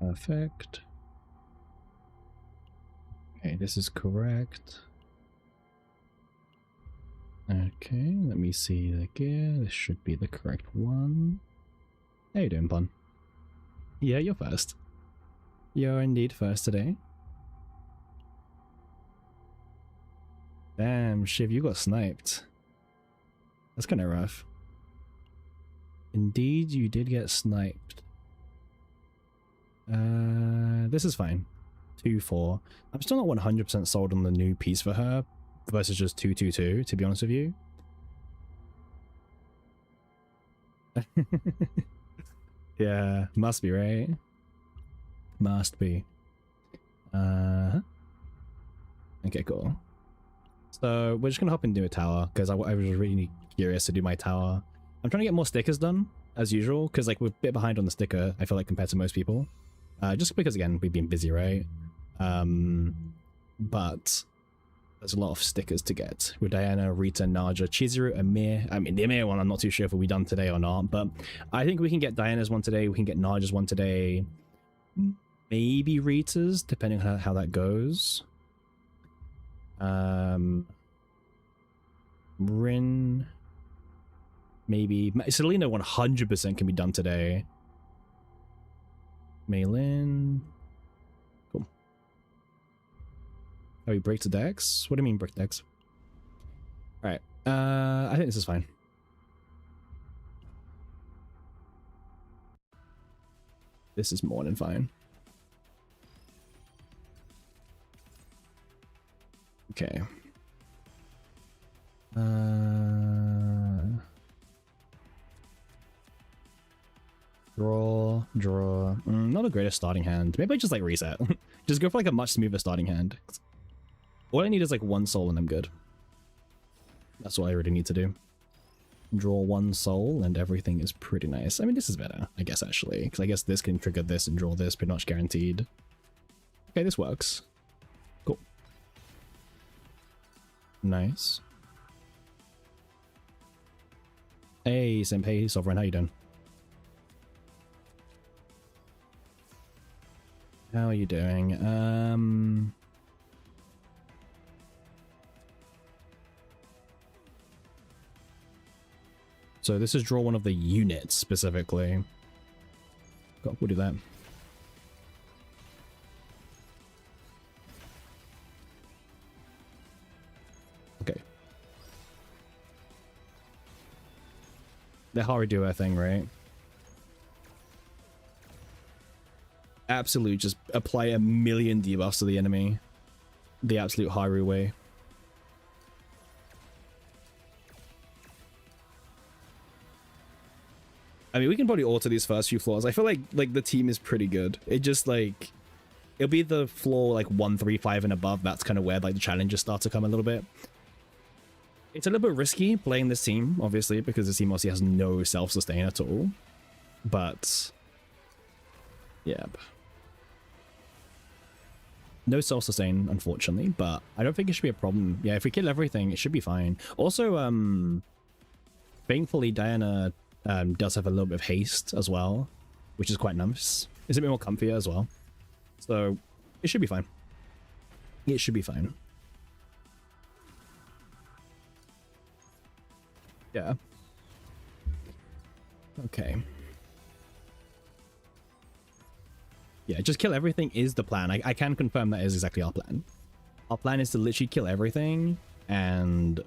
Perfect. Okay, this is correct. Okay, let me see the gear. This should be the correct one. How you doing, Pun? Yeah, you're first. You're indeed first today. Damn, Shiv, you got sniped. That's kind of rough. Indeed, you did get sniped. This is fine. 2-4. I'm still not 100% sold on the new piece for her versus just 2-2-2, to be honest with you. Yeah, must be, right? Must be. Okay, cool. So we're just gonna hop into a tower because I was really curious to do my tower. I'm trying to get more stickers done as usual because like we're a bit behind on the sticker, I feel like, compared to most people. Just because again we've been busy, right? But there's a lot of stickers to get with Diana, Rita, Naja, Chizuru, Amir. I mean, the Amir one I'm not too sure if it'll be done today or not, but I think we can get Diana's one today. We can get Naja's one today. Maybe Rita's, depending on how that goes. Rin, maybe. Selena 100% can be done today. Maylin. Cool. Oh, he breaks the decks? What do you mean break decks? Alright. I think this is fine. This is more than fine. Okay. Draw. Not the greatest starting hand. Maybe I just like reset. Just go for like a much smoother starting hand. All I need is like one soul and I'm good. That's what I really need to do. Draw one soul and everything is pretty nice. I mean, this is better, I guess, actually. Because I guess this can trigger this and draw this, pretty much guaranteed. Okay, this works. Cool. Nice. Hey, Senpai, Sovereign, how you doing? How are you doing? So this is draw one of the units specifically. We'll do that. Okay. The Hari duo thing, right? Absolute, just apply a million debuffs to the enemy. The absolute Haru way. I mean, we can probably alter these first few floors. I feel like the team is pretty good. It just like it'll be the floor like 1, 3, 5 and above. That's kind of where like the challenges start to come a little bit. It's a little bit risky playing this team, obviously, because this team obviously has no self-sustain at all. But yeah. No self-sustain, unfortunately, but I don't think it should be a problem. Yeah, if we kill everything, it should be fine. Also, thankfully, Diana does have a little bit of haste as well, which is quite nice. It's a bit more comfier as well. So, it should be fine. It should be fine. Yeah. Okay. Yeah, just kill everything is the plan. I can confirm that is exactly our plan. Our plan is to literally kill everything, and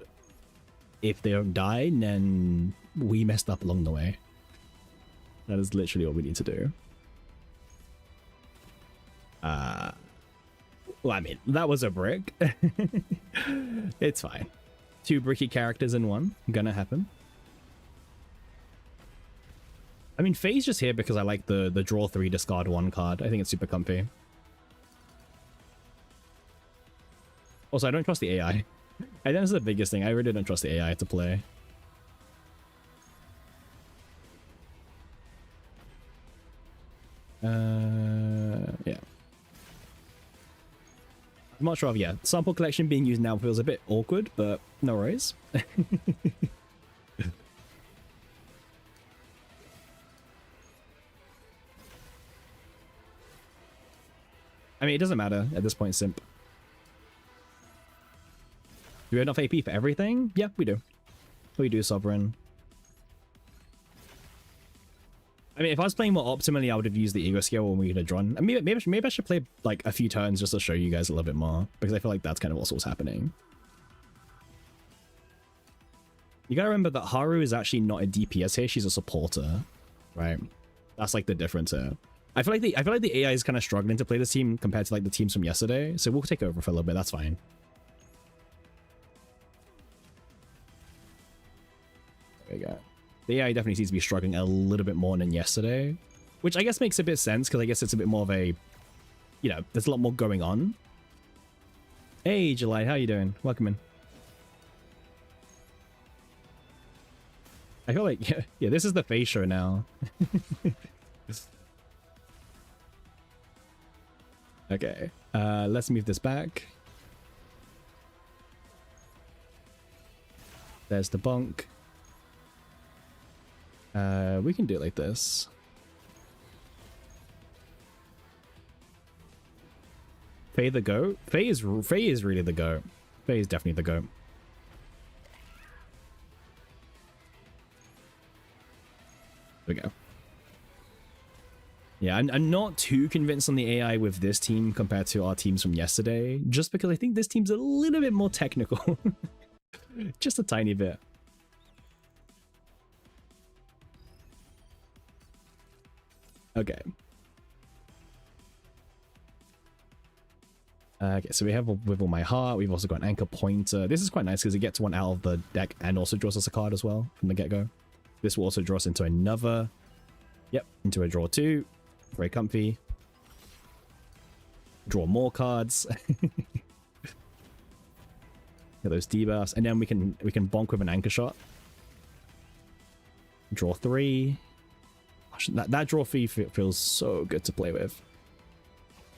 if they don't die, then we messed up along the way. That is literally what we need to do. Well, I mean, that was a brick. It's fine. 2 bricky characters in one. Gonna happen. I mean, Faye's just here because I like the draw 3, discard 1 card. I think it's super comfy. Also, I don't trust the AI. I think that's the biggest thing. I really don't trust the AI to play. Yeah. I'm not sure of, yeah. Sample collection being used now feels a bit awkward, but no worries. I mean, it doesn't matter at this point, simp. Do we have enough AP for everything? Yeah, we do. We do, Sovereign. I mean, if I was playing more optimally, I would have used the ego scale when we had drawn. Maybe I should play like a few turns just to show you guys a little bit more, because I feel like that's kind of also what's happening. You gotta remember that Haru is actually not a DPS here; she's a supporter, right? That's like the difference here. I feel like the AI is kind of struggling to play this team compared to like the teams from yesterday, so we'll take over for a little bit. That's fine. There we go. The AI definitely seems to be struggling a little bit more than yesterday, which I guess makes a bit of sense because I guess it's a bit more of a, you know, there's a lot more going on. Hey, July, how you doing? Welcome in. I feel like, yeah, this is the face show now. Okay, let's move this back. There's the bunk. We can do it like this. Faye the goat? Faye is really the goat. Faye is definitely the goat. There we go. Yeah, I'm not too convinced on the AI with this team compared to our teams from yesterday, just because I think this team's a little bit more technical. Just a tiny bit. Okay. Okay, so we have With All My Heart. We've also got an Anchor Pointer. This is quite nice because it gets one out of the deck and also draws us a card as well from the get-go. This will also draw us into another. Yep, into a draw 2. Very comfy. Draw more cards. Get those debuffs, and then we can bonk with an Anchor Shot. Draw 3. Gosh, that draw fee feels so good to play with.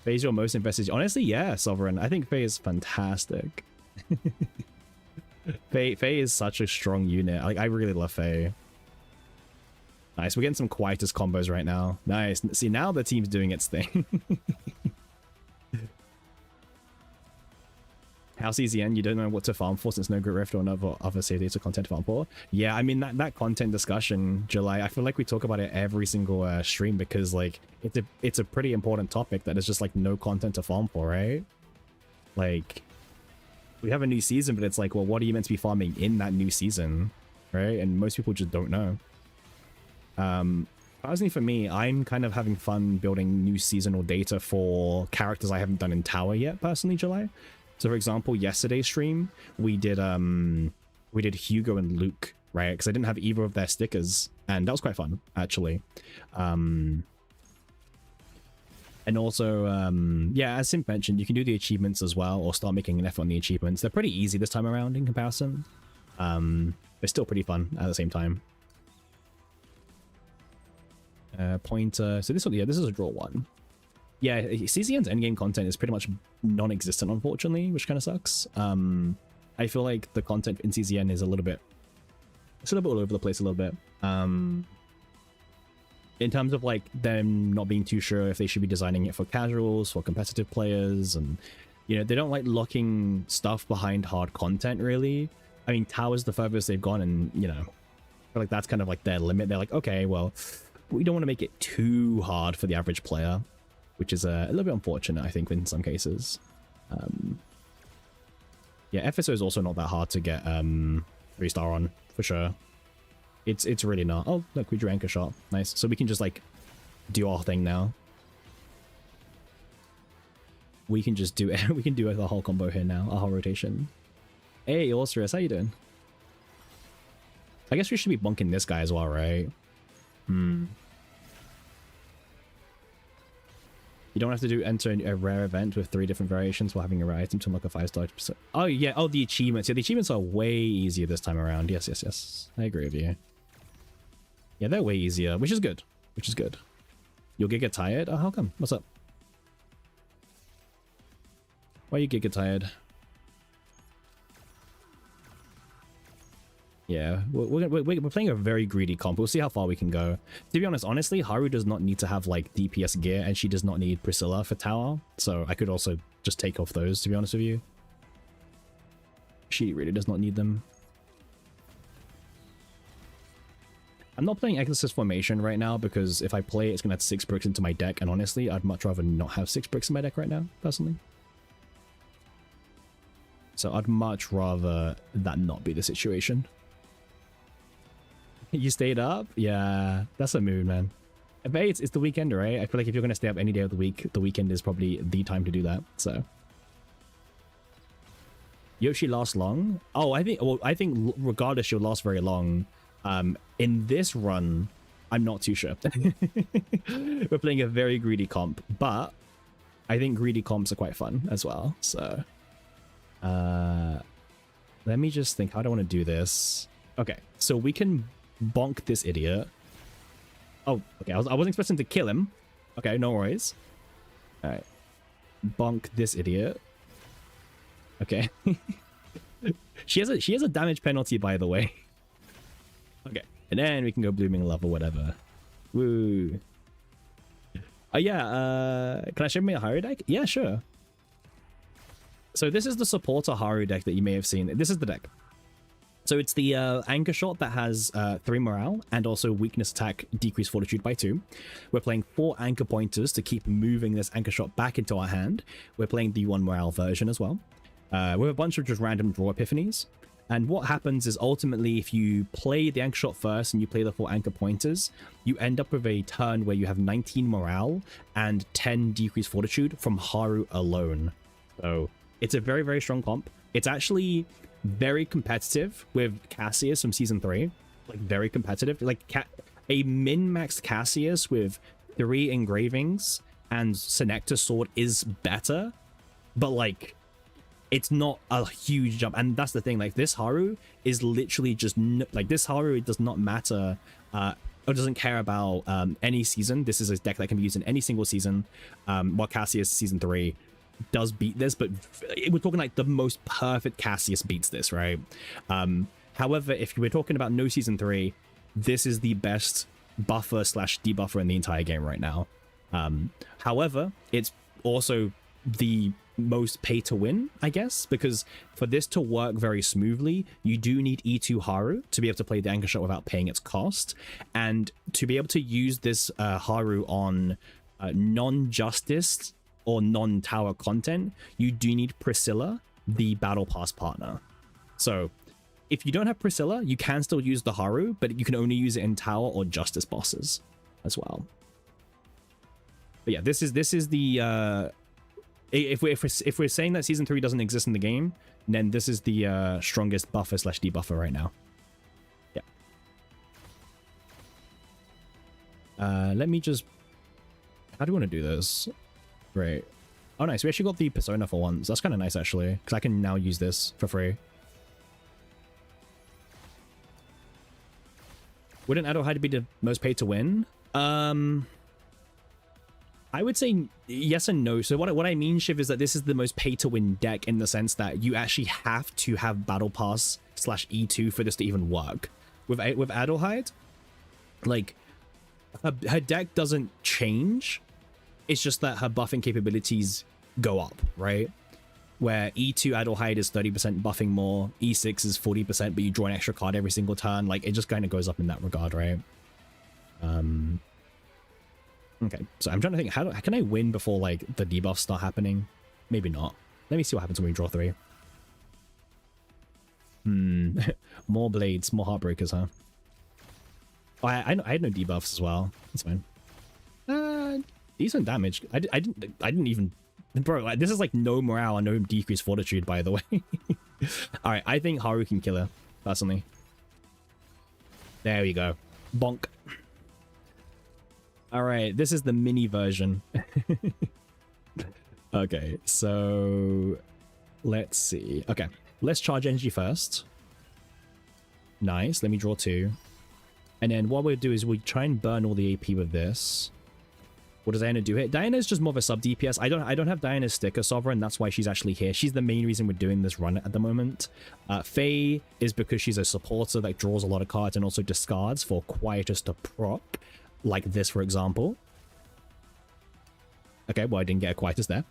Faye's your most invested. Honestly, yeah, Sovereign. I think Faye is fantastic. Faye is such a strong unit. Like, I really love Faye. Nice. We're getting some quietest combos right now. Nice. See, now the team's doing its thing. House EZN, you don't know what to farm for since no Grit Rift or other city to content to farm for. Yeah, I mean, that content discussion, July, I feel like we talk about it every single stream because, like, it's a pretty important topic that is just, like, no content to farm for, right? Like, we have a new season, but it's like, well, what are you meant to be farming in that new season, right? And most people just don't know. Personally for me, I'm kind of having fun building new seasonal data for characters I haven't done in Tower yet, personally, July. So for example, yesterday's stream, we did Hugo and Luke, right? Because I didn't have either of their stickers, and that was quite fun, actually. And also, yeah, as Simp mentioned, you can do the achievements as well, or start making an effort on the achievements. They're pretty easy this time around in comparison. They're still pretty fun at the same time. Pointer. So this one, yeah, this is a draw 1. Yeah, CZN's endgame content is pretty much non-existent, unfortunately, which kind of sucks. I feel like the content in CZN is a little bit all over the place a little bit. In terms of like them not being too sure if they should be designing it for casuals, for competitive players, and you know, they don't like locking stuff behind hard content really. I mean, Tower's the furthest they've gone, and you know, I feel like that's kind of like their limit. They're like, okay, well, we don't want to make it too hard for the average player, which is a little bit unfortunate, I think, in some cases. Yeah, FSO is also not that hard to get 3-star on, for sure. It's really not. Oh, look, we drew Anchor Shot. Nice. So we can just, like, do our thing now. We can just do it. We can do the whole combo here now, our whole rotation. Hey, Orcerus, how you doing? I guess we should be bunking this guy as well, right? You don't have to enter a rare event with 3 different variations while having a rare item to unlock a 5-star. Oh yeah, oh, the achievements. Yeah, the achievements are way easier this time around. Yes, yes, yes. I agree with you. Yeah, they're way easier, which is good. Which is good. You'll get tired? Oh, how come? What's up? Why you get tired? Yeah, we're playing a very greedy comp. We'll see how far we can go. To be honest, honestly, Haru does not need to have like DPS gear, and she does not need Priscilla for tower. So I could also just take off those, to be honest with you. She really does not need them. I'm not playing Exorcist Formation right now because if I play it, it's going to add 6 bricks into my deck. And honestly, I'd much rather not have 6 bricks in my deck right now, personally. So I'd much rather that not be the situation. You stayed up? Yeah, that's a mood, man. But hey, it's the weekend, right? I feel like if you're going to stay up any day of the week, the weekend is probably the time to do that. So Yoshi lasts long? Oh, I think regardless, she'll last very long. In this run, I'm not too sure. We're playing a very greedy comp, but I think greedy comps are quite fun as well. So let me just think, how do I want to do this? Okay, so we can bonk this idiot. Oh, okay, I wasn't expecting to kill him. Okay, no worries. All right, bonk this idiot. Okay. she has a damage penalty, by the way. Okay, and then we can go Blooming Love or whatever. Woo. Oh yeah, can I show me a Haru deck? Yeah, sure. So this is the supporter Haru deck that you may have seen. This is the deck. So it's the Anchor Shot that has 3 morale and also weakness attack, decrease fortitude by 2. We're playing 4 anchor pointers to keep moving this Anchor Shot back into our hand. We're playing the 1 morale version as well. With a bunch of just random draw epiphanies. And what happens is ultimately if you play the Anchor Shot first and you play the 4 anchor pointers, you end up with a turn where you have 19 morale and 10 decrease fortitude from Haru alone. So it's a very, very strong comp. It's actually very competitive with Cassius from Season 3. Like, very competitive. Like, a min-maxed Cassius with 3 engravings and Senecta Sword is better. But, like, it's not a huge jump. And that's the thing. Like, this Haru is literally just... like, this Haru, it does not matter... or doesn't care about any season. This is a deck that can be used in any single season. While Cassius Season 3... does beat this, but we're talking like the most perfect Cassius beats this, right? However, if we're talking about no Season 3, this is the best buffer slash debuffer in the entire game right now. However, it's also the most pay to win, I guess, because for this to work very smoothly, you do need E2 Haru to be able to play the Anchor Shot without paying its cost, and to be able to use this Haru on non-justice or non-tower content, you do need Priscilla, the Battle Pass partner. So if you don't have Priscilla, you can still use the Haru, but you can only use it in tower or justice bosses as well. But yeah, this is the if we're saying that Season 3 doesn't exist in the game, then this is the strongest buffer slash debuffer right now. Yeah. Let me just... how do you want to do this? Great. Oh, nice. We actually got the persona for once. That's kind of nice, actually, because I can now use this for free. Wouldn't Adelheid be the most paid to win? I would say yes and no. So what I mean, Shiv, is that this is the most pay to win deck in the sense that you actually have to have Battle Pass slash E2 for this to even work. With Adelheid, like, her deck doesn't change. It's just that her buffing capabilities go up, right? Where E2 Adelheid is 30% buffing more, E6 is 40%, but you draw an extra card every single turn. Like, it just kind of goes up in that regard, right? Okay, so I'm trying to think, how can I win before, like, the debuffs start happening? Maybe not. Let me see what happens when we draw 3. More blades, more heartbreakers, huh? Oh, I had no debuffs as well. That's fine. Decent damage. I didn't even... bro, like, this is like no morale and no decreased fortitude, by the way. Alright, I think Haru can kill her, personally. There we go. Bonk. Alright, this is the mini version. Okay, so... let's see. Okay, let's charge energy first. Nice, let me draw 2. And then what we'll do is we try and burn all the AP with this. What does Diana do here? Diana's just more of a sub DPS. I don't have Diana's sticker Sovereign. That's why she's actually here. She's the main reason we're doing this run at the moment. Faye is because she's a supporter that draws a lot of cards and also discards for Quietus to prop, like this, for example. Okay, well, I didn't get a Quietus there.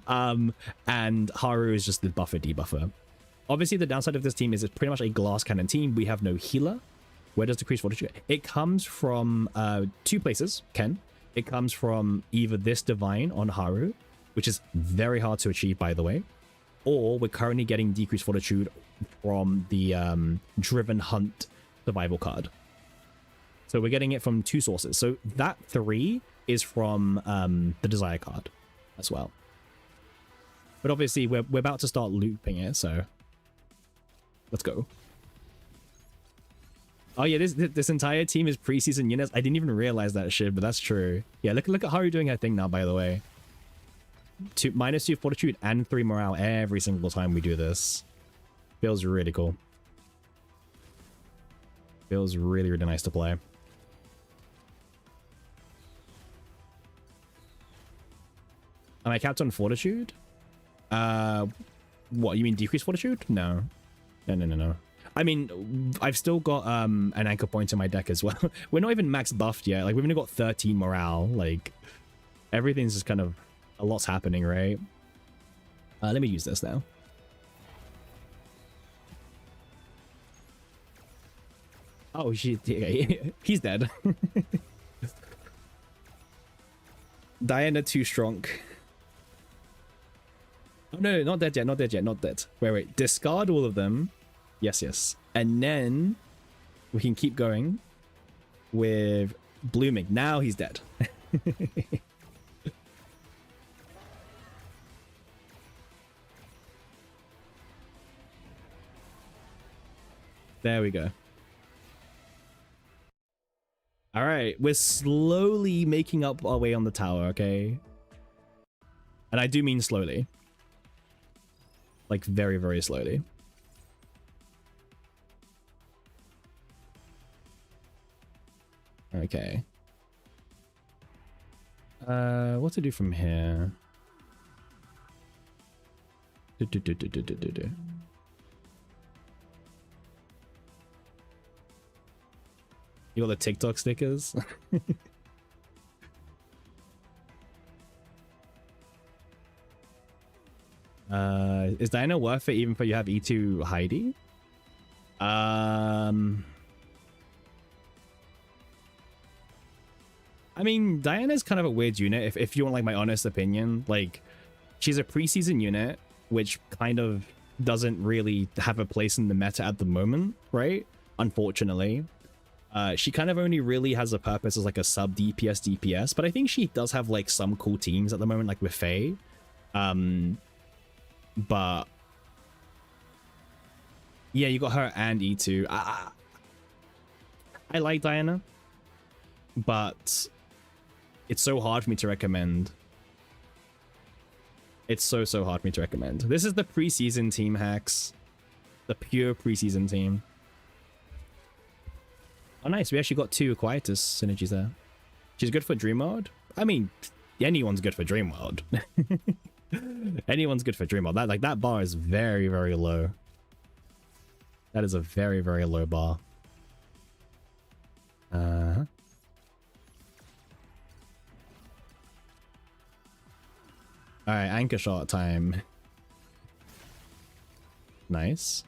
And Haru is just the buffer debuffer. Obviously, the downside of this team is it's pretty much a glass cannon team. We have no healer. Where does decrease fortitude? It comes from two places, Ken. It comes from either this divine on Haru, which is very hard to achieve, by the way, or we're currently getting decreased fortitude from the Driven Hunt survival card. So we're getting it from two sources. So that 3 is from the Desire card as well. But obviously, we're about to start looping it, so let's go. Oh yeah, this entire team is preseason units. I didn't even realize that shit, but that's true. Yeah, look at Haru doing her thing now, by the way. -2 fortitude and 3 morale every single time we do this. Feels really cool. Feels really, really nice to play. Am I capped on fortitude? What, you mean decreased fortitude? No. No. I mean, I've still got an anchor point in my deck as well. We're not even max buffed yet. Like, we've only got 13 morale. Like, everything's just kind of... A lot's happening, right? Let me use this now. Oh, shit. He's dead. Diana too strong. Oh, no, not dead yet. Not dead yet. Not dead. Wait. Discard all of them. Yes. And then we can keep going with blooming. Now he's dead. There we go. All right, we're slowly making up our way on the tower, okay? And I do mean slowly. Like very, very slowly. Okay. What to do from here? You got the TikTok stickers? Is Diana worth it even for you have E2 Heidi? I mean, Diana's kind of a weird unit, if you want like my honest opinion. Like, she's a preseason unit, which kind of doesn't really have a place in the meta at the moment, right? Unfortunately. She kind of only really has a purpose as like a sub DPS, but I think she does have like some cool teams at the moment, like with Faye. But yeah, you got her and E2. I like Diana, but it's so hard for me to recommend. It's so hard for me to recommend. This is the preseason team, Hacks. The pure preseason team. Oh, nice. We actually got 2 Quietus synergies there. She's good for Dream Mode. I mean, anyone's good for Dream Mode. Anyone's good for Dream Mode. That bar is very, very low. That is a very, very low bar. All right, anchor shot time. Nice.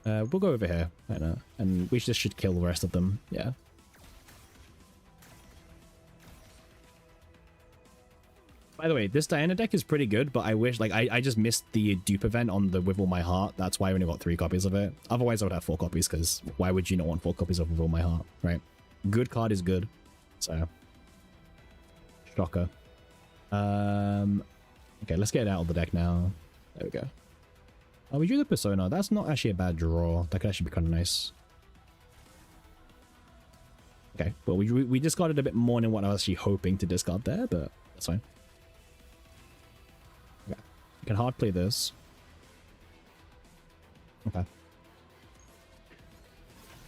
We'll go over here right now, and we just should kill the rest of them. Yeah. By the way, this Diana deck is pretty good, but I wish, like, I just missed the dupe event on the With All My Heart. That's why I only got 3 copies of it. Otherwise, I would have 4 copies, because why would you not want 4 copies of With All My Heart, right? Good card is good. So, shocker. Okay, let's get it out of the deck now. There we go. Oh, we drew the Persona. That's not actually a bad draw. That could actually be kind of nice. Okay, well, we discarded a bit more than what I was actually hoping to discard there, but that's fine. Okay, you can hard play this. Okay.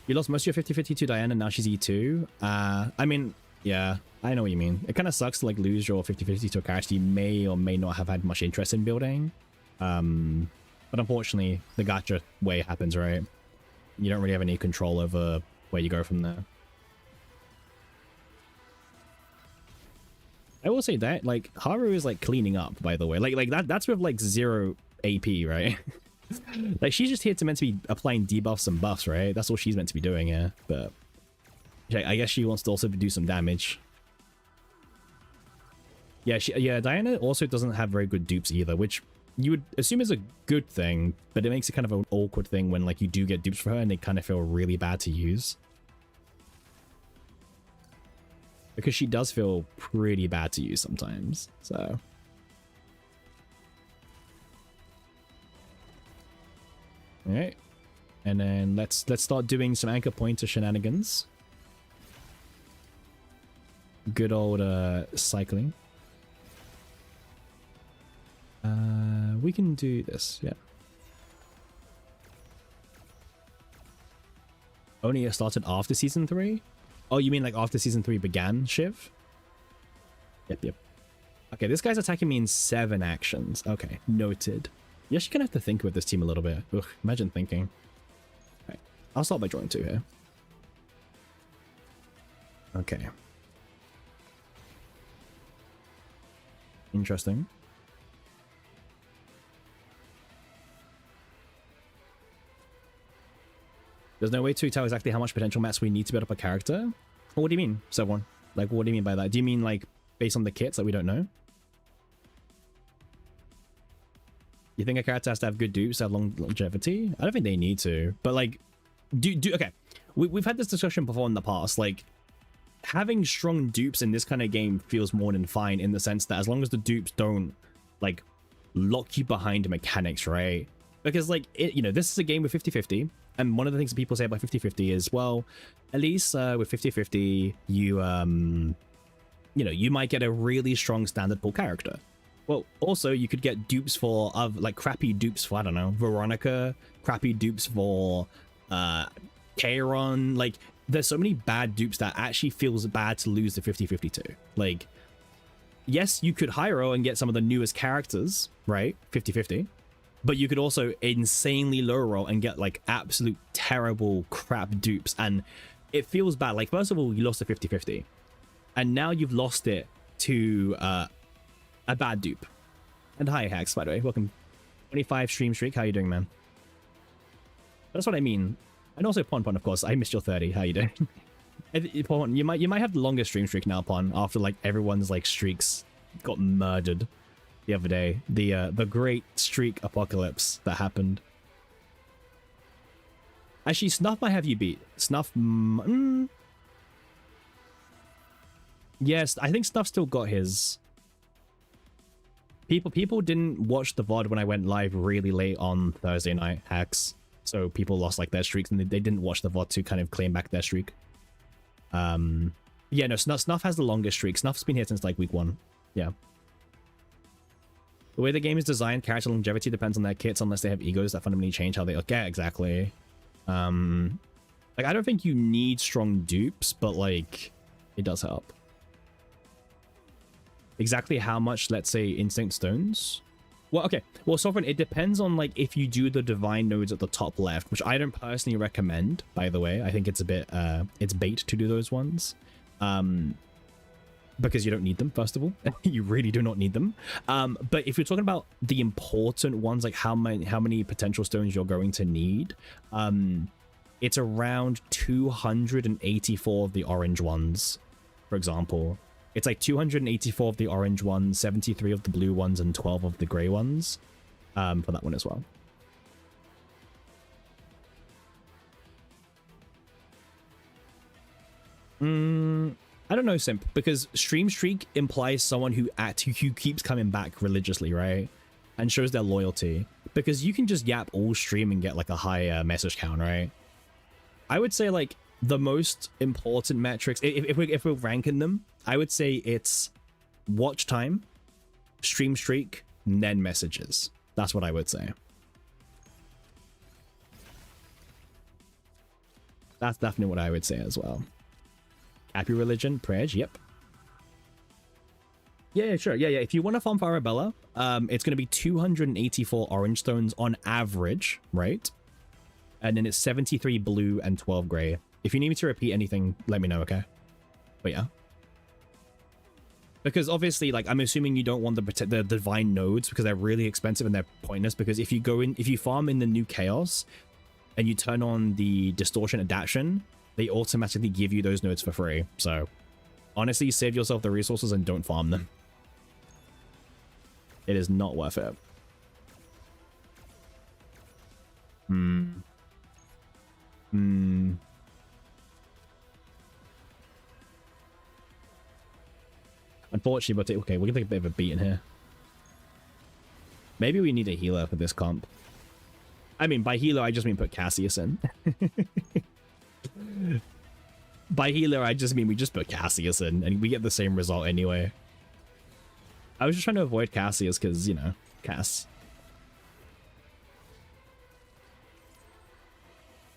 You lost most of your 50-50 to Diana, now she's E2. I mean, yeah, I know what you mean. It kind of sucks to like lose your 50-50 to a character you may or may not have had much interest in building. But unfortunately, the gacha way happens, right? You don't really have any control over where you go from there. I will say that, like, Haru is like cleaning up, by the way. Like that's with like 0 AP, right? Like, she's just here to meant to be applying debuffs and buffs, right? That's all she's meant to be doing here. But I guess she wants to also do some damage. Yeah, Diana also doesn't have very good dupes either, which you would assume is a good thing, but it makes it kind of an awkward thing when like you do get dupes for her and they kind of feel really bad to use. Because she does feel pretty bad to use sometimes, so... Alright. And then let's start doing some anchor pointer shenanigans. Good old cycling. We can do this, yeah. Only it started after season 3? Oh, you mean like after season 3 began, Shiv? Yep. Okay, this guy's attacking me in 7 actions. Okay, noted. You're actually gonna have to think with this team a little bit. Ugh, imagine thinking. Alright, I'll start by drawing 2 here. Okay. Interesting. There's no way to tell exactly how much potential mats we need to build up a character? Well, what do you mean, someone? Like, what do you mean by that? Do you mean, like, based on the kits that we don't know? You think a character has to have good dupes, have longevity? I don't think they need to. But, like, okay. We've had this discussion before in the past. Like, having strong dupes in this kind of game feels more than fine in the sense that as long as the dupes don't, like, lock you behind mechanics, right? Because, like, you know, this is a game with 50-50. And one of the things that people say about 50-50 is, well, at least with 50-50, you know, you might get a really strong standard pool character. Well, also, you could get dupes for, like, crappy dupes for, I don't know, Veronica, crappy dupes for Kairon. Like, there's so many bad dupes that actually feels bad to lose the 50-50 to. Like, yes, you could hero and get some of the newest characters, right? 50-50. But you could also insanely low roll and get like absolute terrible crap dupes. And it feels bad. Like, first of all, you lost the 50-50. And now you've lost it to a bad dupe. And hi, Hacks, by the way. Welcome. 25 stream streak. How you doing, man? That's what I mean. And also Pon, of course. I missed your 30. How you doing? Pon, you might have the longest stream streak now, Pon, after like everyone's like streaks got murdered the other day. The great streak apocalypse that happened. Actually, Snuff might have you beat. Snuff... Yes, I think Snuff still got his. People didn't watch the VOD when I went live really late on Thursday night, Hacks. So people lost like their streaks and they didn't watch the VOD to kind of claim back their streak. Yeah, no, Snuff has the longest streak. Snuff's been here since like week 1. Yeah. The way the game is designed, character longevity depends on their kits unless they have egos that fundamentally change how they look. Yeah, exactly. Like, I don't think you need strong dupes, but like, it does help. Exactly how much, let's say, instinct stones? Well, okay. Well, Sovereign, it depends on like if you do the divine nodes at the top left, which I don't personally recommend, by the way. I think it's a bit, it's bait to do those ones. Because you don't need them, first of all. You really do not need them. But if you're talking about the important ones, like how many potential stones you're going to need, it's around 284 of the orange ones, for example. It's like 284 of the orange ones, 73 of the blue ones, and 12 of the gray ones for that one as well. I don't know, Simp, because Stream Streak implies someone who keeps coming back religiously, right? And shows their loyalty. Because you can just yap all stream and get like a high message count, right? I would say like the most important metrics, if we're ranking them, I would say it's watch time, stream streak, and then messages. That's what I would say. That's definitely what I would say as well. Happy religion, pledge, yep. Yeah, sure. Yeah. If you want to farm for Arabella, it's going to be 284 orange stones on average, right? And then it's 73 blue and 12 gray. If you need me to repeat anything, let me know, okay? But yeah. Because obviously, like, I'm assuming you don't want the divine nodes because they're really expensive and they're pointless. Because if you farm in the new chaos and you turn on the distortion adaptation, they automatically give you those nodes for free. So honestly, save yourself the resources and don't farm them. It is not worth it. Unfortunately, but okay, we're gonna take a bit of a beat in here. Maybe we need a healer for this comp. I mean, by healer, I just mean put Cassius in. By healer, I just mean we just put Cassius in, and we get the same result anyway. I was just trying to avoid Cassius because, you know, Cass.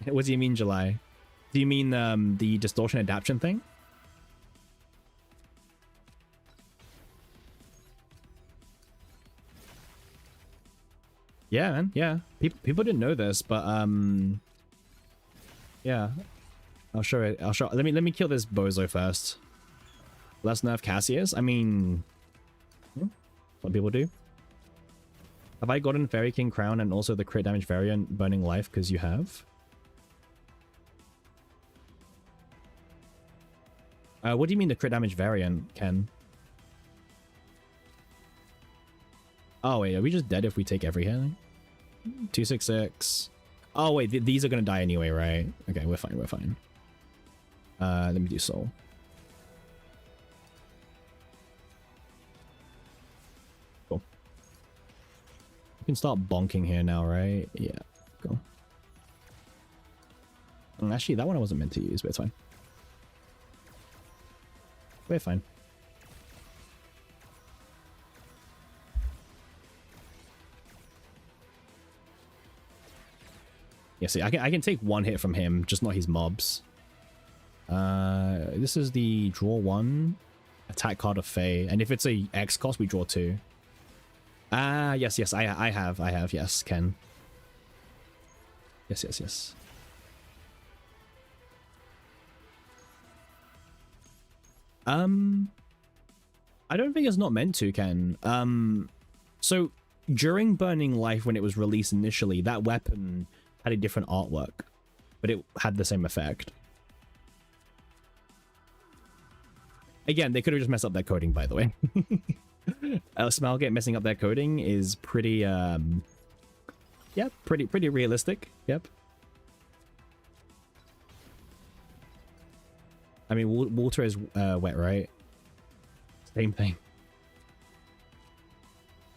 What do you mean, July? Do you mean the distortion adaptation thing? Yeah, man. Yeah. People didn't know this, but yeah. I'll show it. Let me kill this bozo first. Let's nerf Cassius. I mean, what people do. Have I gotten Fairy King Crown and also the crit damage variant Burning Life? Because you have. What do you mean the crit damage variant, Ken? Oh wait, are we just dead if we take every hit? 266. Oh wait, these are gonna die anyway, right? Okay, we're fine. We're fine. Let me do soul. Cool. We can start bonking here now, right? Yeah. Cool. Actually, that one I wasn't meant to use, but it's fine. We're fine. Yeah, see, I can take one hit from him, just not his mobs. This is the draw one attack card of Fae, and if it's a X cost, we draw two. Ah, yes, I have, yes, Ken. Yes. I don't think it's not meant to, Ken. So during Burning Life, when it was released initially, that weapon had a different artwork, but it had the same effect. Again, they could have just messed up their coding, by the way. Smalgate messing up their coding is pretty, yeah, pretty realistic. Yep. I mean, water is wet, right? Same thing.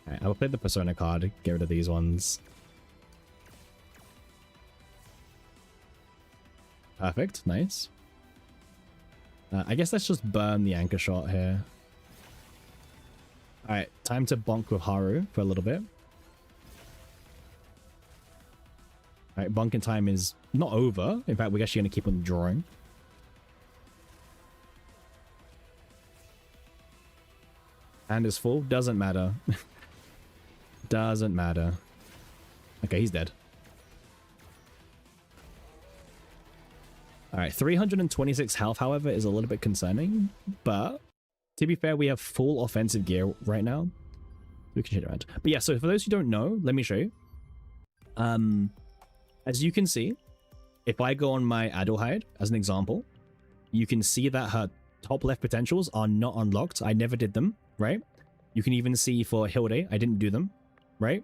Alright, I'll play the Persona card, get rid of these ones. Perfect, nice. I guess let's just burn the anchor shot here. Alright, time to bonk with Haru for a little bit. Alright, bonking time is not over. In fact, we're actually going to keep on drawing. Hand is full. Doesn't matter. Doesn't matter. Okay, he's dead. Alright, 326 health, however, is a little bit concerning. But, to be fair, we have full offensive gear right now. We can shit around. But yeah, so for those who don't know, let me show you. As you can see, if I go on my Adelheid, as an example, you can see that her top left potentials are not unlocked. I never did them, right? You can even see for Hilde, I didn't do them, right?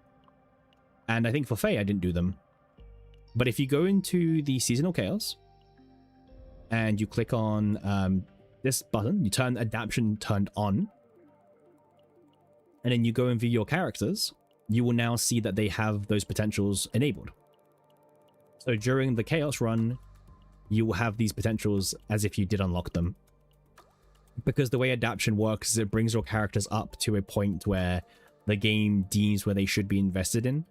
And I think for Faye, I didn't do them. But if you go into the Seasonal Chaos, and you click on this button, you turn Adaptation turned on, and then you go and view your characters, you will now see that they have those potentials enabled. So during the Chaos run, you will have these potentials as if you did unlock them. Because the way Adaptation works is it brings your characters up to a point where the game deems where they should be invested in.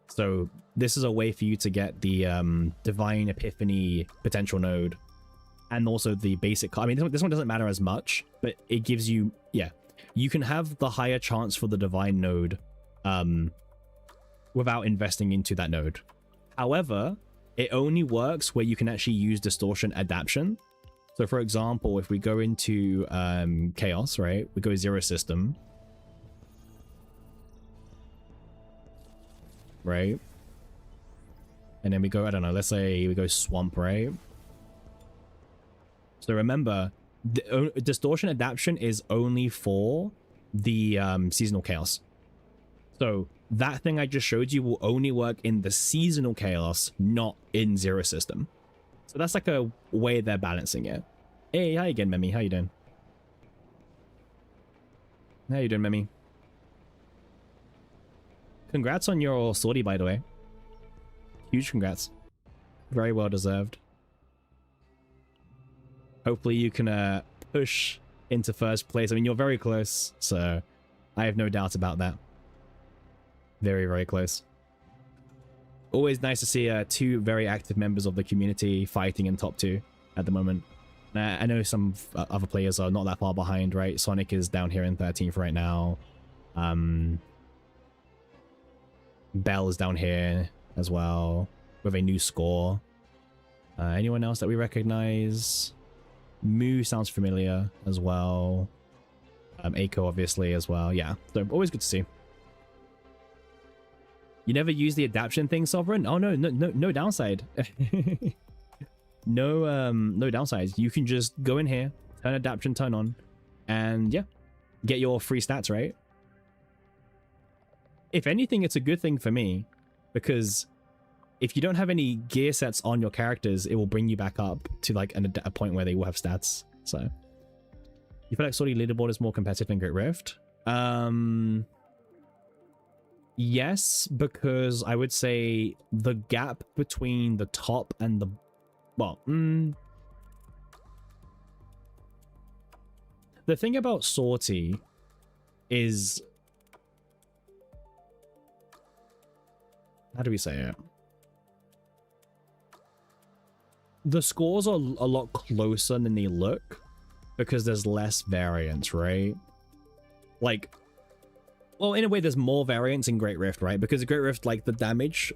So this is a way for you to get the Divine Epiphany potential node, and also the basic. I mean, this one doesn't matter as much, but it gives you, yeah, you can have the higher chance for the Divine node without investing into that node. However, it only works where you can actually use Distortion Adaption. So for example, if we go into Chaos, right, we go Zero System, right, and then we go, I don't know, let's say we go Swamp, right? So remember, the Distortion Adaption is only for the Seasonal Chaos. So that thing I just showed you will only work in the Seasonal Chaos, not in Zero System. So that's like a way they're balancing it. Hey, hi again, Memi. How you doing? How you doing, Memi? Congrats on your sortie, by the way. Huge congrats. Very well deserved. Hopefully you can push into first place. I mean, you're very close, so I have no doubt about that. Very, very close. Always nice to see two very active members of the community fighting in top 2 at the moment. I know some other players are not that far behind, right? Sonic is down here in 13th right now. Bell is down here as well with a new score. Anyone else that we recognize? Moo sounds familiar as well. Aiko obviously as well. Yeah, so always good to see. You never use the adaption thing, Sovereign? Oh no downside. No downsides. You can just go in here, turn adaption, turn on, and yeah, get your free stats, right? If anything, it's a good thing for me, because if you don't have any gear sets on your characters, it will bring you back up to like a point where they will have stats. So you feel like Sortie leaderboard is more competitive than Great Rift? Yes, because I would say the gap between the top and the, well, the thing about Sortie is, how do we say it? The scores are a lot closer than they look because there's less variance, right? Like, well, in a way, there's more variance in Great Rift, right? Because Great Rift, like, the damage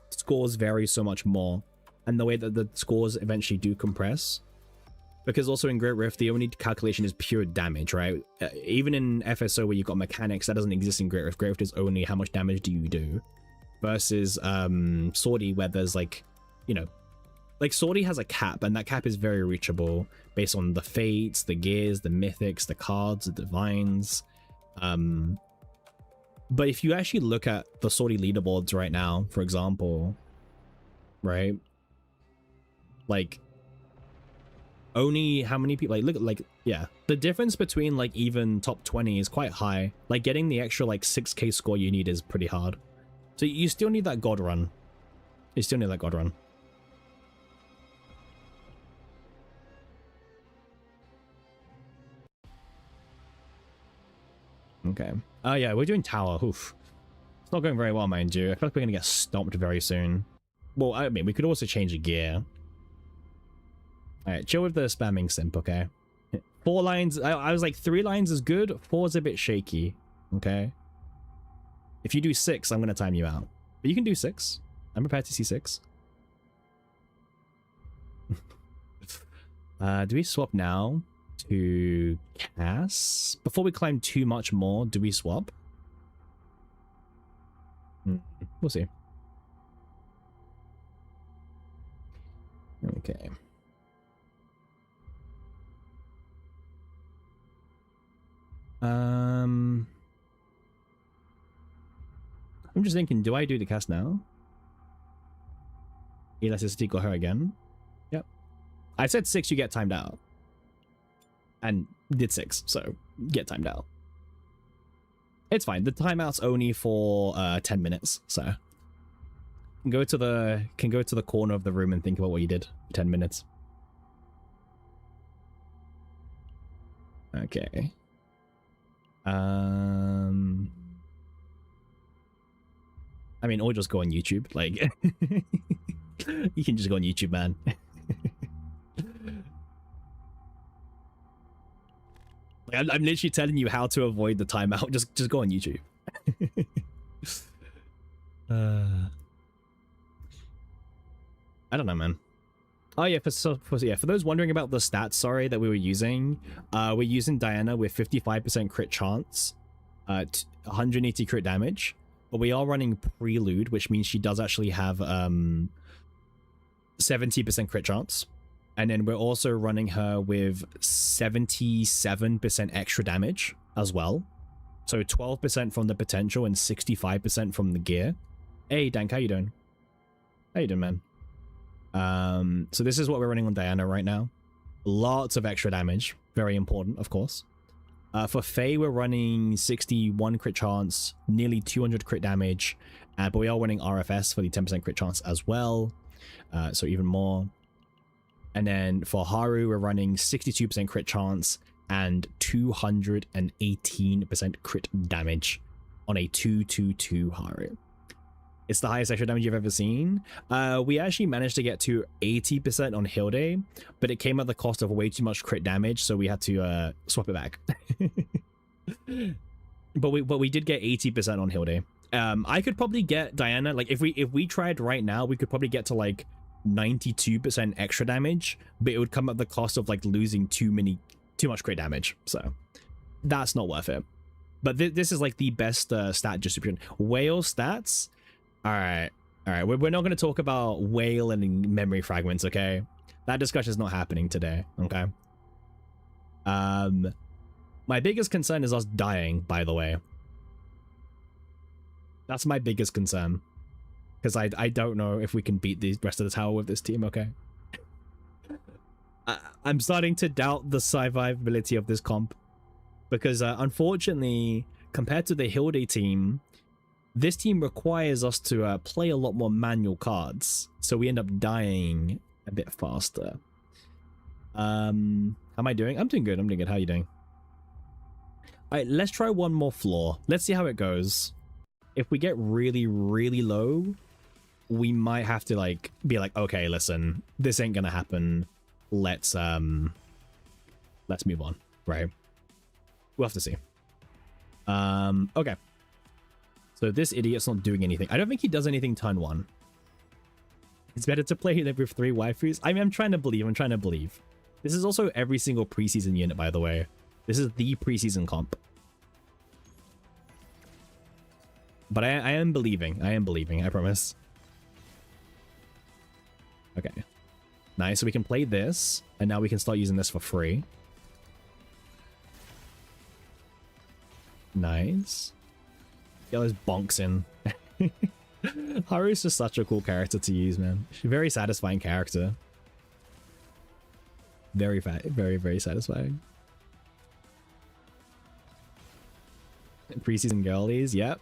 scores vary so much more, and the way that the scores eventually do compress. Because also in Great Rift, the only calculation is pure damage, right? Even in FSO, where you've got mechanics, that doesn't exist in Great Rift. Great Rift is only how much damage do you do. Versus Sortie, where there's, like, you know, like, Sortie has a cap, and that cap is very reachable based on the fates, the gears, the mythics, the cards, the divines. But if you actually look at the Sortie leaderboards right now, for example, right, like, only how many people, like, look, like, yeah, the difference between, like, even top 20 is quite high. Like, getting the extra, like, 6k score you need is pretty hard. So you still need that god run. You still need that god run. Okay. Oh yeah, we're doing tower. Oof. It's not going very well, mind you. I feel like we're gonna get stomped very soon. Well, I mean, we could also change a gear. Alright, chill with the spamming simp, okay? 4 lines, I was like 3 lines is good, 4 is a bit shaky, okay? If you do 6, I'm gonna time you out. But you can do 6. I'm prepared to see 6. Do we swap now to Cass? Before we climb too much more, do we swap? We'll see. Okay. I'm just thinking, do I do the cast now? Elasticity got her again. Yep. I said 6, you get timed out. And did 6, so get timed out. It's fine. The timeout's only for 10 minutes, so can go to the corner of the room and think about what you did for 10 minutes. Okay. I mean, or just go on YouTube. Like, you can just go on YouTube, man. Like, I'm literally telling you how to avoid the timeout. Just go on YouTube. I don't know, man. Oh yeah, for those wondering about the stats, sorry, that we were using, we're using Diana with 55% crit chance, 180 crit damage, but we are running Prelude, which means she does actually have 70% crit chance, and then we're also running her with 77% extra damage as well, so 12% from the potential and 65% from the gear. Hey Dank, how you doing? How you doing, man? So this is what we're running on Diana right now. Lots of extra damage, very important, of course. For Faye, we're running 61 crit chance, nearly 200 crit damage, but we are running RFS for the 10% crit chance as well, so even more. And then for Haru, we're running 62% crit chance and 218% crit damage on a 2/2/2 Haru. It's the highest extra damage you've ever seen. We actually managed to get to 80% on Hilde, but it came at the cost of way too much crit damage, so we had to swap it back. but we did get 80% on Hilde. I could probably get Diana, like if we tried right now, we could probably get to like 92% extra damage, but it would come at the cost of like losing too much crit damage, so that's not worth it. But this is like the best stat distribution. Whale stats. All right. We're not going to talk about whale and memory fragments, okay? That discussion is not happening today, okay? My biggest concern is us dying, by the way. That's my biggest concern, because I don't know if we can beat the rest of the tower with this team, okay? I'm starting to doubt the survivability of this comp, because unfortunately, compared to the Hilde team, this team requires us to play a lot more manual cards, so we end up dying a bit faster. How am I doing? I'm doing good. How are you doing? All right, let's try one more floor. Let's see how it goes. If we get really, really low, we might have to like be like, okay, listen, this ain't gonna happen. Let's move on, right? We'll have to see. Okay. So this idiot's not doing anything. I don't think he does anything turn one. It's better to play with 3 waifus. I mean, I'm trying to believe. This is also every single preseason unit, by the way. This is the preseason comp. But I am believing. I promise. Okay. Nice. So we can play this, and now we can start using this for free. Nice. Get those bonks in. Haru's just such a cool character to use, man. She's a very satisfying character. Very, very satisfying. Preseason girlies, yep.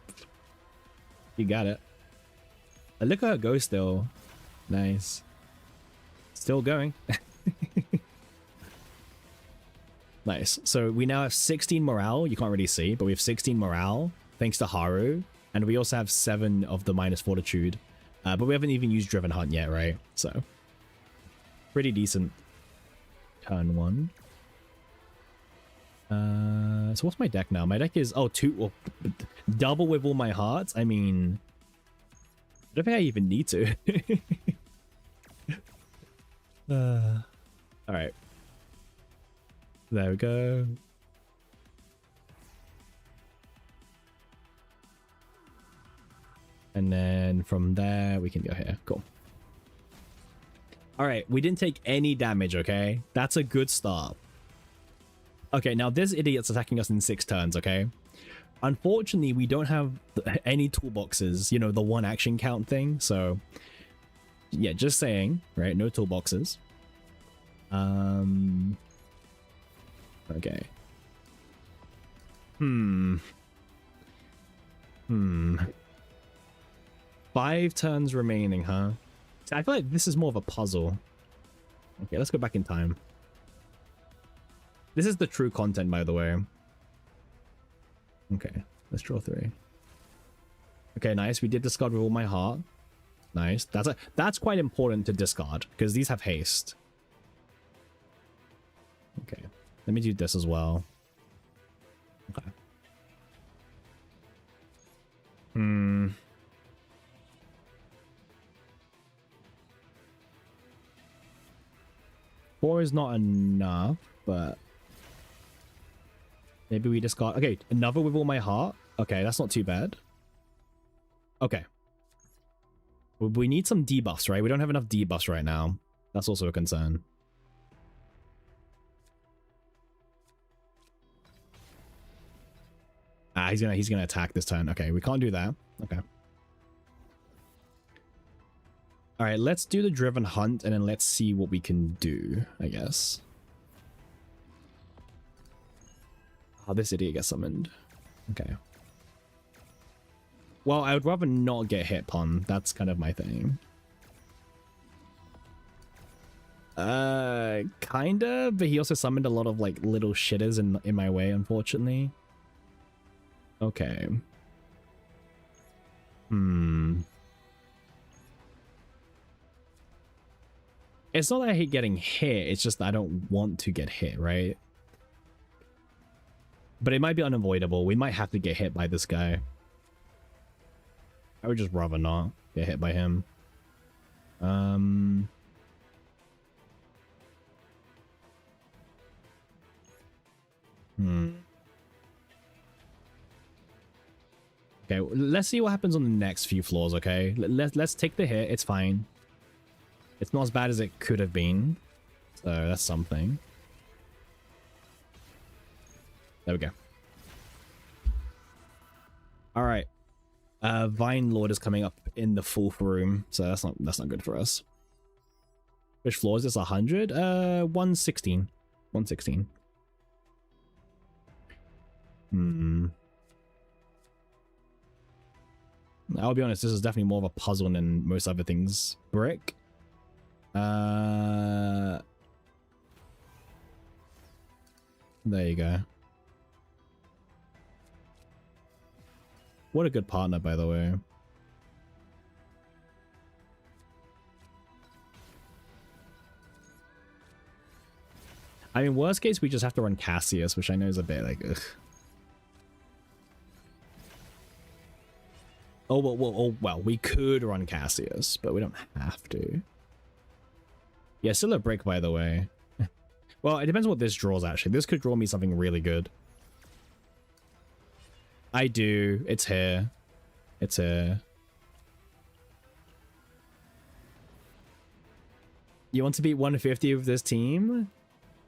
You got it. Look at her go still. Nice. Still going. Nice. So we now have 16 morale. You can't really see, but we have 16 morale. Thanks to Haru, and we also have 7 of the minus fortitude, but we haven't even used Driven Hunt yet, right? So pretty decent. Turn 1. So what's my deck now? My deck is double with all my hearts. I mean, I don't think I even need to. All right, there we go. And then from there, we can go here. Cool. All right, we didn't take any damage, okay? That's a good start. Okay, now this idiot's attacking us in 6 turns, okay? Unfortunately, we don't have any toolboxes, you know, the 1 action count thing. So, yeah, just saying, right? No toolboxes. Okay. 5 turns remaining, huh? I feel like this is more of a puzzle. Okay, let's go back in time. This is the true content, by the way. Okay, let's draw 3. Okay, nice. We did discard with all my heart. Nice. That's quite important to discard because these have haste. Okay. Let me do this as well. Okay. Hmm. Four is not enough, but maybe we discard. Okay, another with all my heart. Okay, that's not too bad. Okay. We need some debuffs, right? We don't have enough debuffs right now. That's also a concern. Ah, he's gonna attack this turn. Okay, we can't do that. Okay. All right, let's do the Driven Hunt, and then let's see what we can do, I guess. Oh, this idiot gets summoned. Okay. Well, I would rather not get hit upon. That's kind of my thing. Kinda, but he also summoned a lot of, like, little shitters in my way, unfortunately. Okay. It's not that I hate getting hit, it's just that I don't want to get hit, right? But it might be unavoidable. We might have to get hit by this guy. I would just rather not get hit by him. Okay, let's see what happens on the next few floors, okay? Let's take the hit, it's fine. It's not as bad as it could have been. So that's something. There we go. Alright. Vine Lord is coming up in the fourth room, so that's not good for us. Which floor is this? 100? 116. 116. I'll be honest, this is definitely more of a puzzle than most other things. Brick. There you go. What a good partner, by the way. I mean, worst case, we just have to run Cassius, which I know is a bit like, ugh. Well, we could run Cassius, but we don't have to. Yeah, still a brick, by the way. Well, it depends on what this draws, actually. This could draw me something really good. I do. It's here. It's here. You want to beat 150 with this team?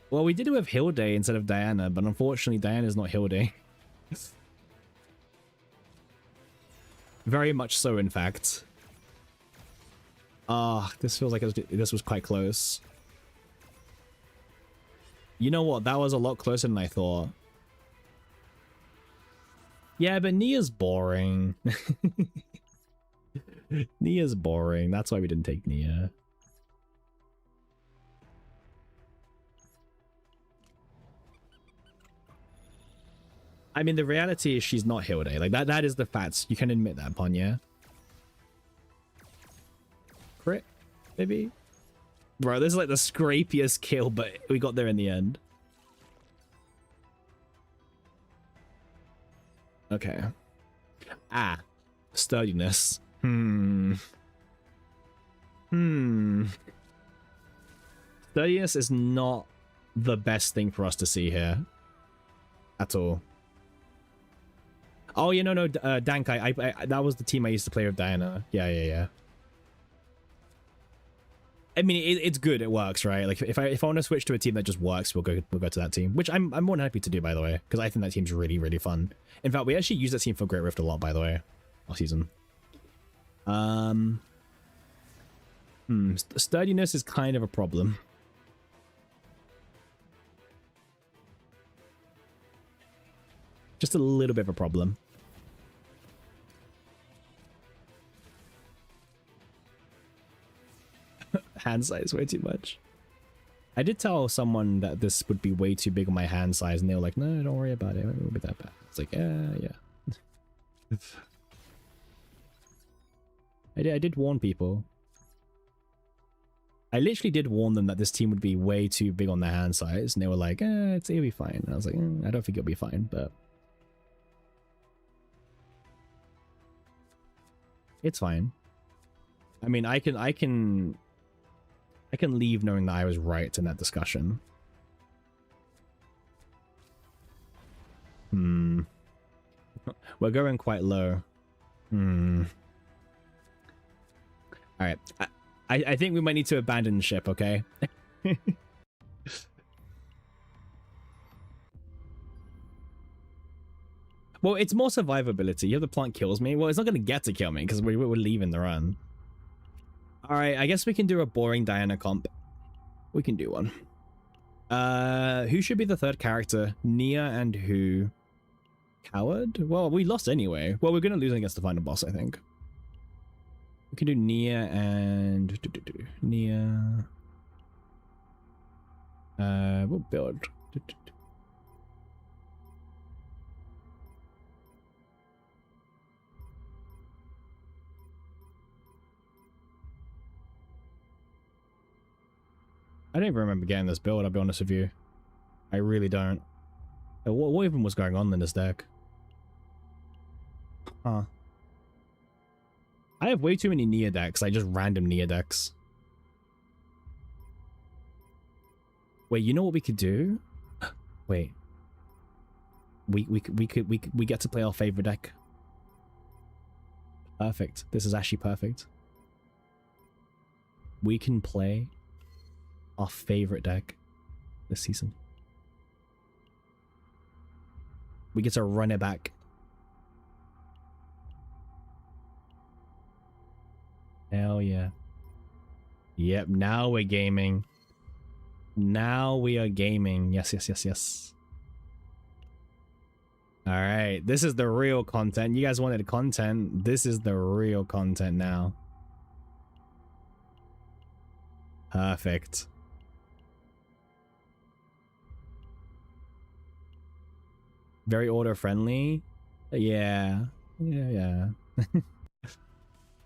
Well, we did it with Hilde instead of Diana, but unfortunately Diana's not Hilde. Very much so, in fact. Ah, this feels like this was quite close. You know what? That was a lot closer than I thought. Yeah, but Nia's boring. Nia's boring. That's why we didn't take Nia. I mean, the reality is she's not Hilde. Like, that is the facts. You can admit that, Panya. Crit? Maybe? Bro, this is like the scrapiest kill, but we got there in the end. Okay. Ah. Sturdiness. Sturdiness is not the best thing for us to see here. At all. Oh, yeah, no, Dank, that was the team I used to play with Diana. Yeah. I mean, it's good. It works, right? Like, if I want to switch to a team that just works, we'll go to that team, which I'm more than happy to do, by the way, because I think that team's really, really fun. In fact, we actually use that team for Great Rift a lot, by the way, last season. Sturdiness is kind of a problem. Just a little bit of a problem. Hand size way too much. I did tell someone that this would be way too big on my hand size, and they were like, no, don't worry about it. It won't be that bad. It's like, yeah. I did warn people. I literally did warn them that this team would be way too big on their hand size, and they were like, it'll be fine. And I was like, I don't think it'll be fine, but it's fine. I mean, I can leave knowing that I was right in that discussion. We're going quite low. All right. I think we might need to abandon the ship, okay? Well, it's more survivability. You have the plant kills me. Well, it's not going to get to kill me because we're leaving the run. All right, I guess we can do a boring Diana comp. We can do one. Who should be the third character? Nia and who? Coward? Well, we lost anyway. Well, we're going to lose against the final boss, I think. We can do Nia and... Nia... We'll build... I don't even remember getting this build, I'll be honest with you. I really don't. What even was going on in this deck? Huh. I have way too many Nia decks, like just random Nia decks. Wait, you know what we could do? Wait. We get to play our favorite deck. Perfect. This is actually perfect. We can play our favorite deck this season. We get to run it back. Hell yeah. Yep, now we're gaming. Now we are gaming. Yes, yes, yes, yes. Alright, this is the real content. You guys wanted content. This is the real content now. Perfect. Very order friendly. Yeah. Yeah.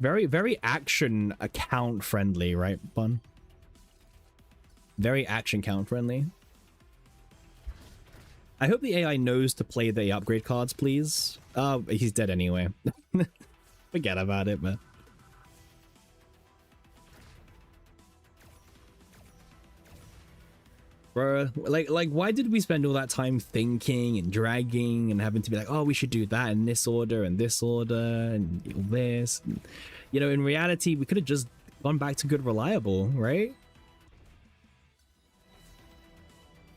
Very action account friendly, right, Bun? Very action count friendly. I hope the AI knows to play the upgrade cards, please. He's dead anyway. Forget about it, but... Bro, like, why did we spend all that time thinking and dragging and having to be like, oh, we should do that in this order and this order and this? And, you know, in reality, we could have just gone back to good reliable, right?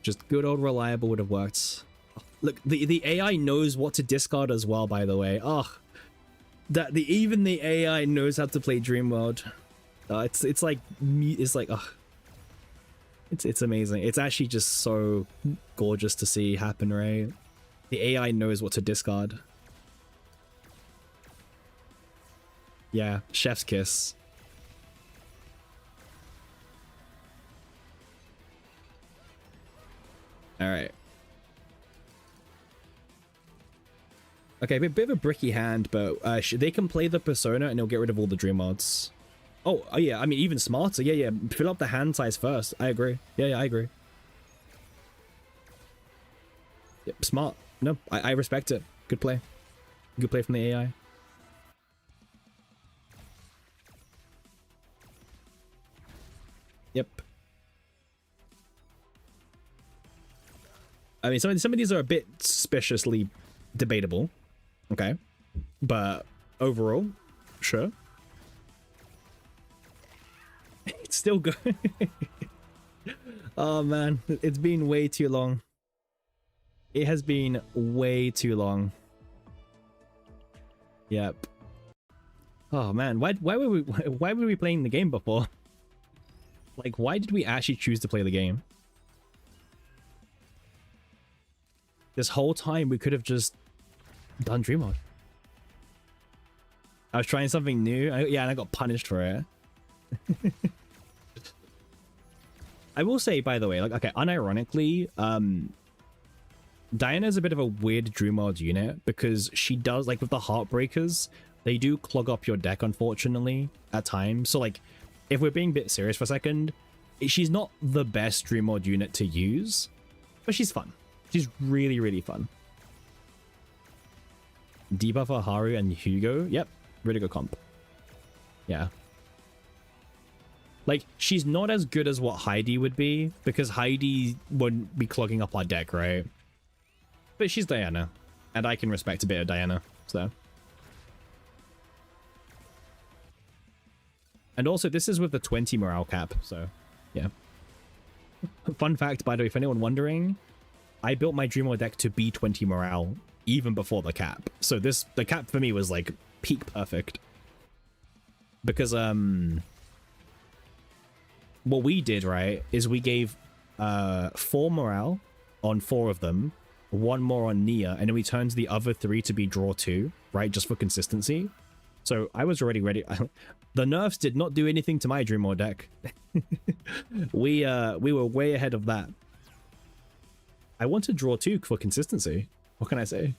Just good old reliable would have worked. Look, the AI knows what to discard as well, by the way. Oh, even the AI knows how to play Dream World. It's like oh. It's amazing. It's actually just so gorgeous to see happen, right? The AI knows what to discard. Yeah, chef's kiss. All right. Okay, a bit of a bricky hand, but they can play the persona and they'll get rid of all the dream mods. Oh, yeah, I mean, even smarter. Yeah. Fill up the hand size first. I agree. Yeah, I agree. Yep, smart. No, I respect it. Good play. Good play from the AI. Yep. I mean, some of these are a bit suspiciously debatable. Okay. But overall, sure. It's still going. Oh man, it's been way too long. It has been way too long. Yep. Oh man, why were we playing the game before? Like, why did we actually choose to play the game? This whole time we could have just done Dream Mode. I was trying something new. Yeah, and I got punished for it. I will say, by the way, like, okay, unironically, Diana's a bit of a weird Dream World unit because she does, like, with the Heartbreakers, they do clog up your deck, unfortunately, at times. So, like, if we're being a bit serious for a second, she's not the best Dream Mod unit to use, but she's fun. She's really, really fun. Debuffer Haru and Hugo. Yep, really good comp. Yeah. Like, she's not as good as what Heidi would be, because Heidi wouldn't be clogging up our deck, right? But she's Diana, and I can respect a bit of Diana, so. And also, this is with the 20 morale cap, so, yeah. Fun fact, by the way, if anyone wondering, I built my Dream Mod deck to be 20 morale even before the cap. So the cap for me was like peak perfect. Because, what we did, right, is we gave 4 morale on 4 of them, 1 more on Nia, and then we turned the other 3 to be draw 2, right, just for consistency. So I was already ready. The nerfs did not do anything to my Dream Mod deck. We were way ahead of that. I want to draw 2 for consistency. What can I say?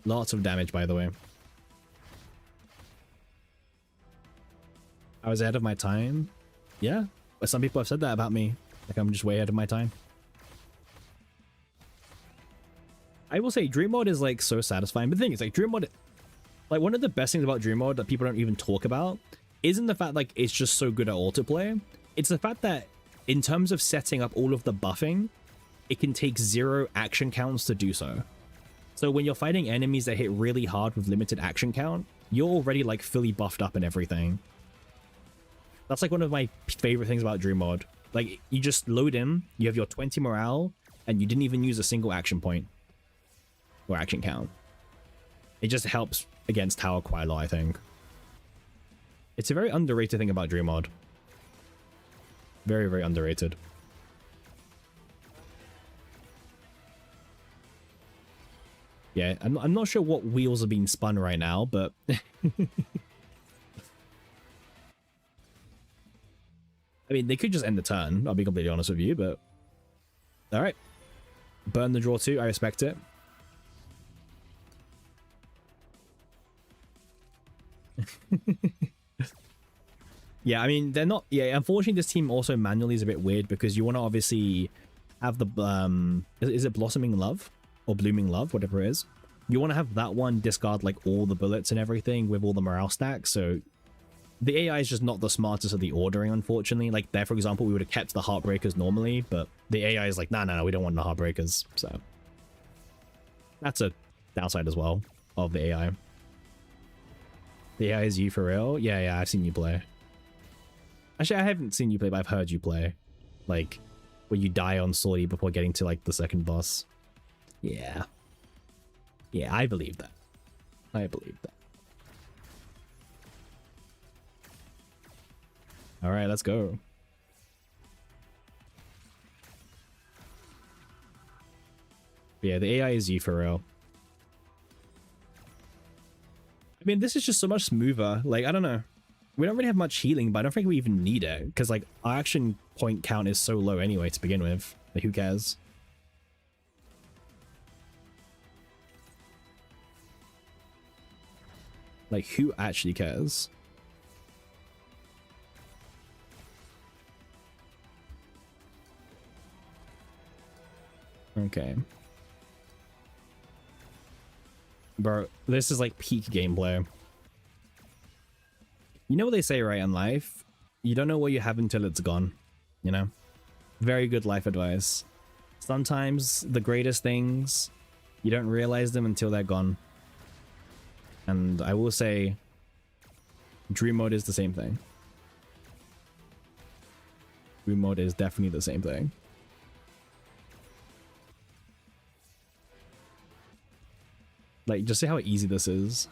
Lots of damage, by the way. I was ahead of my time. Yeah, but some people have said that about me. Like, I'm just way ahead of my time. I will say Dream Mode is like so satisfying. But the thing is, like, Dream Mode, like, one of the best things about Dream Mode that people don't even talk about isn't the fact like it's just so good at autoplay. It's the fact that in terms of setting up all of the buffing, it can take 0 action counts to do so. So when you're fighting enemies that hit really hard with limited action count, you're already like fully buffed up and everything. That's like one of my favorite things about Dream Mode. Like, you just load in, you have your 20 morale, and you didn't even use a single action point or action count. It just helps against tower quite a lot, I think. It's a very underrated thing about Dream Mode. Very, very underrated. Yeah, I'm not sure what wheels are being spun right now, but... I mean, they could just end the turn, I'll be completely honest with you, but... Alright. Burn the draw 2, I respect it. Yeah, I mean, they're not... Yeah, unfortunately, this team also manually is a bit weird because you want to obviously have the... Is it Blossoming Love? Or Blooming Love, whatever it is. You want to have that one discard, like, all the bullets and everything with all the morale stacks, so... The AI is just not the smartest of the ordering, unfortunately. Like, there, for example, we would have kept the Heartbreakers normally, but the AI is like, no, we don't want the Heartbreakers, so... That's a downside as well of the AI. The AI is you for real? Yeah, I've seen you play. Actually, I haven't seen you play, but I've heard you play. Like, when you die on Sortie before getting to, like, the second boss. Yeah. Yeah, I believe that. I believe that. Alright, let's go. Yeah, the AI is you for real. I mean, this is just so much smoother. Like, I don't know. We don't really have much healing, but I don't think we even need it. Because, like, our action point count is so low anyway to begin with. Like, who cares? Like, who actually cares? Okay. Bro, this is like peak gameplay. You know what they say, right, in life? You don't know what you have until it's gone, you know? Very good life advice. Sometimes the greatest things, you don't realize them until they're gone. And I will say, Dream Mode is the same thing. Dream Mode is definitely the same thing. Like, just see how easy this is.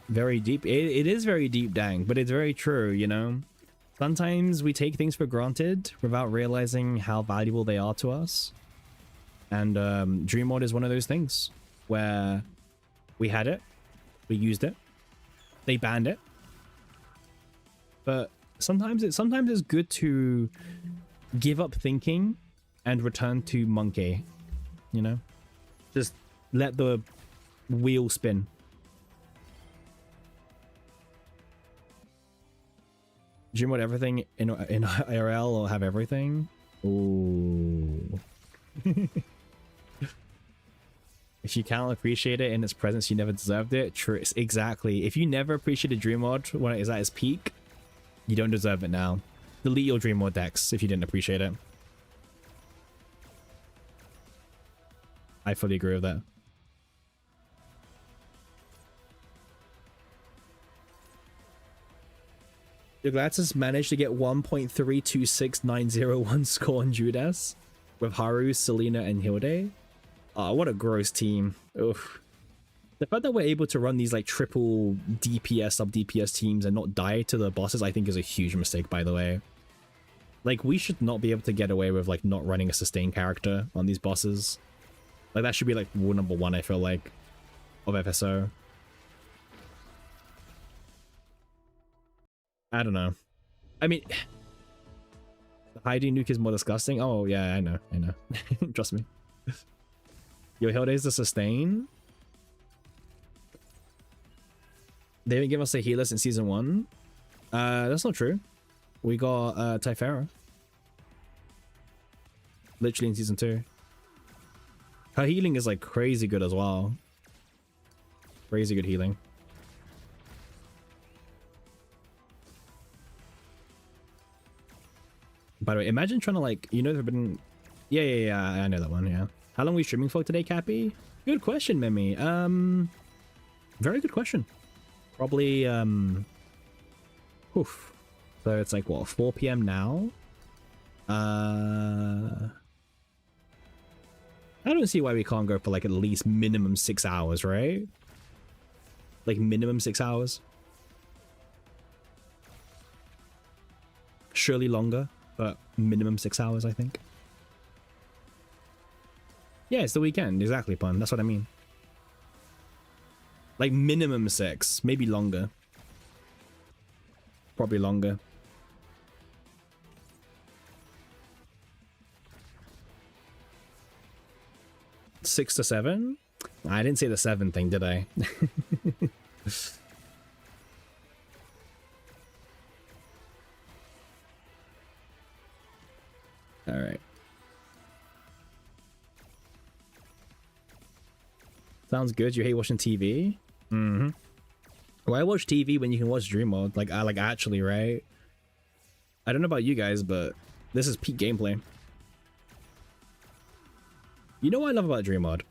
Very deep. It is very deep, dang, but it's very true, you know? Sometimes we take things for granted without realizing how valuable they are to us. And Dream Mode is one of those things where we had it, we used it, they banned it, but Sometimes it's good to give up thinking and return to monkey, you know? Just let the wheel spin. Dream about everything in IRL or have everything? Ooh. If you can't appreciate it in its presence, you never deserved it. True, exactly. If you never appreciated Dream Mod when it is at its peak, you don't deserve it now. Delete your Dream Mod decks if you didn't appreciate it. I fully agree with that. Your Glatis managed to get 1.326901 score on Judas with Haru, Selena, and Hilde. Oh, what a gross team. Oof. The fact that we're able to run these like triple DPS, sub DPS teams and not die to the bosses, I think is a huge mistake, by the way. Like, we should not be able to get away with like not running a sustained character on these bosses. Like, that should be like rule number 1, I feel like, of FSO. I don't know. I mean, the Heidi nuke is more disgusting. Oh yeah, I know. Trust me. Yo, Hilde's the sustain. They didn't give us a healer in season 1. That's not true. We got Typhara. Literally in season 2. Her healing is like crazy good as well. Crazy good healing. By the way, imagine trying to like, you know, there've been... Yeah, I know that one, yeah. How long are we streaming for today, Cappy? Good question, Mimi. Very good question. Probably, oof. So it's like, what, 4 PM now? I don't see why we can't go for like at least minimum 6 hours, right? Like minimum 6 hours. Surely longer, but minimum 6 hours, I think. Yeah, it's the weekend. Exactly, Pun. That's what I mean. Like minimum 6, maybe longer. Probably longer. Six to 7? I didn't say the 7 thing, did I? All right. Sounds good. You hate watching TV? Mm-hmm. Why watch TV when you can watch Dream Mode? Like, actually, right? I don't know about you guys, but this is peak gameplay. You know what I love about Dream Mode?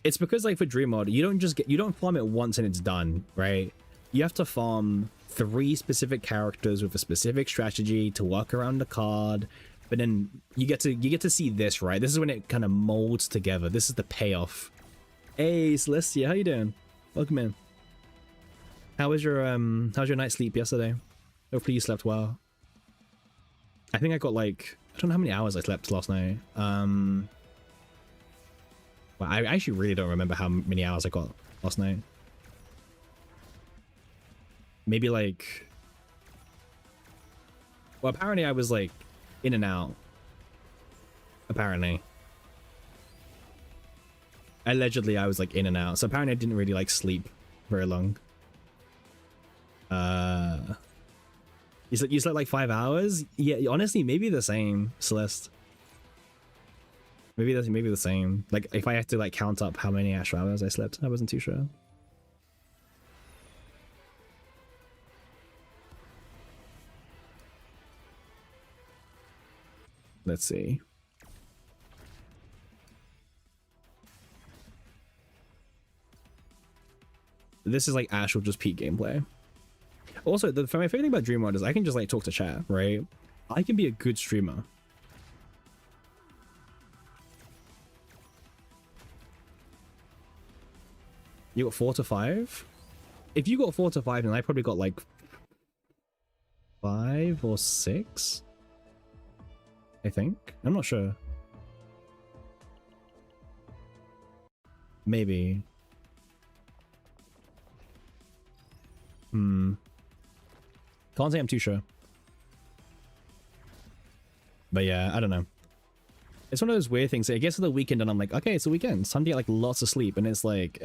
It's because, like, for Dream Mode, you don't farm it once and it's done, right? You have to farm 3 specific characters with a specific strategy to work around the card. But then you get to see this, right? This is when it kind of molds together. This is the payoff. Hey, Celestia, how you doing? Welcome in. How's your night's sleep yesterday? Hopefully you slept well. I think I got like, I don't know how many hours I slept last night. Well, I actually really don't remember how many hours I got last night. Maybe like, well, apparently I was like in and out. Apparently. Allegedly I was like in and out. So apparently I didn't really like sleep very long. You slept like 5 hours? Yeah, honestly, maybe the same, Celeste. Maybe the same. Like if I had to like count up how many actual hours I slept, I wasn't too sure. Let's see. This is like actual just peak gameplay. Also, my favorite thing about Dream Mode is I can just like talk to chat, right? I can be a good streamer. You got 4 to 5? If you got 4 to 5, then I probably got like 5 or 6. I think. I'm not sure. Maybe. Can't say I'm too sure. But yeah, I don't know. It's one of those weird things. It gets to the weekend and I'm like, okay, it's the weekend. It's time to get like lots of sleep. And it's like,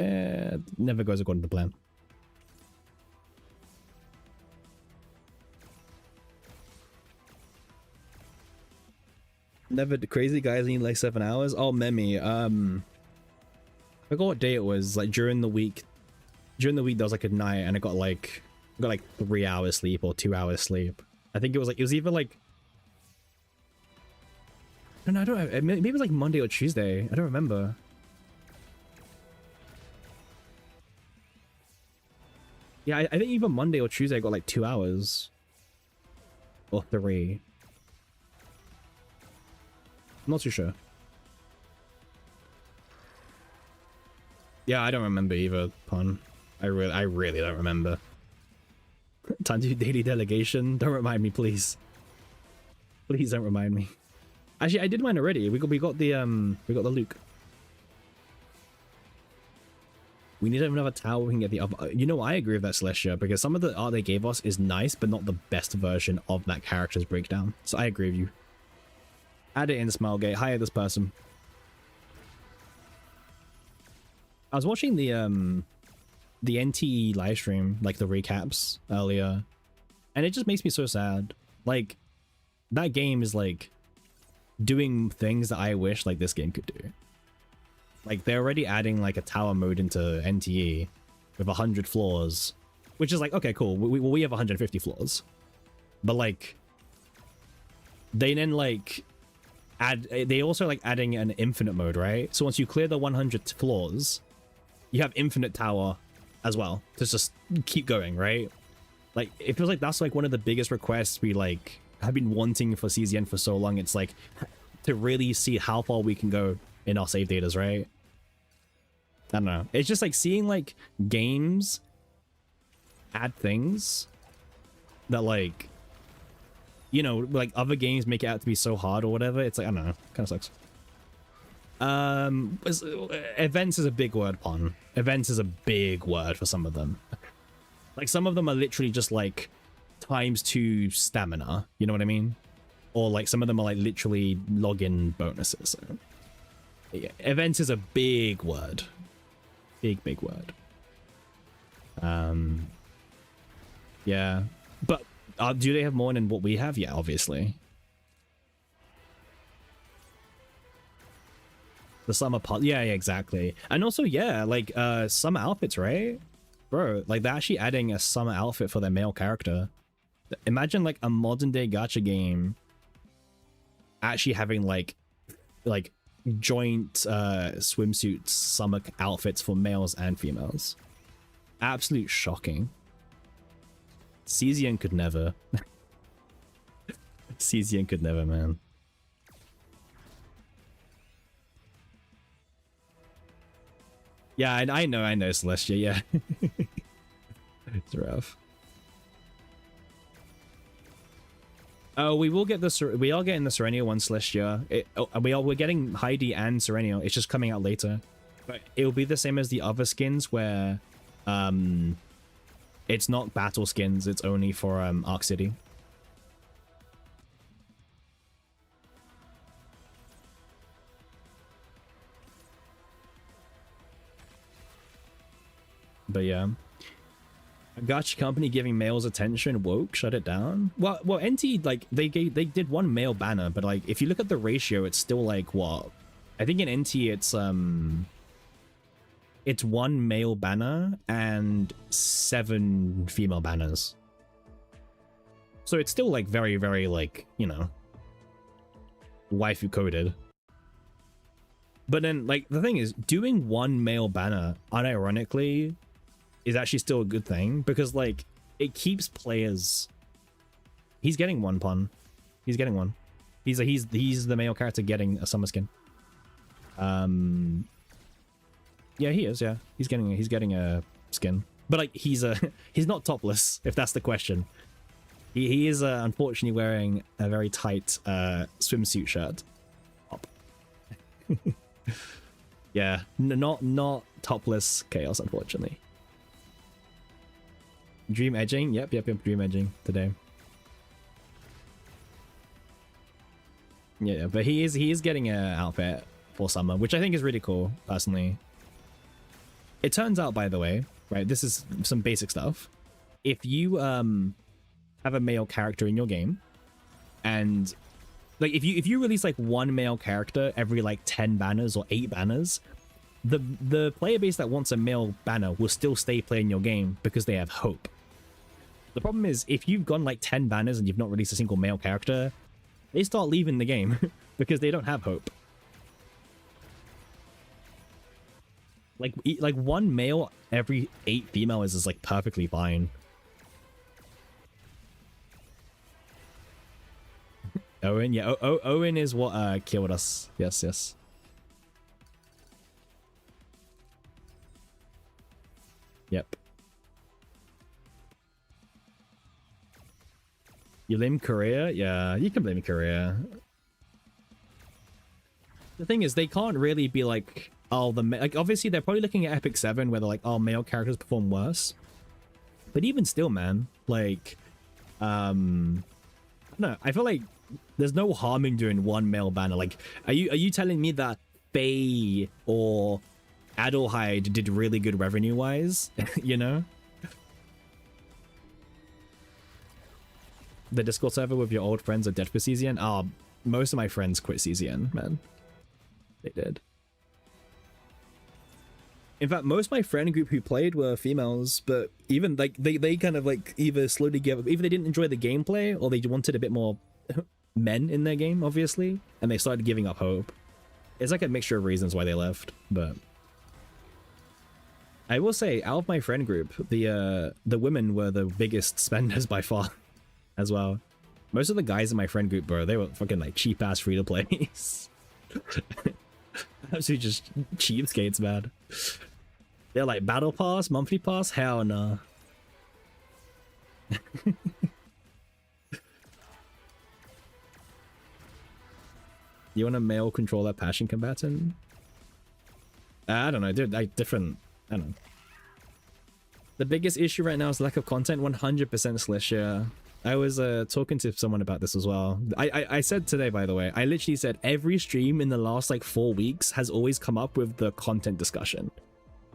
never goes according to plan. Never crazy guys need like 7 hours. Oh, Memi. I forgot what day it was. Like during the week there was like a night and I got like 3 hours sleep or 2 hours sleep. I think it was either like, no, I don't know. Maybe it was like Monday or Tuesday. I don't remember. Yeah, I think even Monday or Tuesday I got like 2 hours. Or 3. I'm not too sure. Yeah, I don't remember either, Pun. I really don't remember. Time to do daily delegation. Don't remind me, please. Please don't remind me. Actually, I did mine already. We got the Luke. We need another tower. We can get the other. You know, I agree with that, Celestia, because some of the art they gave us is nice, but not the best version of that character's breakdown. So I agree with you. Add it in Smilegate. Hire this person. I was watching the NTE live stream, like the recaps earlier, and it just makes me so sad. Like, that game is like doing things that I wish like this game could do. Like, they're already adding like a tower mode into NTE with 100 floors, which is like, okay, cool. We have 150 floors, but like they then like they also like adding an infinite mode, right? So once you clear the 100 floors, you have infinite tower as well to just keep going, right? Like, it feels like that's like one of the biggest requests we like have been wanting for CZN for so long. It's like to really see how far we can go in our save datas, right? I don't know. It's just like seeing like games add things that, like, you know, like other games make it out to be so hard or whatever. It's like, I don't know, kind of sucks. Events is a big word, Pon. Events is a big word for some of them. Like, some of them are literally just like ×2 stamina, you know what I mean? Or like some of them are like literally login bonuses. So yeah, events is a big word. Big word. Yeah, but do they have more than what we have? Yeah, obviously. The summer pot, yeah, exactly. And also, yeah, like summer outfits, right? Bro, like they're actually adding a summer outfit for their male character. Imagine like a modern day gacha game actually having like joint swimsuits summer outfits for males and females. Absolute shocking. CZN could never. CZN could never, man. Yeah, I know, Celestia, yeah. It's rough. Oh, we will get we are getting the Serenio one, Celestia. We're getting Heidi and Serenio. It's just coming out later. But it will be the same as the other skins where it's not battle skins, it's only for Arc City. But yeah, a gacha company giving males attention woke, shut it down. Well, NT, like they did one male banner, but like if you look at the ratio, it's still like what? I think in NT it's one male banner and 7 female banners. So it's still like very, very like, you know, waifu coded. But then like the thing is, doing one male banner unironically is actually still a good thing, because like it keeps players. He's getting one, Pun. He's getting one. He's the male character getting a summer skin. Yeah, he is. Yeah, he's getting a skin, but like he's not topless, if that's the question. He is unfortunately wearing a very tight swimsuit shirt. Yeah, not topless chaos, unfortunately. Dream edging. Yep. Dream edging today. Yeah, but he is getting an outfit for summer, which I think is really cool, personally. It turns out, by the way, right, this is some basic stuff. If you have a male character in your game, and like if you release like one male character every like 10 banners or 8 banners, the player base that wants a male banner will still stay playing your game because they have hope. The problem is if you've gone like 10 banners and you've not released a single male character, they start leaving the game because they don't have hope. Like one male every 8 female is like perfectly fine. Owen, yeah, Owen is what killed us. Yes. Yep. You blame Korea? Yeah, you can blame Korea. The thing is, they can't really be like, oh, like obviously they're probably looking at Epic 7 where they're like, oh, male characters perform worse. But even still, man, like, I don't know. I feel like there's no harm in doing one male banner. Like, are you telling me that Faye or Adelheid did really good revenue wise? You know? The Discord server with your old friends are dead for CZN? Oh, most of my friends quit CZN, man. They did. In fact, most of my friend group who played were females, but even like they kind of like either slowly give up, either they didn't enjoy the gameplay or they wanted a bit more men in their game, obviously, and they started giving up hope. It's like a mixture of reasons why they left, but I will say, out of my friend group, the women were the biggest spenders by far. As well. Most of the guys in my friend group, bro, they were fucking like cheap ass free to plays. Absolutely just cheapskates, man. They're like battle pass, monthly pass, hell no. You want a male controller passion combatant? I don't know, dude. Like different. I don't know. The biggest issue right now is lack of content. 100% Slish. Yeah. I was talking to someone about this as well. I said today, by the way, I literally said every stream in the last like 4 weeks has always come up with the content discussion.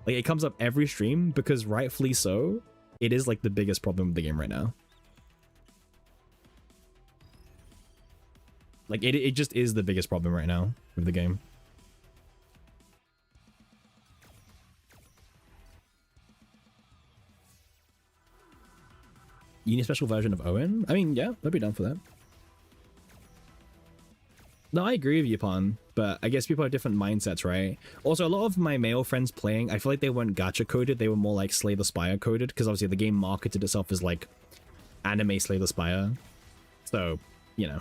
Like it comes up every stream because rightfully so, it is like the biggest problem with the game right now. Like it just is the biggest problem right now with the game. You need a special version of Owen? I mean, yeah, I'd be down for that. No, I agree with you, Pon, but I guess people have different mindsets, right? Also, a lot of my male friends playing, I feel like they weren't gacha coded, they were more like Slay the Spire coded, because obviously the game marketed itself as like anime Slay the Spire. So, you know,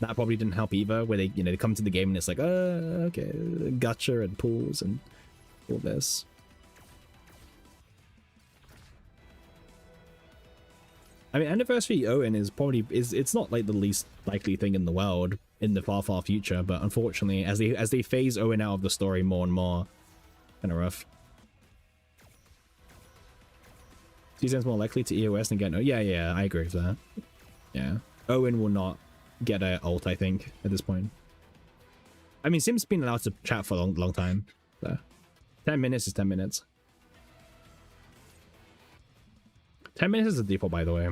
that probably didn't help either, where they, you know, they come to the game and it's like, okay, gacha and pools and all this. I mean, Anniversary Owen is probably it's not like the least likely thing in the world in the far future, but unfortunately, as they phase Owen out of the story more and more, kind of rough. Season's more likely to EOS than get no. Yeah, I agree with that. Yeah, Owen will not get a ult, I think, at this point. I mean, Sim's been allowed to chat for a long time. So 10 minutes is 10 minutes. 10 minutes is the default, by the way.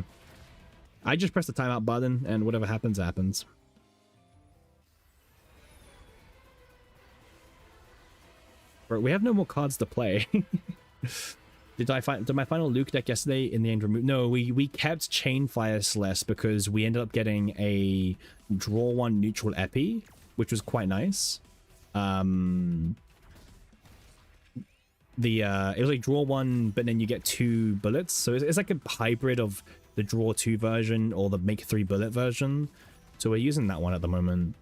I just press the timeout button, and whatever happens, happens. But we have no more cards to play. Did my final Luke deck yesterday in the end remove? No, we kept Chainfire Celeste because we ended up getting a draw one neutral epi, which was quite nice. It was like draw one, but then you get 2 bullets, so it's like a hybrid of the draw 2 version or the make 3 bullet version. So we're using that one at the moment.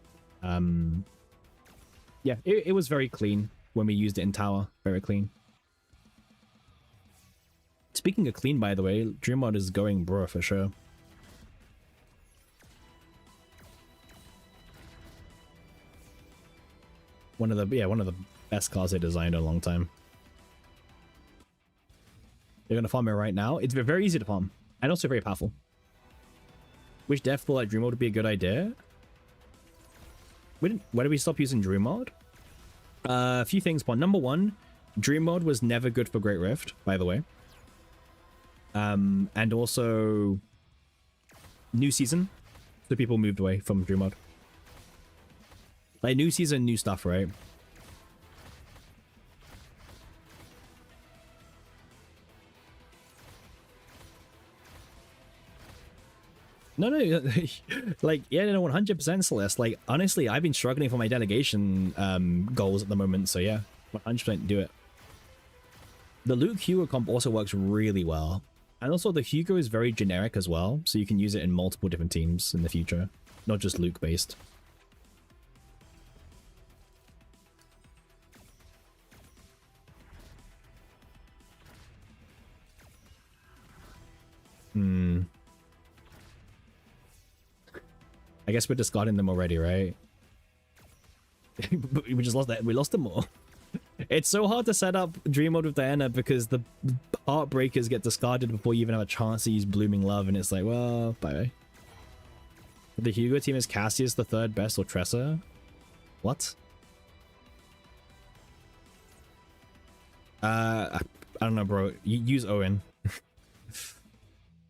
Yeah, it was very clean when we used it in tower. Very clean. Speaking of clean, by the way, Dream Mod is going bro for sure. One of the best cards they designed in a long time. You're gonna farm it right now. It's very easy to farm and also very powerful. Which dev thought like Dream Mode would be a good idea? Why did we stop using Dream Mode? A few things. But number one, Dream Mode was never good for Great Rift, by the way. And also new season, so people moved away from Dream Mode. Like new season, new stuff, right? No, like, yeah, no, 100% Celeste. Like, honestly, I've been struggling for my delegation goals at the moment, so yeah, 100% do it. The Luke Hugo comp also works really well. And also, the Hugo is very generic as well, so you can use it in multiple different teams in the future, not just Luke-based. I guess we're discarding them already, right? We just lost that. We lost them all. It's so hard to set up Dream Mode with Diana because the Heartbreakers get discarded before you even have a chance to use Blooming Love, and it's like, well, bye. The Hugo team is Cassius the third best or Tressa? What? I don't know, bro. Use Owen.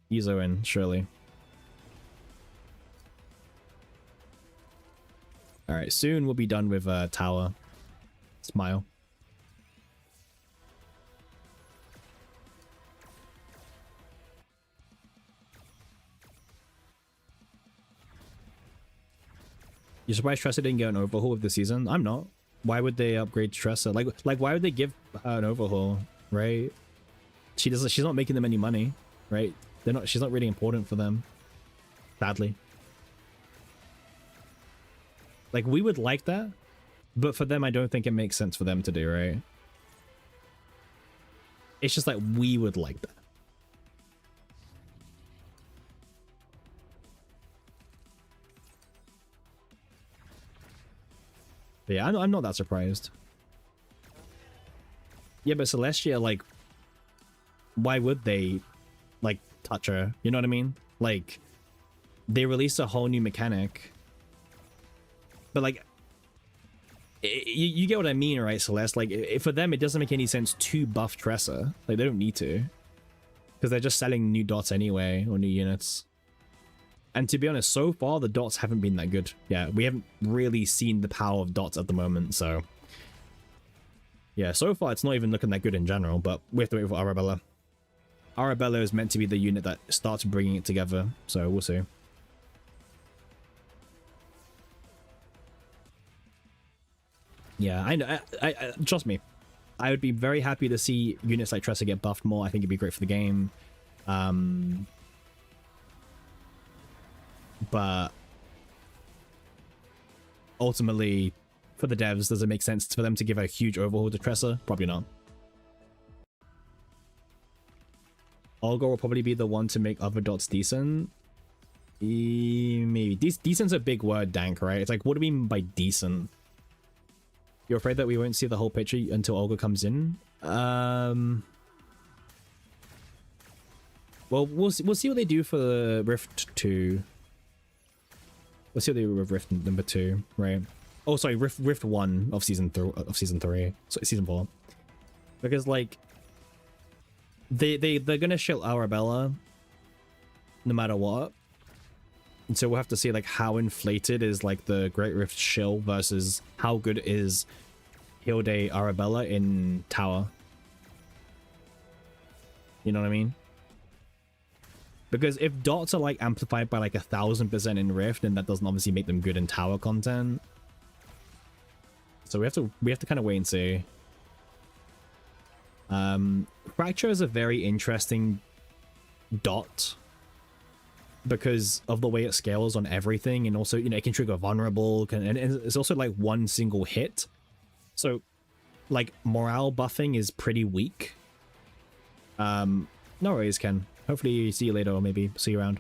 Use Owen, surely. Alright, soon we'll be done with Tower. Smile. You're surprised Tressa didn't get an overhaul of the season? I'm not. Why would they upgrade Tressa? Like why would they give her an overhaul, right? She's not making them any money, right? She's not really important for them. Sadly. Like, we would like that, but for them, I don't think it makes sense for them to do, right? It's just like, we would like that. But yeah, I'm not that surprised. Yeah, but Celestia, like, why would they, like, touch her? You know what I mean? Like, they released a whole new mechanic. But like, you get what I mean, right, Celeste? Like, for them, it doesn't make any sense to buff Tressa. Like, they don't need to. Because they're just selling new dots anyway, or new units. And to be honest, so far, the dots haven't been that good. Yeah, we haven't really seen the power of dots at the moment, so... Yeah, so far, it's not even looking that good in general, but we have to wait for Arabella. Arabella is meant to be the unit that starts bringing it together, so we'll see. Yeah, I trust me. I would be very happy to see units like Tressa get buffed more. I think it'd be great for the game. But ultimately, for the devs, does it make sense for them to give a huge overhaul to Tressa? Probably not. Olga will probably be the one to make other dots decent. Maybe. Decent's a big word, Dank, right? It's like, what do we mean by decent? You're afraid that we won't see the whole picture until Olga comes in? Well, we'll see what they do for the Rift 2. We'll see what they do with Rift number 2, right? Oh, sorry, Rift 1 of season 3. So season 4. Because like they're gonna shield Arabella no matter what. And so we'll have to see like how inflated is like the Great Rift shield versus how good is Hilde Arabella in Tower. You know what I mean? Because if dots are like amplified by like 1000% in Rift, then that doesn't obviously make them good in Tower content. So we have to kind of wait and see. Fracture is a very interesting dot because of the way it scales on everything, and also, you know, it can trigger vulnerable, and it's also like one single hit. So like morale buffing is pretty weak. No worries, Ken. Hopefully see you later, or maybe see you around.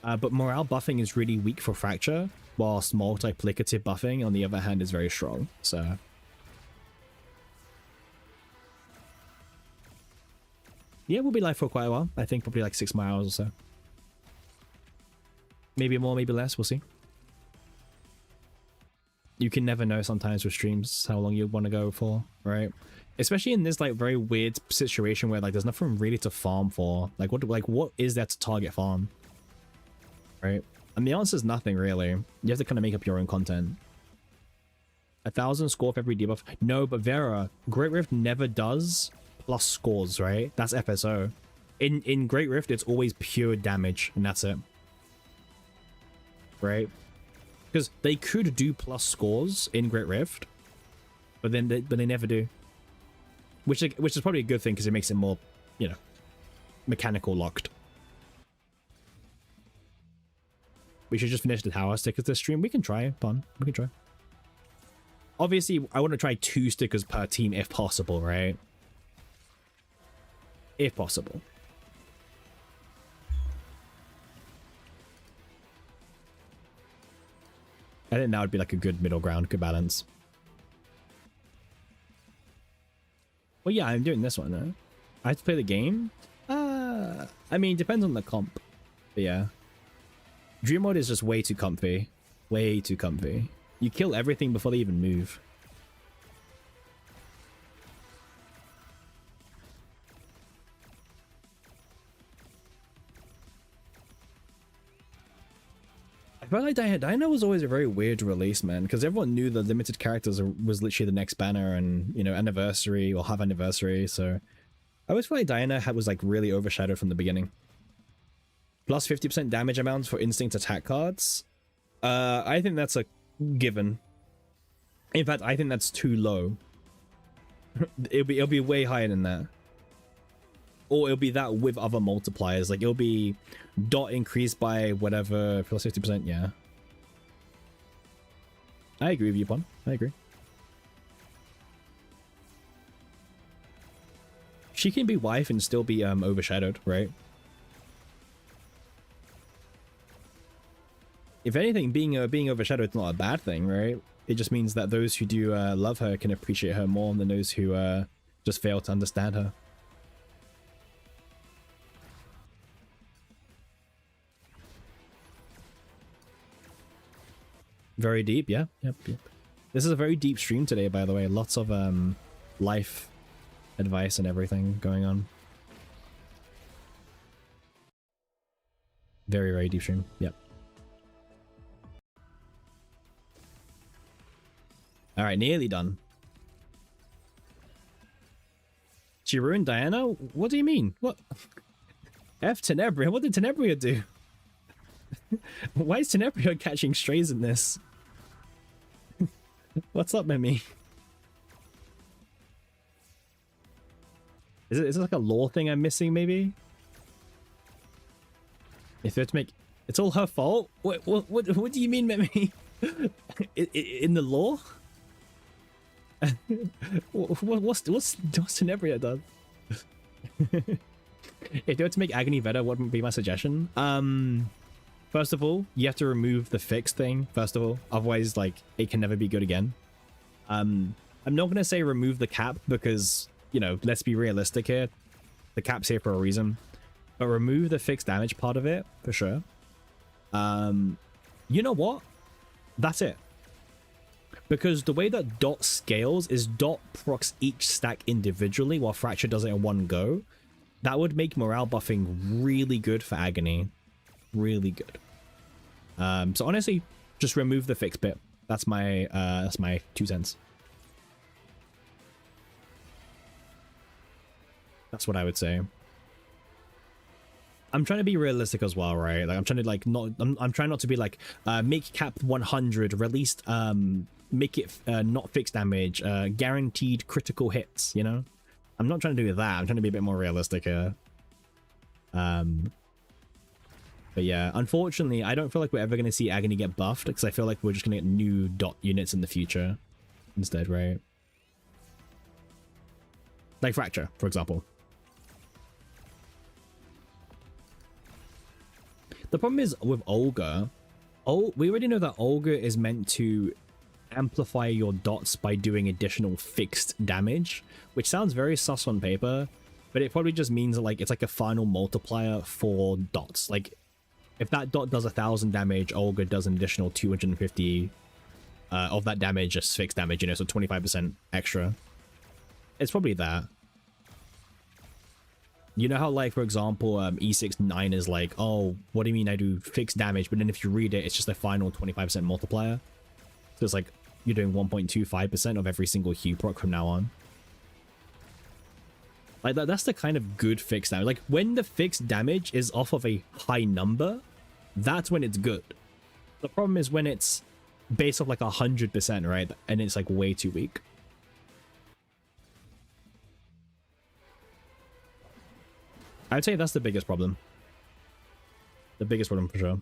But morale buffing is really weak for Fracture, whilst multiplicative buffing on the other hand is very strong. So Yeah, we'll be live for quite a while. I think probably like 6 more hours or so. Maybe more, maybe less. We'll see. You can never know sometimes with streams how long you want to go for, right? Especially in this like very weird situation where like there's nothing really to farm for. Like what is there to target farm? Right? And the answer is nothing really. You have to kind of make up your own content. 1,000 score for every debuff. No, but Vera, Great Rift never does plus scores, right? That's FSO. In Great Rift, it's always pure damage, and that's it. Right? Because they could do plus scores in Great Rift, but they never do. Which is probably a good thing because it makes it more, you know, mechanical locked. We should just finish the tower stickers this stream. We can try, fun. We can try. Obviously, I want to try 2 stickers per team if possible, right? If possible. I think that would be like a good middle ground, good balance. Well, yeah, I'm doing this one, though. I have to play the game? I mean, depends on the comp. But yeah. Dream mode is just way too comfy. Way too comfy. You kill everything before they even move. I felt like Diana was always a very weird release, man, because everyone knew the limited characters was literally the next banner and, you know, anniversary or half anniversary, so I always feel like Diana was like really overshadowed from the beginning. Plus 50% damage amounts for instinct attack cards. I think that's a given. In fact, I think that's too low. it'll be way higher than that. Or it'll be that with other multipliers. Like, it'll be dot increased by whatever, plus 50%, yeah. I agree with you, Pon. I agree. She can be wife and still be overshadowed, right? If anything, being overshadowed is not a bad thing, right? It just means that those who do love her can appreciate her more than those who just fail to understand her. Very deep, yeah. Yep. This is a very deep stream today, by the way. Lots of life advice and everything going on. Very, very deep stream, yep. Alright, nearly done. She ruined Diana? What do you mean? What? F Tenebria? What did Tenebria do? Why is Tenebria catching strays in this? What's up, Mimi? Is it like a lore thing I'm missing, maybe? If they have to make... It's all her fault? What do you mean, Mimi? In the lore? what's Tenebria done? If they were to make Agony better, what would be my suggestion? First of all, you have to remove the fix thing, first of all. Otherwise, like, it can never be good again. I'm not going to say remove the cap because, you know, let's be realistic here. The cap's here for a reason. But remove the fixed damage part of it, for sure. You know what? That's it. Because the way that Dot scales is Dot procs each stack individually while Fracture does it in one go. That would make morale buffing really good for Agony. Really good. So honestly, just remove the fixed bit. That's my 2 cents. That's what I would say. I'm trying to be realistic as well, right? Like I'm trying to like not I'm trying not to be like make cap 100 released, make it not fixed damage, guaranteed critical hits, you know? I'm not trying to do that. I'm trying to be a bit more realistic here. But yeah, unfortunately, I don't feel like we're ever going to see Agony get buffed because I feel like we're just going to get new Dot units in the future instead, right? Like Fracture, for example. The problem is with Olga, we already know that Olga is meant to amplify your dots by doing additional fixed damage, which sounds very sus on paper, but it probably just means that like it's like a final multiplier for dots. Like if that dot does 1,000 damage, Olga does an additional 250 of that damage, just fixed damage, you know, so 25% extra. It's probably that. You know how, like, for example, E69 is like, oh, what do you mean I do fixed damage? But then if you read it, it's just a final 25% multiplier. So it's like you're doing 1.25% of every single hue proc from now on. Like, that's the kind of good fixed damage. Like, when the fixed damage is off of a high number, that's when it's good. The problem is when it's based off like 100%, right? And it's like way too weak. I'd say that's the biggest problem. The biggest problem for sure.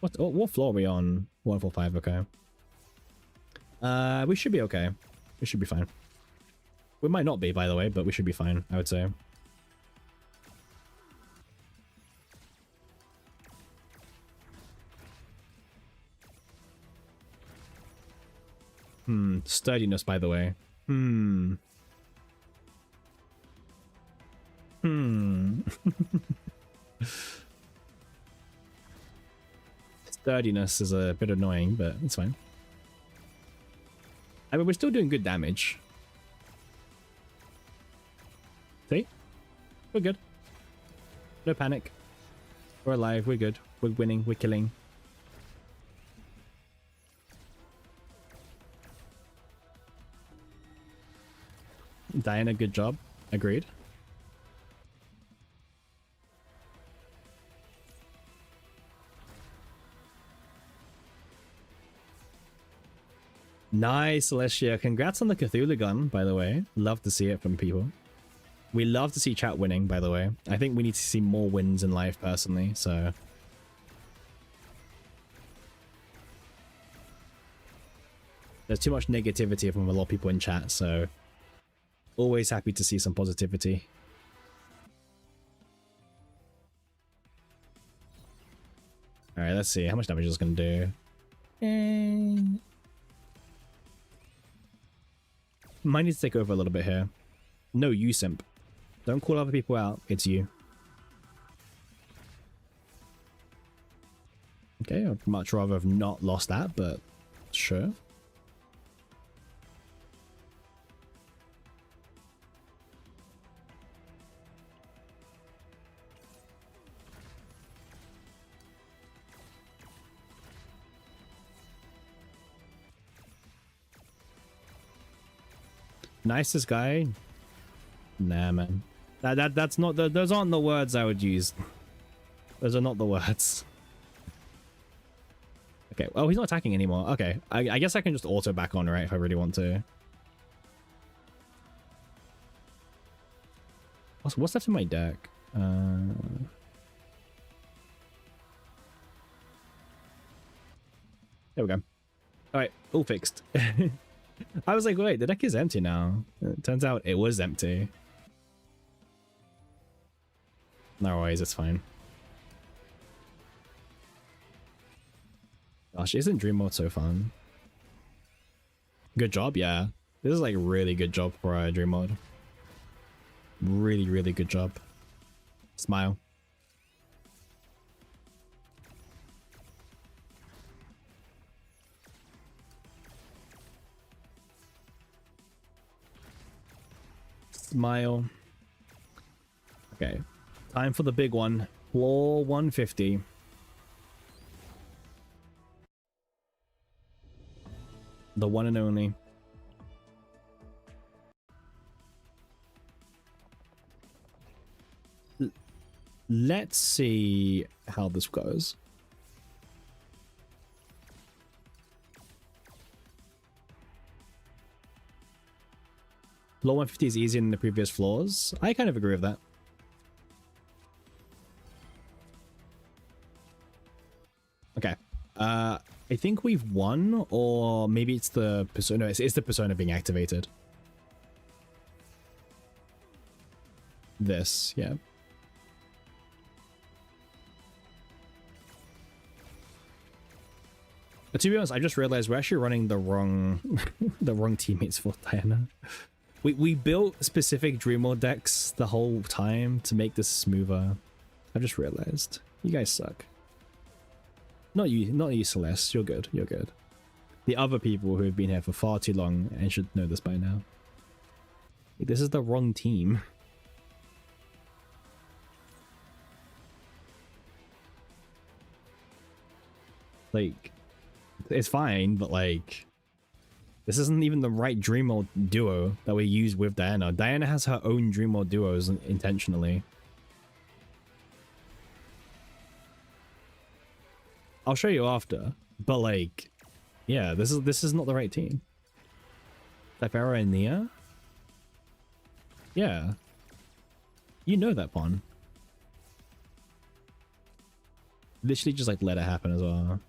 What floor are we on? 145, okay. We should be okay. We should be fine. We might not be, by the way, but we should be fine, I would say. Sturdiness, by the way. Sturdiness is a bit annoying, but it's fine. I mean, we're still doing good damage. See? We're good. No panic. We're alive. We're good. We're winning. We're killing. Diana, good job. Agreed. Nice, Celestia. Congrats on the Cthulhu gun, by the way. Love to see it from people. We love to see chat winning, by the way. I think we need to see more wins in life, personally, so... There's too much negativity from a lot of people in chat, so... Always happy to see some positivity. Alright, let's see. How much damage is this going to do? Might need to take over a little bit here. No, you simp. Don't call other people out. It's you. Okay, I'd much rather have not lost that, but sure. Nicest guy? Nah, man. That's not the, those aren't the words I would use. Those are not the words. Okay, well, he's not attacking anymore. Okay, I guess I can just auto back on, right, if I really want to. What's left in my deck? There we go. Alright, all fixed. I was like, wait, the deck is empty now. It turns out it was empty. No worries, it's fine. Gosh, isn't Dream Mode so fun? Good job, yeah. This is like really good job for Dream Mode. Really, really good job. Smile. Smile. Okay. Time for the big one. Floor 150. The one and only. Let's see how this goes. Floor 150 is easier than the previous floors. I kind of agree with that. Okay. I think we've won, or maybe it's the persona. It's the persona being activated. This, yeah. To be honest, I just realized we're actually running the wrong the wrong teammates for Diana. We built specific Dream World decks the whole time to make this smoother. I just realized. You guys suck. Not you, Celeste. You're good. You're good. The other people who have been here for far too long and should know this by now. This is the wrong team. Like, it's fine, but like, this isn't even the right Dream World duo that we use with Diana. Diana has her own Dream World duos intentionally. I'll show you after, but like, yeah, this is not the right team. Typhera and Nia? Yeah. You know that, Pon. Literally just like let it happen as well.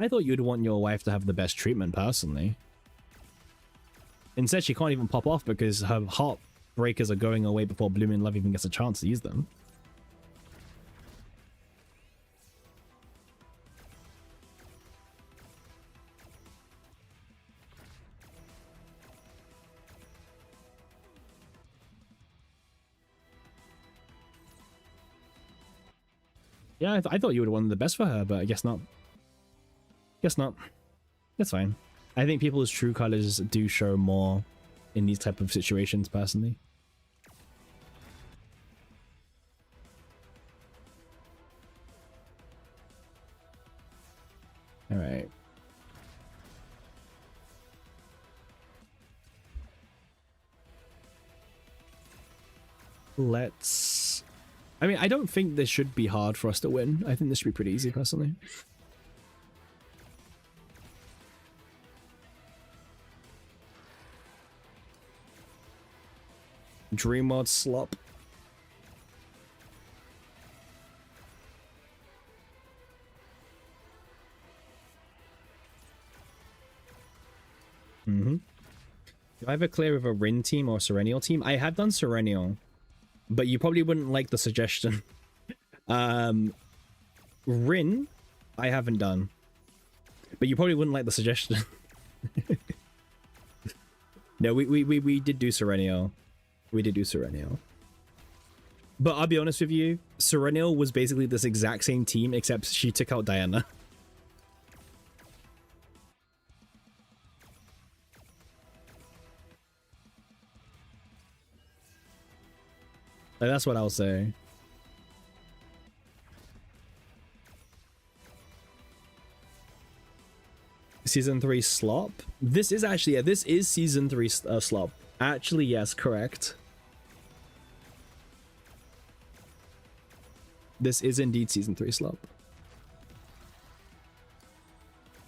I thought you'd want your wife to have the best treatment, personally. Instead, she can't even pop off because her heartbreakers are going away before Blooming Love even gets a chance to use them. Yeah, I thought you would have wanted the best for her, but I guess not. Guess not. That's fine. I think people's true colors do show more in these type of situations, personally. All right. Let's... I mean, I don't think this should be hard for us to win. I think this should be pretty easy, personally. Dream World slop. Do I have a clear with a Rin team or a Serenial team? I have done Serenial, but you probably wouldn't like the suggestion. Rin, I haven't done, but you probably wouldn't like the suggestion. No, we did do Serenial. We did do Serenial. But I'll be honest with you, Serenial was basically this exact same team, except she took out Diana. Like, that's what I'll say. Season 3 slop? This is actually, yeah, this is Season 3 slop. Actually, yes, correct. This is indeed Season 3 slop.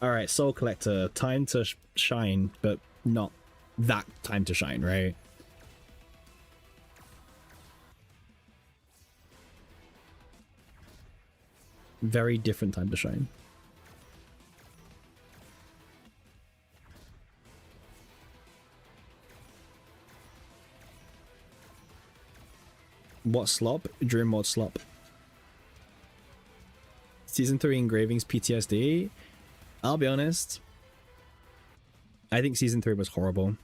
Alright, Soul Collector. Time to shine, but not that time to shine, right? Very different time to shine. What slop? Dream World slop. Season 3 engravings PTSD. I'll be honest. I think Season 3 was horrible.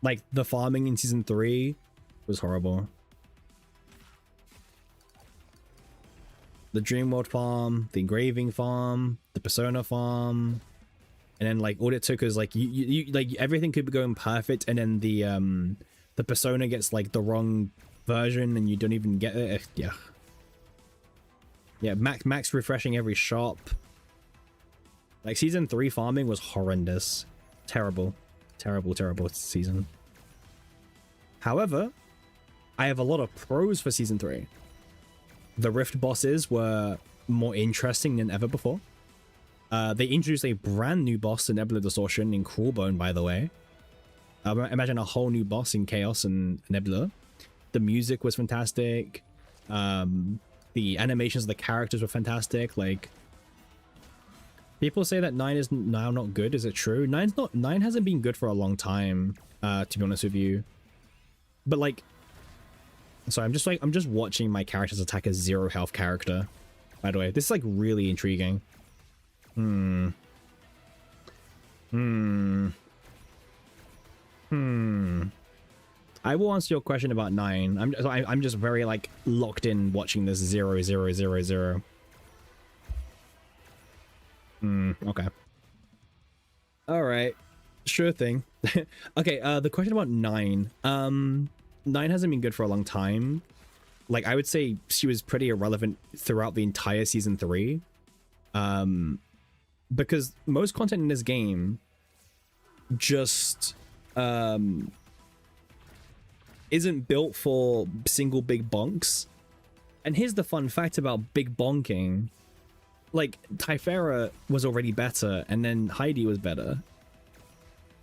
Like, the farming in Season 3 was horrible. The Dream World farm, the engraving farm, the Persona farm. And then, like, all it took was, like, you like, everything could be going perfect, and then the Persona gets, like, the wrong version, and you don't even get it. Yeah. Yeah, max refreshing every shop. Like, Season 3 farming was horrendous. Terrible. Terrible, terrible season. However, I have a lot of pros for Season 3. The Rift bosses were more interesting than ever before. They introduced a brand new boss in Nebula Distortion in Cruelbone, by the way. Imagine a whole new boss in Chaos and Nebula. The music was fantastic. The animations of the characters were fantastic. Like, people say that 9 is now not good. Is it true? 9 hasn't been good for a long time, to be honest with you. But like, sorry, I'm just watching my characters attack a 0 health character. By the way, this is like really intriguing. Hmm. Hmm. Hmm. I will answer your question about 9. I'm just very like locked in watching this 0 0 0 0. Okay. All right. Sure thing. Okay, the question about 9. 9 hasn't been good for a long time. Like, I would say she was pretty irrelevant throughout the entire season 3. Because most content in this game just isn't built for single big bonks. And here's the fun fact about big bonking. Like, Typhera was already better, and then Heidi was better.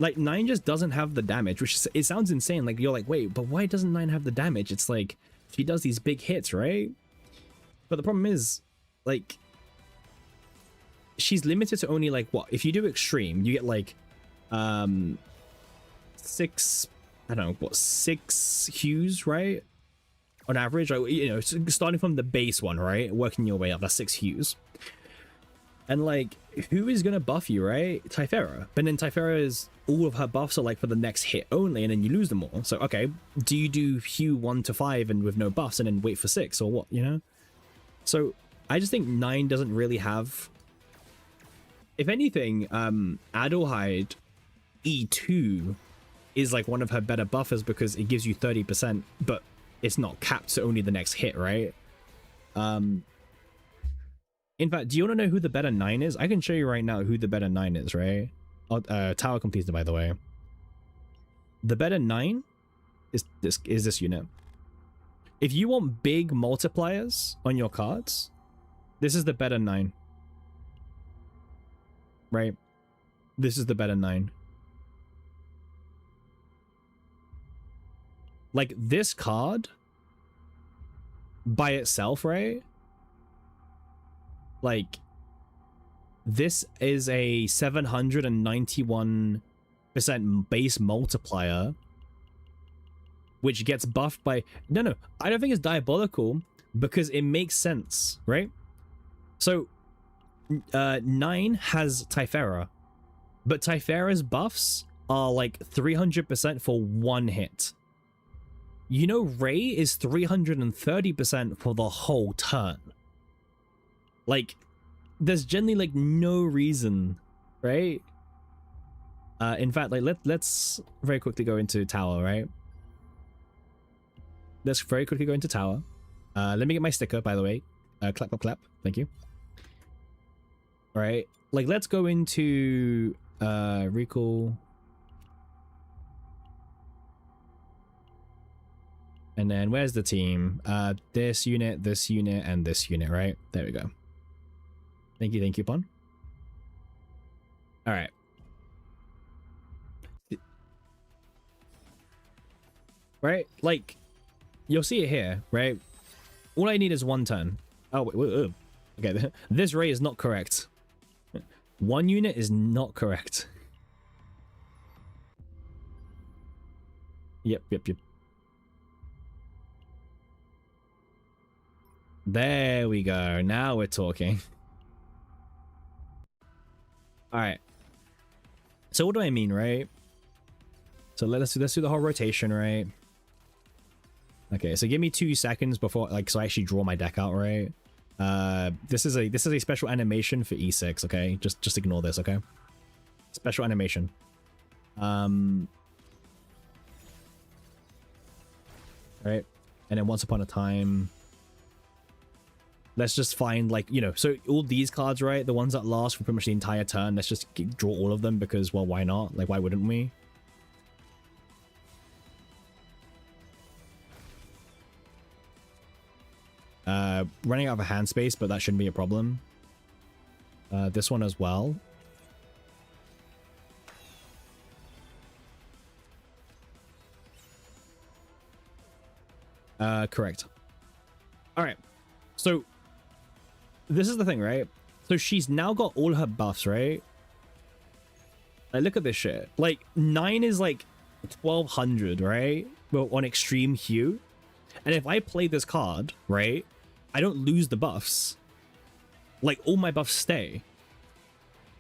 Like, 9 just doesn't have the damage, which is, it sounds insane. Like, you're like, wait, but why doesn't 9 have the damage? It's like, she does these big hits, right? But the problem is, like, she's limited to only, like, what? If you do extreme, you get, like, 6, I don't know, what, 6 hues, right? On average, like, you know, starting from the base one, right? Working your way up, that's 6 hues. And, like, who is gonna buff you, right? Typhera. But then Typhera is, all of her buffs are, like, for the next hit only, and then you lose them all. So, okay, do you do hue 1 to 5 and with no buffs, and then wait for 6, or what, you know? So, I just think 9 doesn't really have... If anything, Adelheid E2 is, like, one of her better buffers because it gives you 30%, but it's not capped to only the next hit, right? In fact, do you want to know who the better 9 is? I can show you right now who the better 9 is, right? Oh, tower completed, by the way. The better 9 is this unit. If you want big multipliers on your cards, this is the better 9. Right? This is the better 9. Like, this card by itself, right? Like, this is a 791% base multiplier, which gets buffed by... No, I don't think it's diabolical because it makes sense, right? So, 9 has Typhera, but Typhera's buffs are like 300% for one hit. You know, Ray is 330% for the whole turn. Like, there's generally, like, no reason, right? In fact, like, let's very quickly go into tower, right? Let's very quickly go into tower. Let me get my sticker, by the way. Clap, clap, clap. Thank you. All right. Like, let's go into recall. And then where's the team? This unit, and this unit, right? There we go. Thank you, Pon. All right. Right? Like, you'll see it here, right? All I need is one turn. Oh, wait. Okay, this Ray is not correct. One unit is not correct. Yep. There we go. Now we're talking. All right. So what do I mean, right? So let's do the whole rotation, right? Okay, so give me 2 seconds before, like, so I actually draw my deck out, right? This is a special animation for E6, okay? Just ignore this, okay? Special animation. Right? And then once upon a time, let's just find, like, you know, so all these cards, right? The ones that last for pretty much the entire turn, let's just draw all of them because, well, why not? Like, why wouldn't we? Running out of a hand space, but that shouldn't be a problem. This one as well. Correct. All right. So this is the thing, right? So she's now got all her buffs, right? Like, look at this shit. Like, 9 is like 1200, right? Well, on extreme hue. And if I play this card, right, I don't lose the buffs. Like, all my buffs stay.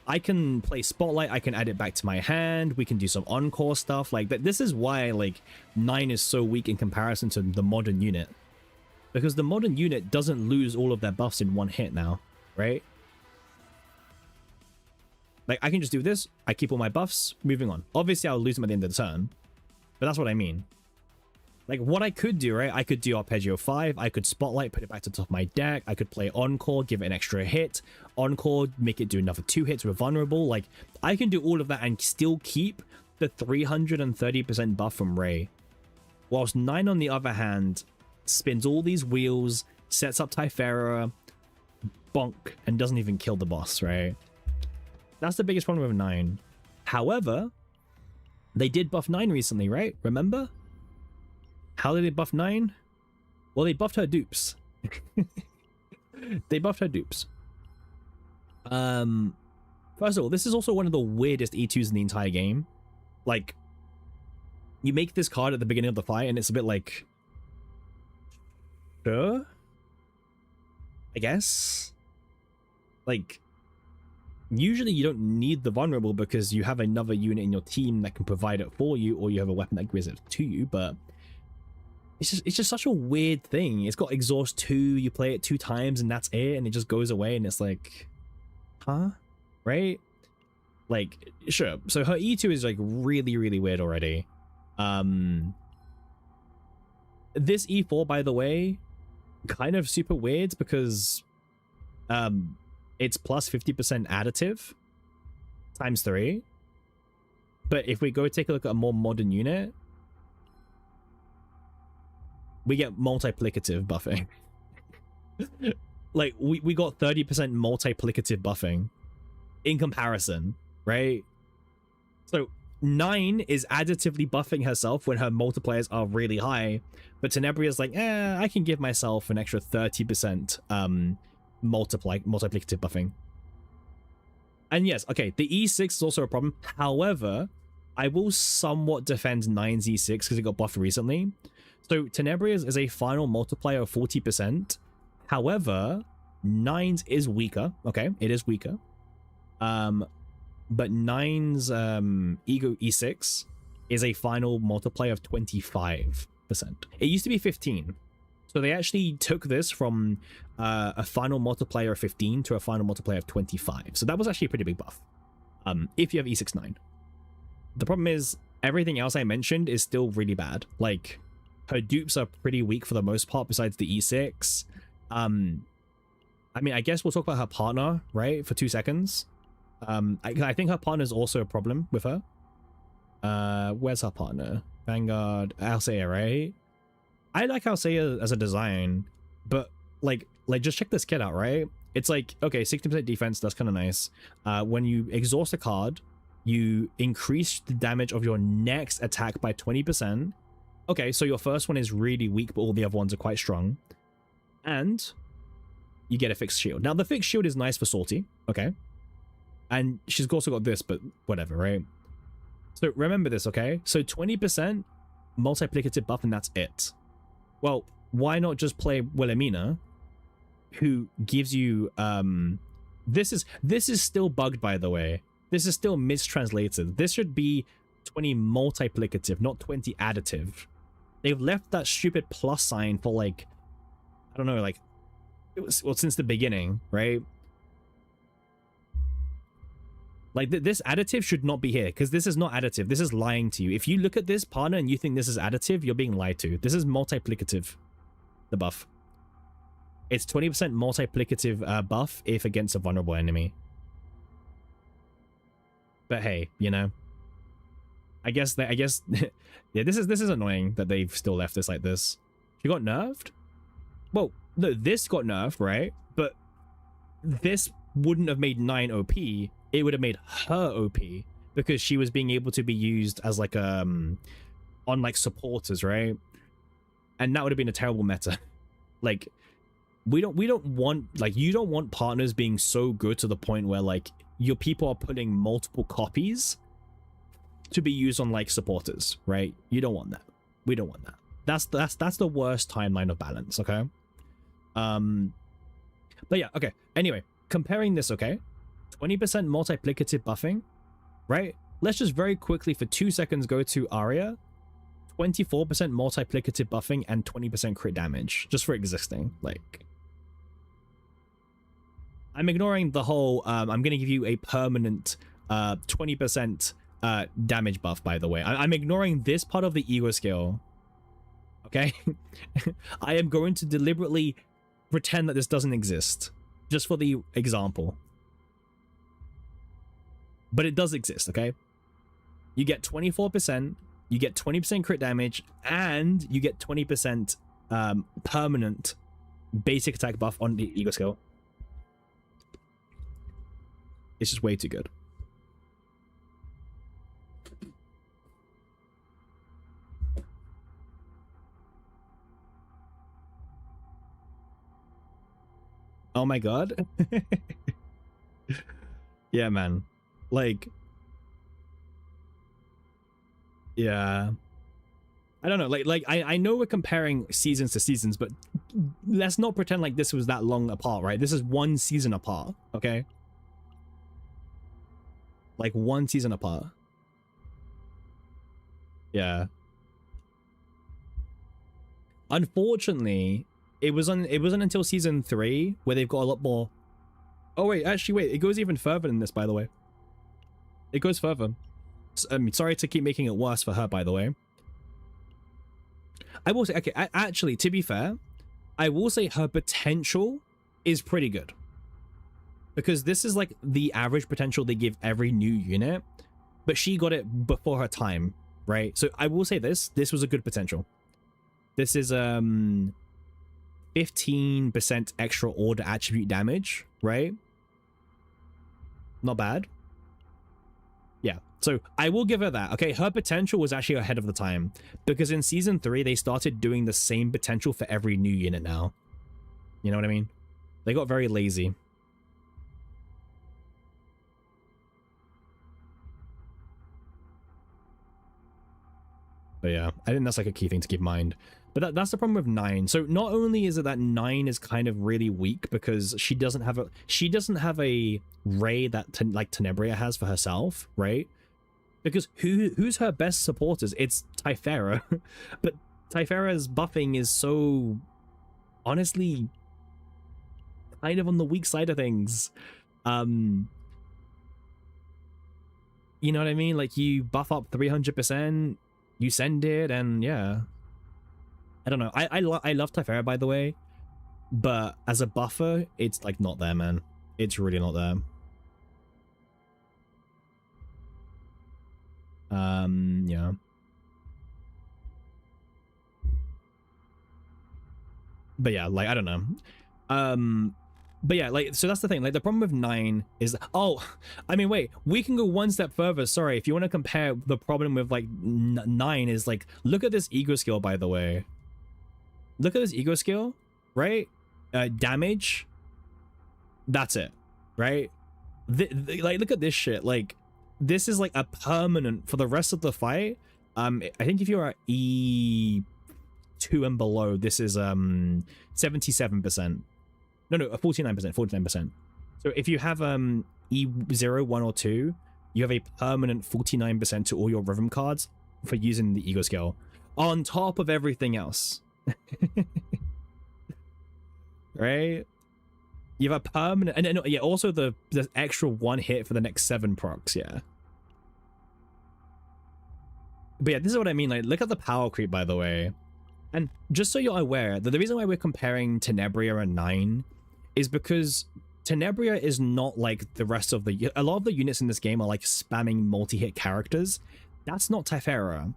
I can play Spotlight, I can add it back to my hand, we can do some encore stuff like that. This is why like 9 is so weak in comparison to the modern unit, because the modern unit doesn't lose all of their buffs in one hit now, right? Like I can just do this, I keep all my buffs, moving on. Obviously I'll lose them at the end of the turn, but that's what I mean. Like what I could do, right? I could do Arpeggio 5, I could Spotlight, put it back to the top of my deck, I could play Encore, give it an extra hit, Encore, make it do another 2 hits with Vulnerable. Like I can do all of that and still keep the 330% buff from Ray. Whilst 9 on the other hand spins all these wheels, sets up Typhera, bonk, and doesn't even kill the boss, right? That's the biggest problem with 9. However, they did buff 9 recently, right? Remember? How did they buff 9? Well, they buffed her dupes. They buffed her dupes. First of all, this is also one of the weirdest E2s in the entire game. Like, you make this card at the beginning of the fight, and it's a bit like... Sure? I guess? Like, usually you don't need the vulnerable because you have another unit in your team that can provide it for you, or you have a weapon that gives it to you, but... It's just such a weird thing. It's got exhaust 2, you play it 2 times and that's it, and it just goes away, and it's like, huh? Right? Like, sure. So her E2 is like really, really weird already. This E4, by the way, kind of super weird because it's plus 50% additive times 3. But if we go take a look at a more modern unit, we get multiplicative buffing. Like, we got 30% multiplicative buffing in comparison, right? So 9 is additively buffing herself when her multipliers are really high, but Tenebria's like, I can give myself an extra 30% multiplicative buffing. And yes, okay, the E6 is also a problem. However, I will somewhat defend 9's E6 because it got buffed recently. So Tenebria's is a final multiplier of 40%. However, 9's is weaker. Okay, it is weaker. But 9's Ego E6 is a final multiplier of 25%. It used to be 15. So they actually took this from a final multiplier of 15 to a final multiplier of 25. So that was actually a pretty big buff. If you have E6 9. The problem is everything else I mentioned is still really bad. Like, her dupes are pretty weak for the most part besides the E6. I mean, I guess we'll talk about her partner, right, for 2 seconds. I think her partner is also a problem with her. Where's her partner? Vanguard, Althea, right? I like Althea as a design, but like just check this kit out, right? It's like, okay, 60% defense, that's kind of nice. When you exhaust a card, you increase the damage of your next attack by 20%. Okay, so your first one is really weak, but all the other ones are quite strong. And you get a fixed shield. Now, the fixed shield is nice for Sortie, okay? And she's also got this, but whatever, right? So remember this, okay? So 20% multiplicative buff, and that's it. Well, why not just play Wilhelmina, who gives you... This is still bugged, by the way. This is still mistranslated. This should be 20 multiplicative, not 20 additive. They've left that stupid plus sign for like, I don't know, like, it was, well, since the beginning, right? Like, this additive should not be here, because this is not additive. This is lying to you. If you look at this partner and you think this is additive, you're being lied to. This is multiplicative, the buff. It's 20% multiplicative buff if against a vulnerable enemy. But hey, you know, I guess yeah, this is annoying that they've still left this like this. She got nerfed? Well, no, this got nerfed, right? But this wouldn't have made 9 OP. It would have made her OP because she was being able to be used as like on like supporters, right? And that would have been a terrible meta. Like, we don't want, like, you don't want partners being so good to the point where like your people are putting multiple copies to be used on like supporters, right? You don't want that. We don't want that. That's the worst timeline of balance, okay? But yeah, okay. Anyway, comparing this, okay? 20% multiplicative buffing, right? Let's just very quickly for 2 seconds go to Arya. 24% multiplicative buffing and 20% crit damage just for existing. Like, I'm ignoring the whole I'm gonna give you a permanent 20% damage buff, by the way. I'm ignoring this part of the ego skill. Okay. I am going to deliberately pretend that this doesn't exist just for the example, but it does exist. Okay, you get 24%, you get 20% crit damage, and you get 20% permanent basic attack buff on the ego skill. It's just way too good. Oh my god. Yeah, man. Like, yeah. I don't know. Like I know we're comparing seasons to seasons, but let's not pretend like this was that long apart, right? This is 1 season apart, okay? Like 1 season apart. Yeah. Unfortunately, it wasn't until season 3 where they've got a lot more. Oh wait, actually wait, it goes even further than this, by the way. It goes further. Sorry to keep making it worse for her, by the way. I will say, okay, actually, to be fair, I will say her potential is pretty good. Because this is like the average potential they give every new unit, but she got it before her time, right? So I will say this was a good potential. This is 15% extra order attribute damage, right? Not bad. Yeah, so I will give her that. Okay, her potential was actually ahead of the time, because in season 3 they started doing the same potential for every new unit now. You know what I mean? They got very lazy. But yeah, I think that's like a key thing to keep in mind. But that's the problem with 9. So not only is it that 9 is kind of really weak because she doesn't have a Ray that like Tenebria has for herself, right? Because who's her best supporters? It's Typhera. But Typhera's buffing is so honestly kind of on the weak side of things. You know what I mean? Like, you buff up 300%, you send it, and yeah. I don't know. I love Typhera, by the way, but as a buffer, it's like not there, man. It's really not there. Yeah. But yeah, like, I don't know. But yeah, like, so that's the thing. Like, the problem with 9 is, oh, I mean, wait, we can go one step further. Sorry, if you want to compare the problem with like 9 is like, look at this ego skill, by the way. Look at this ego skill, right? Damage. That's it, right? Like, look at this shit. Like, this is like a permanent for the rest of the fight. I think if you're at E2 and below, this is 77%. No, 49%. So if you have E0, 1, or 2, you have a permanent 49% to all your rhythm cards for using the ego skill on top of everything else. Right? You have a permanent, and yeah, also the extra 1 hit for the next 7 procs, yeah. But yeah, this is what I mean. Like, look at the power creep, by the way. And just so you're aware, the reason why we're comparing Tenebria and 9 is because Tenebria is not like the rest of the... A lot of the units in this game are like spamming multi-hit characters. That's not Typhera.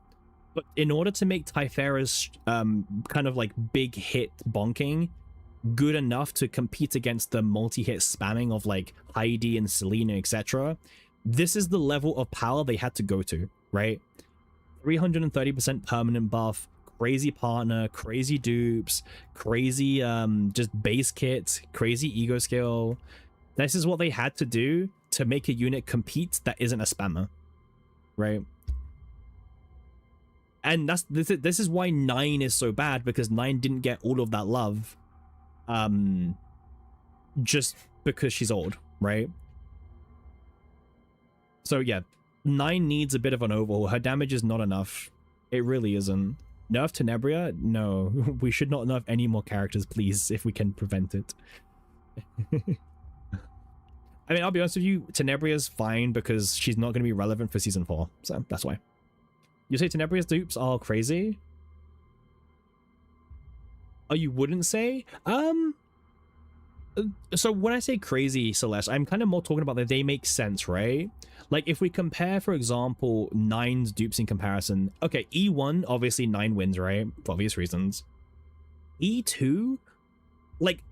But in order to make Typhera's kind of like big hit bonking good enough to compete against the multi-hit spamming of like Heidi and Selena, etc., this is the level of power they had to go to, right? 330% permanent buff, crazy partner, crazy dupes, crazy just base kit, crazy ego skill. This is what they had to do to make a unit compete that isn't a spammer, right? And this is why 9 is so bad, because 9 didn't get all of that love just because she's old, right? So yeah, 9 needs a bit of an overhaul. Her damage is not enough. It really isn't. Nerf Tenebria? No. We should not nerf any more characters, please, if we can prevent it. I mean, I'll be honest with you, Tenebria's fine because she's not going to be relevant for Season 4. So that's why. You say Tenebria's dupes are crazy? Oh, you wouldn't say? So when I say crazy, Celeste, I'm kind of more talking about that they make sense, right? Like if we compare, for example, 9's dupes in comparison. Okay, E1, obviously 9 wins, right? For obvious reasons. E2, like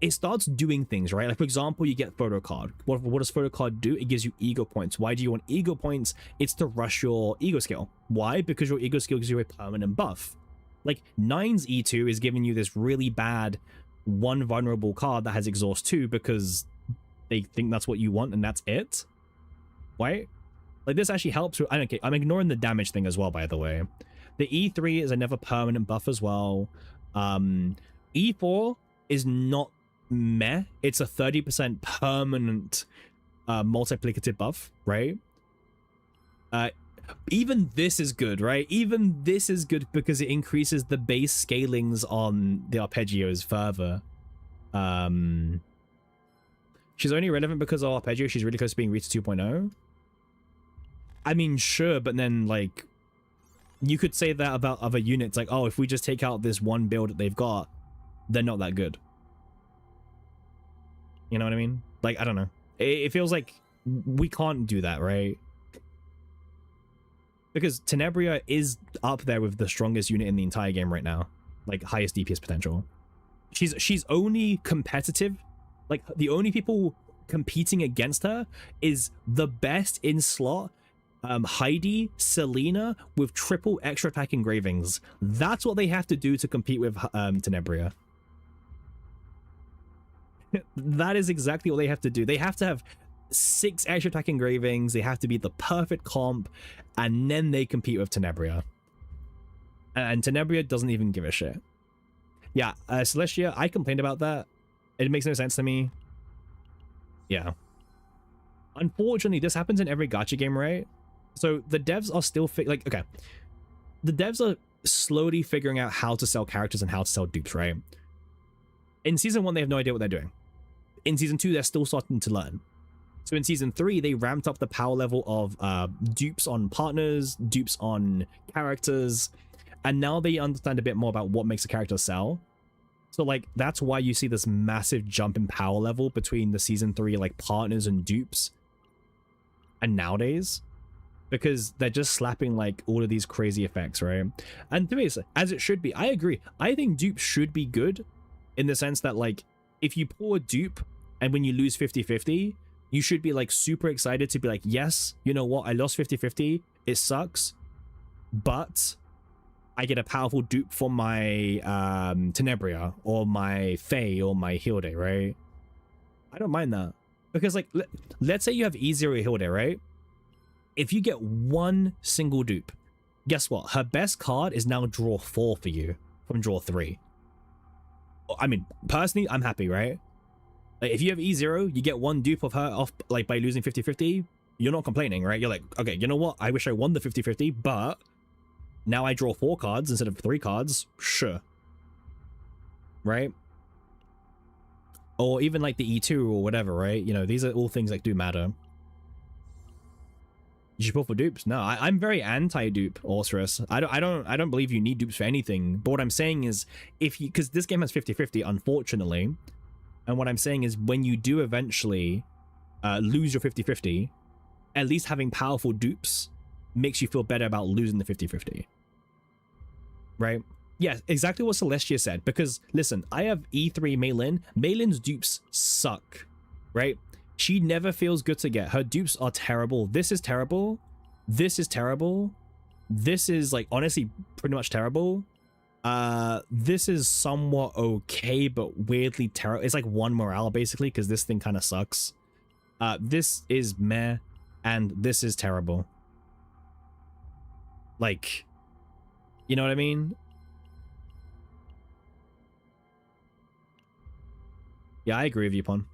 it starts doing things, right? Like for example, you get photo card. What does photo card do? It gives you ego points. Why do you want ego points? It's to rush your ego skill. Why? Because your ego skill gives you a permanent buff. Like 9's E2 is giving you this really bad one vulnerable card that has exhaust 2 because they think that's what you want and that's it. Right? Like this actually helps with, okay, I'm ignoring the damage thing as well, by the way. The E3 is another permanent buff as well. E4 is not meh. It's a 30% permanent multiplicative buff, right? Even this is good, right? Even this is good because it increases the base scalings on the arpeggios further. She's only relevant because of arpeggio. She's really close to being Rita 2.0. I mean, sure, but then, like, you could say that about other units. Like, oh, if we just take out this one build that they've got, they're not that good. You know what I mean? Like, I don't know. It feels like we can't do that, right? Because Tenebria is up there with the strongest unit in the entire game right now. Like, highest DPS potential. She's only competitive. Like, the only people competing against her is the best in slot, Heidi, Selena, with triple extra attack engravings. That's what they have to do to compete with Tenebria. That is exactly what they have to do. They have to have 6 extra attack engravings. They have to be the perfect comp, and then they compete with Tenebria. And Tenebria doesn't even give a shit. Yeah, Celestia, I complained about that. It makes no sense to me. Yeah. Unfortunately, this happens in every gacha game, right? So the devs are still okay. The devs are slowly figuring out how to sell characters and how to sell dupes, right? In Season 1, they have no idea what they're doing. In Season 2, they're still starting to learn. So in Season 3, they ramped up the power level of dupes on partners, dupes on characters, and now they understand a bit more about what makes a character sell. So, like, that's why you see this massive jump in power level between the Season 3, like, partners and dupes and nowadays. Because they're just slapping, like, all of these crazy effects, right? And to me, as it should be. I agree. I think dupes should be good in the sense that, like, if you pull a dupe and when you lose 50-50, you should be, like, super excited to be like, yes, you know what? I lost 50-50. It sucks. But I get a powerful dupe for my Tenebria or my Fae or my Hilde, right? I don't mind that. Because, like, let's say you have E0 Hilde, right? If you get one single dupe, guess what? Her best card is now draw 4 for you from draw 3. I mean, personally, I'm happy, right? Like, if you have E0, you get one dupe of her off, like, by losing 50-50, you're not complaining, right? You're like, okay, you know what? I wish I won the 50-50, but now I draw 4 cards instead of 3 cards. Sure. Right? Or even like the E2 or whatever, right? You know, these are all things that do matter. You should pull for dupes. No, I'm very anti-dupe, Orsurus. I don't believe you need dupes for anything. But what I'm saying is, if you, because this game has 50-50, unfortunately, and what I'm saying is, when you do eventually lose your 50-50, at least having powerful dupes makes you feel better about losing the 50-50. Right? Yeah, exactly what Celestia said. Because listen, I have E3 Maylin. Maylin's dupes suck. Right? She never feels good to get. Her dupes are terrible. This is terrible. This is terrible. This is, like, honestly pretty much terrible. This is somewhat okay, but weirdly terrible. It's like 1 morale, basically, because this thing kind of sucks. This is meh, and this is terrible. Like, you know what I mean? Yeah, I agree with you, Pon.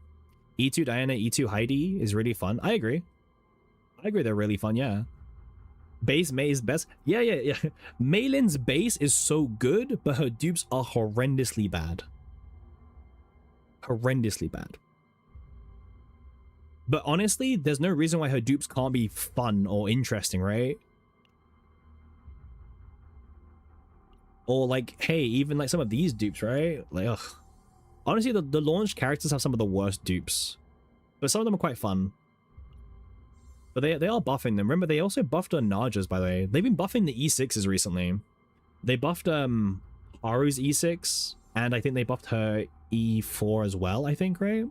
E2 Diana, E2 Heidi is really fun. I agree. I agree, they're really fun, yeah. Base May is best. Yeah. Maylin's base is so good, but her dupes are horrendously bad. Horrendously bad. But honestly, there's no reason why her dupes can't be fun or interesting, right? Or like, hey, even like some of these dupes, right? Like, ugh. Honestly, the launched characters have some of the worst dupes. But some of them are quite fun. But they are buffing them. Remember, they also buffed Najas, by the way. They've been buffing the E6s recently. They buffed Haru's E6, and I think they buffed her E4 as well, I think, right?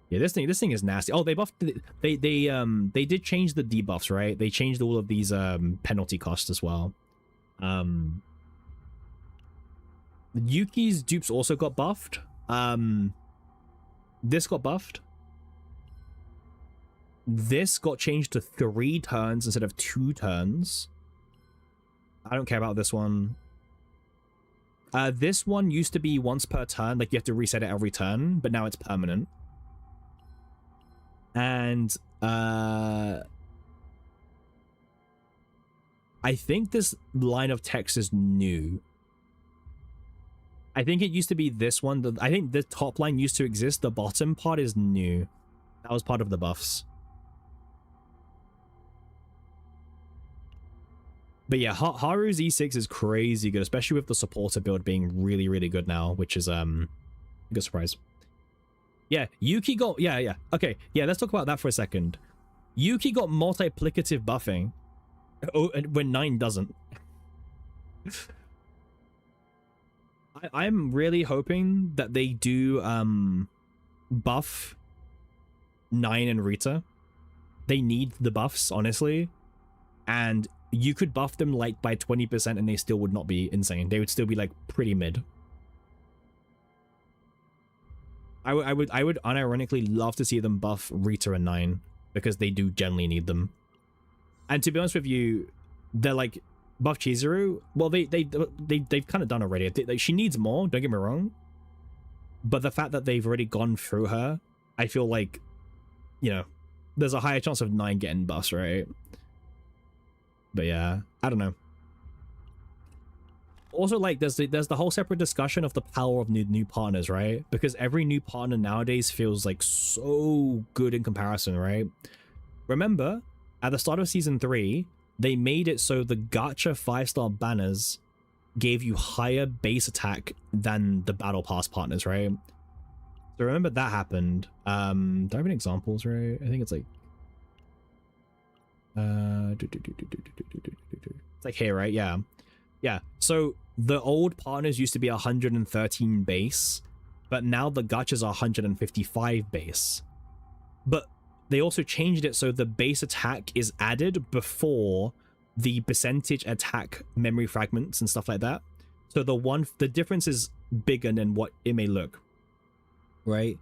Yeah, this thing is nasty. Oh, they buffed they did change the debuffs, right? They changed all of these penalty costs as well. Yuki's dupes also got buffed. This got buffed. This got changed to 3 turns instead of 2 turns. I don't care about this one. This one used to be once per turn, like you have to reset it every turn, but now it's permanent. And I think this line of text is new. I think it used to be this one. I think the top line used to exist. The bottom part is new. That was part of the buffs. But yeah, Haru's E6 is crazy good, especially with the supporter build being really, really good now, which is a good surprise. Yeah, Yuki got... Yeah. Okay, yeah, let's talk about that for a second. Yuki got multiplicative buffing when 9 doesn't. I'm really hoping that they do buff 9 and Rita. They need the buffs, honestly. And you could buff them like by 20% and they still would not be insane. They would still be like pretty mid. I would unironically love to see them buff Rita and 9 because they do generally need them. And to be honest with you, they're like buff Chizuru. Well, they've kind of done already. She needs more. Don't get me wrong. But the fact that they've already gone through her, I feel like, you know, there's a higher chance of 9 getting buffs, right? But yeah, I don't know. Also, like, there's the whole separate discussion of the power of new partners, right? Because every new partner nowadays feels like so good in comparison, right? Remember, at the start of season 3, they made it so the gacha 5-star banners gave you higher base attack than the battle pass partners, right? So remember that happened. Do I have any examples, right? I think it's like it's like here, right? Yeah. So the old partners used to be 113 base, but now the gachas are 155 base. But they also changed it so the base attack is added before the percentage attack memory fragments and stuff like that. So the difference is bigger than what it may look, right?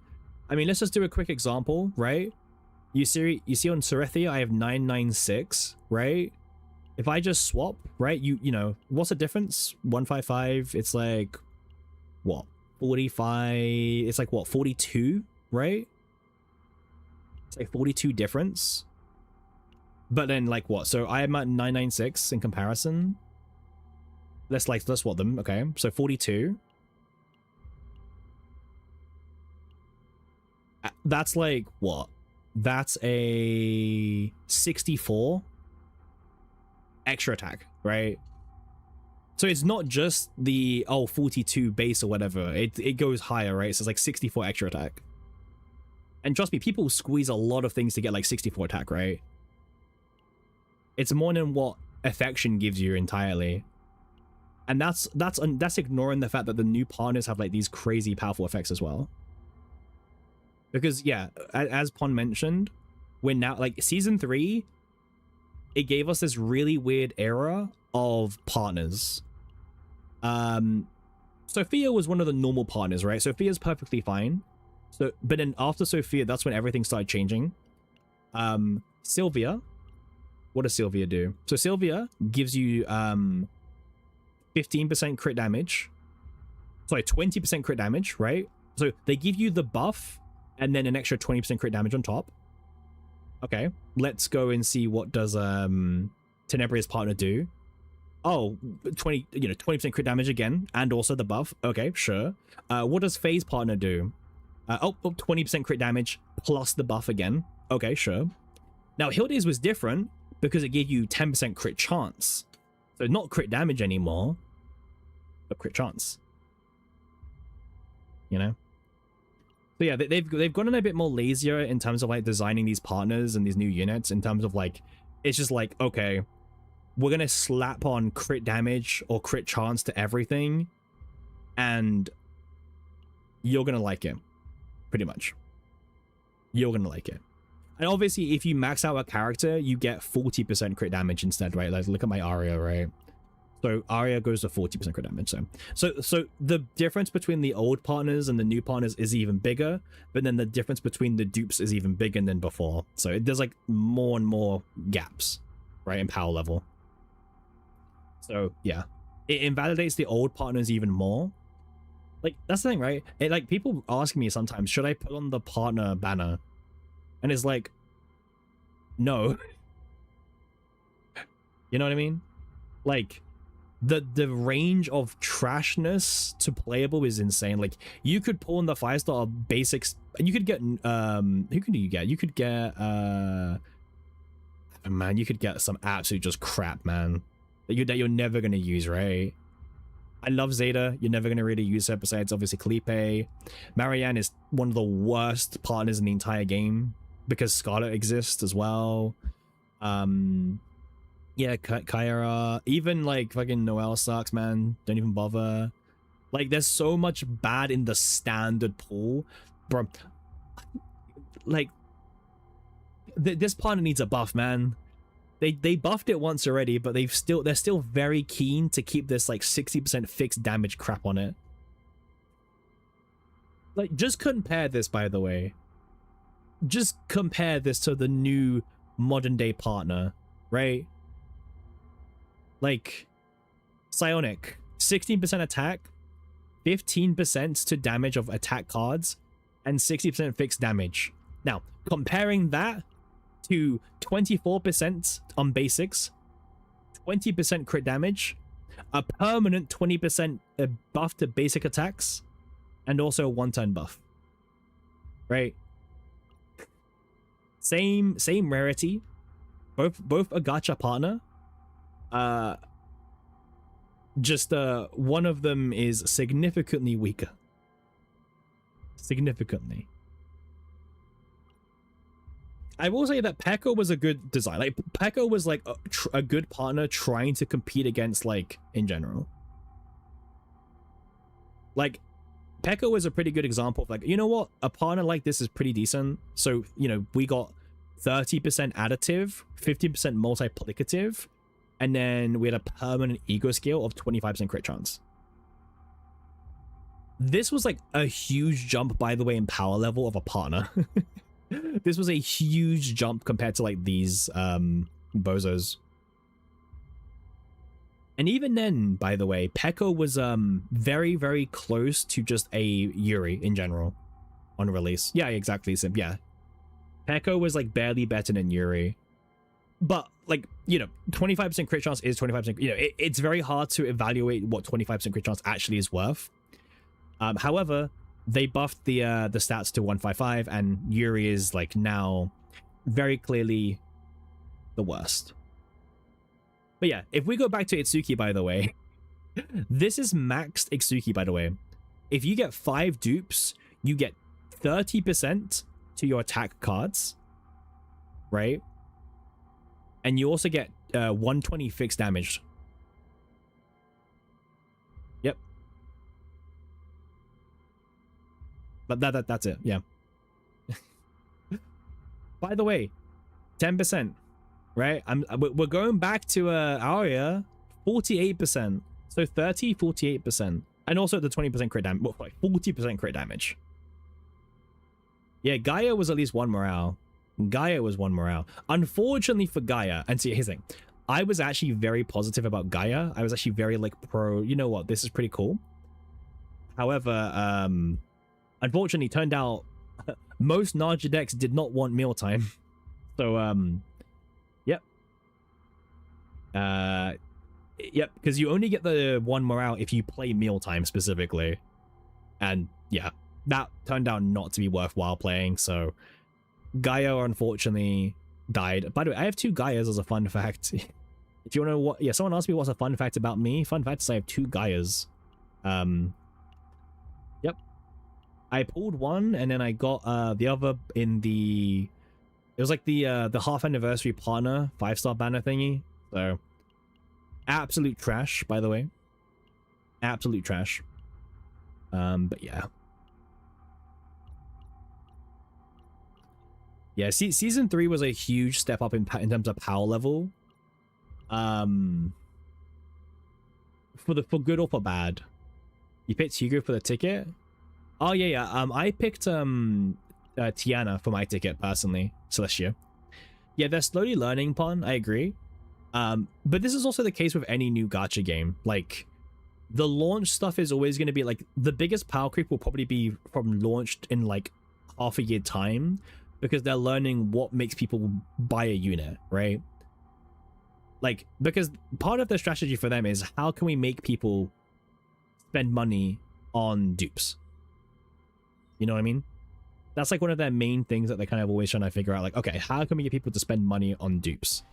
I mean, let's just do a quick example, right? You see on Sortie, I have 996, right? If I just swap, right, you know, what's the difference? 155, it's like, what, 45, it's like, what, 42, right? It's like 42 difference. But then, like, what? So I am at 996 in comparison. Let's swap them, okay? So 42. That's like, what? That's a 64 extra attack, right? So it's not just the 42 base or whatever. It goes higher, right? So it's like 64 extra attack. And trust me, people squeeze a lot of things to get like 64 attack, right? It's more than what affection gives you entirely. And that's ignoring the fact that the new partners have like these crazy powerful effects as well. Because yeah, as Pon mentioned, we're now like season 3, it gave us this really weird era of partners. Sophia was one of the normal partners, right? Sophia's perfectly fine. So, but then after Sophia, that's when everything started changing. Sylvia, what does Sylvia do? So Sylvia gives you 15% crit damage. Sorry, 20% crit damage, right? So they give you the buff and then an extra 20% crit damage on top. Okay, let's go and see what does Tenebria's partner do. Oh, 20% crit damage again, and also the buff. Okay, sure. What does Faye's partner do? 20% crit damage plus the buff again. Okay, sure. Now Hilde's was different because it gave you 10% crit chance. So not crit damage anymore, but crit chance. You know? So yeah, they've gotten a bit more lazier in terms of like designing these partners and these new units, in terms of like, it's just like, okay, we're gonna slap on crit damage or crit chance to everything, and you're gonna like it, pretty much. You're gonna like it. And obviously, if you max out a character, you get 40% crit damage instead, right? Like, look at my Arya, right? So Arya goes to 40% crit damage. So the difference between the old partners and the new partners is even bigger, but then the difference between the dupes is even bigger than before. So there's like more and more gaps, right, in power level. So yeah, it invalidates the old partners even more. Like, that's the thing, right? It, like, people ask me sometimes, should I put on the partner banner? And it's like, no. You know what I mean? Like, the range of trashness to playable is insane. Like, you could pull in the 5-star basics, and you could get who could you get? You could get man, you could get some absolute just crap, man, that you're never gonna use, right? I love Zeta. You're never gonna really use her besides obviously Kalipe. Marianne is one of the worst partners in the entire game because Scarlet exists as well. Yeah, Kyra, even like fucking Noelle sucks, man. Don't even bother. Like, there's so much bad in the standard pool, bro. Like, this partner needs a buff, man. They buffed it once already, but they're still very keen to keep this like 60% fixed damage crap on it. Like, just compare this, by the way. Just compare this to the new modern day partner, right? Like, Psionic, 16% attack, 15% to damage of attack cards, and 60% fixed damage. Now, comparing that to 24% on basics, 20% crit damage, a permanent 20% buff to basic attacks, and also a one-turn buff. Right? Same rarity. Both a gacha partner. Just one of them is significantly weaker. Significantly. I will say that Pekka was a good design. Like, Pekka was like a good partner trying to compete against, like, in general. Like, Pekka was a pretty good example of, like, you know what? A partner like this is pretty decent. So, you know, we got 30% additive, 50% multiplicative, and then we had a permanent ego scale of 25% crit chance. This was like a huge jump, by the way, in power level of a partner. This was a huge jump compared to like these bozos. And even then, by the way, Pekka was very, very close to just a Yuri in general on release. Yeah, exactly. So, yeah. Pekka was like barely better than Yuri. But, like, you know, 25% crit chance is 25%. You know, it's very hard to evaluate what 25% crit chance actually is worth. However, they buffed the stats to 155, and Yuri is, like, now very clearly the worst. But yeah, if we go back to Itsuki, by the way, this is maxed Itsuki, by the way. If you get 5 dupes, you get 30% to your attack cards, right? And you also get 120 fixed damage. Yep. But that's it, yeah. By the way, 10%, right? We're going back to Arya, 48%. So 30, 48%. And also the 20% crit damage, well, like 40% crit damage. Yeah, Gaia was at least 1 morale. Gaia was 1 morale. Unfortunately for Gaia, and see, here's the thing. I was actually very positive about Gaia. I was actually very, like, pro, you know what, this is pretty cool. However, unfortunately, turned out Most Naja decks did not want mealtime. So, yep. Yep, because you only get the one morale if you play mealtime specifically. And yeah, that turned out not to be worthwhile playing, so Gaia unfortunately died. By the way, I have 2 Gaias as a fun fact. If you want to know what, yeah, someone asked me what's a fun fact about me. Fun fact is I have 2 Gaias. Yep. I pulled one and then I got the other in the, it was like the half anniversary partner 5-star banner thingy. So absolute trash, by the way. Absolute trash. But yeah. Yeah, season 3 was a huge step up in terms of power level. For good or for bad. You picked Hugo for the ticket? Oh yeah. I picked Tiana for my ticket personally, Celestia. Yeah, they're slowly learning Pon, I agree. But this is also the case with any new gacha game. Like, the launch stuff is always going to be like, the biggest power creep will probably be from launched in like half a year time, because they're learning what makes people buy a unit, right? Like, because part of the strategy for them is how can we make people spend money on dupes? You know what I mean? That's like one of their main things that they're kind of always trying to figure out. Like, okay, how can we get people to spend money on dupes?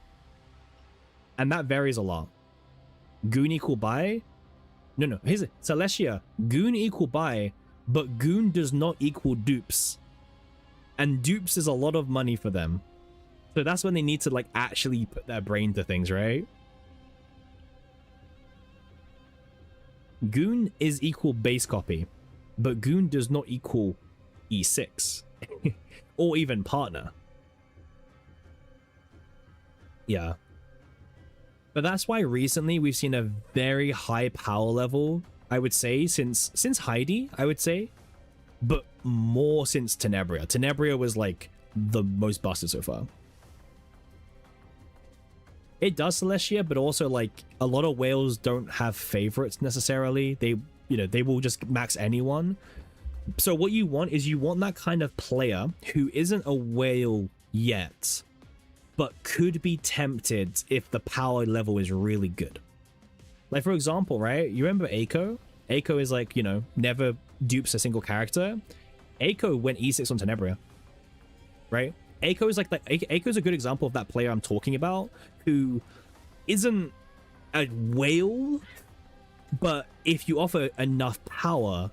And that varies a lot. Goon equal buy? No, here's it. Celestia, goon equal buy, but goon does not equal dupes. And dupes is a lot of money for them. So that's when they need to like actually put their brain to things, right? Goon is equal base copy, but goon does not equal E6 or even partner. Yeah. But that's why recently we've seen a very high power level, I would say, since Heidi, I would say, but more since Tenebria. Tenebria was like the most busted so far. It does Celestia, but also like a lot of whales don't have favorites necessarily. They, you know, they will just max anyone. So what you want is you want that kind of player who isn't a whale yet, but could be tempted if the power level is really good. Like, for example, right? You remember Aiko? Aiko is like, you know, never dupes a single character. Aiko went E6 on Tenebria, right? Aiko is like that. Aiko is a good example of that player I'm talking about, who isn't a whale, but if you offer enough power,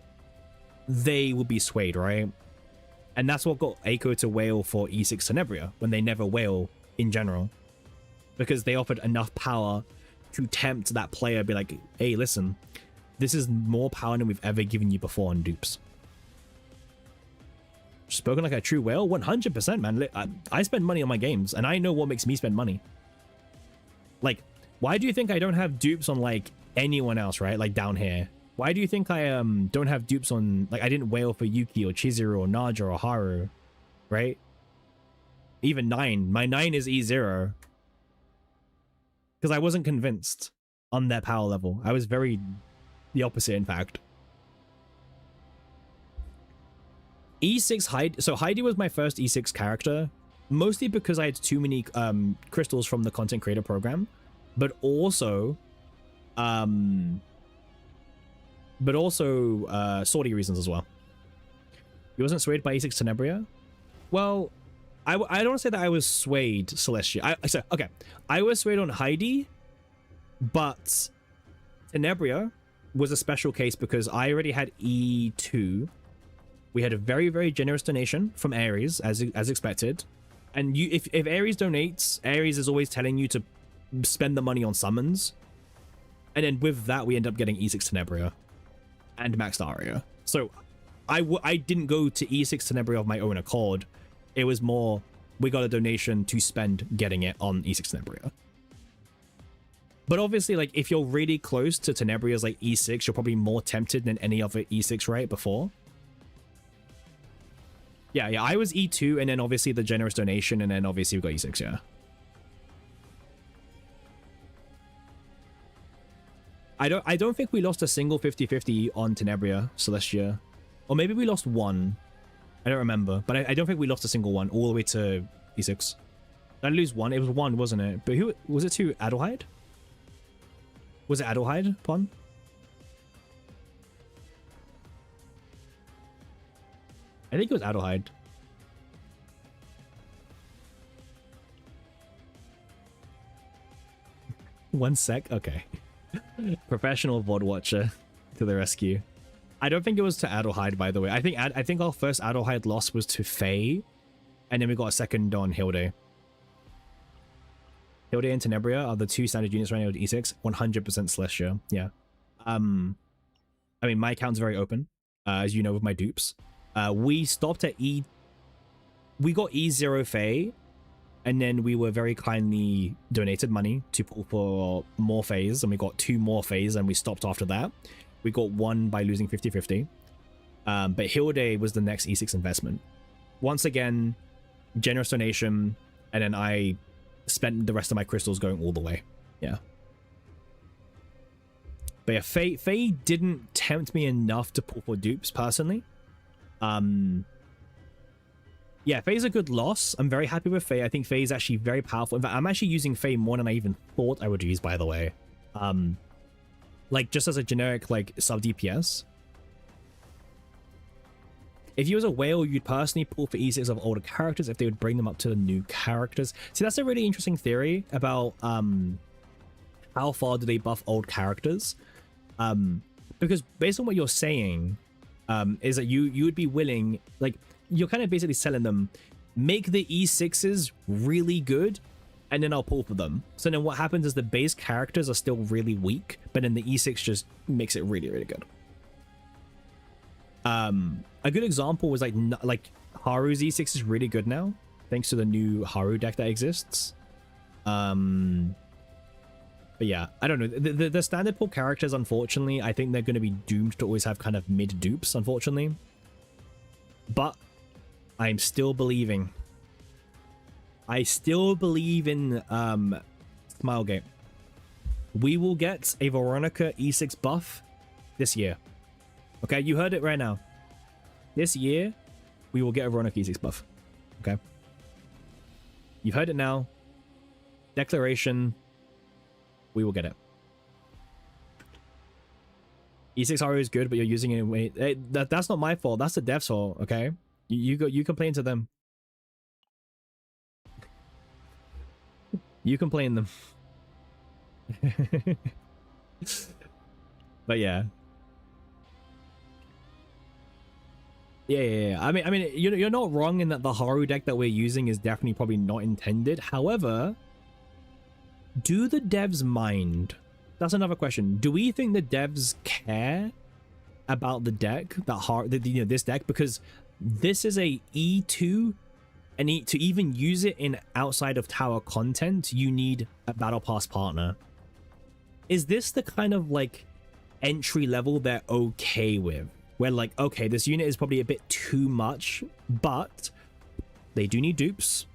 they will be swayed, right? And that's what got Aiko to whale for E6 Tenebria, when they never whale in general, because they offered enough power to tempt that player, be like, hey, listen, this is more power than we've ever given you before on dupes. Spoken like a true whale? 100%, man. I spend money on my games, and I know what makes me spend money. Like, why do you think I don't have dupes on, like, anyone else, right? Like, down here. Why do you think I don't have dupes on, like, I didn't whale for Yuki or Chizuru or Naja or Haru, right? Even 9. My 9 is E0. Because I wasn't convinced on their power level. I was very the opposite, in fact. E6 Heidi. So Heidi was my first E6 character, mostly because I had too many crystals from the content creator program, but also Sortie reasons as well. He wasn't swayed by E6 Tenebria. Well, I don't want to say that I was swayed, Celestia. Okay, I was swayed on Heidi, but Tenebria was a special case because I already had E2. We had a very, very generous donation from Ares, as expected. And if Ares donates, Ares is always telling you to spend the money on summons. And then with that, we end up getting E6 Tenebria and Maxed Aria. So I didn't go to E6 Tenebria of my own accord. It was more, we got a donation to spend getting it on E6 Tenebria. But obviously, like, if you're really close to Tenebria's like E6, you're probably more tempted than any other E6, right, before? Yeah, I was E2, and then obviously the generous donation, and then obviously we got E6, yeah. I don't think we lost a single 50-50 on Tenebria, Celestia. Or maybe we lost one. I don't remember, but I don't think we lost a single one all the way to E6. Did I lose one? It was one, wasn't it? But who was it to Adelheid? Was it Adelheid, Pon? I think it was Adelheid. One sec? Okay. Professional VOD watcher to the rescue. I don't think it was to Adelheid, by the way. I think our first Adelheid loss was to Faye, and then we got a second on Hilde. Hilde and Tenebria are the two standard units right now with E6. 100% Celestia. Yeah. I mean, my account's very open, as you know, with my dupes. We stopped at E. We got E0 Faye, and then we were very kindly donated money to pull for more Fays, and we got 2 more Fays, and we stopped after that. We got 1 by losing 50-50. But Hilde was the next E6 investment. Once again, generous donation, and then I spent the rest of my crystals going all the way. Yeah. But yeah, Faye didn't tempt me enough to pull for dupes, personally. Yeah, Faye's a good loss. I'm very happy with Faye. I think Faye's actually very powerful. In fact, I'm actually using Faye more than I even thought I would use, by the way. Like, just as a generic, like, sub-DPS. If you was a whale, you'd personally pull for E6 of older characters if they would bring them up to the new characters. See, that's a really interesting theory about how far do they buff old characters. Because based on what you're saying, is that you would be willing, like, you're kind of basically selling them, make the E6s really good, and then I'll pull for them. So then what happens is the base characters are still really weak, but then the E6 just makes it really, really good. A good example was like Haru's E6 is really good now, thanks to the new Haru deck that exists. But yeah, I don't know. The standard pull characters, unfortunately, I think they're going to be doomed to always have kind of mid dupes, unfortunately. But I'm still believing. I still believe in Smilegate. We will get a Veronica E6 buff this year. Okay, you heard it right now. This year, we will get a Veronica E6 buff. Okay? You've heard it now. Declaration. We will get it. E6 Haru is good, but you're using it in a way... That's not my fault. That's the dev's fault, okay? You complain to them. You complain them. But yeah. Yeah. I mean, you're not wrong in that the Haru deck that we're using is definitely probably not intended. However, do the devs mind? That's another question. Do we think the devs care about the deck, this deck? Because this is a E2, and to even use it in outside of tower content, you need a battle pass partner. Is this the kind of like entry level they're okay with? Where like, okay, this unit is probably a bit too much, but they do need dupes,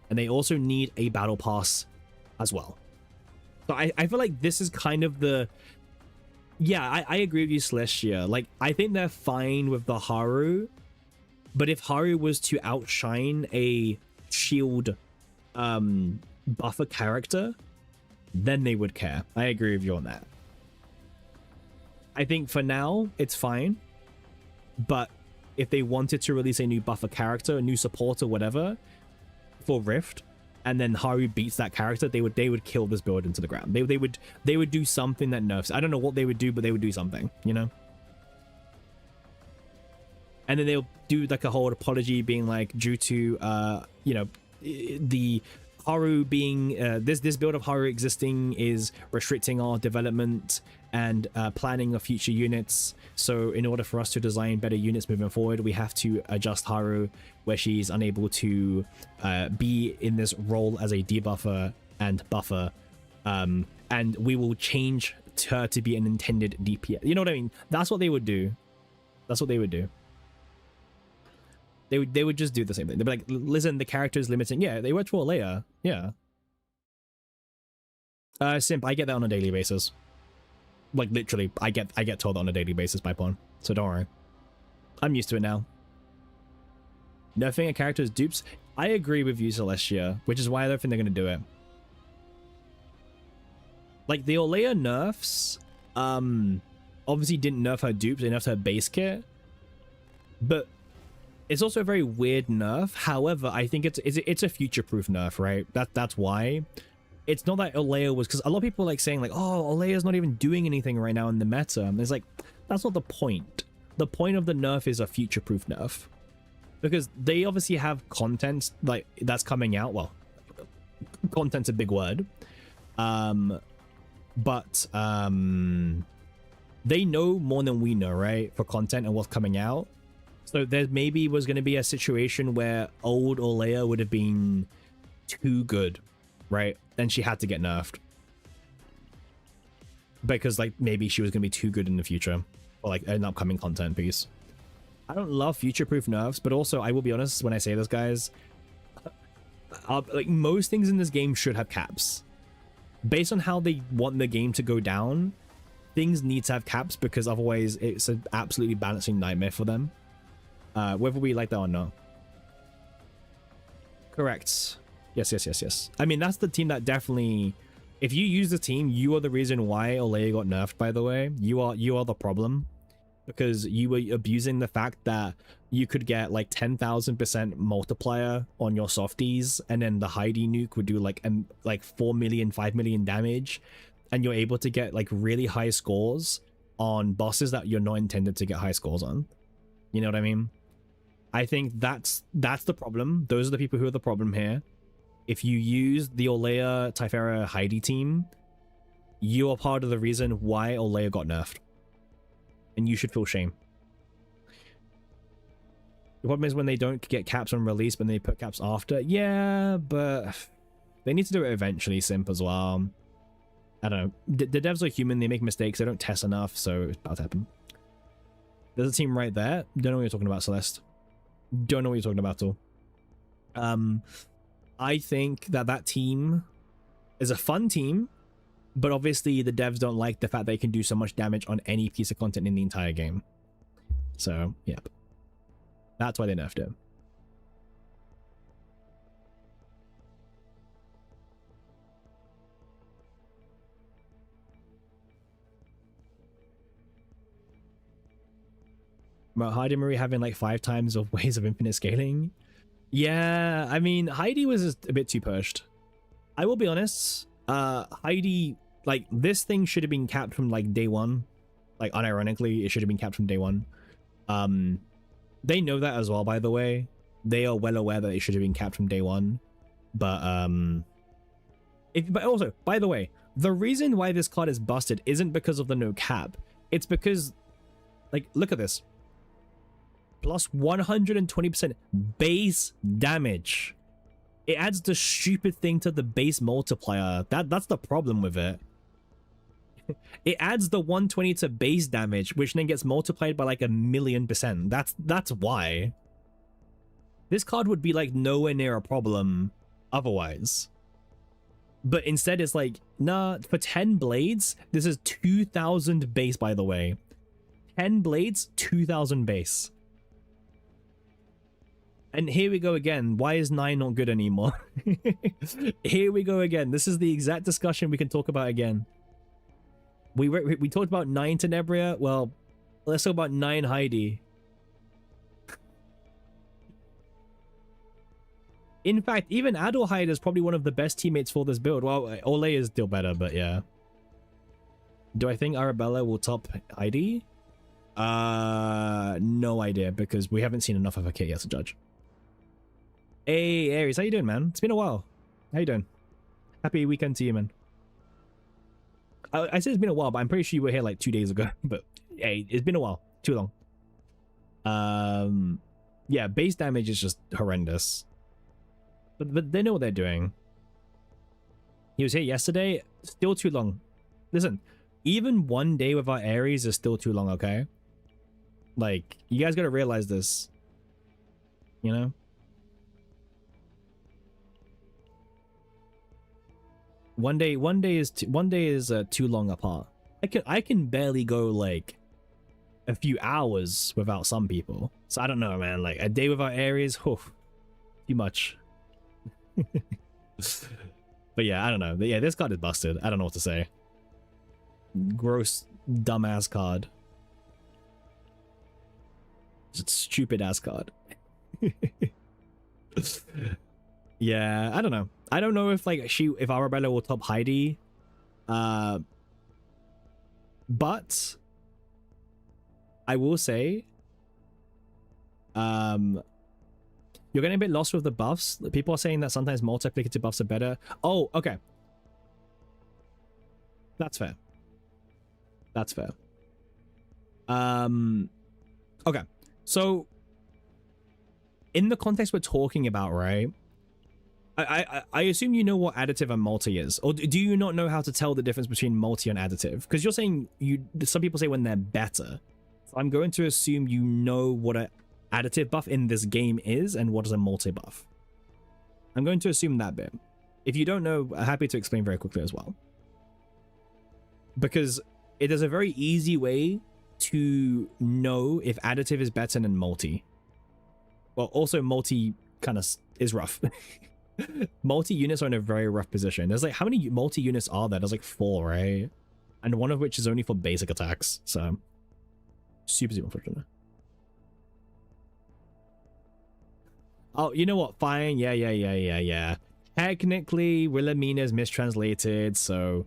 and they also need a battle pass as well. So I feel like this is kind of the... Yeah, I agree with you, Celestia. Like, I think they're fine with the Haru, but if Haru was to outshine a shield buffer character, then they would care. I agree with you on that. I think for now, it's fine. But if they wanted to release a new buffer character, a new supporter, whatever, for Rift, and then Haru beats that character, they would kill this build into the ground. They would do something that nerfs. I don't know what they would do, but they would do something, you know? And then they'll do like a whole apology being like, due to you know, the Haru being this build of Haru existing is restricting our development and planning of future units. So in order for us to design better units moving forward, we have to adjust Haru where she's unable to be in this role as a debuffer and buffer, and we will change her to be an intended DPS. You know what I mean? That's what they would do. That's what they would do. They would just do the same thing. They'd be like, listen, the character is limiting. Yeah, they worked for Leia. Yeah. Simp, I get that on a daily basis. Like, literally, I get told that on a daily basis by Pawn. So don't worry. I'm used to it now. Nerfing a character as dupes. I agree with you, Celestia, which is why I don't think they're gonna do it. Like the Olea nerfs, obviously didn't nerf her dupes, they nerfed her base kit, but it's also a very weird nerf. However, I think it's a future-proof nerf, right? That's why. It's not that Olea was, because a lot of people are like saying like, oh, Olea's not even doing anything right now in the meta. And it's like, that's not the point. The point of the nerf is a future-proof nerf, because they obviously have content like that's coming out. Well, content's a big word, but they know more than we know, right, for content and what's coming out. So there maybe was going to be a situation where old Olea would have been too good, right? And she had to get nerfed because like maybe she was going to be too good in the future, or like an upcoming content piece. I don't love future-proof nerfs, but also I will be honest when I say this, guys. Like most things in this game should have caps. Based on how they want the game to go down, things need to have caps, because otherwise it's an absolutely balancing nightmare for them. Whether we like that or not. Correct. Yes. I mean, that's the team that definitely... If you use the team, you are the reason why Olea got nerfed, by the way. You are the problem. Because you were abusing the fact that you could get like 10,000% multiplier on your softies, and then the Heidi nuke would do like 4 million, 5 million damage, and you're able to get like really high scores on bosses that you're not intended to get high scores on. You know what I mean? I think that's the problem. Those are the people who are the problem here. If you use the Olea Typhera Heidi team, you are part of the reason why Olea got nerfed. And you should feel shame. The problem is when they don't get caps on release, but they put caps after. Yeah, but they need to do it eventually, Simp, as well. I don't know. The devs are human. They make mistakes. They don't test enough, so it's about to happen. There's a team right there. Don't know what you're talking about, Celeste. Don't know what you're talking about at all. I think that team is a fun team, but obviously the devs don't like the fact they can do so much damage on any piece of content in the entire game. So, yep. That's why they nerfed it. About Heidi Marie having like 5 times of ways of infinite scaling. Yeah, I mean, Heidi was just a bit too pushed. I will be honest, Heidi, like, this thing should have been capped from like day one. Like, unironically, it should have been capped from day one. They know that as well, by the way. They are well aware that it should have been capped from day one. But also, by the way, the reason why this card is busted isn't because of the no cap. It's because, like, look at this. Plus 120% base damage. It adds the stupid thing to the base multiplier. That's the problem with it. It adds the 120 to base damage, which then gets multiplied by like 1,000,000%. That's why. This card would be like nowhere near a problem otherwise. But instead it's like, nah, for 10 blades, this is 2,000 base, by the way. 10 blades, 2,000 base. And here we go again. Why is 9 not good anymore? Here we go again. This is the exact discussion we can talk about again. We talked about 9 Tenebria. Well, let's talk about 9 Heidi. In fact, even Adelheid is probably one of the best teammates for this build. Well, Olea is still better, but yeah. Do I think Arabella will top Heidi? No idea, because we haven't seen enough of her kit yet to judge. Hey, Aries, how you doing, man? It's been a while. How you doing? Happy weekend to you, man. I said it's been a while, but I'm pretty sure you were here like 2 days ago. But hey, it's been a while. Too long. Yeah, base damage is just horrendous. But they know what they're doing. He was here yesterday. Still too long. Listen, even 1 day without Aries is still too long, okay? Like, you guys gotta realize this. You know? One day is too long apart. I can barely go like a few hours without some people. So I don't know, man. Like a day without Ares, too much. But yeah, I don't know. But yeah, this card is busted. I don't know what to say. Gross, dumbass card. Just stupid ass card. Yeah, I don't know. I don't know if like if Arabella will top Heidi. But I will say, you're getting a bit lost with the buffs. People are saying that sometimes multiplicative buffs are better. Oh, okay. That's fair. That's fair. Okay. So, in the context we're talking about, right? I assume you know what additive and multi is, or do you not know how to tell the difference between multi and additive? Because you're saying some people say when they're better. So I'm going to assume you know what a additive buff in this game is and what is a multi buff. I'm going to assume that bit. If you don't know, I'm happy to explain very quickly as well. Because it is a very easy way to know if additive is better than multi. Well, also multi kind of is rough. Multi units are in a very rough position. There's like, how many multi units are there? There's like 4, right? And one of which is only for basic attacks. So super unfortunate. Oh, you know what? Fine. Yeah. Technically, Wilhelmina's mistranslated. So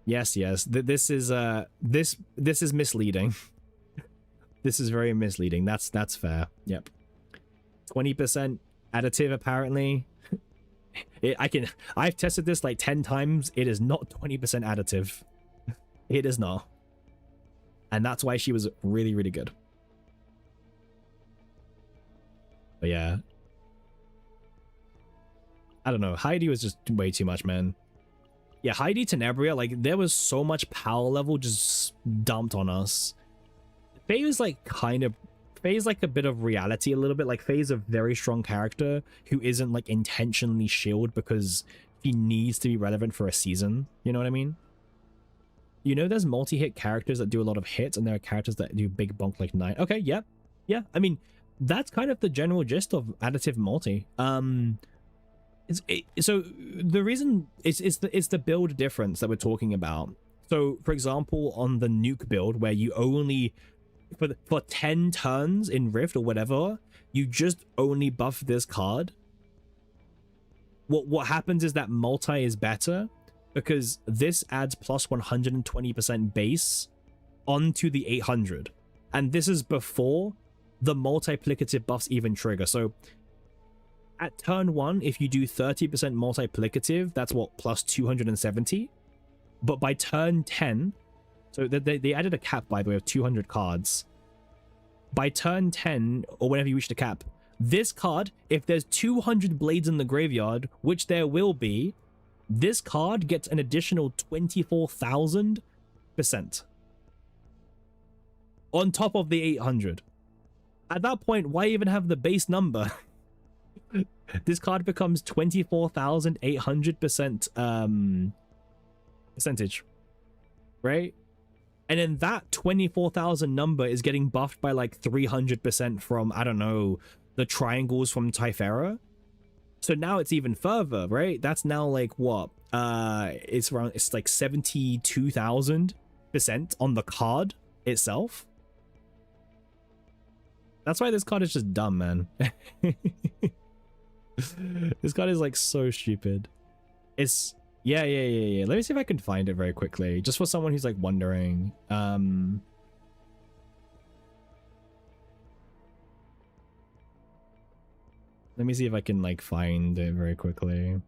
yes. This is misleading. This is very misleading. That's fair. Yep. 20% additive apparently. I've tested this like 10 times. It is not 20% additive. It is not. And that's why she was really, really good. But yeah. I don't know. Heidi was just way too much, man. Yeah, Heidi Tenebria, like, there was so much power level just dumped on us. Faye was like Faye's like a bit of reality a little bit. Like Faye's a very strong character who isn't like intentionally shielded because he needs to be relevant for a season. You know what I mean? You know, there's multi-hit characters that do a lot of hits, and there are characters that do big bonk like 9. Okay, yeah. I mean, that's kind of the general gist of additive multi. So the reason it's the build difference that we're talking about. So, for example, on the nuke build, where you only for 10 turns in Rift or whatever, you just only buff this card. What happens is that multi is better because this adds plus 120% base onto the 800, and this is before the multiplicative buffs even trigger. So at turn 1, if you do 30% multiplicative, that's what, plus 270. But by turn 10, so they added a cap, by the way, of 200 cards. By turn 10, or whenever you reach the cap, this card, if there's 200 blades in the graveyard, which there will be, this card gets an additional 24,000% on top of the 800. At that point, why even have the base number? This card becomes 24,800% percentage, right? And then that 24,000 number is getting buffed by like 300% from, I don't know, the triangles from Typhera. So now it's even further, right? That's now like what? It's like 72,000% on the card itself. That's why this card is just dumb, man. This card is like so stupid. It's yeah. Let me see if I can find it very quickly, just for someone who's like wondering. Let me see if I can like find it very quickly.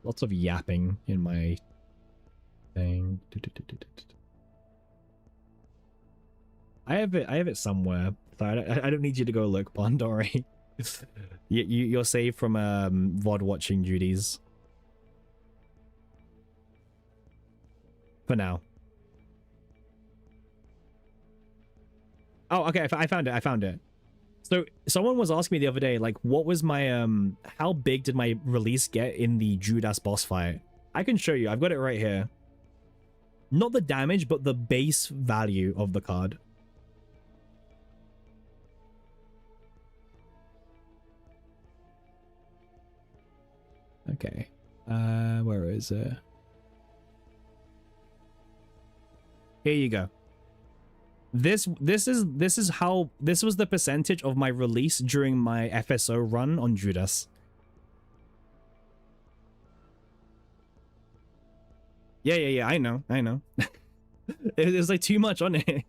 Lots of yapping in my thing. I have it somewhere. So I don't need you to go look, Bond, don't worry. You're saved from VOD watching duties. For now. Oh, okay, I found it. So someone was asking me the other day, like, what was my how big did my release get in the Judas boss fight? I can show you. I've got it right here. Not the damage, but the base value of the card. Okay. Where is it? Here you go. This is how this was the percentage of my release during my FSO run on Judas. Yeah, I know. There's like too much on it.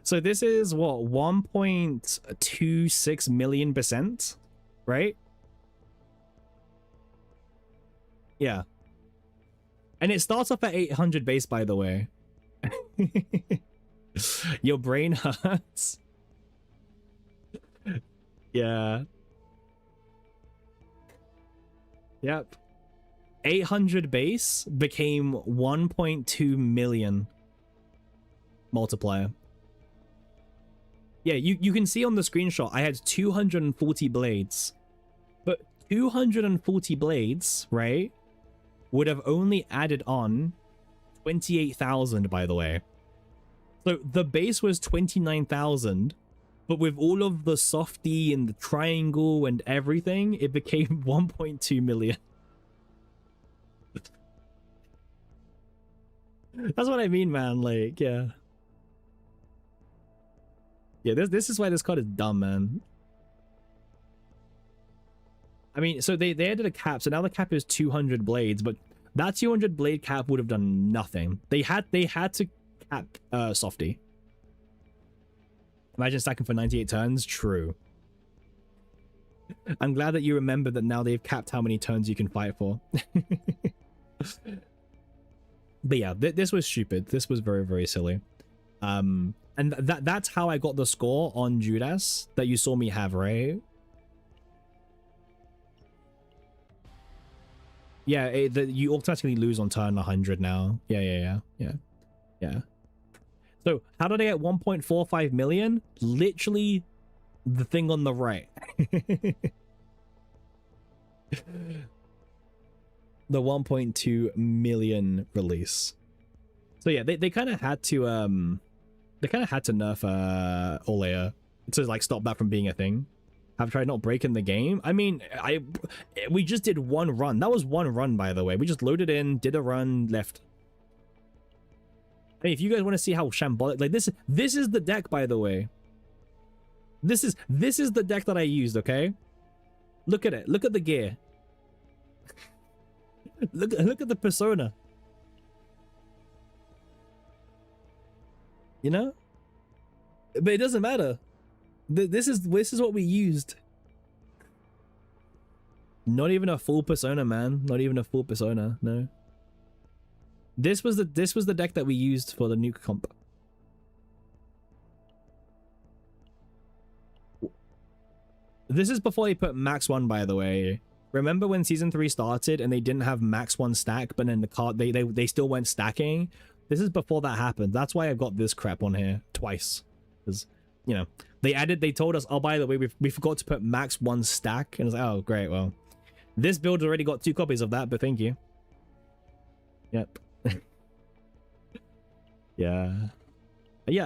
So this is what, 1.26 million %, right? Yeah. And it starts off at 800 base, by the way. Your brain hurts. Yeah. Yep. 800 base became 1.2 million multiplier. Yeah, you can see on the screenshot I had 240 blades. But 240 blades, right, would have only added on 28,000, by the way. So the base was 29,000, but with all of the softie and the triangle and everything, it became 1.2 million. That's what I mean, man. Like, yeah. Yeah, this is why this card is dumb, man. I mean, so they added a cap, so now the cap is 200 blades, but that 200 blade cap would have done nothing. They had to cap softie. Imagine stacking for 98 turns. True. I'm glad that you remember that now they've capped how many turns you can fight for. But yeah, this was stupid. This was very, very silly. And that's how I got the score on Judas that you saw me have, right? Yeah, you automatically lose on turn 100 now. Yeah. So how did I get 1.45 million? Literally the thing on the right. The 1.2 million release. So yeah, they kind of had to nerf Olea to like stop that from being a thing. Have tried not breaking the game. I mean, we just did one run. That was one run, by the way. We just loaded in, did a run, left. I mean, if you guys want to see how shambolic, like this is the deck, by the way. This is the deck that I used. Okay, look at it. Look at the gear. look at the persona. You know, but it doesn't matter. This is what we used. Not even a full persona, man. Not even a full persona. No. This was the deck that we used for the nuke comp. This is before they put max 1, by the way. Remember when season 3 started and they didn't have max 1 stack, but then the card they still went stacking? This is before that happened. That's why I've got this crap on here twice. Because, you know, they told us, oh, by the way, we forgot to put max 1 stack. And it's like, oh, great, well, this build's already got 2 copies of that, but thank you. Yep. Yeah.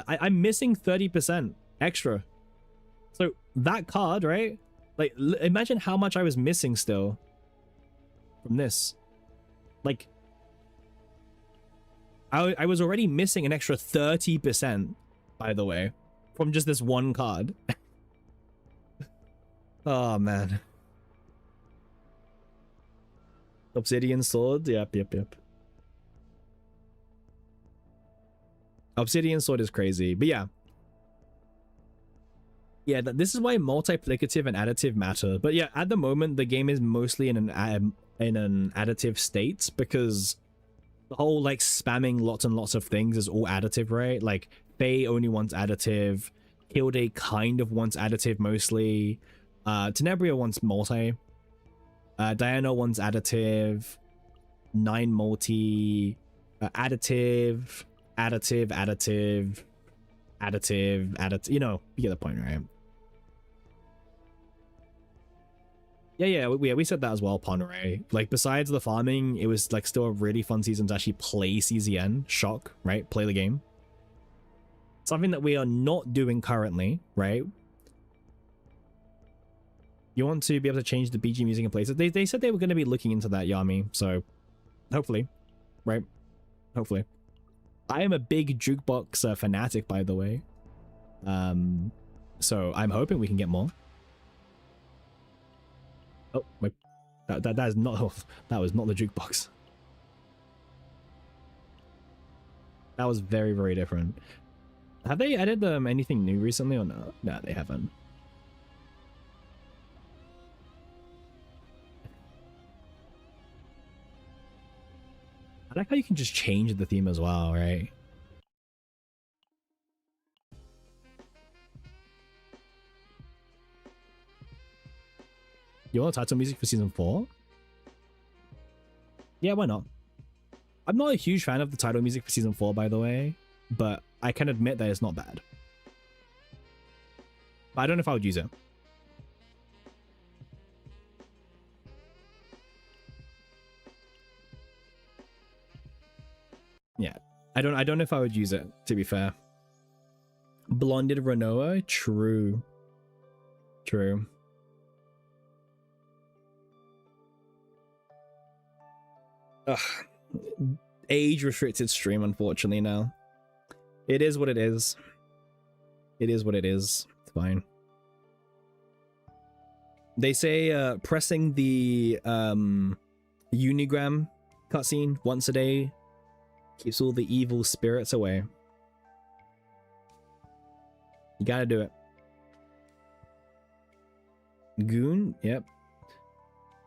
I'm missing 30% extra. So that card, right? Like, imagine how much I was missing still from this. Like, I was already missing an extra 30%, by the way, from just this one card. Oh, man. Obsidian sword? Yep. Obsidian sword is crazy, but yeah. Yeah, this is why multiplicative and additive matter. But yeah, at the moment, the game is mostly in an additive state because the whole like spamming lots and lots of things is all additive, right? Like Faye only wants additive, Hilde kind of wants additive mostly, Tenebria wants multi, Diana wants additive, 9 multi, additive, you know, you get the point, right? We said that as well, Ponray. Like, besides the farming, it was like still a really fun season to actually play CZN. Shock, right? Play the game. Something that we are not doing currently, right? You want to be able to change the BG music in places. They said they were going to be looking into that, Yami. So, hopefully, right? Hopefully. I am a big jukebox fanatic, by the way. So I'm hoping we can get more. Oh, wait. That is not. Oh, that was not the jukebox. That was very, very different. Have they added anything new recently or no? No, they haven't. I like how you can just change the theme as well, right? You want title music for season 4? Yeah, why not? I'm not a huge fan of the title music for season 4, by the way, but I can admit that it's not bad. But I don't know if I would use it. Yeah, I don't know if I would use it, to be fair. Blonded Renoa? True. True. Ugh. Age restricted stream, unfortunately, now. It is what it is. It is what it is. It's fine. They say pressing the unigram cutscene once a day keeps all the evil spirits away. You gotta do it. Goon? Yep.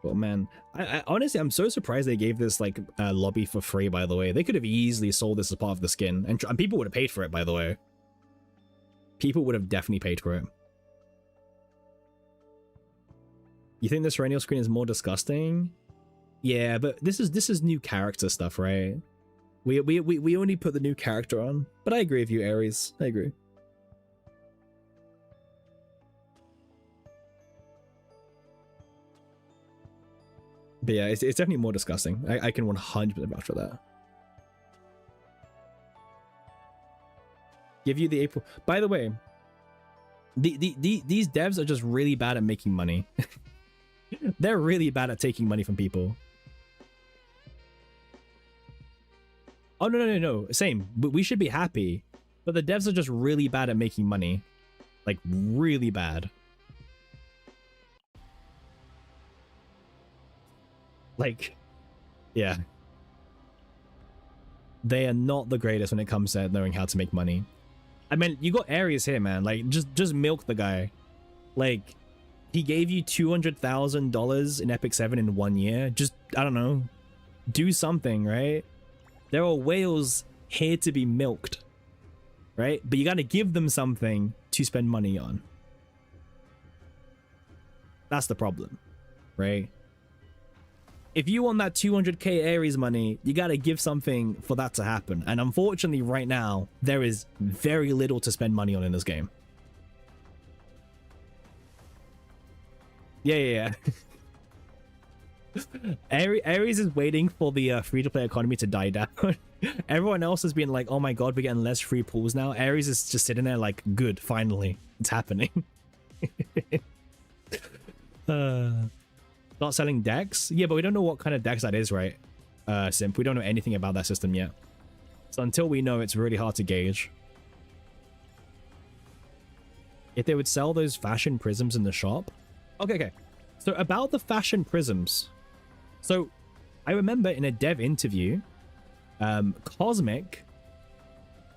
Oh man, I honestly, I'm so surprised they gave this like lobby for free, by the way. They could have easily sold this as part of the skin, and people would have paid for it, by the way. People would have definitely paid for it. You think this perennial screen is more disgusting? Yeah, but this is new character stuff, right? We only put the new character on. But I agree with you, Aries. I agree. But yeah, it's definitely more disgusting. I can 100% vouch for that. Give you the April. By the way, these devs are just really bad at making money. They're really bad at taking money from people. Oh, no. Same. But we should be happy. But the devs are just really bad at making money. Like, really bad. Like, yeah. They are not the greatest when it comes to knowing how to make money. I mean, you got Aries here, man. Like, just milk the guy. Like, he gave you $200,000 in Epic 7 in 1 year. Just, I don't know. Do something, right? There are whales here to be milked. Right? But you gotta give them something to spend money on. That's the problem. Right? If you want that 200k Aries money, you gotta give something for that to happen. And unfortunately, right now, there is very little to spend money on in this game. Yeah. Aries is waiting for the free-to-play economy to die down. Everyone else has been like, oh my god, we're getting less free pools now. Aries is just sitting there like, good, finally. It's happening. Not selling decks? Yeah, but we don't know what kind of decks that is, right? Simp, we don't know anything about that system yet. So until we know, it's really hard to gauge. If they would sell those fashion prisms in the shop. Okay. So about the fashion prisms. So I remember in a dev interview, Cosmic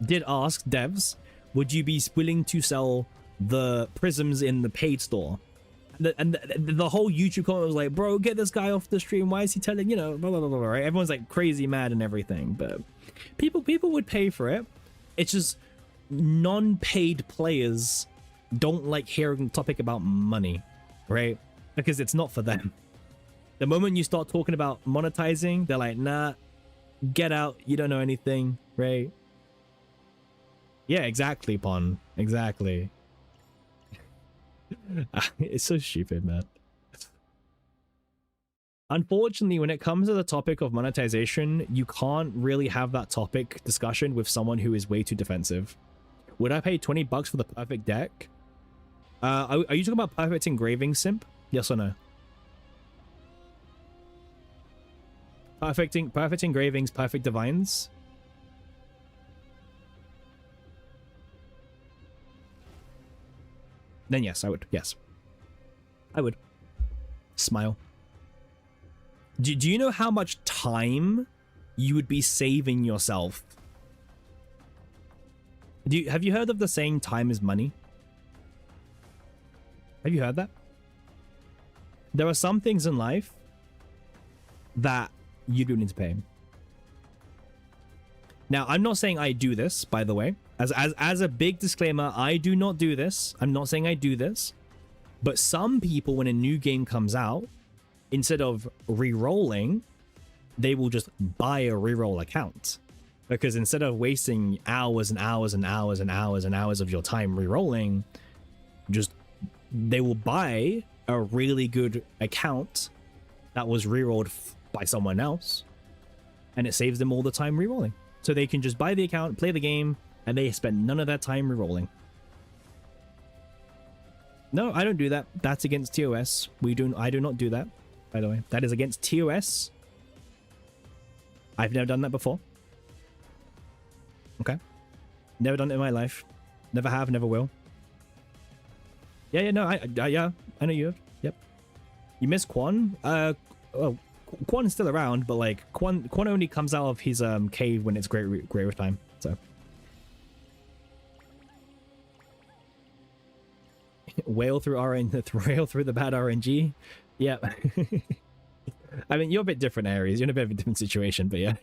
did ask devs, would you be willing to sell the prisms in the paid store? And the whole YouTube comment was like, bro, get this guy off the stream. Why is he telling, you know, blah, blah, blah, blah, right? Everyone's like crazy mad and everything. But people would pay for it. It's just non-paid players don't like hearing the topic about money, right? Because it's not for them. The moment you start talking about monetizing, they're like, nah, get out. You don't know anything, right? Yeah, exactly, Pon. Exactly. It's so stupid, man. Unfortunately, when it comes to the topic of monetization, you can't really have that topic discussion with someone who is way too defensive. Would I pay 20 bucks for the perfect deck? Are you talking about perfect engraving, simp? Yes or no? Perfect engravings, perfect divines. Then yes, I would. Yes, I would. Smile. Do you know how much time you would be saving yourself? Have you heard of the saying time is money? Have you heard that? There are some things in life that you do need to pay. Now, I'm not saying I do this, by the way. As a big disclaimer, I do not do this. I'm not saying I do this. But some people, when a new game comes out, instead of re-rolling, they will just buy a re-roll account. Because instead of wasting hours and hours and hours and hours and hours of your time re-rolling, just they will buy a really good account that was re-rolled by someone else, and it saves them all the time re-rolling. So they can just buy the account, play the game, and they spend none of that time re-rolling. No, I don't do that. That's against TOS. I do not do that, by the way. That is against TOS. I've never done that before. Okay. Never done it in my life. Never have, never will. Yeah, no, yeah, I know you have. Yep. You miss Quan? Well, Quan is still around, but like Quan only comes out of his cave when it's great with time. So whale through rail through the bad RNG. Yeah. I mean, you're a bit different areas. You're in a bit of a different situation, but yeah.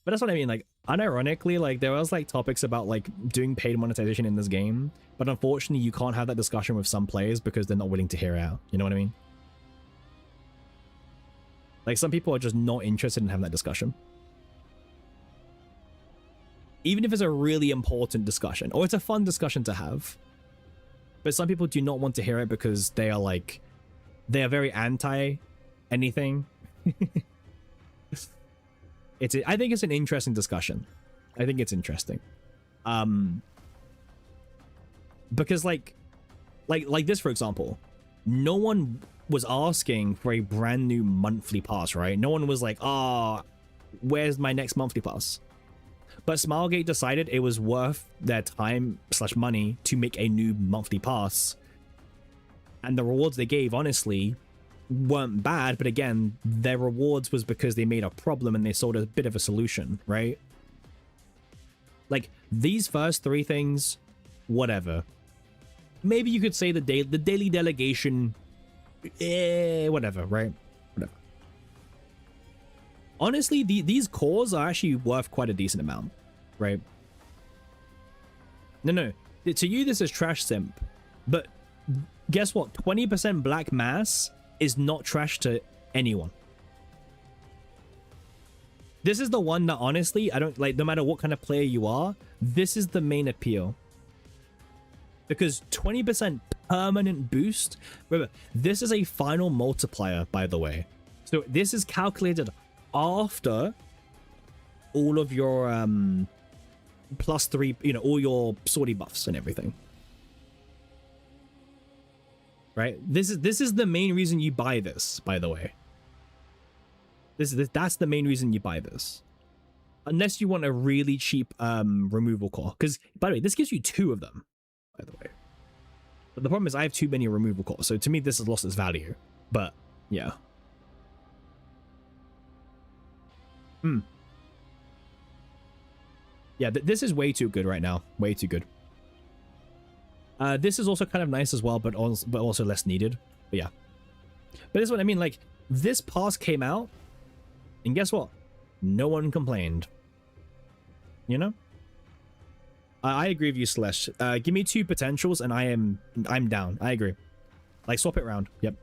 But that's what I mean. Like, unironically, like there was like topics about like doing paid monetization in this game, but unfortunately, you can't have that discussion with some players because they're not willing to hear it out. You know what I mean? Like, some people are just not interested in having that discussion. Even if it's a really important discussion, or it's a fun discussion to have. But some people do not want to hear it because they are like, they are very anti anything. I think it's an interesting discussion. I think it's interesting. Because like this, for example, no one was asking for a brand new monthly pass, right? No one was like, where's my next monthly pass? But Smilegate decided it was worth their time / money to make a new monthly pass. And the rewards they gave, honestly, weren't bad, but again, their rewards was because they made a problem and they sold a bit of a solution, right? Like, these first three things, whatever. Maybe you could say the daily delegation, whatever, right? Whatever. Honestly, these cores are actually worth quite a decent amount, right? No. To you, this is trash, simp. But guess what? 20% black mass is not trash to anyone. This is the one that, honestly, I don't like. No matter what kind of player you are, this is the main appeal. Because 20% permanent boost. Remember, this is a final multiplier, by the way. So this is calculated after all of your +3, you know, all your sortie buffs and everything. Right? This is the main reason you buy this, by the way. That's the main reason you buy this. Unless you want a really cheap removal core. Because, by the way, this gives you 2 of them, by the way. But the problem is I have too many removal cores, so to me this has lost its value. But, yeah. Yeah, this is way too good right now. Way too good. This is also kind of nice as well, but also less needed. But yeah. But this is what I mean, like, this pass came out, and guess what? No one complained. You know? I agree with you, Slash. Give me 2 potentials, and I'm down. I agree. Like, swap it around. Yep.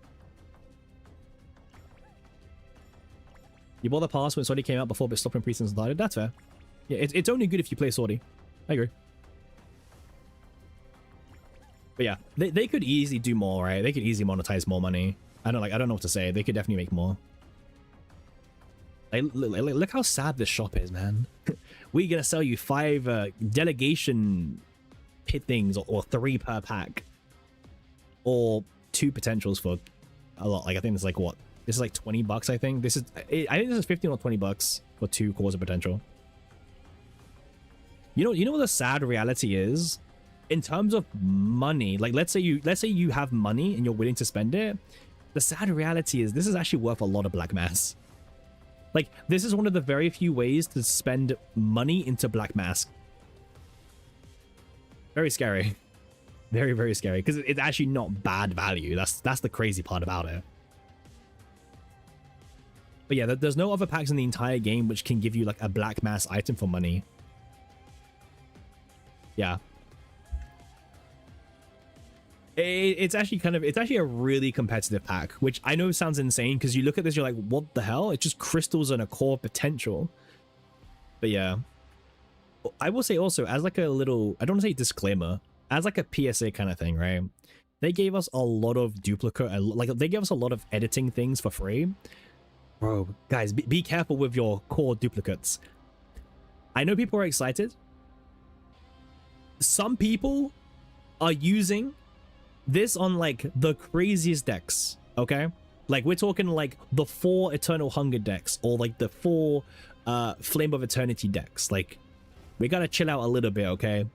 You bought the pass when Sortie came out before, but stopping precincts started. That's fair. Yeah, it's only good if you play Sortie. I agree. But yeah, they could easily do more, right? They could easily monetize more money. I don't know what to say. They could definitely make more. Like, look how sad this shop is, man. We're gonna sell you 5 delegation hit things, or 3 per pack, or 2 potentials for a lot. Like, I think it's like, what, this is like 20 bucks. I think this is, I think this is 15 or 20 bucks for 2 cores of potential. You know what the sad reality is in terms of money. Like, let's say you have money and you're willing to spend it. The sad reality is this is actually worth a lot of black mass. Like, this is one of the very few ways to spend money into black mass. Very scary. Very, very scary, because it's actually not bad value. That's the crazy part about it. But yeah, there's no other packs in the entire game which can give you like a black mass item for money. Yeah. It's actually a really competitive pack, which I know sounds insane because you look at this, you're like, what the hell? It's just crystals and a core potential. But yeah, I will say also, as like a little, I don't want to say disclaimer, as like a PSA kind of thing, right? They gave us a lot of duplicate, like they gave us a lot of editing things for free. Bro, guys, be careful with your core duplicates. I know people are excited. Some people are using this on like the craziest decks, okay? Like, we're talking like the 4 Eternal Hunger decks, or like the 4 Flame of Eternity decks. Like, we gotta chill out a little bit, okay?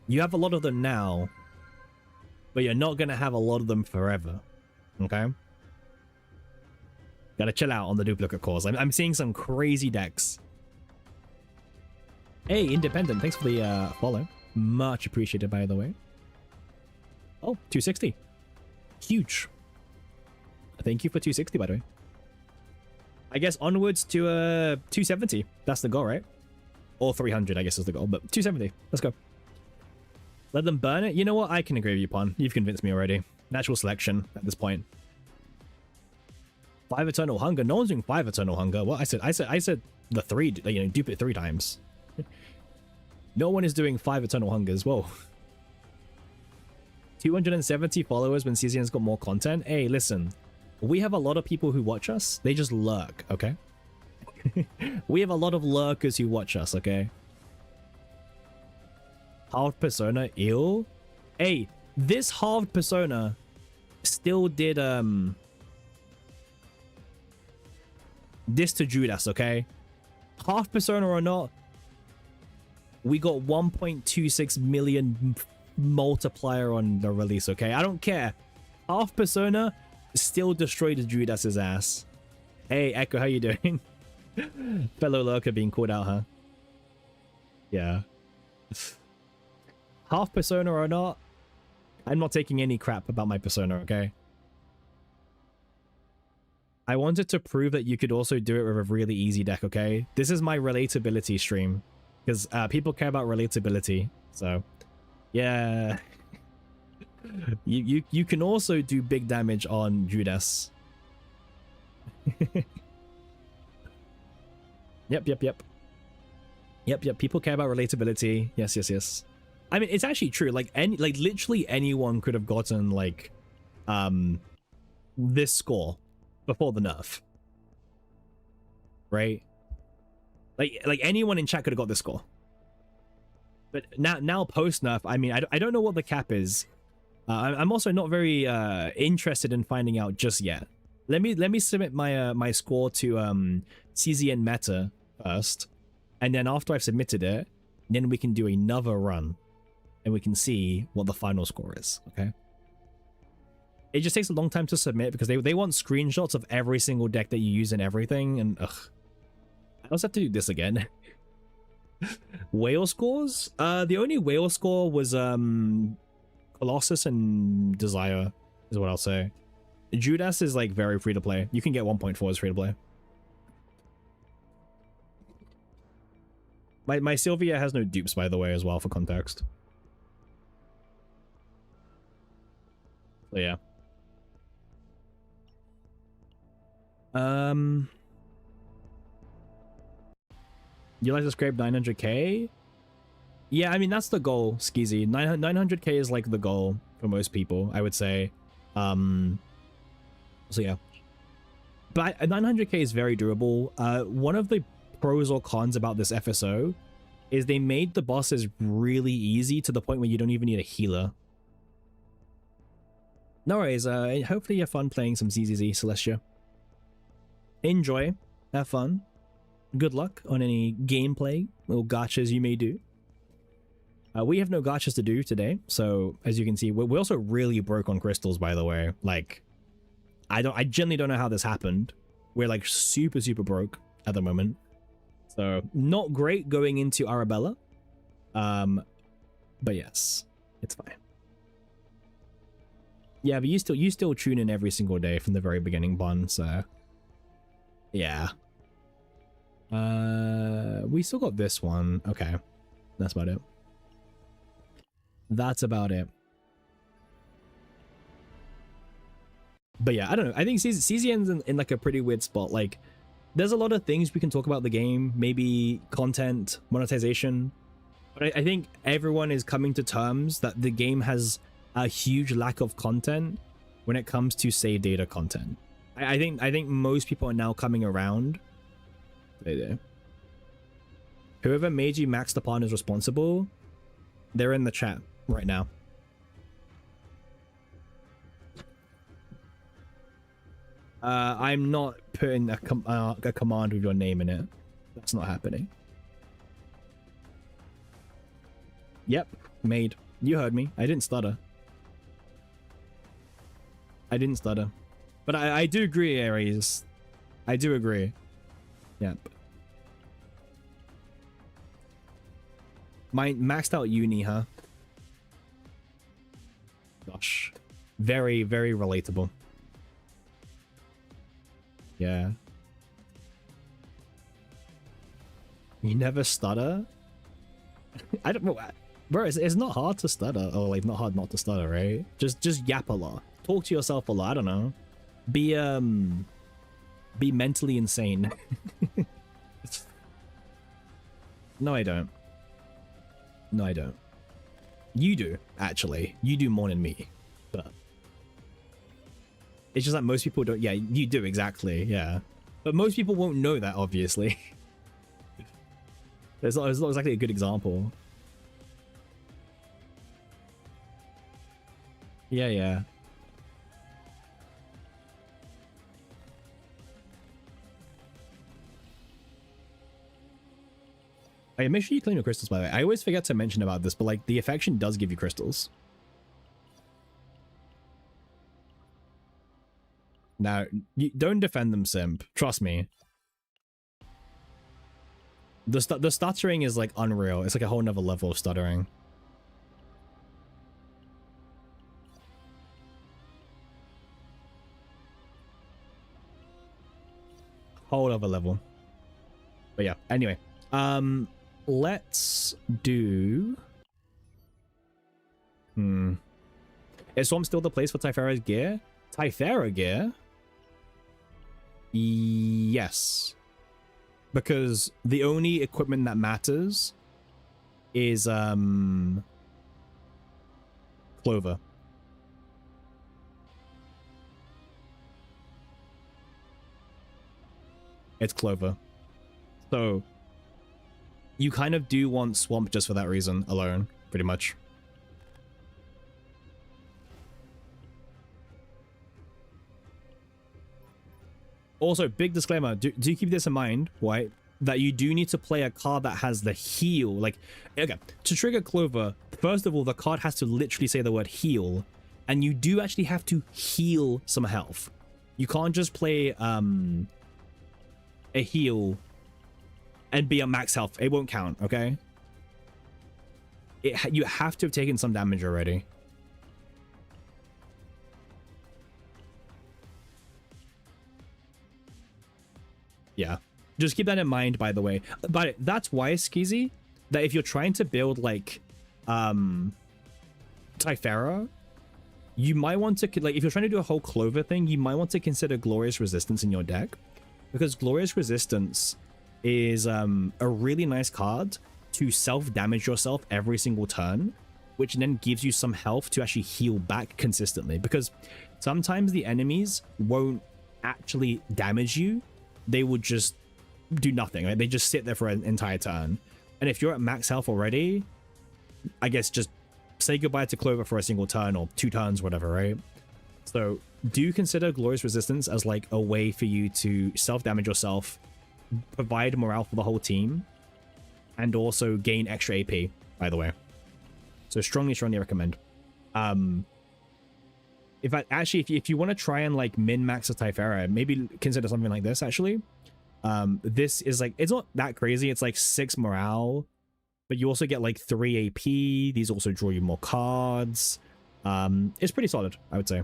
You have a lot of them now, but you're not gonna have a lot of them forever, okay? Gotta chill out on the duplicate cores. I'm seeing some crazy decks. Hey, Independent, thanks for the follow. Much appreciated, by the way. Oh, 260. Huge. Thank you for 260, by the way. I guess onwards to 270. That's the goal, right? Or 300, I guess, is the goal. But 270. Let's go. Let them burn it. You know what? I can agree with you, Pon. You've convinced me already. Natural selection at this point. 5 Eternal Hunger. No one's doing 5 Eternal Hunger. What? I said the 3, you know, dupe it 3 times. No one is doing 5 Eternal Hungers. Whoa. 270 followers when CZN's got more content. Hey, listen. We have a lot of people who watch us. They just lurk, okay? We have a lot of lurkers who watch us, okay? Halved Persona, ill? Hey, this halved Persona still did, this to Judas, okay? Half Persona or not, we got 1.26 million multiplier on the release, okay? I don't care. Half Persona still destroyed Judas's ass. Hey, Echo, how you doing? Fellow lurker being called out, huh? Yeah. Half Persona or not, I'm not taking any crap about my Persona, okay? I wanted to prove that you could also do it with a really easy deck, okay? This is my relatability stream, because people care about relatability, so yeah. you can also do big damage on Judas. Yep. People care about relatability. Yes. I mean, it's actually true. Like literally anyone could have gotten like this score before the nerf, right? Like anyone in chat could have got this score. But now post nerf, I mean, I don't know what the cap is. I'm also not very interested in finding out just yet. Let me submit my my score to CZN Meta first, and then after I've submitted it, then we can do another run, and we can see what the final score is. Okay. It just takes a long time to submit because they want screenshots of every single deck that you use and everything, and ugh. I also have to do this again. Whale scores? The only whale score was Colossus and Desire is what I'll say. Judas is like very free to play. You can get 1.4 as free to play. My Sylvia has no dupes, by the way, as well, for context. So yeah. You like to scrape 900k? Yeah, I mean, that's the goal, Skeezy. 900k is like the goal for most people, I would say. So yeah. But 900k is very durable. One of the pros or cons about this FSO is they made the bosses really easy to the point where you don't even need a healer. No worries, hopefully you have fun playing some ZZZ Celestia. Enjoy, have fun. Good luck on any gameplay or gachas you may do. We have no gachas to do today, so as you can see, we're also really broke on crystals, by the way. Like, I genuinely don't know how this happened. We're like super broke at the moment. So not great going into Arabella. But yes, it's fine. Yeah, but you still tune in every single day from the very beginning, Bun, so yeah. We still got this one. Okay. That's about it. That's about it. But yeah, I don't know. I think CZN's in like a pretty weird spot. Like, there's a lot of things we can talk about the game, maybe content, monetization. But I think everyone is coming to terms that the game has a huge lack of content when it comes to save data content. I think most people are now coming around. There. Whoever made you max the partner is responsible. They're in the chat right now. I'm not putting a command with your name in it. That's not happening. Yep, made. You heard me. I didn't stutter. I didn't stutter. But I do agree, Aries. I do agree. Yep. My maxed out uni, huh? Gosh. Very relatable. Yeah. You never stutter? I don't know. Bro, it's not hard to stutter. Or like not hard not to stutter, right? Just yap a lot. Talk to yourself a lot. I don't know. Be mentally insane. No, I don't. No, I don't. You do, actually. You do more than me. But it's just that most people don't. Yeah, you do, exactly. Yeah. But most people won't know that, obviously. It's not exactly a good example. Yeah. Hey, make sure you clean your crystals, by the way. I always forget to mention about this, but like the affection does give you crystals. Now, you don't defend them, simp. Trust me. The stuttering is like unreal. It's like a whole nother level of stuttering. Whole other level. But yeah, anyway. Let's do... Is Swamp still the place for Typhera's gear? Typhera gear? Yes. Because the only equipment that matters is, Clover. It's Clover. So... you kind of do want Swamp just for that reason alone, pretty much. Also, big disclaimer, do keep this in mind, right? That you do need to play a card that has the heal. Like, okay, to trigger Clover, first of all, the card has to literally say the word heal, and you do actually have to heal some health. You can't just play a heal and be a max health. It won't count, okay? You have to have taken some damage already. Yeah. Just keep that in mind, by the way. But that's why, Skeezy, that if you're trying to build, like, Typhera, you might want to, like, if you're trying to do a whole Clover thing, you might want to consider Glorious Resistance in your deck. Because Glorious Resistance is a really nice card to self-damage yourself every single turn, which then gives you some health to actually heal back consistently. Because sometimes the enemies won't actually damage you. They will just do nothing. Right? They just sit there for an entire turn. And if you're at max health already, I guess just say goodbye to Clover for a single turn or 2 turns, whatever, right? So do consider Glorious Resistance as like a way for you to self-damage yourself, provide morale for the whole team, and also gain extra AP, by the way. So strongly recommend. If you want to try and like min-max a Typhara, maybe consider something like this actually. This is like, it's not that crazy. It's like 6 morale, but you also get like 3 AP. These also draw you more cards. It's pretty solid, I would say.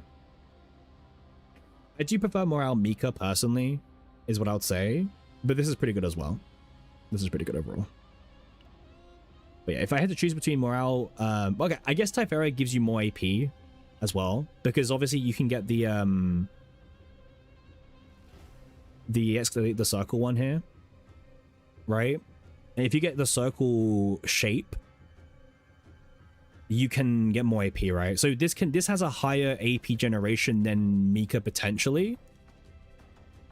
I do prefer morale Mika personally, is what I would say, but this is pretty good as well. This is pretty good overall. But yeah, if I had to choose between morale, okay, I guess Typhara gives you more AP as well, because obviously you can get the escalate the circle one here, right? And if you get the circle shape, you can get more AP, right? So this has a higher AP generation than Mika potentially,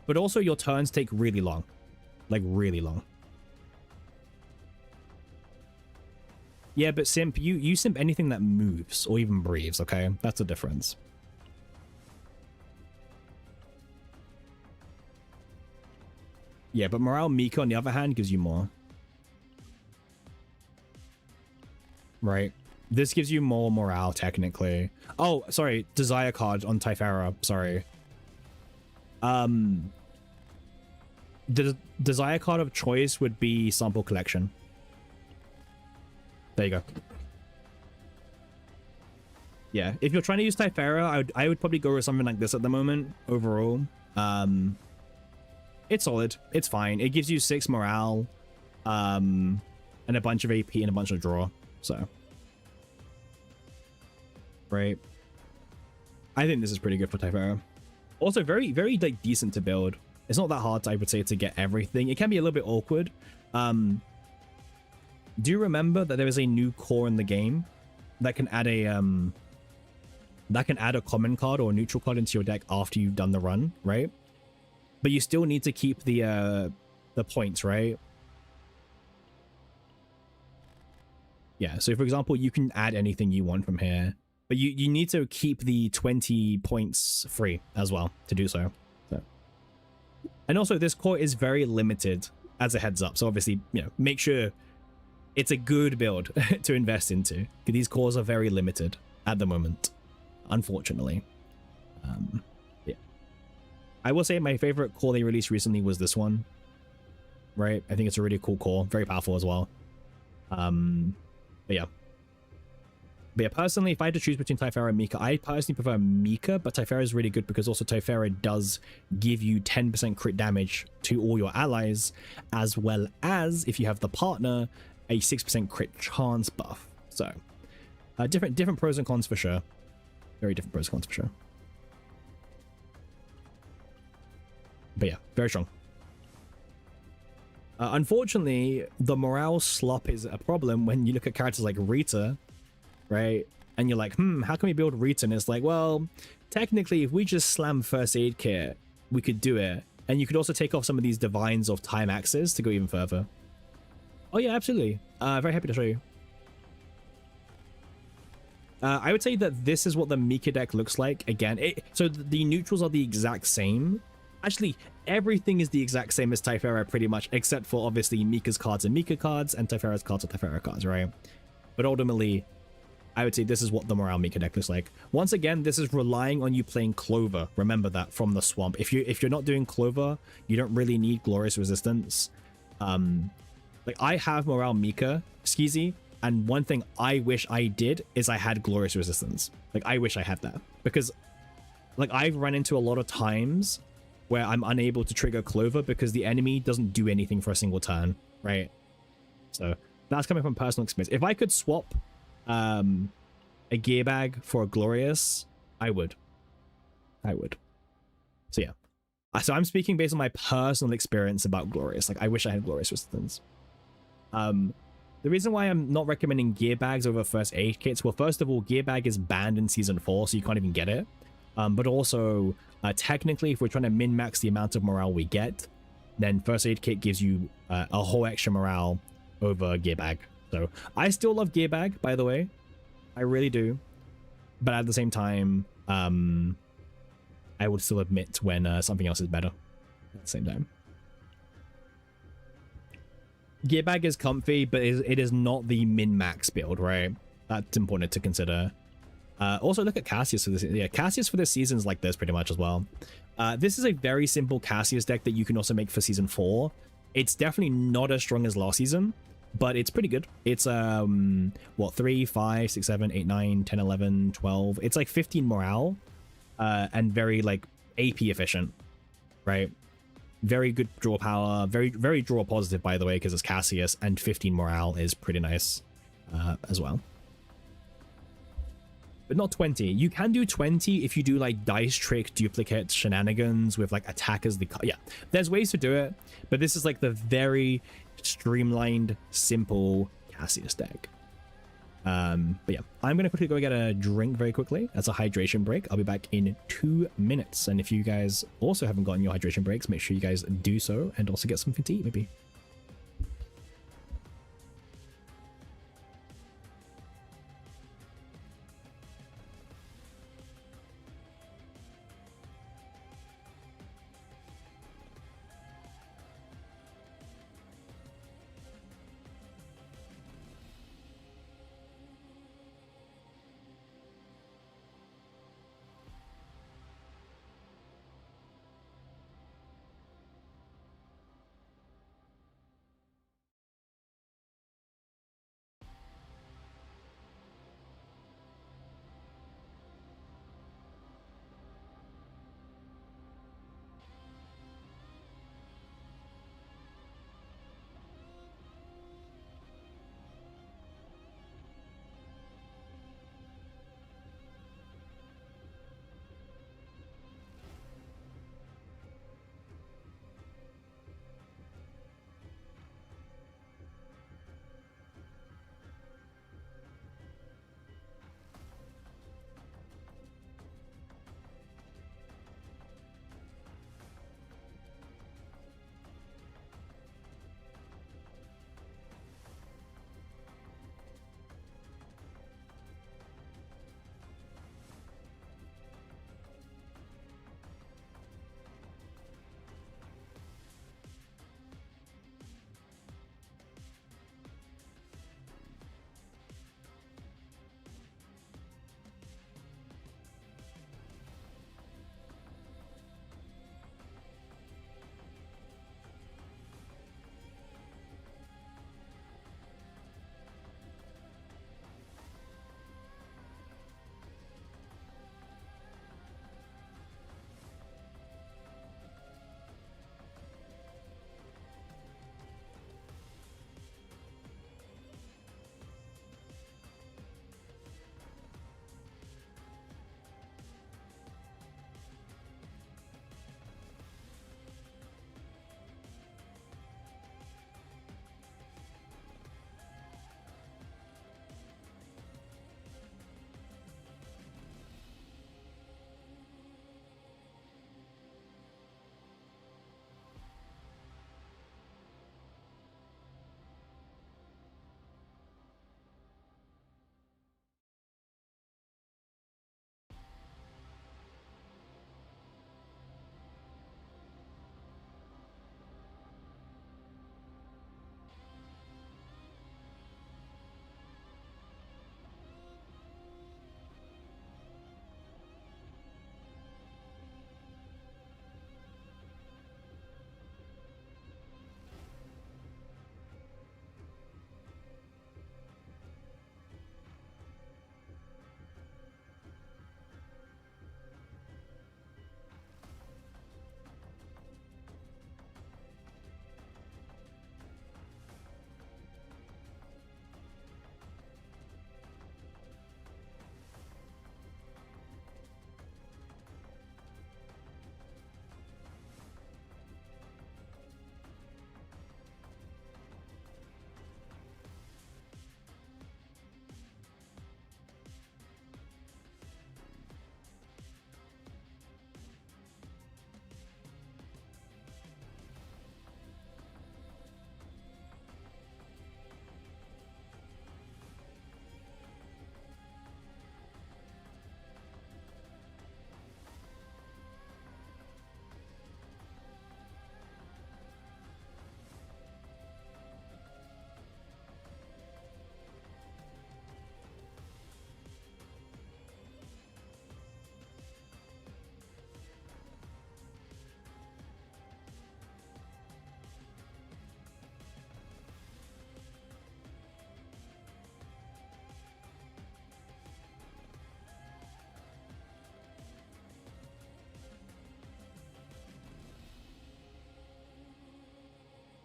but also your turns take really long, like really long. Yeah, but simp, you simp anything that moves or even breathes, okay? That's the difference. Yeah, but morale Mika on the other hand gives you more. Right? This gives you more morale technically. Oh, sorry, desire card on Typhara, sorry. The desire card of choice would be sample collection. There you go. Yeah, if you're trying to use Typhara, I would probably go with something like this at the moment overall. It's solid. It's fine. It gives you 6 morale, and a bunch of AP and a bunch of draw. So, right. I think this is pretty good for Typhara. Also, very, very like decent to build. It's not that hard, I would say, to get everything. It can be a little bit awkward. Do you remember that there is a new core in the game that can add a common card or a neutral card into your deck after you've done the run, right? But you still need to keep the points, right? Yeah, so for example, you can add anything you want from here, but you need to keep the 20 points free as well to do so. And also this core is very limited as a heads up. So obviously, you know, make sure it's a good build to invest into. These cores are very limited at the moment, unfortunately. Yeah. I will say my favorite core they released recently was this one. Right? I think it's a really cool core. Very powerful as well. But yeah. But yeah, personally, if I had to choose between Typhara and Mika, I personally prefer Mika, but Typhara is really good because also Typhara does give you 10% crit damage to all your allies, as well as, if you have the partner, a 6% crit chance buff. So, different pros and cons for sure. Very different pros and cons for sure. But yeah, very strong. Unfortunately, the morale slop is a problem when you look at characters like Rita, right? And you're like, how can we build Rita? And it's like, well, technically, if we just slam first aid kit, we could do it. And you could also take off some of these divines of time axes to go even further. Oh yeah, absolutely. Very happy to show you. I would say that this is what the Mika deck looks like. Again, so the neutrals are the exact same. Actually, everything is the exact same as Typhara pretty much, except for obviously Mika's cards are Mika cards and Typhara's cards are Typhara cards, right? But ultimately, I would say this is what the Morale Mika deck looks like. Once again, this is relying on you playing Clover. Remember that from the swamp. If you're not doing Clover, you don't really need Glorious Resistance. Like I have Morale Mika, Skeezy, and one thing I wish I did is I had Glorious Resistance. Like I wish I had that, because like I've run into a lot of times where I'm unable to trigger Clover because the enemy doesn't do anything for a single turn, right? So that's coming from personal experience. If I could swap a gear bag for a Glorious, I would. So yeah. So I'm speaking based on my personal experience about Glorious. Like I wish I had Glorious Resistance. The reason why I'm not recommending gear bags over first aid kits, well, first of all, gear bag is banned in season 4, so you can't even get it. But also, technically, if we're trying to min-max the amount of morale we get, then First Aid Kit gives you a whole extra morale over Gear Bag. So I still love Gear Bag, by the way. I really do. But at the same time, I would still admit when something else is better at the same time. Gear Bag is comfy, but it is not the min-max build, right? That's important to consider. Also, look at Cassius for this. Yeah, Cassius for this season is like this pretty much as well. This is a very simple Cassius deck that you can also make for season 4. It's definitely not as strong as last season, but it's pretty good. It's what, 3, 5, 6, 7, 8, 9, 10, 11, 12. It's like 15 morale, and very like AP efficient, right? Very good draw power, very draw positive, by the way, because it's Cassius, and 15 morale is pretty nice as well. But not 20. You can do 20 if you do like dice trick duplicate shenanigans with like attack as the yeah, there's ways to do it, but this is like the very streamlined, simple Cassius deck. But yeah, I'm gonna quickly go get a drink very quickly. That's a hydration break. I'll be back in 2 minutes, and if you guys also haven't gotten your hydration breaks, make sure you guys do so, and also get something to eat maybe.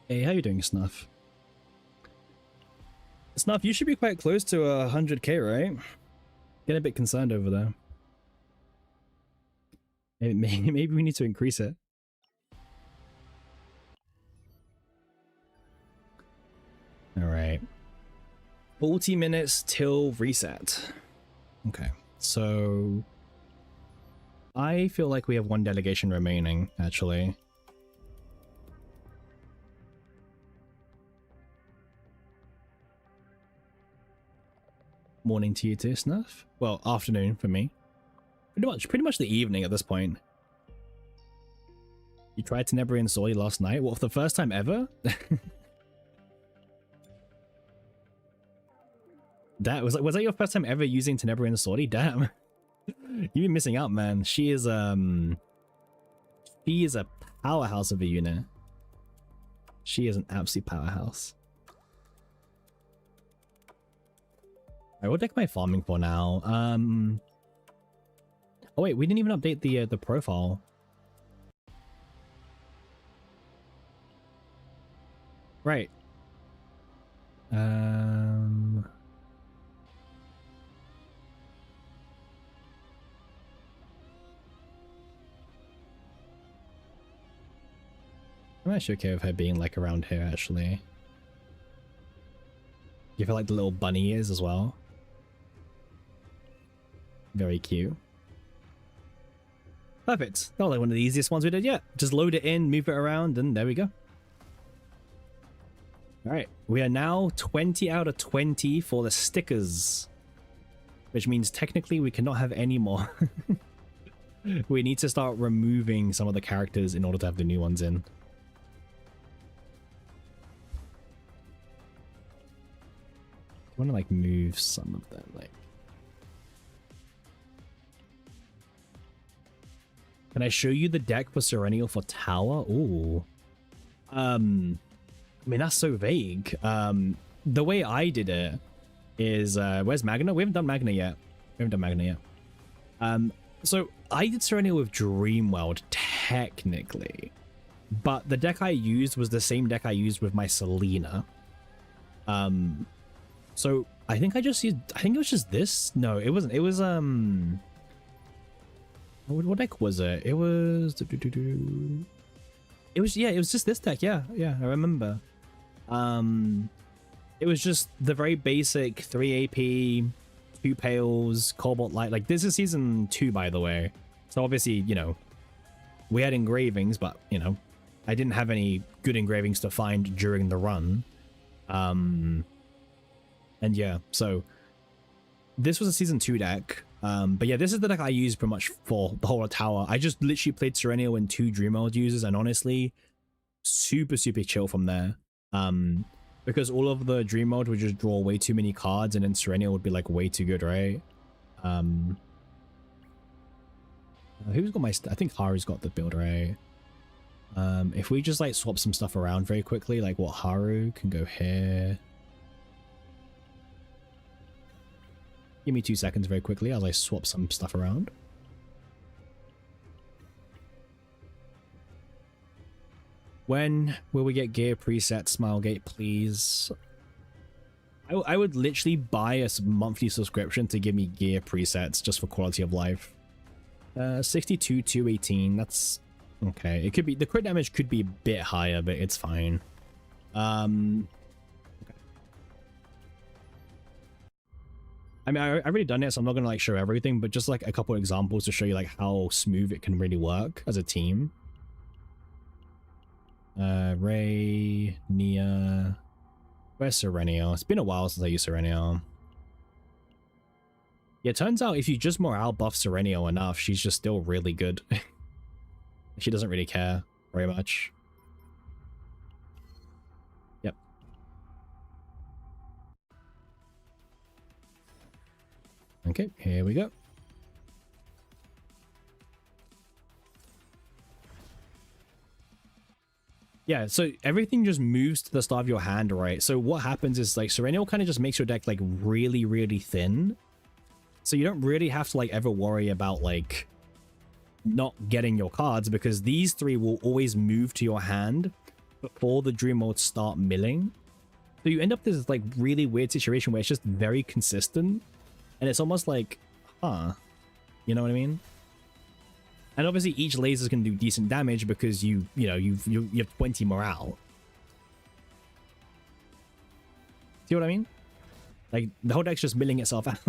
Hey, how you doing, Snuff? Snuff, you should be quite close to 100k, right? Getting a bit concerned over there. Maybe we need to increase it. All right. 40 minutes till reset. Okay, so I feel like we have one delegation remaining, actually. Morning to you too, Snuff. Well, afternoon for me. Pretty much the evening at this point. You tried Tenebrae Sortie last night? What, for the first time ever? Was that your first time ever using Tenebrae Sortie? Damn. You've been missing out, man. She is a powerhouse of a unit. She is an absolute powerhouse. Alright, what deck am I farming for now? Oh wait, we didn't even update the profile. Right. I'm actually okay with her being like around here, actually. Give her like the little bunny ears as well. Very cute. Perfect. That was like one of the easiest ones we did yet. Just load it in, move it around, and there we go. Alright, we are now 20 out of 20 for the stickers. Which means technically we cannot have any more. We need to start removing some of the characters in order to have the new ones in. I want to like move some of them, like. Can I show you the deck for Serenial for Tower? Ooh. I mean, that's so vague. The way I did it is, where's Magna? We haven't done Magna yet. So I did Serenial with Dreamworld, technically. But the deck I used was the same deck I used with my Selena. So I think it was just this. No, it wasn't. It was, what deck was it? It was yeah, it was just this deck. Yeah, I remember. It was just the very basic 3 AP, 2 Pails, Cobalt Light. Like, this is season 2, by the way. So obviously, you know, we had engravings, but, you know, I didn't have any good engravings to find during the run. And yeah, so this was a season 2 deck. But yeah, this is the deck I used pretty much for the whole of Tower. I just literally played Serenial and 2 Dreamworld users, and honestly, super chill from there. Because all of the Dreamworld would just draw way too many cards, and then Serenial would be like way too good, right? Who's got my... I think Haru's got the build, right? If we just like swap some stuff around very quickly, like what Haru can go here. Give me 2 seconds very quickly as I swap some stuff around. When will we get gear preset, Smilegate, please? I would literally buy a monthly subscription to give me gear presets just for quality of life. 62, 218, that's okay. It could be, the crit damage could be a bit higher, but it's fine. I mean, I've already done it, so I'm not going to like show everything, but just like a couple examples to show you like how smooth it can really work as a team. Ray, Nia, where's Serenial? It's been a while since I used Serenial. Yeah, it turns out if you just morale buff Serenial enough, she's just still really good. She doesn't really care very much. Yep. Okay, here we go. Yeah, so everything just moves to the start of your hand, right? So what happens is like Serenial kind of just makes your deck like really thin. So you don't really have to like ever worry about like not getting your cards, because these 3 will always move to your hand before the Dream Modes start milling. So you end up this like really weird situation where it's just very consistent, and it's almost like, huh, you know what I mean? And obviously each laser can do decent damage because you have 20 morale. See what I mean? Like the whole deck's just milling itself out.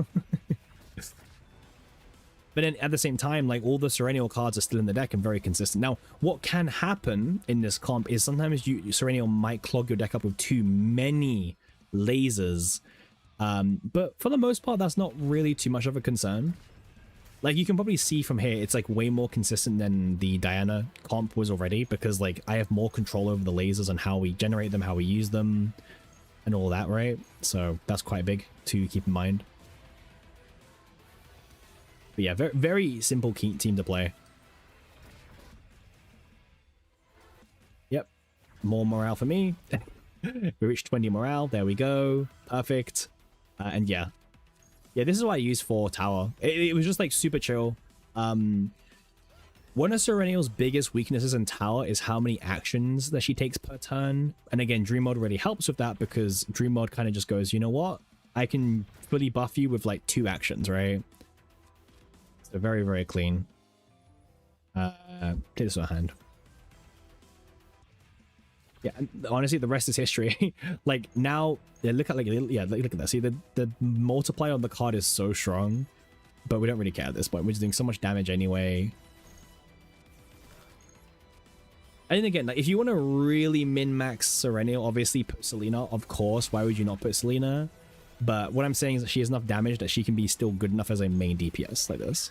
But then at the same time, like all the Serennial cards are still in the deck and very consistent. Now, what can happen in this comp is sometimes Serennial might clog your deck up with too many lasers. But for the most part, that's not really too much of a concern. Like you can probably see from here, it's like way more consistent than the Diana comp was already, because like I have more control over the lasers and how we generate them, how we use them, and all that, right? So that's quite big to keep in mind. But yeah, very, very simple team to play. Yep. More morale for me. We reached 20 morale. There we go. Perfect. And yeah. Yeah, this is what I use for tower. It was just like super chill. One of Serenial's biggest weaknesses in tower is how many actions that she takes per turn. And again, Dream Mode really helps with that because Dream Mode kind of just goes, you know what? I can fully buff you with like 2 actions, right? So very, very clean. Take this on hand. Yeah, and honestly, the rest is history. Like now, yeah, look at look at that. See, the multiplier on the card is so strong, but we don't really care at this point. We're just doing so much damage anyway. And again, like if you want to really min-max Serenial, obviously put Selena, of course. Why would you not put Selena? But what I'm saying is that she has enough damage that she can be still good enough as a main DPS like this.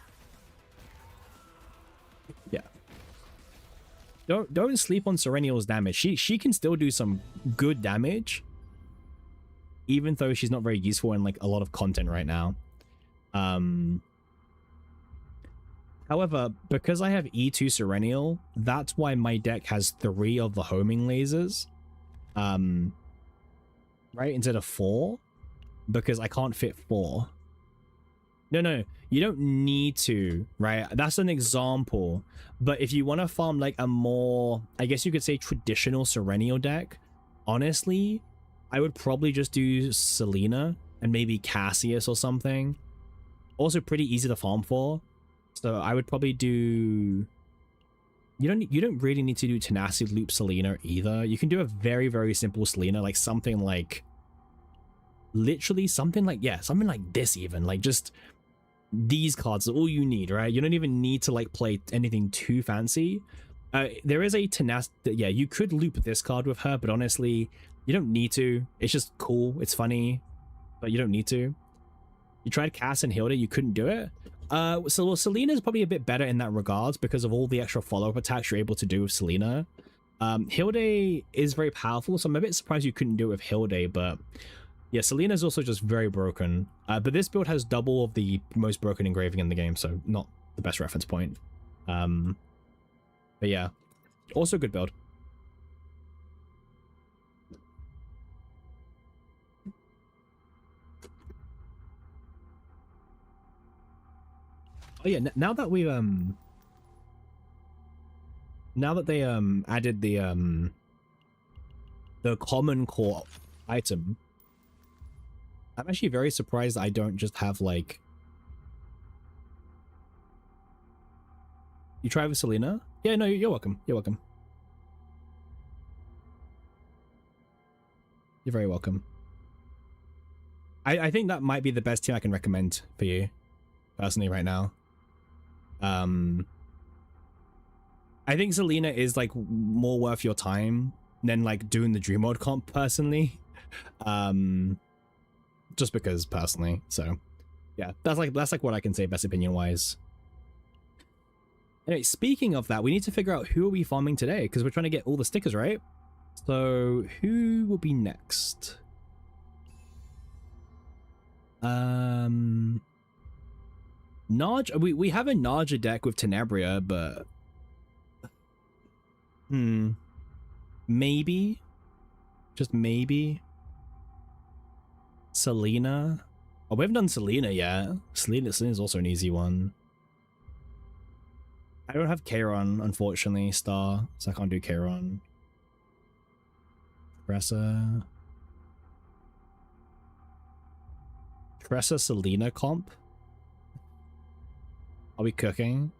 Yeah. Don't sleep on Serenial's damage. She can still do some good damage, even though she's not very useful in like a lot of content right now. However, because I have E2 Serenial, that's why my deck has 3 of the homing lasers. Right, instead of 4. Because I can't fit 4. No, you don't need to, right? That's an example. But if you want to farm like a more, I guess you could say traditional Serenial deck, honestly, I would probably just do Selena and maybe Cassius or something. Also pretty easy to farm for. So I would probably do... You don't really need to do Tenacity Loop Selena either. You can do a very, very simple Selena, like something like... Literally something like, yeah, something like this even. Like just these cards are all you need, right? You don't even need to like play anything too fancy. There is a Tenacity... Yeah, you could loop this card with her, but honestly, you don't need to. It's just cool. It's funny, but you don't need to. You tried Cass and Hilda, you couldn't do it. So Selena is probably a bit better in that regards because of all the extra follow-up attacks you're able to do with Selena. Hilde is very powerful, so I'm a bit surprised you couldn't do it with Hilde, but yeah, Selena is also just very broken. But this build has double of the most broken engraving in the game, so not the best reference point. But yeah, also good build. Oh yeah, now that we now that they added the common core item, I'm actually very surprised I don't just have like... You try with Selena? Yeah, no, you're welcome. You're welcome. You're very welcome. I think that might be the best team I can recommend for you, personally, right now. I think Selena is like more worth your time than like doing the Dream Mode comp personally. Just because personally. So yeah, that's like what I can say best opinion wise. Anyway, speaking of that, we need to figure out who are we farming today because we're trying to get all the stickers, right? So who will be next? Narj, we have a Narja deck with Tenebria, but maybe, just maybe Selena. Oh, we haven't done Selena yet. Selena's also an easy one. I don't have Kairon, unfortunately, Star, so I can't do Kairon. Tressa Selena comp? Are we cooking?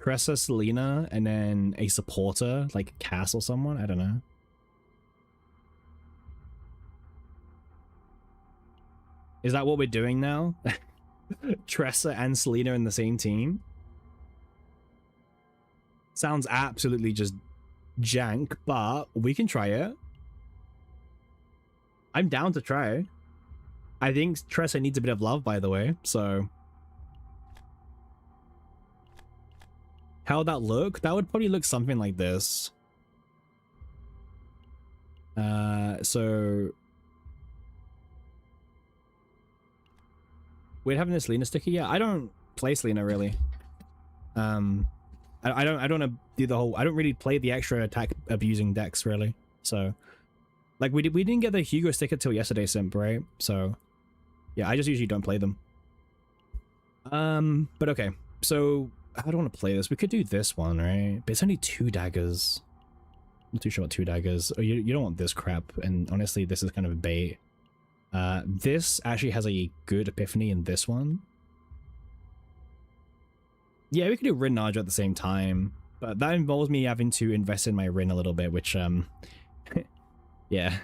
Tressa Selena and then a supporter like Cass or someone? I don't know. Is that what we're doing now? Tressa and Selena in the same team? Sounds absolutely just jank, but we can try it. I'm down to try. I think Tressa needs a bit of love, by the way, so... How would that look? That would probably look something like this. So... We're having a Selena sticker? Yeah, I don't play Selena, really. I don't do the whole... I don't really play the extra attack abusing decks, really. So... Like, we didn't get the Hugo sticker till yesterday, Simp, right? So... Yeah, I just usually don't play them. But okay. So, I don't want to play this. We could do this one, right? But it's only 2 daggers. I'm not too sure what 2 daggers. Oh, you don't want this crap. And honestly, this is kind of a bait. This actually has a good epiphany in this one. Yeah, we could do Rin Naja at the same time. But that involves me having to invest in my Rin a little bit, which, yeah.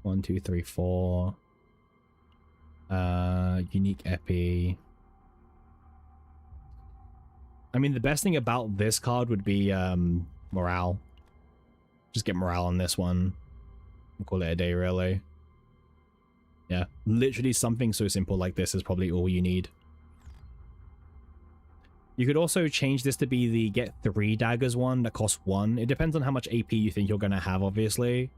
One, two, three, four. Unique epi. I mean, the best thing about this card would be morale. Just get morale on this one. We'll call it a day, really. Yeah, literally something so simple like this is probably all you need. You could also change this to be the get 3 daggers one that costs 1. It depends on how much AP you think you're going to have, obviously.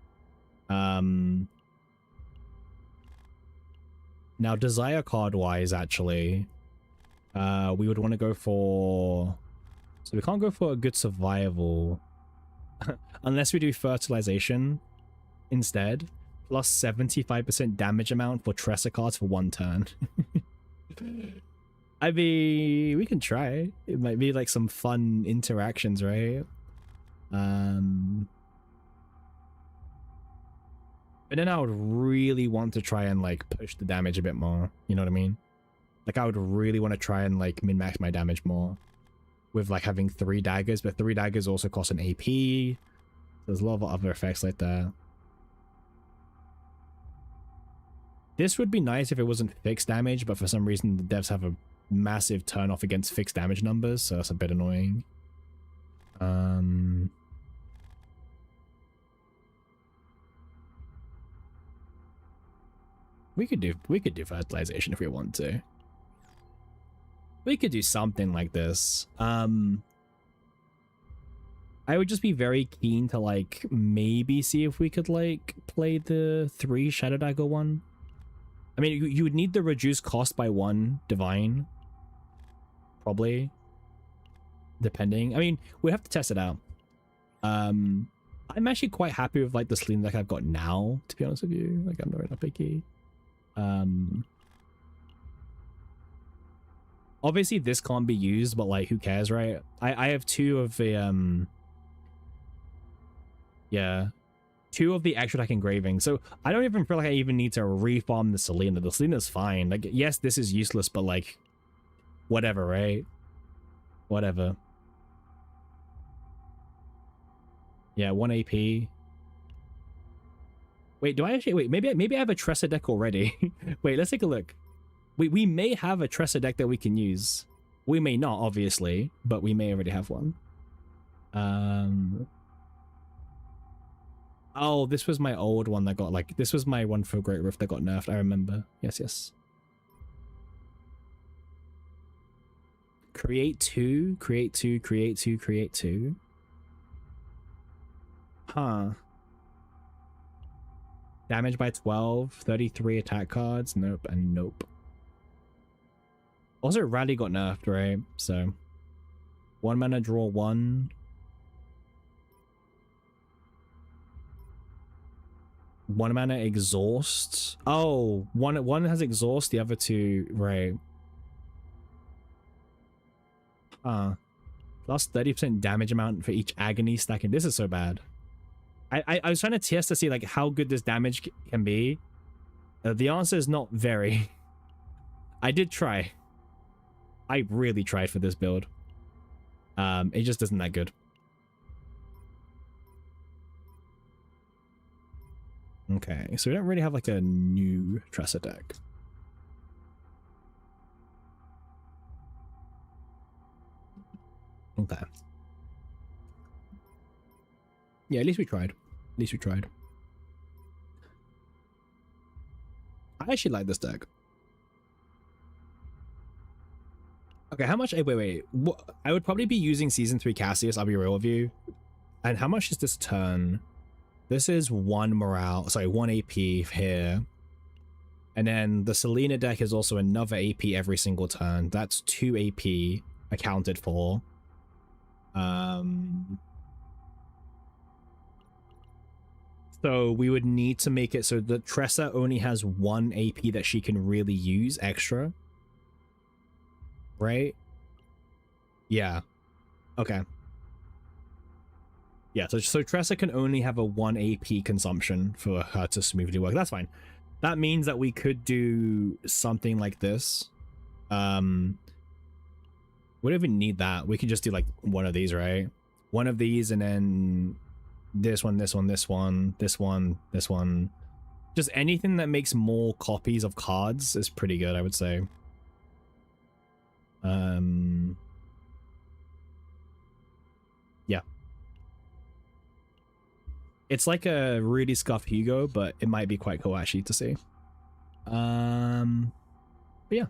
Now, desire card-wise, actually, we would want to go for... So we can't go for a good survival. Unless we do fertilization instead. Plus 75% damage amount for Tressa cards for 1 turn. I mean, we can try. It might be like some fun interactions, right? But then I would really want to try and like push the damage a bit more. You know what I mean? Like I would really want to try and like min-max my damage more. With like having 3 daggers, but 3 daggers also cost an AP. There's a lot of other effects like that. This would be nice if it wasn't fixed damage, but for some reason the devs have a massive turn off against fixed damage numbers, so that's a bit annoying. We could do fertilization if we want to. We could do something like this. I would just be very keen to like maybe see if we could like play the 3 Shadow Dagger one. I mean, you would need the reduced cost by 1 divine. Probably. Depending. I mean, we'd have to test it out. I'm actually quite happy with like the Selena deck I've got now, to be honest with you. Like I'm not really picky. Obviously this can't be used, but like who cares, right? I have 2 of the yeah, 2 of the extra attack engraving, so I don't even feel like I even need to refarm the Selena. The Selena's fine. Like yes, this is useless, but like whatever, right? Whatever. Yeah, 1 AP. Wait, do I actually... Wait, maybe I have a Tressa deck already. Wait, let's take a look. We may have a Tressa deck that we can use. We may not, obviously, but we may already have one. Oh, this was my old one that got, like... This was my one for Great Rift that got nerfed, I remember. Yes, yes. Create 2, create 2, create 2, create 2. Huh. Damage by 12, 33 attack cards. Nope, and nope. Also, Rally got nerfed, right? So, 1 mana, draw 1. 1 mana, exhaust. Oh, one has exhaust, the other 2, right. Plus 30% damage amount for each agony stacking. This is so bad. I was trying to test to see like how good this damage can be. The answer is not very. I did try. I really tried for this build. It just isn't that good. Okay, so we don't really have like a new Tressa deck. Okay. Yeah, at least we tried. At least we tried. I actually like this deck. Okay, how much? Wait. What? I would probably be using Season 3 Cassius, I'll be real with you. And how much is this turn? This is 1 morale, sorry, 1 AP here. And then the Selena deck is also another AP every single turn. That's 2 AP accounted for. So we would need to make it so that Tressa only has 1 AP that she can really use extra. Right? Yeah. Okay. Yeah, so Tressa can only have a 1 AP consumption for her to smoothly work. That's fine. That means that we could do something like this. We don't even need that. We could just do like one of these, right? One of these and then this one, this one, this one, this one, this one. Just anything that makes more copies of cards is pretty good, I would say. Yeah. It's like a really scuffed Hugo, but it might be quite cool actually to see. But yeah.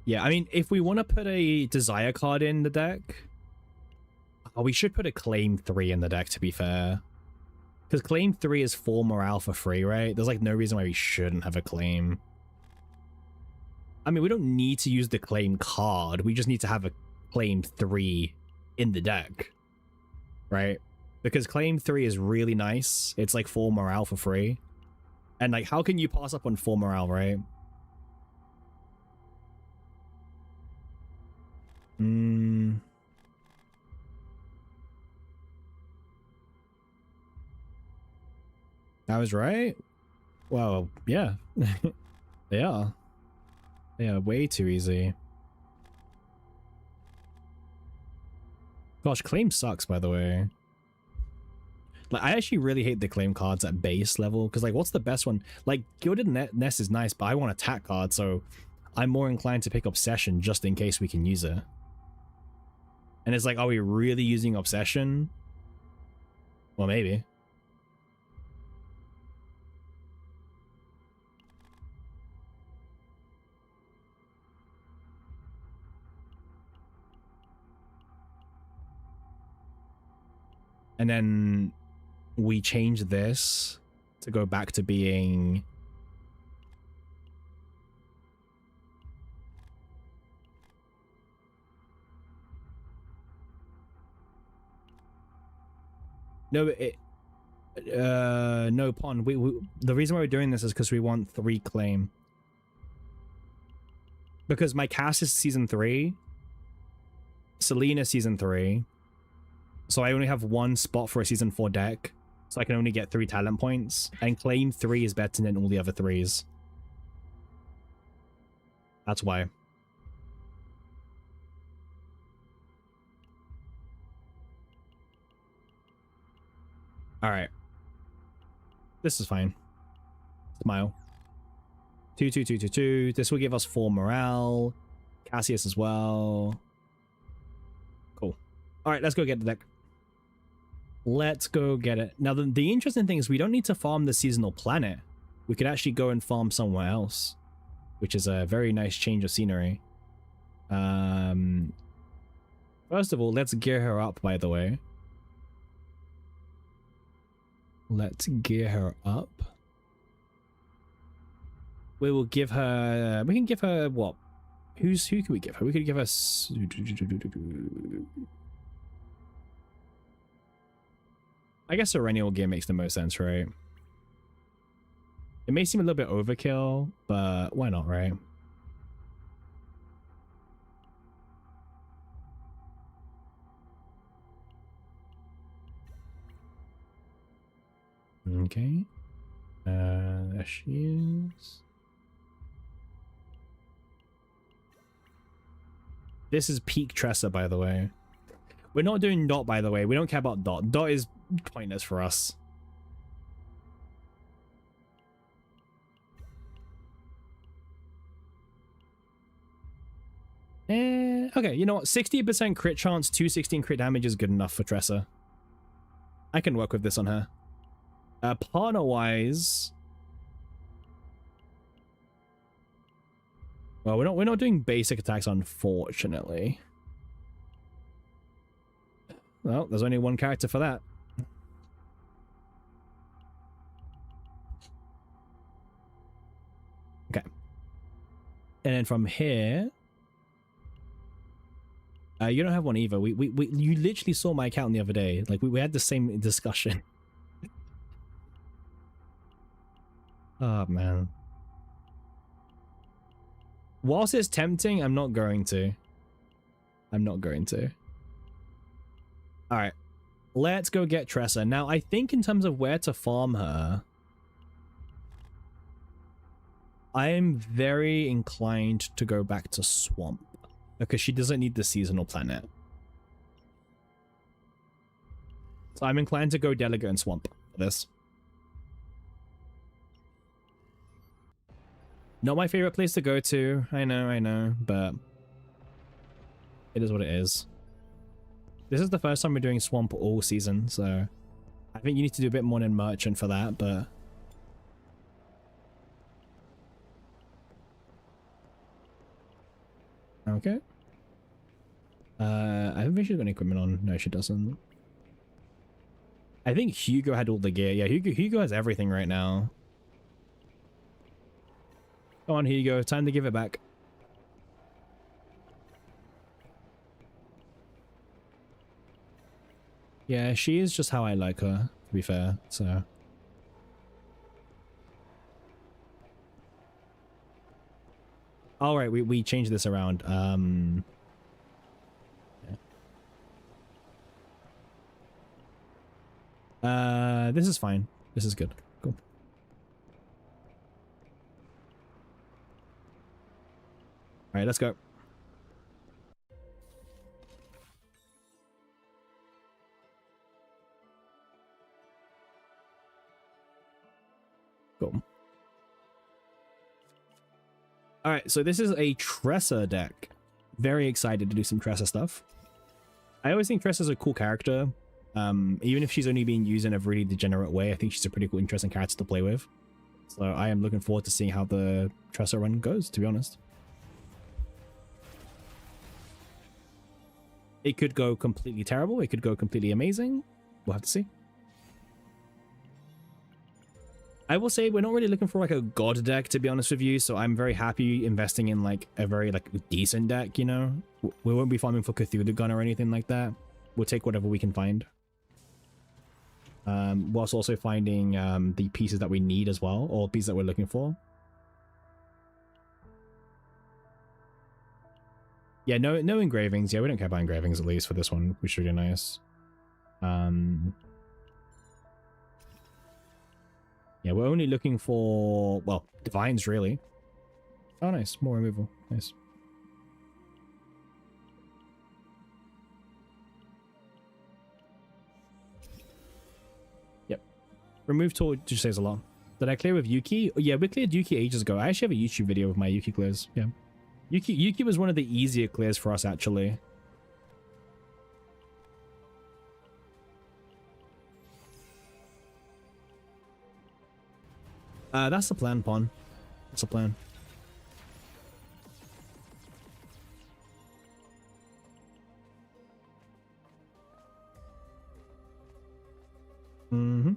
Yeah, I mean, if we want to put a Desire card in the deck... Oh, we should put a Claim 3 in the deck, to be fair. Because Claim 3 is 4 morale for free, right? There's like no reason why we shouldn't have a Claim. I mean, we don't need to use the Claim card. We just need to have a Claim 3 in the deck. Right? Because Claim 3 is really nice. It's like 4 morale for free. And like, how can you pass up on 4 morale, right? I was right. Well, yeah. They are. They are way too easy. Gosh, Claim sucks, by the way. Like, I actually really hate the Claim cards at base level, because, like, what's the best one? Like, Gilded Nest is nice, but I want attack cards, so I'm more inclined to pick Obsession just in case we can use it. And it's like, are we really using Obsession? Well, maybe. And then we change this to go back to being... No, no, Pon. The reason why we're doing this is because we want 3 Claim. Because my cast is Season 3. Selena Season 3. So I only have 1 spot for a Season 4 deck. So I can only get 3 talent points. And Claim 3 is better than all the other 3s. That's why. Alright. This is fine. Smile. 2, 2, 2, 2, 2. This will give us 4 morale. Cassius as well. Cool. Alright, let's go get the deck. Let's go get it. Now, the interesting thing is we don't need to farm the seasonal planet. We could actually go and farm somewhere else, which is a very nice change of scenery. First of all, let's gear her up, by the way. Let's gear her up. We will give her... We can give her what? Who can we give her? We could give her... I guess Serenial gear makes the most sense, right? It may seem a little bit overkill, but why not, right? Okay. There she is. This is peak Tressa, by the way. We're not doing Dot, by the way. We don't care about Dot. Dot is pointless for us. Okay, you know what? 60% crit chance, 216 crit damage is good enough for Tressa. I can work with this on her. Partner-wise... Well, we're not doing basic attacks, unfortunately. Well, there's only one character for that. Okay. And then from here... you don't have one either. You literally saw my account the other day. Like, we had the same discussion. Oh, man. Whilst it's tempting, I'm not going to. I'm not going to. Alright. Let's go get Tressa. Now, I think in terms of where to farm her, I am very inclined to go back to Swamp. Because she doesn't need the seasonal planet. So I'm inclined to go Delegate and Swamp for this. Not my favorite place to go to. I know, but it is what it is. This is the first time we're doing Swamp all season, so I think you need to do a bit more than Merchant for that, but... Okay. I don't think she's got any equipment on. No, she doesn't. I think Hugo had all the gear. Yeah, Hugo has everything right now. Come on, Hugo. Time to give it back. Yeah, she is just how I like her, to be fair, so... Alright, we changed this around. This is fine. This is good. Cool. Alright, let's go. Cool. Alright, so this is a Tressa deck. Very excited to do some Tressa stuff. I always think Tressa's a cool character. Even if she's only being used in a really degenerate way, I think she's a pretty cool, interesting character to play with. So I am looking forward to seeing how the Tressa run goes, to be honest. It could go completely terrible. It could go completely amazing. We'll have to see. I will say we're not really looking for like a god deck, to be honest with you. So I'm very happy investing in like a very like decent deck, you know. We won't be farming for Cthulhu Gun or anything like that. We'll take whatever we can find. Whilst also finding the pieces that we need as well, or pieces that we're looking for. Yeah, no engravings. Yeah, we don't care about engravings at least for this one, which is really nice. Yeah, we're only looking for, well, divines really. Oh, nice. More removal. Nice. Yep. Remove tool just saves a lot. Did I clear with Yuki? Oh, yeah, we cleared Yuki ages ago. I actually have a YouTube video with my Yuki clears. Yeah. Yuki was one of the easier clears for us, actually. That's the plan, Pon. That's the plan. Mm-hmm.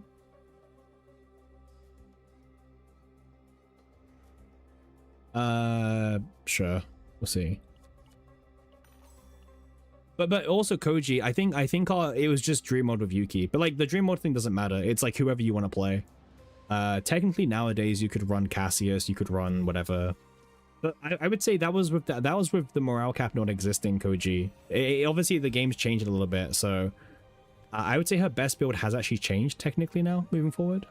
Sure. We'll see. But also Koji, I think it was just dream mode with Yuki. But like the dream mode thing doesn't matter. It's like whoever you want to play. Technically nowadays you could run Cassius, you could run whatever. But I would say that was with the morale cap not existing, Koji. Obviously the game's changed a little bit, so I would say her best build has actually changed technically now moving forward.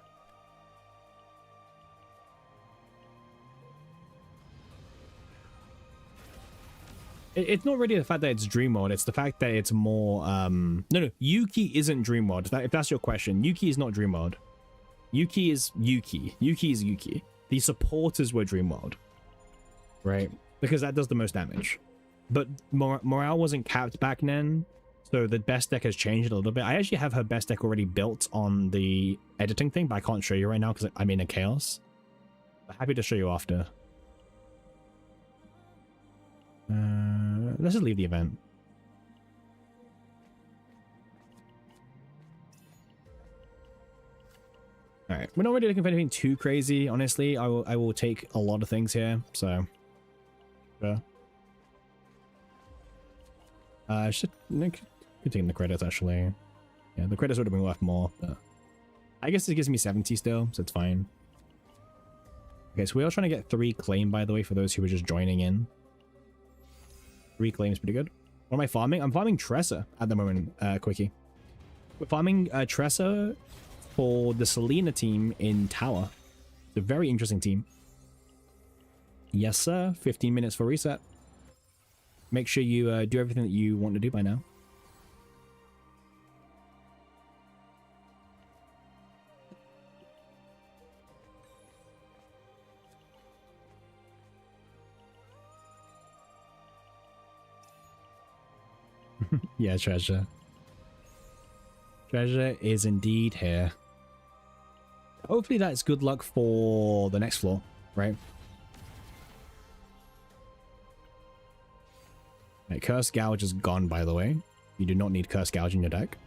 It's not really the fact that it's Dream Mod, it's the fact that it's more no, Yuki isn't Dream Mod. If that's your question, Yuki is not Dream Mod. Yuki is Yuki. Yuki is Yuki. The supporters were Dream Mod, right? Because that does the most damage. But morale wasn't capped back then, so the best deck has changed a little bit. I actually have her best deck already built on the editing thing, but I can't show you right now because I'm in a chaos. But happy to show you after. Let's just leave the event. All right, we're not really looking for anything too crazy, honestly. I will take a lot of things here, so sure. Should continue the credits actually. Yeah, the credits would have been worth more, but I guess it gives me 70 still, so it's fine. Okay, so we are trying to get 3 claim, by the way, for those who were just joining in. 3 claim is pretty good. What am I farming? I'm farming Tressa at the moment, Quickie. We're farming Tressa for the Selena team in Tower. It's a very interesting team. Yes, sir. 15 minutes for reset. Make sure you do everything that you want to do by now. Yeah, treasure. Treasure is indeed here. Hopefully that's good luck for the next floor, right? Right, Curse Gouge is gone, by the way. You do not need Curse Gouge in your deck.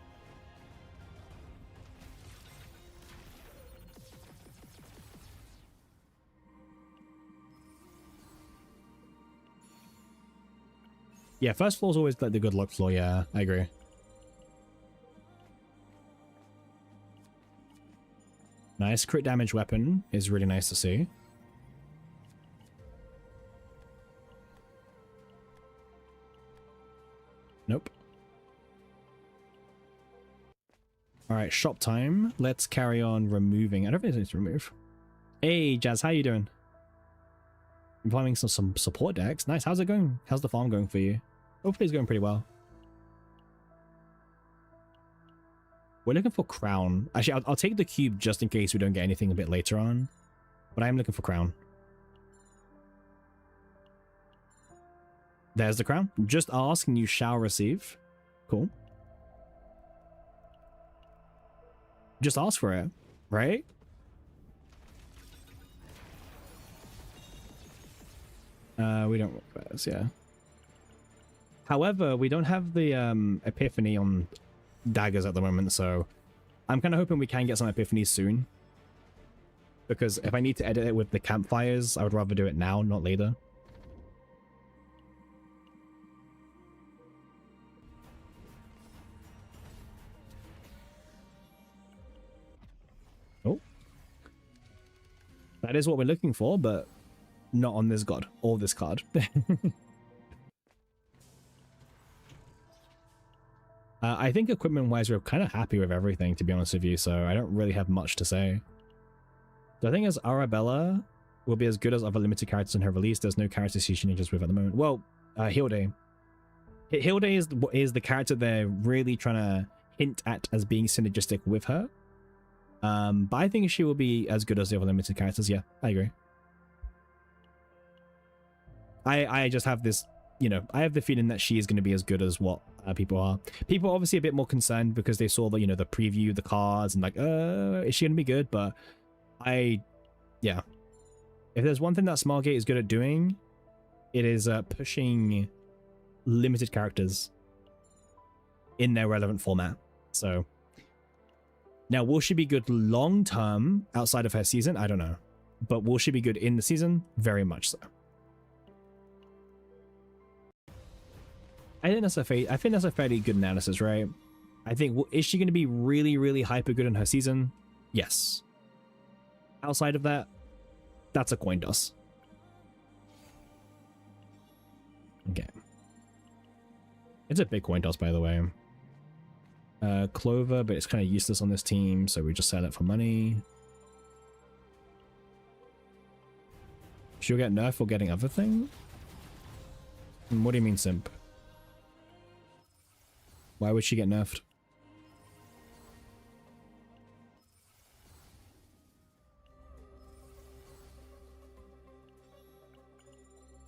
Yeah, first floor is always like the good luck floor, yeah, I agree. Nice. Crit damage weapon is really nice to see. Nope. Alright, shop time. Let's carry on removing. I don't think there's anything to remove. Hey, Jazz, how you doing? I'm farming some support decks. Nice. How's it going? How's the farm going for you? Hopefully it's going pretty well. We're looking for crown. Actually, I'll take the cube just in case we don't get anything a bit later on. But I am looking for crown. There's the crown. Just ask and you shall receive. Cool. Just ask for it, right? We don't want this, yeah. However, we don't have the epiphany on daggers at the moment, so I'm kind of hoping we can get some epiphanies soon. Because if I need to edit it with the campfires, I would rather do it now, not later. Oh. That is what we're looking for, but not on this god or this card. I think equipment-wise, we're kind of happy with everything, to be honest with you, so I don't really have much to say. The thing is, Arabella will be as good as other limited characters in her release. There's no characters she changes with at the moment. Well, Hilde. Hilde is the character they're really trying to hint at as being synergistic with her. But I think she will be as good as the other limited characters. Yeah, I agree. I just have this, you know, I have the feeling that she is going to be as good as what people are. People are obviously a bit more concerned because they saw the, you know, the preview, the cards, and like, is she going to be good? But yeah. If there's one thing that Smartgate is good at doing, it is pushing limited characters in their relevant format. So now, will she be good long term outside of her season? I don't know. But will she be good in the season? Very much so. I think that's a fairly good analysis, right? I think, is she going to be really, really hyper good in her season? Yes. Outside of that, that's a coin toss. Okay. It's a big coin toss, by the way. Clover, but it's kind of useless on this team, so we just sell it for money. She'll get nerfed for getting other thing? What do you mean, simp? Why would she get nerfed?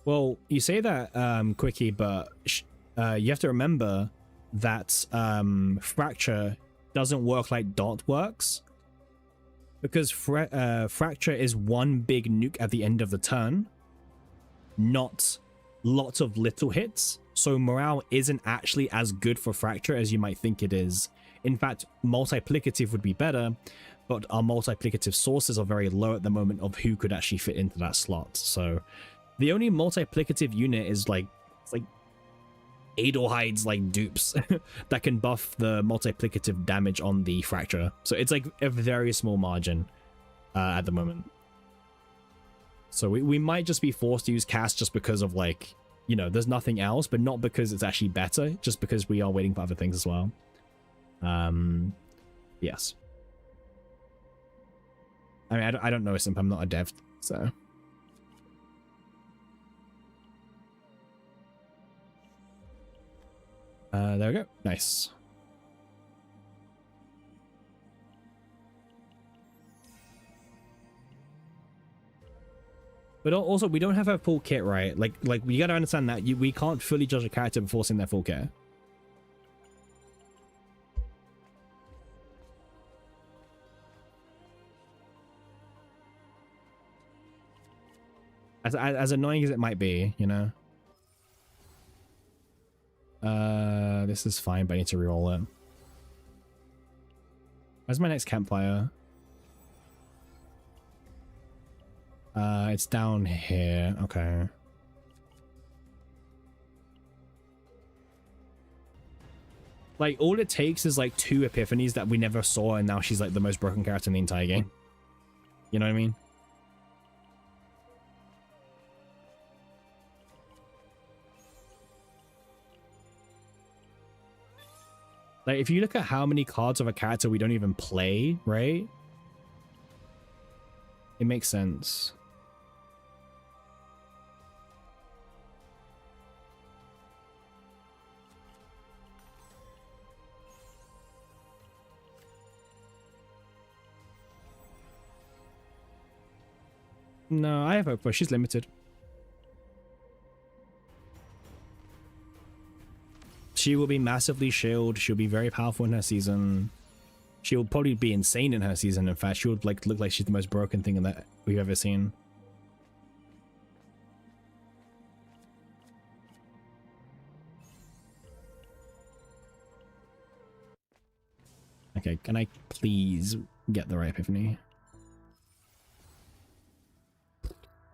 Well, you say that, Quickie, but you have to remember that Fracture doesn't work like Dot works. Because Fracture is one big nuke at the end of the turn, not lots of little hits. So morale isn't actually as good for Fracture as you might think it is. In fact, multiplicative would be better, but our multiplicative sources are very low at the moment of who could actually fit into that slot. So the only multiplicative unit is like, it's like Adelhide's like dupes that can buff the multiplicative damage on the Fracture. So it's like a very small margin at the moment. So we might just be forced to use cast just because of like, you know, there's nothing else, but not because it's actually better, just because we are waiting for other things as well. Yes. I mean, I don't know, Simp, I'm not a dev, so... there we go. Nice. But also, we don't have a full kit, right? Like we gotta understand that we can't fully judge a character before seeing their full kit. As annoying as it might be, you know. This is fine, but I need to reroll it. Where's my next campfire? It's down here. Okay. Like, all it takes is like 2 epiphanies that we never saw, and now she's like the most broken character in the entire game. You know what I mean? Like, if you look at how many cards of a character we don't even play, right? It makes sense. No, I have hope for her. She's limited. She will be massively shielded. She'll be very powerful in her season. She'll probably be insane in her season. In fact, she would like look like she's the most broken thing that we've ever seen. Okay, can I please get the right epiphany?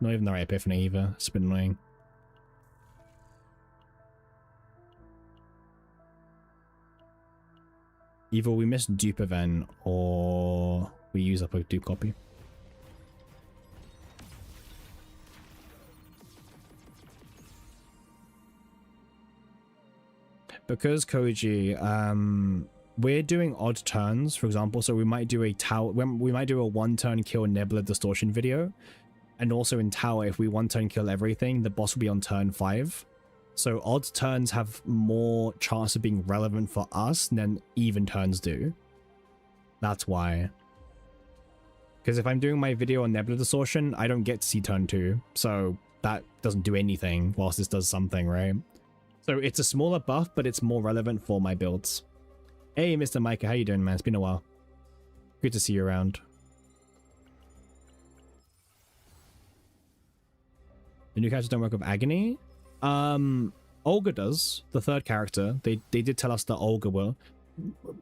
Not even the right epiphany either. It's been annoying. Either we miss dupe event or we use up a dupe copy. Because Koji, we're doing odd turns, for example, so we might do a tower, we might do a 1-turn kill Nebula Distortion video, and also in tower, if we 1-turn kill everything, the boss will be on turn 5. So odd turns have more chance of being relevant for us than even turns do. That's why. Because if I'm doing my video on Nebula Distortion, I don't get to see turn 2, so that doesn't do anything, whilst this does something, right? So it's a smaller buff, but it's more relevant for my builds. Hey, Mr. Micah, how you doing, man? It's been a while. Good to see you around. The new characters don't work with Agony? Olga does. The third character. They did tell us that Olga will.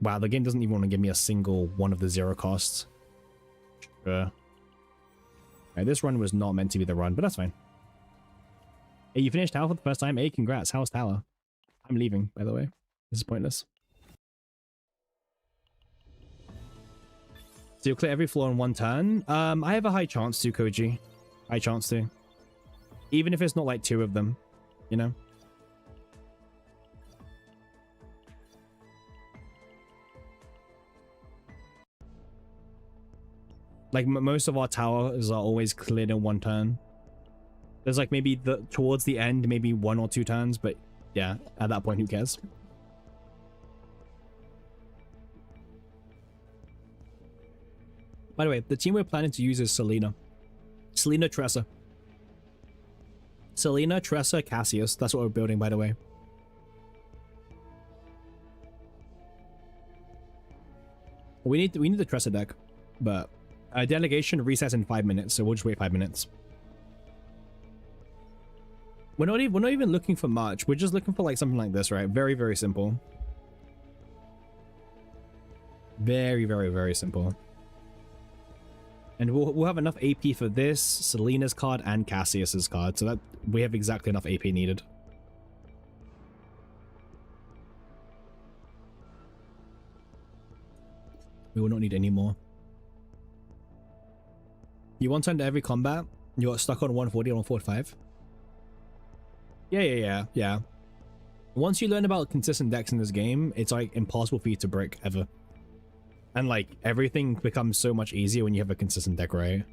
Wow, the game doesn't even want to give me a single one of the 0 costs. Sure. Okay, this run was not meant to be the run, but that's fine. Hey, you finished Tower for the first time? Hey, congrats. How's Tower? I'm leaving, by the way. This is pointless. So you'll clear every floor in one turn. I have a high chance to, Koji. High chance to. Even if it's not like 2 of them, you know? Like most of our towers are always cleared in 1 turn. There's like maybe towards the end, maybe 1 or 2 turns, but yeah, at that point, who cares? By the way, the team we're planning to use is Selena. Selena, Tressa. Selena, Tressa, Cassius. That's what we're building, by the way. We need the Tressa deck, but delegation resets in 5 minutes, so we'll just wait 5 minutes. We're not even looking for much. We're just looking for like something like this, right? Very, very simple. Very, very, very simple. And we'll have enough AP for this, Selena's card, and Cassius's card, so that we have exactly enough AP needed. We will not need any more. You one turn to every combat, you got stuck on 140 or 145. Yeah. Once you learn about consistent decks in this game, it's like impossible for you to break ever. And like everything becomes so much easier when you have a consistent deck, right?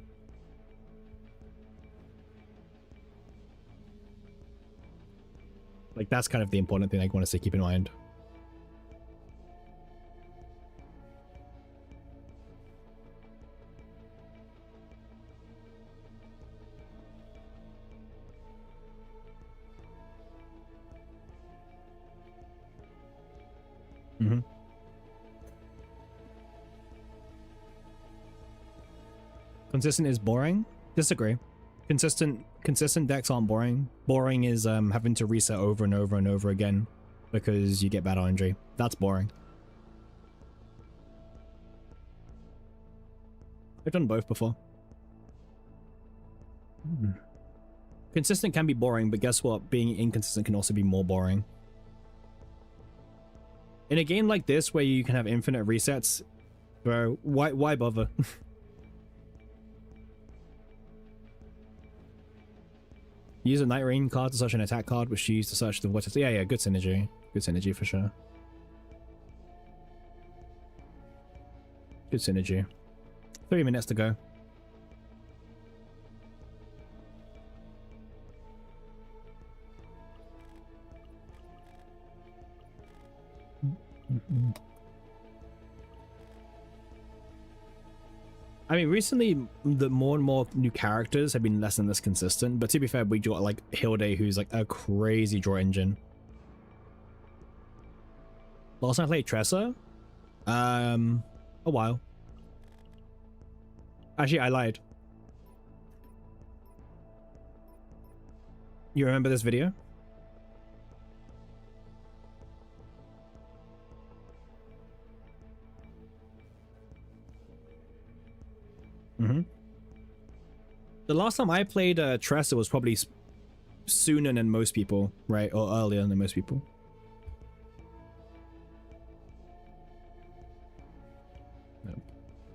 Like that's kind of the important thing I want to say, keep in mind. Mm-hmm. Consistent is boring? Disagree. Consistent decks aren't boring. Boring is having to reset over and over and over again because you get bad RNG. That's boring. I've done both before. Consistent can be boring, but guess what? Being inconsistent can also be more boring. In a game like this where you can have infinite resets, bro, why bother? Use a Night Rain card to search an attack card, which you use to search the water. Yeah, good synergy. Good synergy for sure. Good synergy. 3 minutes to go. I mean, recently, the more and more new characters have been less and less consistent, but to be fair, we got like Hilde, who's like a crazy draw engine. Last time I played Tressa? A while. Actually, I lied. You remember this video? Mm-hmm. The last time I played Tressa was probably sooner than most people, right? Or earlier than most people. No.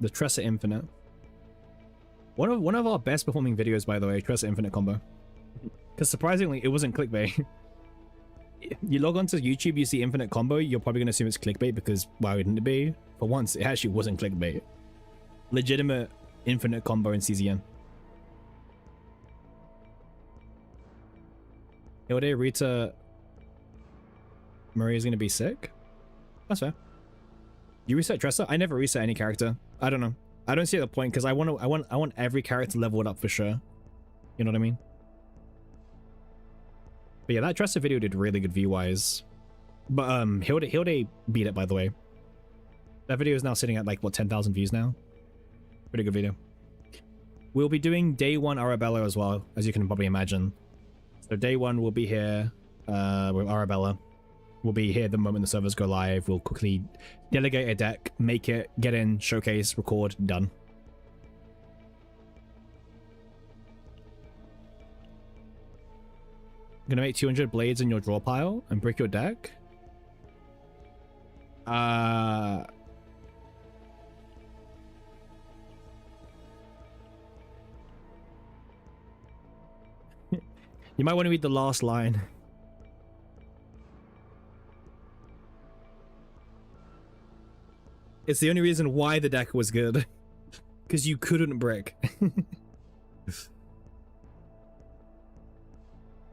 The Tressa Infinite. One of our best performing videos, by the way, Tressa Infinite combo. Because surprisingly, it wasn't clickbait. You log onto YouTube, you see Infinite combo, you're probably going to assume it's clickbait because why wouldn't it be? For once, it actually wasn't clickbait. Legitimate Infinite combo in CZN. Hilde, Rita, Maria's gonna be sick? That's fair. You reset Tressa? I never reset any character. I don't know. I don't see the point because I want every character leveled up for sure. You know what I mean? But yeah, that Tressa video did really good view-wise. But Hilde beat it, by the way. That video is now sitting at like what, 10,000 views now? Pretty good video. We'll be doing day 1 Arabella as well, as you can probably imagine. So day 1 we'll be here with Arabella. We'll be here the moment the servers go live. We'll quickly delegate a deck, make it, get in, showcase, record, done. I'm gonna make 200 blades in your draw pile and brick your deck. You might want to read the last line. It's the only reason why the deck was good. Because you couldn't brick.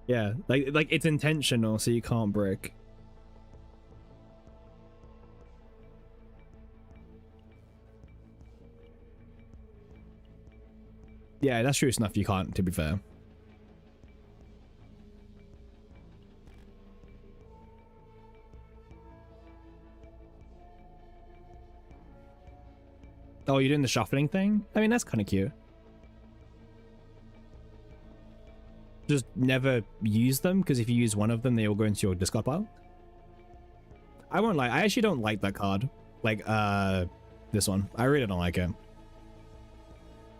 Yeah, like it's intentional, so you can't brick. Yeah, that's true enough. You can't, to be fair. Oh, you're doing the shuffling thing? I mean, that's kind of cute. Just never use them, because if you use one of them, they all go into your discard pile. I won't lie, I actually don't like that card. Like, this one. I really don't like it.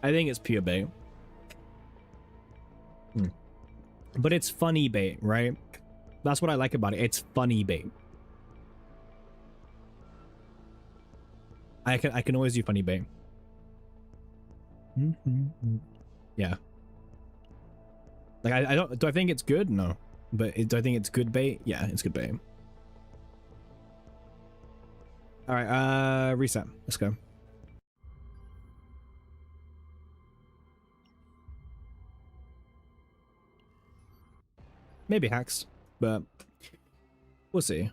I think it's pure bait. But it's funny bait, right? That's what I like about it. It's funny bait. I can always do funny bait. Yeah. Like I don't. Do I think it's good? No. But do I think it's good bait? Yeah, it's good bait. All right. Reset. Let's go. Maybe hacks, but we'll see.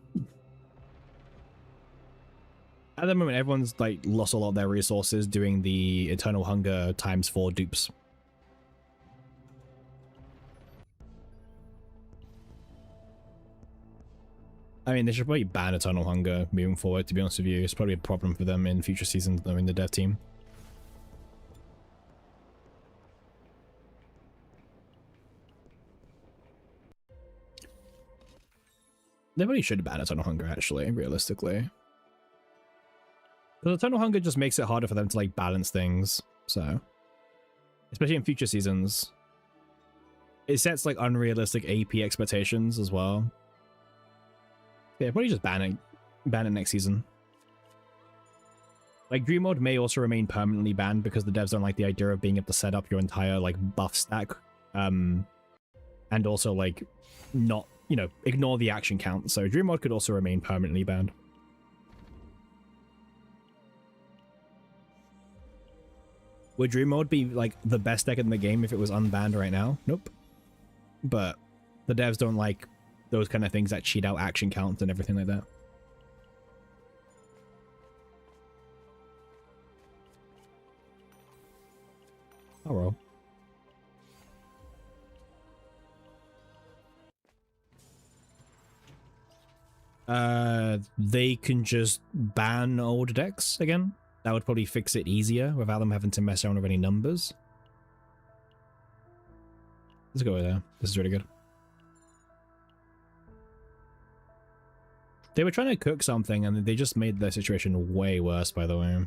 At the moment, everyone's like lost a lot of their resources doing the Eternal Hunger ×4 dupes. I mean, they should probably ban Eternal Hunger moving forward, to be honest with you. It's probably a problem for them in future seasons, though, in the dev team. They probably should ban Eternal Hunger, actually, realistically. Because Eternal Hunger just makes it harder for them to, like, balance things, so... Especially in future seasons. It sets, like, unrealistic AP expectations as well. Yeah, probably just ban it next season. Like, Dream Mode may also remain permanently banned because the devs don't like the idea of being able to set up your entire, like, buff stack. And also, like, not, you know, ignore the action count. So Dream Mode could also remain permanently banned. Would Dream Mode be, like, the best deck in the game if it was unbanned right now? Nope. But the devs don't like those kind of things that cheat out action counts and everything like that. Oh well. They can just ban old decks again. That would probably fix it easier without them having to mess around with any numbers. Let's go with that. This is really good. They were trying to cook something and they just made their situation way worse, by the way.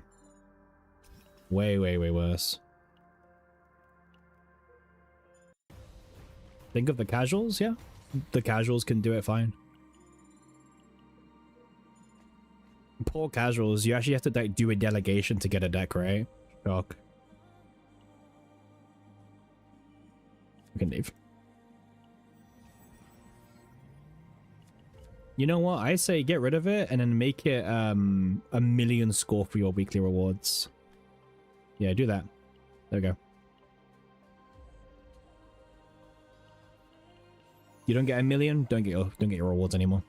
Way, way, way worse. Think of the casuals, yeah? The casuals can do it fine. Poor casuals, you actually have to like, do a delegation to get a deck, right? Shock. We can leave. You know what? I say get rid of it and then make it a million score for your weekly rewards. Yeah, do that. There we go. You don't get a million, don't get your rewards anymore.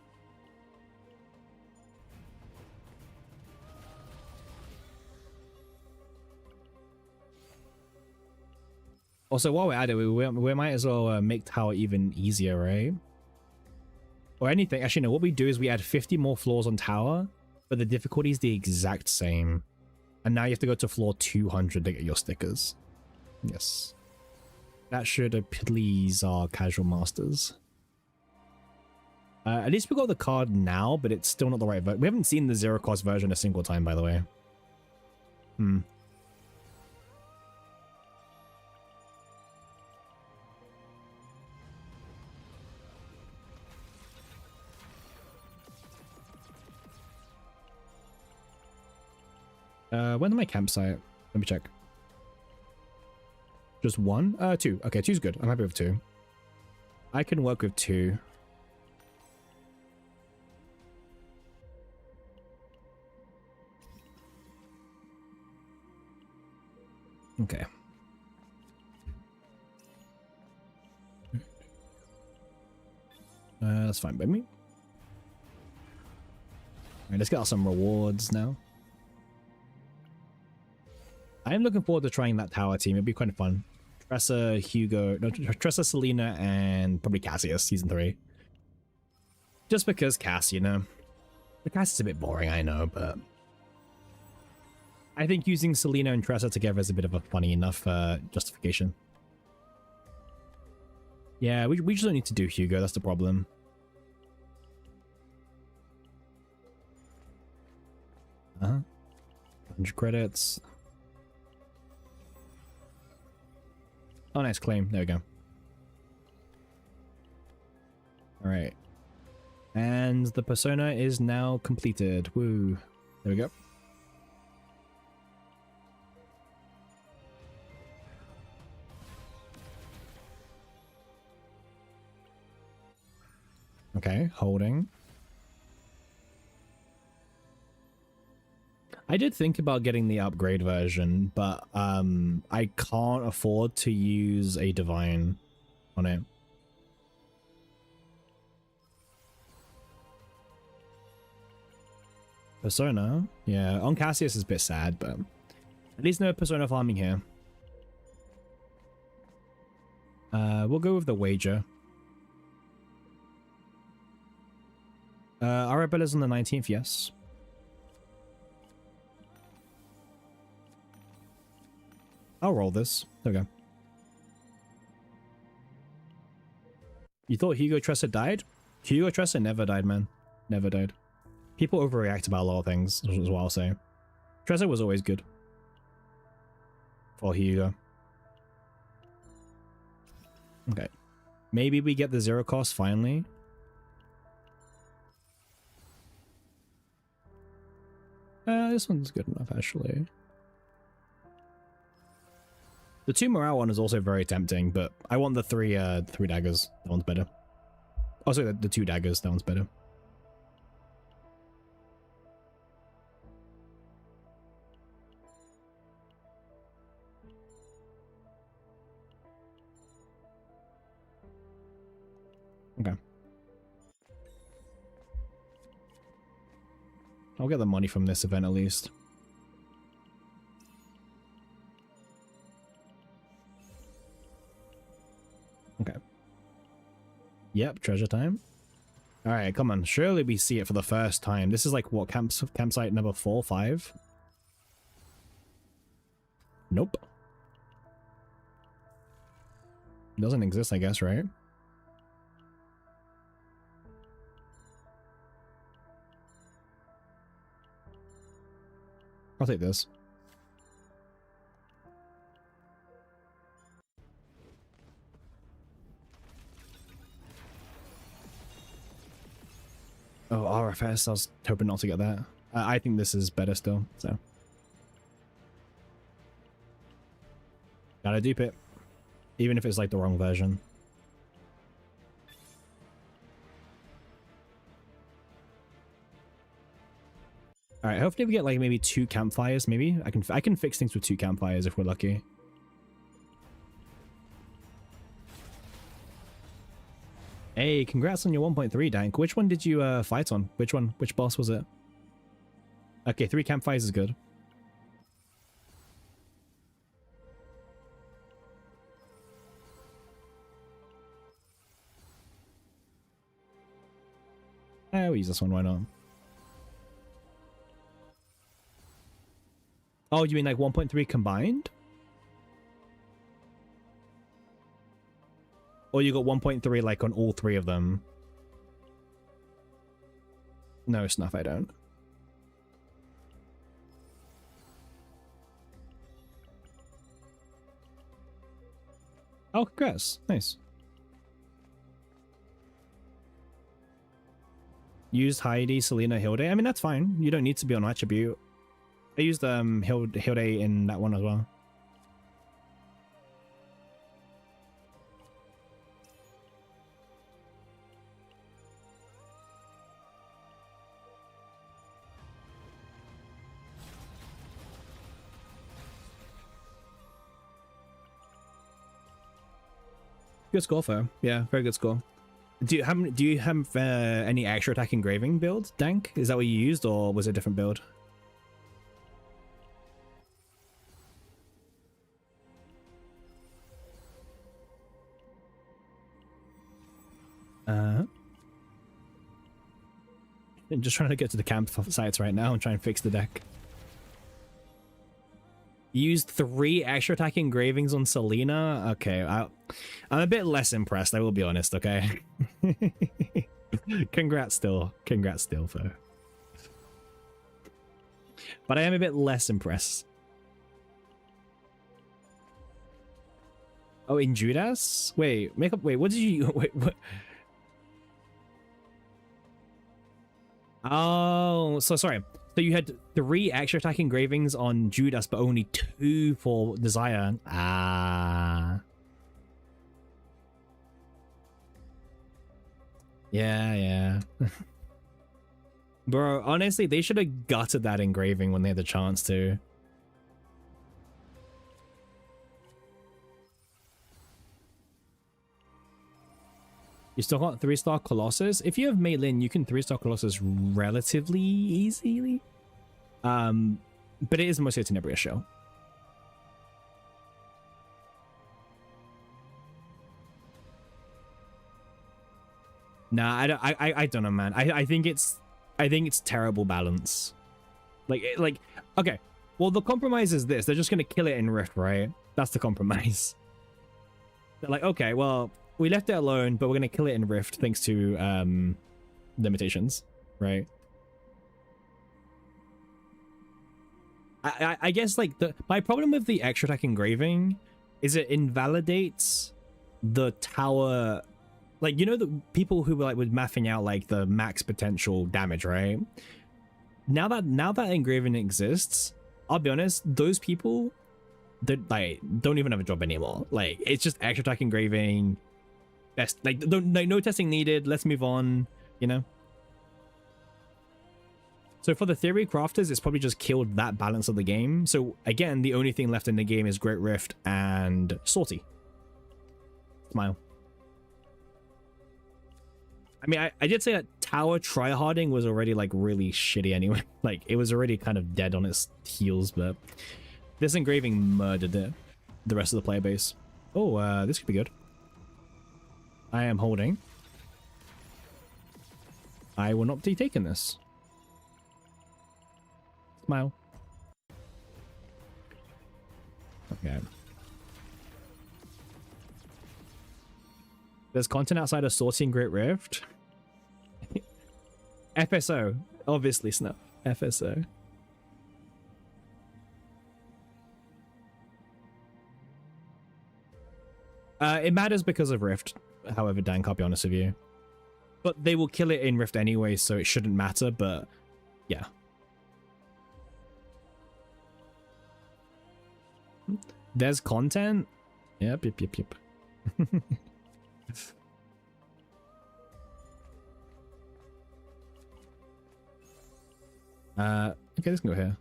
Also, while we're at it, we might as well make Tower even easier, right? Or anything. Actually, no, what we do is we add 50 more floors on Tower, but the difficulty is the exact same. And now you have to go to floor 200 to get your stickers. Yes. That should please our casual masters. At least we got the card now, but it's still not the right version. We haven't seen the zero cost version a single time, by the way. When's my campsite? Let me check. Just one? 2. Okay, 2's good. I'm happy with 2. I can work with 2. Okay. That's fine by me. Alright, let's get some rewards now. I am looking forward to trying that tower team. It'd be kind of fun. Tressa, Hugo, no, Tressa, Selena, and probably Cassius, season 3. Just because Cass, you know. The Cass is a bit boring, I know, but I think using Selena and Tressa together is a bit of a funny enough justification. Yeah, we just don't need to do Hugo, that's the problem. Uh-huh. 100 credits. Oh, nice claim. There we go. Alright. And the persona is now completed. Woo. There we go. Okay, holding. I did think about getting the upgrade version, but I can't afford to use a divine on it. Persona? Yeah, on Cassius is a bit sad, but at least no persona farming here. We'll go with the wager. Arabella's on the 19th, yes. I'll roll this. There we go. You thought Hugo Tressa died? Hugo Tressa never died, man. Never died. People overreact about a lot of things, is what I'll say. Tressa was always good. For Hugo. Okay. Maybe we get the 0 cost finally. This one's good enough, actually. The 2 morale one is also very tempting, but I want the 3 daggers. That one's better. Also, the 2 daggers. That one's better. Okay. I'll get the money from this event at least. Okay. Yep, treasure time. Alright, come on. Surely we see it for the first time. This is like, what, campsite number 4, 5? Nope. It doesn't exist, I guess, right? I'll take this. Oh, RFS, I was hoping not to get that. I think this is better still, so. Gotta dupe it. Even if it's like the wrong version. Alright, hopefully we get like maybe 2 campfires, maybe. I can fix things with 2 campfires if we're lucky. Hey, congrats on your 1.3, Dank. Which one did you fight on? Which one? Which boss was it? Okay, 3 campfires is good. We'll use this one, why not? Oh, you mean like 1.3 combined? Or you got 1.3 like on all 3 of them? No, Snuff, I don't. Oh, congrats. Nice. Used Heidi, Selena, Hilde. I mean, that's fine. You don't need to be on attribute. I used Hilde in that one as well. Good score, though. Yeah, very good score. Do you have any extra attack engraving build, Dank? Is that what you used, or was it a different build? I'm just trying to get to the campsites right now and try and fix the deck. Used 3 extra attack engravings on Selena. Okay, I'm a bit less impressed, I will be honest, okay? Congrats still, though. But I am a bit less impressed. Oh, in Judas? Wait, wait, what did you... Wait, what? Oh, so sorry. So you had 3 extra attack engravings on Judas, but only 2 for Desire. Ah. Yeah. Bro, honestly, they should have gutted that engraving when they had the chance to. You still got 3-star Colossus? If you have Mei Lin, you can 3-star Colossus relatively easily. But it is mostly a Tenebria show. Nah, I don't know, man. I think it's terrible balance. Like okay. Well, the compromise is this: they're just gonna kill it in Rift, right? That's the compromise. They're like, okay, well, we left it alone, but we're gonna kill it in Rift thanks to limitations, right? I guess like my problem with the extra attack engraving is it invalidates the tower. Like, you know, the people who were like with mathing out like the max potential damage, right? Now that engraving exists, I'll be honest, those people don't even have a job anymore. Like, it's just extra attack engraving. Best, like no testing needed. Let's move on, you know. So for the theory crafters, it's probably just killed that balance of the game. So again, the only thing left in the game is Great Rift and Sortie. Smile. I mean, I did say that tower tryharding was already like really shitty anyway. Like, it was already kind of dead on its heels, but this engraving murdered it, the rest of the player base. Oh, this could be good. I am holding. I will not be taking this. Smile. Okay. There's content outside of Sortie and Great Rift. FSO. Obviously, Snuff. FSO. It matters because of Rift. However, Dan, I'll be honest with you. But they will kill it in Rift anyway, so it shouldn't matter, but yeah. There's content? Yep. Okay, let's go here.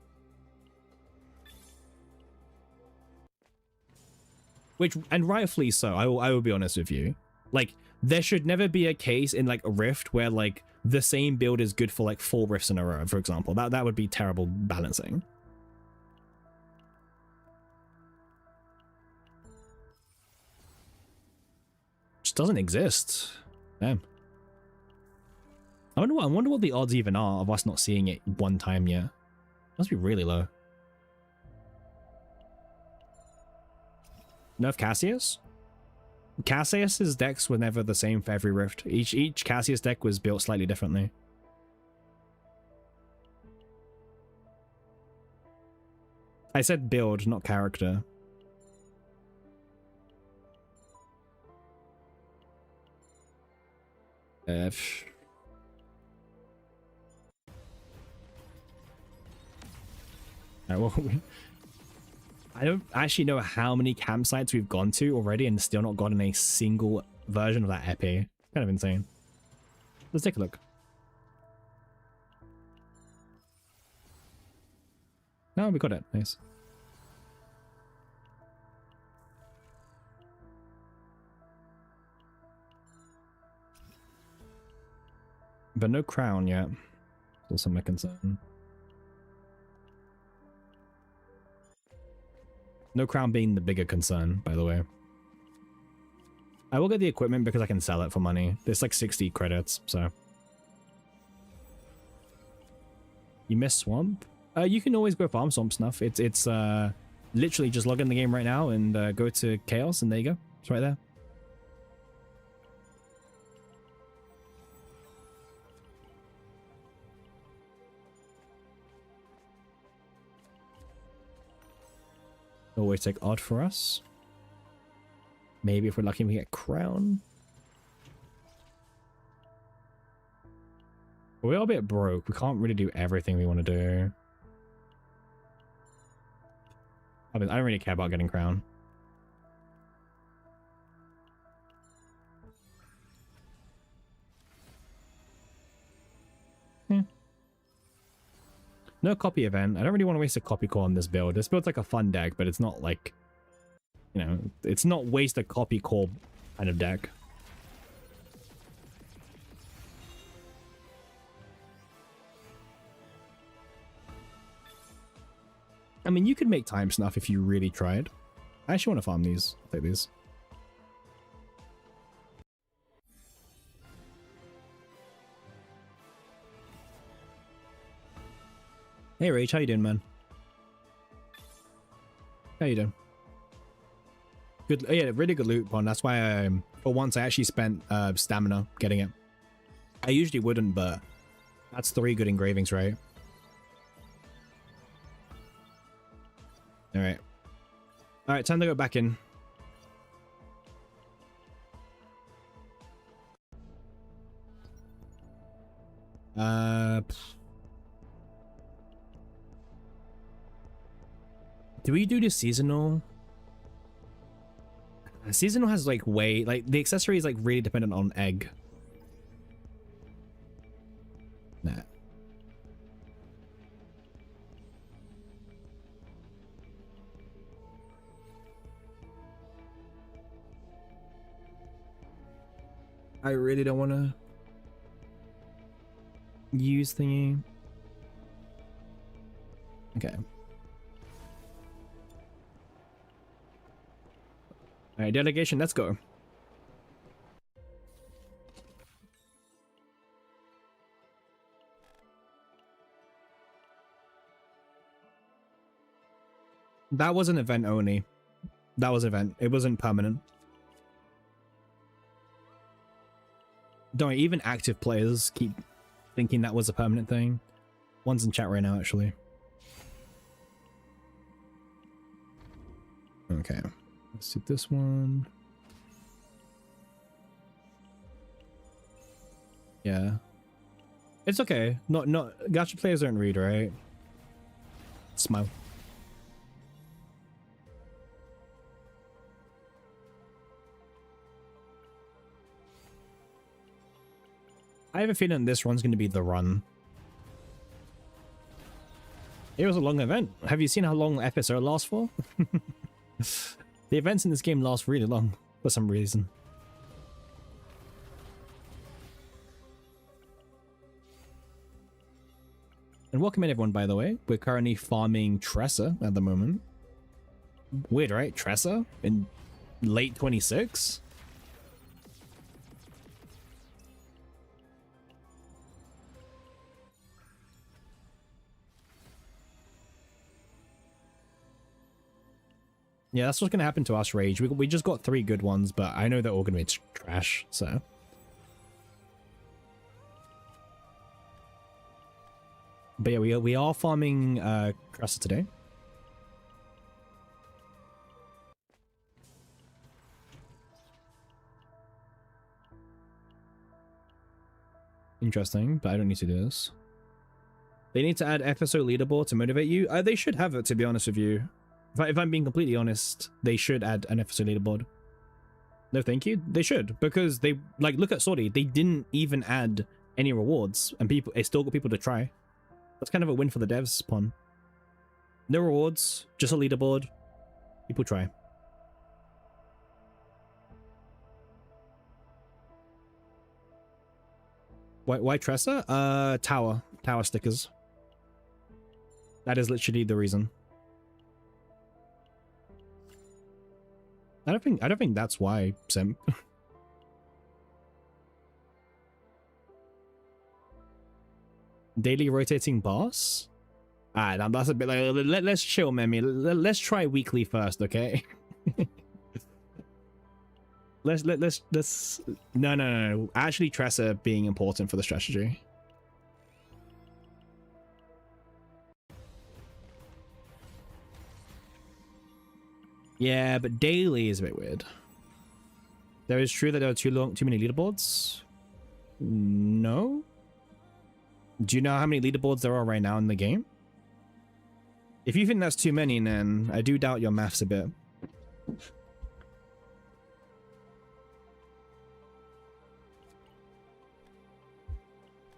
Which, and rightfully so, I will be honest with you. Like, there should never be a case in like a Rift where like the same build is good for like 4 Rifts in a row, for example. That would be terrible balancing. Just doesn't exist. Damn. I wonder what the odds even are of us not seeing it one time yet. Must be really low. Nerf Cassius? Cassius's decks were never the same for every Rift. Each Cassius deck was built slightly differently. I said build, not character. F. Well, I don't actually know how many campsites we've gone to already and still not gotten a single version of that EP. Kind of insane. Let's take a look. No, we got it. Nice. But no crown yet. That's also my concern. No crown being the bigger concern, by the way. I will get the equipment because I can sell it for money. There's like 60 credits, so. You miss Swamp? You can always go farm Swamp Snuff. It's literally just log in the game right now and go to Chaos, and there you go. It's right there. Always take odd for us. Maybe if we're lucky we get crown. We're a bit broke. We can't really do everything we want to do. I don't really care about getting crown. Yeah. No copy event. I don't really want to waste a copy core on this build. This build's like a fun deck, but it's not like, you know, it's not waste a copy core kind of deck. I mean, you could make time snuff if you really tried. I actually want to farm these. I'll take these. Hey Rach, how you doing, man? How you doing? Good, yeah, really good loot, Pon. That's why for once I actually spent stamina getting it. I usually wouldn't, but that's 3 good engravings, right? Alright. Alright, time to go back in. Do we do the seasonal? Seasonal has like way, like the accessory is like really dependent on egg. Nah. I really don't want to use thingy. Okay. All right, delegation, let's go. That was an event only. That was event. It wasn't permanent. Don't worry, even active players keep thinking that was a permanent thing. One's in chat right now, actually. Okay. Let's see this one. Yeah. It's okay. Not gacha players don't read, right? Smile. I have a feeling this run's going to be the run. It was a long event. Have you seen how long FSO lasts for? The events in this game last really long for some reason. And welcome in everyone, by the way. We're currently farming Tressa at the moment. Weird, right? Tressa in late 26? Yeah, that's what's going to happen to us, Rage. We just got 3 good ones, but I know they're all going to be trash, so. But yeah, we are farming Cressa today. Interesting, but I don't need to do this. They need to add FSO leaderboard to motivate you. They should have it, to be honest with you. If I'm being completely honest, they should add an FSO leaderboard. No, thank you. They should, because they, like, look at Sortie. They didn't even add any rewards, and it still got people to try. That's kind of a win for the devs, Pon. No rewards, just a leaderboard. People try. Why Tressa? Tower stickers. That is literally the reason. I don't think that's why, Simp. Daily rotating boss? Alright, that's a bit like, let's chill, Memi. Let's try weekly first, okay? let's no. Actually, Tressa being important for the strategy. Yeah, but daily is a bit weird. There is true that there are too many leaderboards. No. Do you know how many leaderboards there are right now in the game? If you think that's too many, then I do doubt your maths a bit.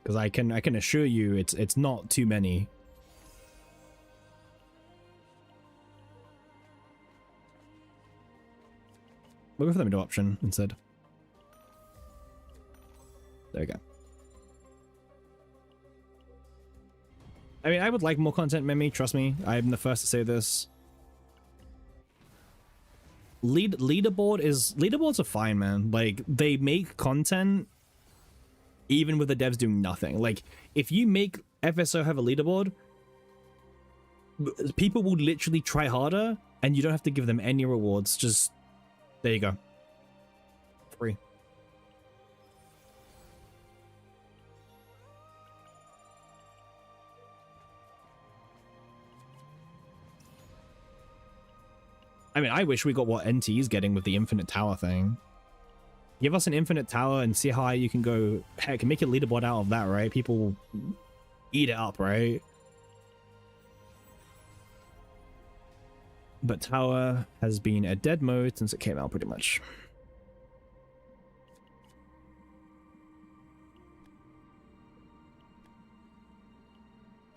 Because I can assure you it's not too many. We'll go for the middle option instead. There we go. I mean, I would like more content, Memi, trust me. I'm the first to say this. Leaderboards are fine, man. Like, they make content even with the devs doing nothing. Like, if you make FSO have a leaderboard, people will literally try harder and you don't have to give them any rewards. Just, there you go. Free. I mean, I wish we got what NT is getting with the infinite tower thing. Give us an infinite tower and see how high you can go. Heck, make a leaderboard out of that, right? People eat it up, right? But tower has been a dead mode since it came out, pretty much.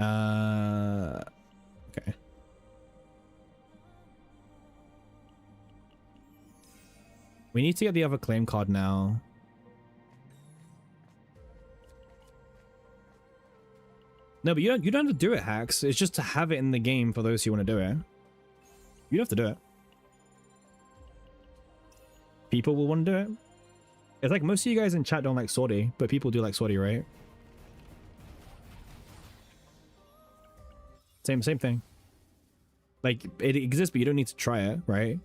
Okay. We need to get the other claim card now. No, but you don't have to do it, Hacks. It's just to have it in the game for those who want to do it. You don't have to do it. People will want to do it. It's like most of you guys in chat don't like Sortie, but people do like Sortie, right? Same thing. Like, it exists, but you don't need to try it, right?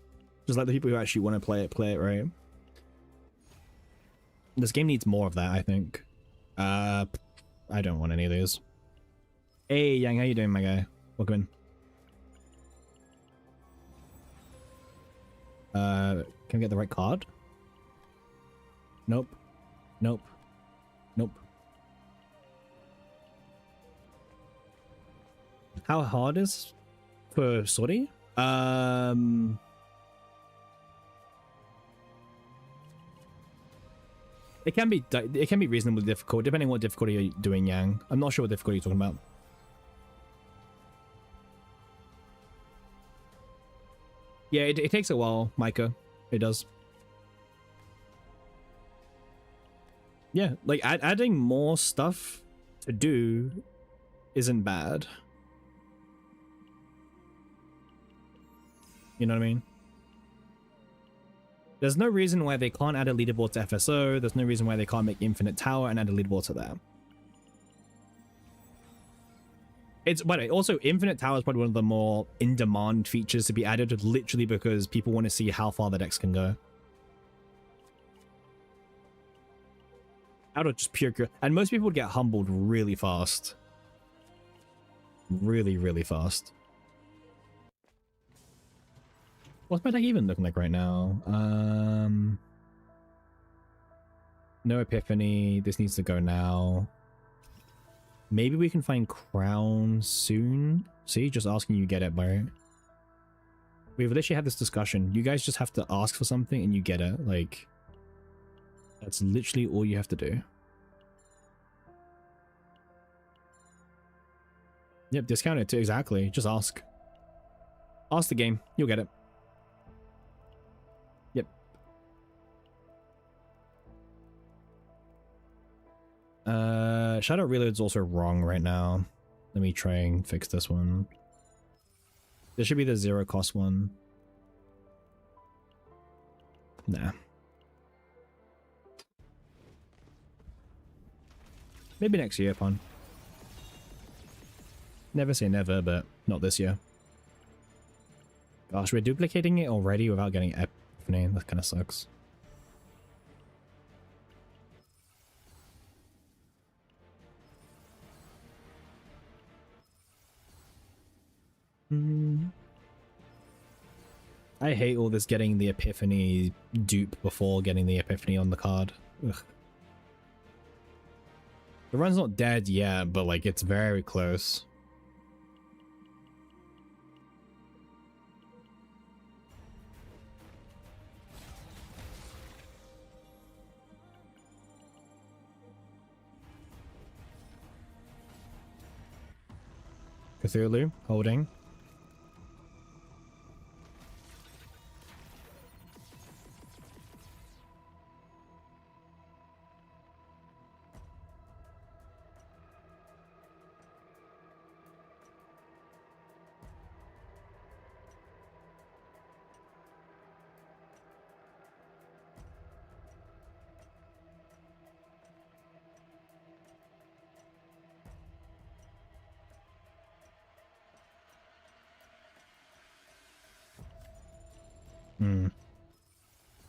Just like the people who actually want to play it, right? This game needs more of that, I think. I don't want any of these. Hey, Yang, how you doing, my guy? Welcome in. Can we get the right card? Nope. Nope. Nope. How hard is for Sortie? It can be reasonably difficult, depending on what difficulty you're doing, Yang. I'm not sure what difficulty you're talking about. Yeah, it takes a while, Micah. It does. Yeah, like adding more stuff to do isn't bad. You know what I mean? There's no reason why they can't add a leaderboard to FSO. There's no reason why they can't make Infinite Tower and add a leaderboard to that. But also, Infinite Tower is probably one of the more in-demand features to be added, literally because people want to see how far the decks can go. Out of just pure... And most people would get humbled really fast. Really, really fast. What's my deck even looking like right now? No Epiphany. This needs to go now. Maybe we can find Crown soon. See, just asking you get it, bro. We've literally had this discussion. You guys just have to ask for something and you get it. Like, that's literally all you have to do. Yep, discount it too, exactly. Just ask. Ask the game. You'll get it. Yep. Shadow Reload's also wrong right now. Let me try and fix this one. This should be the 0 cost one. Nah. Maybe next year, Pon. Never say never, but not this year. Gosh, we're duplicating it already without getting Epiphany. That kind of sucks. I hate all this getting the Epiphany dupe before getting the Epiphany on the card. Ugh. The run's not dead yet, but like it's very close. Cthulhu, holding.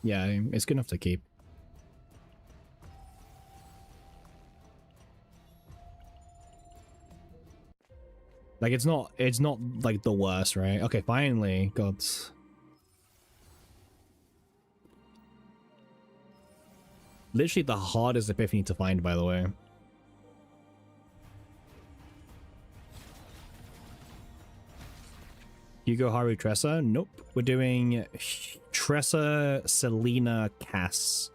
Yeah, it's good enough to keep. Like it's not like the worst, right? Okay, finally, God. Literally the hardest Epiphany to find, by the way. Hugo Haru Tressa? Nope. We're doing Tressa, Selena, Cass.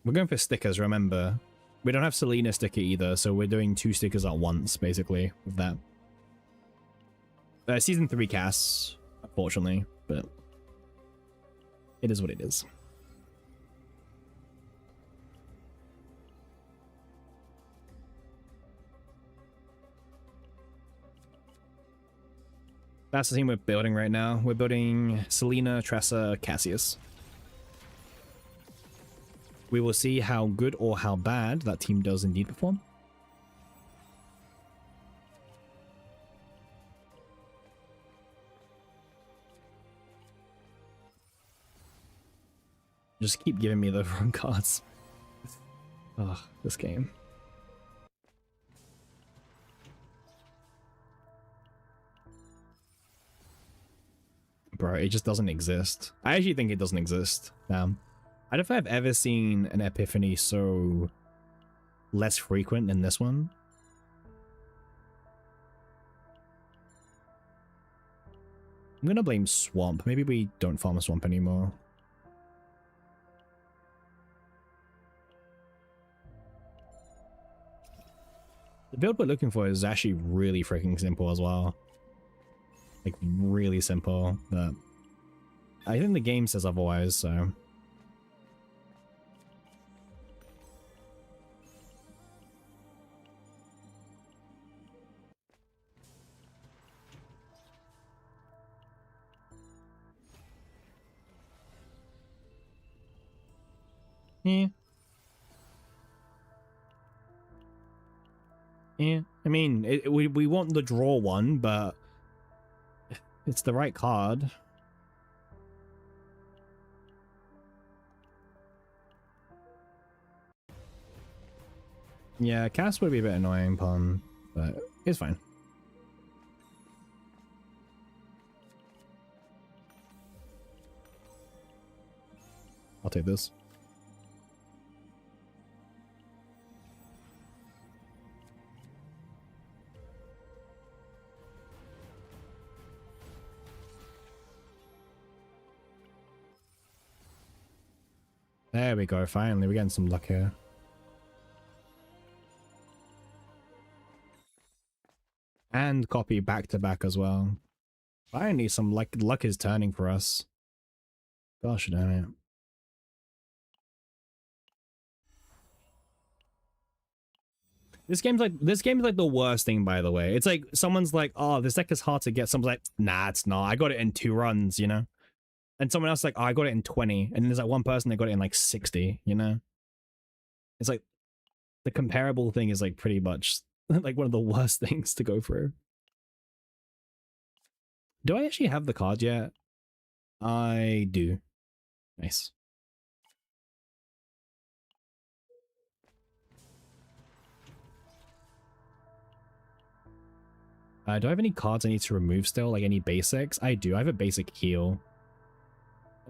We're going for stickers, remember. We don't have Selena sticker either, so we're doing 2 stickers at once, basically, with that. Season 3 Cass, unfortunately, but it is what it is. That's the team we're building right now. We're building Selena, Tressa, Cassius. We will see how good or how bad that team does indeed perform. Just keep giving me the wrong cards. Oh, this game. Bro, it just doesn't exist. I actually think it doesn't exist. I don't know if I've ever seen an Epiphany so less frequent than this one. I'm gonna blame Swamp. Maybe we don't farm a Swamp anymore. The build we're looking for is actually really freaking simple as well. Like, really simple, but I think the game says otherwise, so... Yeah. Yeah. I mean, we want the draw one, but it's the right card. Yeah, Cass would be a bit annoying, Pun, but it's fine. I'll take this. There we go, finally, we're getting some luck here. And copy back to back as well. Finally, some luck is turning for us. Gosh damn it. This game's like the worst thing, by the way. It's like someone's like, oh, this deck is hard to get. Someone's like, nah, it's not. I got it in 2 runs, you know? And someone else like, oh, I got it in 20. And then there's like one person that got it in like 60, you know? It's like the comparable thing is like pretty much like one of the worst things to go through. Do I actually have the card yet? I do. Nice. Do I have any cards I need to remove still? Like any basics? I do. I have a basic heal.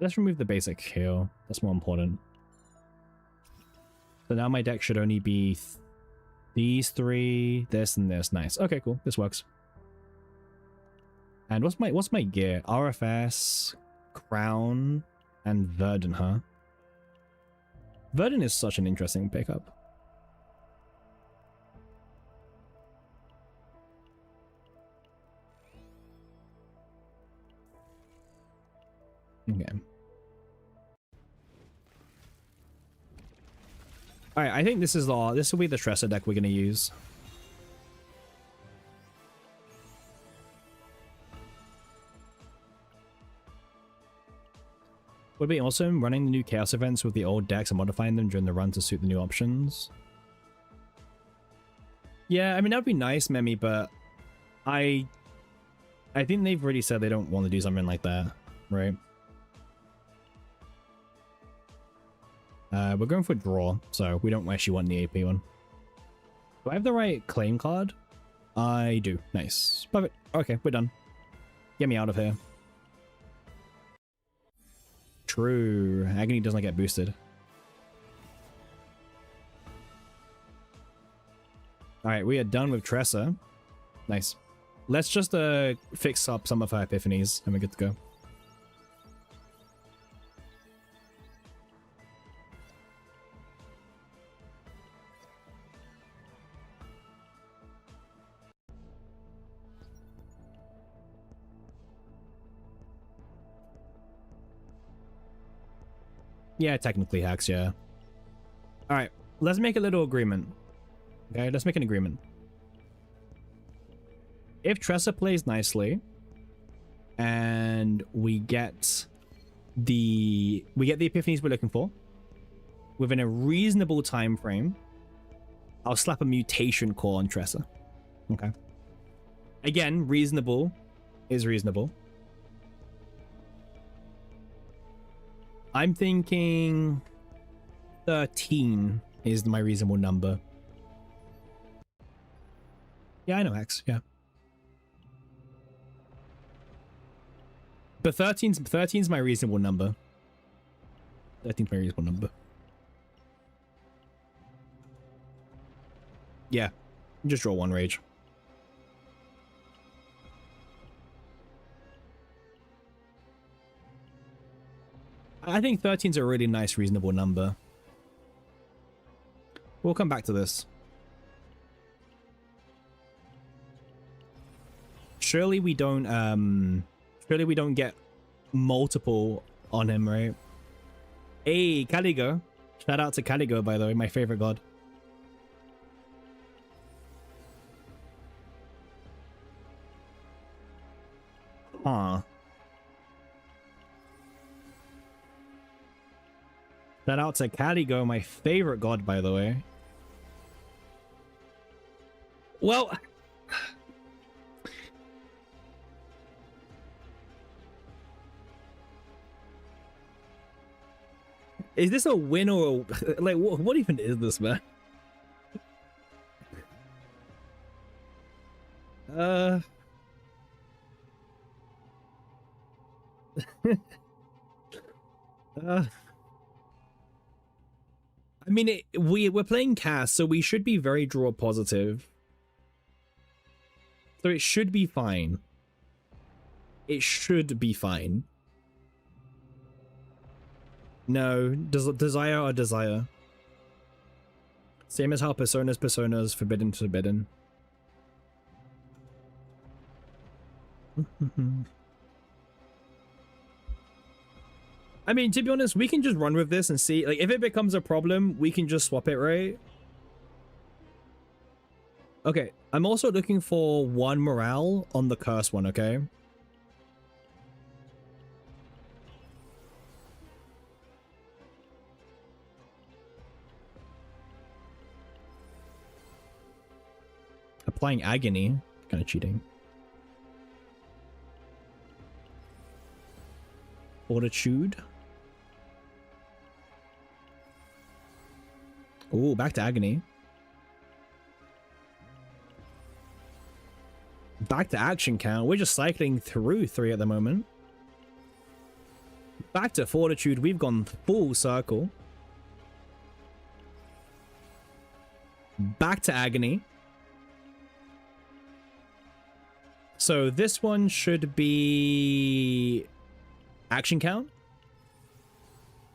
Let's remove the basic heal. That's more important. So now my deck should only be these 3, this, and this. Nice. Okay, cool. This works. And what's my gear? RFS, Crown, and Verdant, huh? Verdant is such an interesting pickup. Okay. Alright, I think this will be the Tresor deck we're gonna use. Would be awesome running the new Chaos events with the old decks and modifying them during the run to suit the new options. Yeah, I mean, that would be nice, Memi, but I think they've already said they don't want to do something like that, right? We're going for draw, so we don't actually want the AP one. Do I have the right claim card? I do. Nice. Perfect. Okay, we're done. Get me out of here. True. Agony does not get boosted. Alright, we are done with Tressa. Nice. Let's just fix up some of her epiphanies and we're good to go. Yeah, technically hacks, yeah. Alright, let's make a little agreement. Okay, let's make an agreement. If Tressa plays nicely, and we get the epiphanies we're looking for, within a reasonable time frame, I'll slap a mutation core on Tressa. Okay. Again, reasonable is reasonable. I'm thinking 13 is my reasonable number. Yeah, I know X, yeah. But 13's my reasonable number. 13's my reasonable number. Yeah. Just draw 1 rage. I think 13's a really nice, reasonable number. We'll come back to this. Surely we don't get multiple on him, right? Hey, Caligo. Shout out to Caligo, by the way, my favorite god. Huh. Shout out to Caligo, my favorite god, by the way. Well... Is this a win or a... Like, what even is this, man? I mean, we're playing cast, so we should be very draw positive. So it should be fine. It should be fine. No, desire or desire. Same as how personas, forbidden. I mean, to be honest, we can just run with this and see. Like, if it becomes a problem, we can just swap it, right? Okay, I'm also looking for 1 morale on the curse one, okay? Applying agony. Kind of cheating. Fortitude. Oh, back to agony. Back to action count. We're just cycling through 3 at the moment. Back to fortitude. We've gone full circle. Back to agony. So this one should be action count.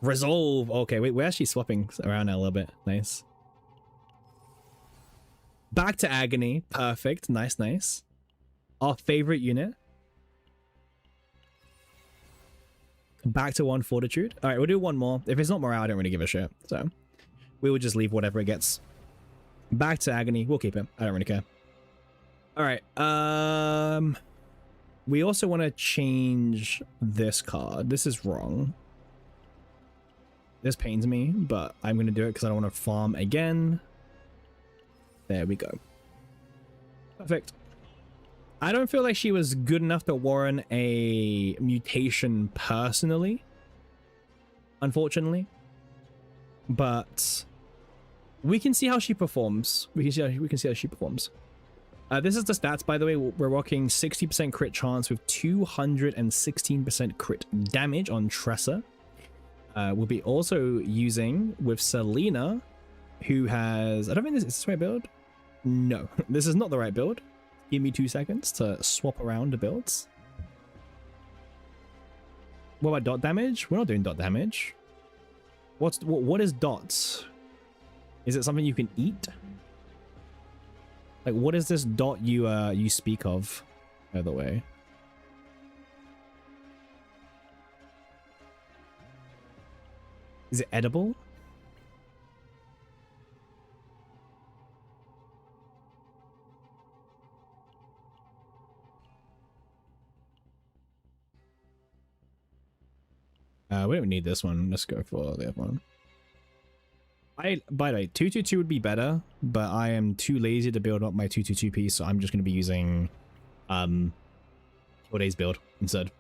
Resolve. Okay, wait, we're actually swapping around now a little bit. Nice. Back to agony. Perfect. Nice, nice. Our favorite unit. Back to 1 fortitude. All right, we'll do 1 more. If it's not morale, I don't really give a shit. So we will just leave whatever it gets. Back to agony. We'll keep it. I don't really care. All right. We also want to change this card. This is wrong. This pains me, but I'm going to do it because I don't want to farm again. There we go. Perfect. I don't feel like she was good enough to warrant a mutation personally, unfortunately. But we can see how she performs. We can see how she performs. This is the stats, by the way. We're rocking 60% crit chance with 216% crit damage on Tressa. We'll be also using with Selena, who has... I don't think this is the right build. No, this is not the right build. Give me 2 seconds to swap around the builds. What about dot damage? We're not doing dot damage. What is dots? Is it something you can eat? Like, what is this dot you speak of, by the way? Is it edible? We don't need this one. Let's go for the other one. By the way, 222 would be better, but I am too lazy to build up my 222 piece, so I'm just going to be using Today's build instead.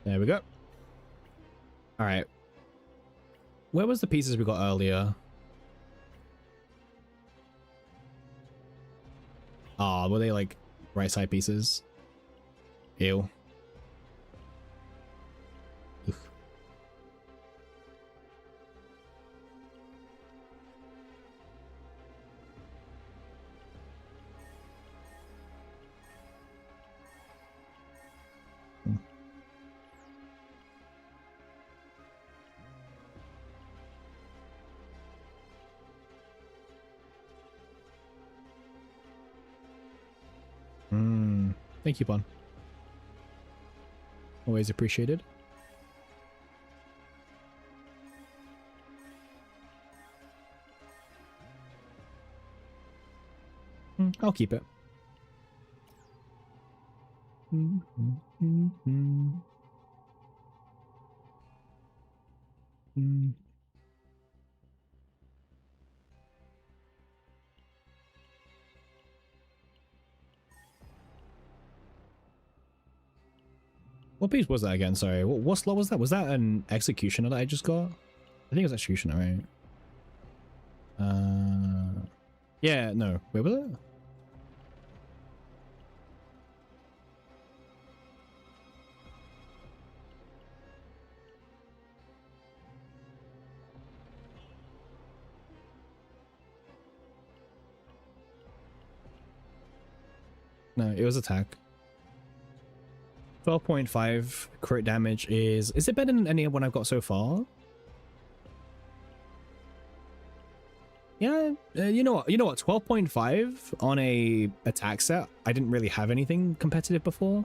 There we go. All right. Where was the pieces we got earlier? Ah, were they like right side pieces? Ew. Oof. Thank you, Pon. Always appreciated. I'll keep it. What piece was that again? Sorry. What slot was that? Was that an executioner that I just got? I think it was executioner, right? Yeah, no. Where was it? No, it was attack. 12.5 crit damage is it better than any one I've got so far? Yeah, you know what? 12.5 on a attack set. I didn't really have anything competitive before.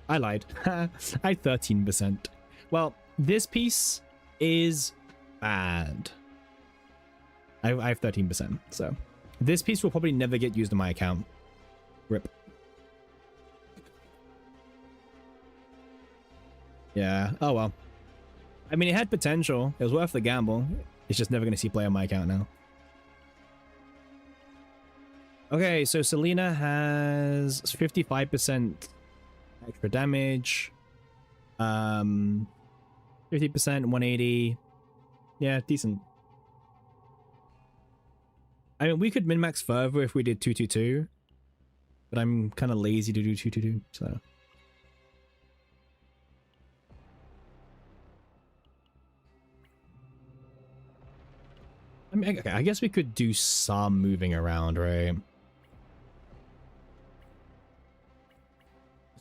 I lied. I had 13%. Well, this piece is bad. I have 13%, so this piece will probably never get used in my account. Rip. Yeah. Oh well. I mean, it had potential. It was worth the gamble. It's just never going to see play on my account now. Okay, so Selena has 55% extra damage. 50%, 180. Yeah, decent. I mean, we could min-max further if we did 222, but I'm kind of lazy to do 222, so. I mean, okay, I guess we could do some moving around, right? We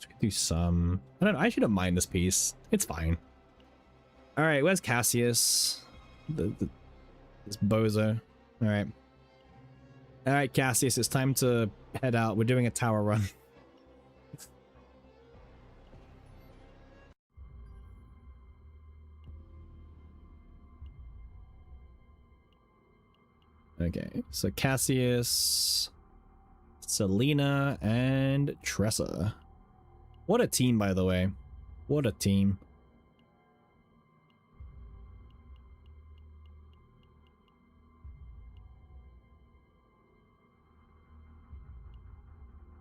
could do some. I don't know. I actually don't mind this piece. It's fine. All right, where's Cassius? This bozo. All right. All right, Cassius, it's time to head out. We're doing a tower run. Okay, so Cassius, Selena, and Tressa. What a team, by the way. What a team.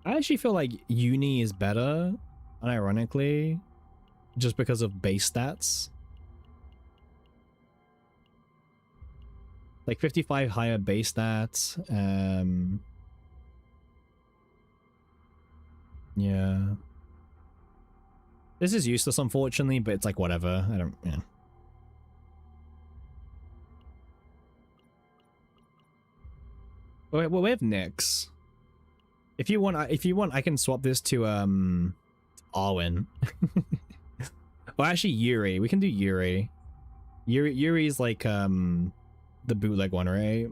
I actually feel like Uni is better, unironically, just because of base stats. Like 55 higher base stats. Yeah. This is useless, unfortunately, but it's like whatever. I don't, yeah. Well, we have Nyx. If you want, I can swap this to Arwen. Or actually Yuri. We can do Yuri. Yuri's like the bootleg one, right?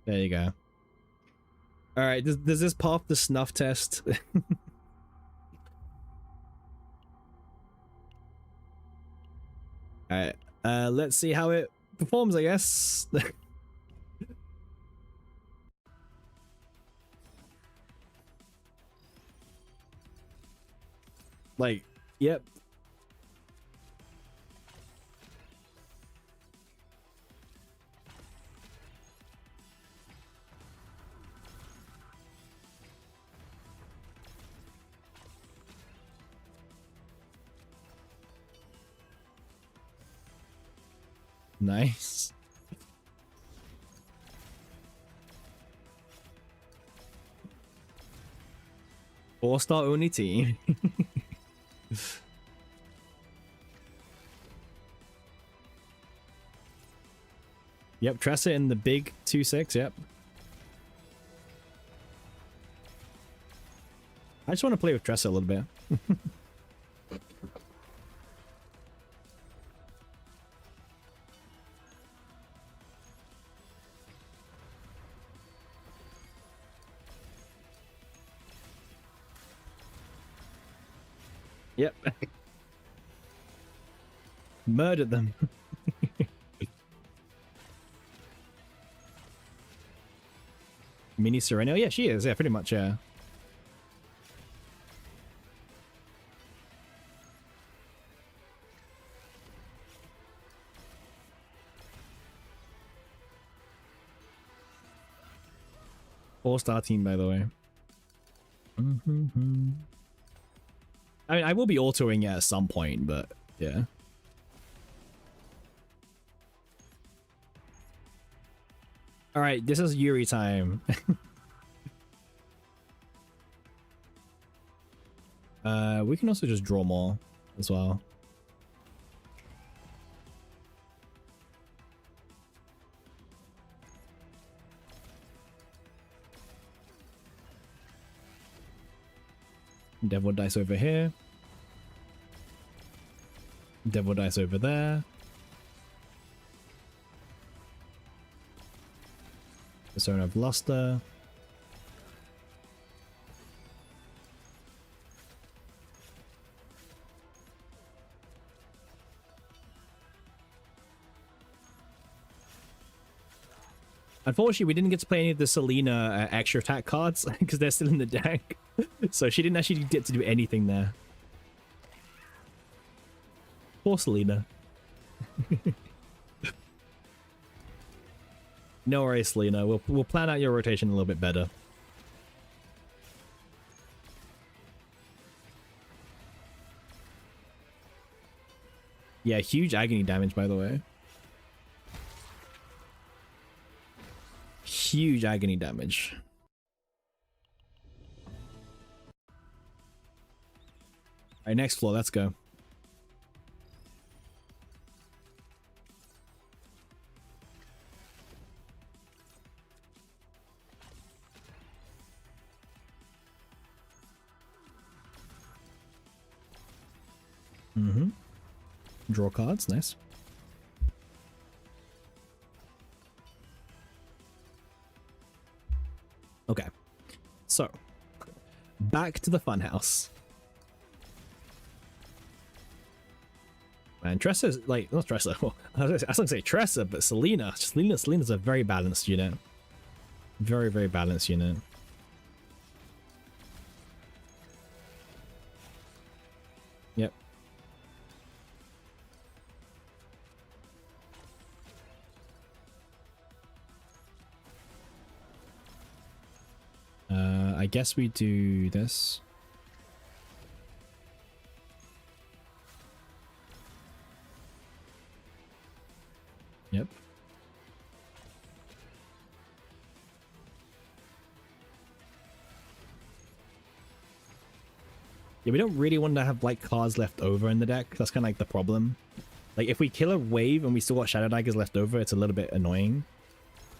There you go. All right, does this pass the snuff test? All right, let's see how it performs, I guess. Like, yep. Nice. Four-star only team. Yep, Tressa in the big 2-6, yep. I just want to play with Tressa a little bit. Yep. Murdered them. Mini Sereno? Yeah, she is. Yeah, pretty much, yeah. Four-star team, by the way. I mean, I will be autoing it at some point, but yeah. All right, this is Yuri time. We can also just draw more as well. Devil dice over here. Devil dice over there. Persona of Luster. Unfortunately, we didn't get to play any of the Selena extra attack cards because they're still in the deck. So she didn't actually get to do anything there. Poor Selena. No worries, Selena. We'll plan out your rotation a little bit better. Yeah, huge agony damage, by the way. Huge agony damage. Alright, next floor, let's go. Draw cards, nice. Okay, so back to the funhouse. Man, Tressa's like, not Tressa. Well, I was gonna say Tressa, but Selena. Selena's a very balanced unit. Very, very balanced unit. Yep. I guess we do this. Yep. Yeah, we don't really want to have like cards left over in the deck. That's kind of like the problem. Like if we kill a wave and we still got shadow daggers left over, it's a little bit annoying.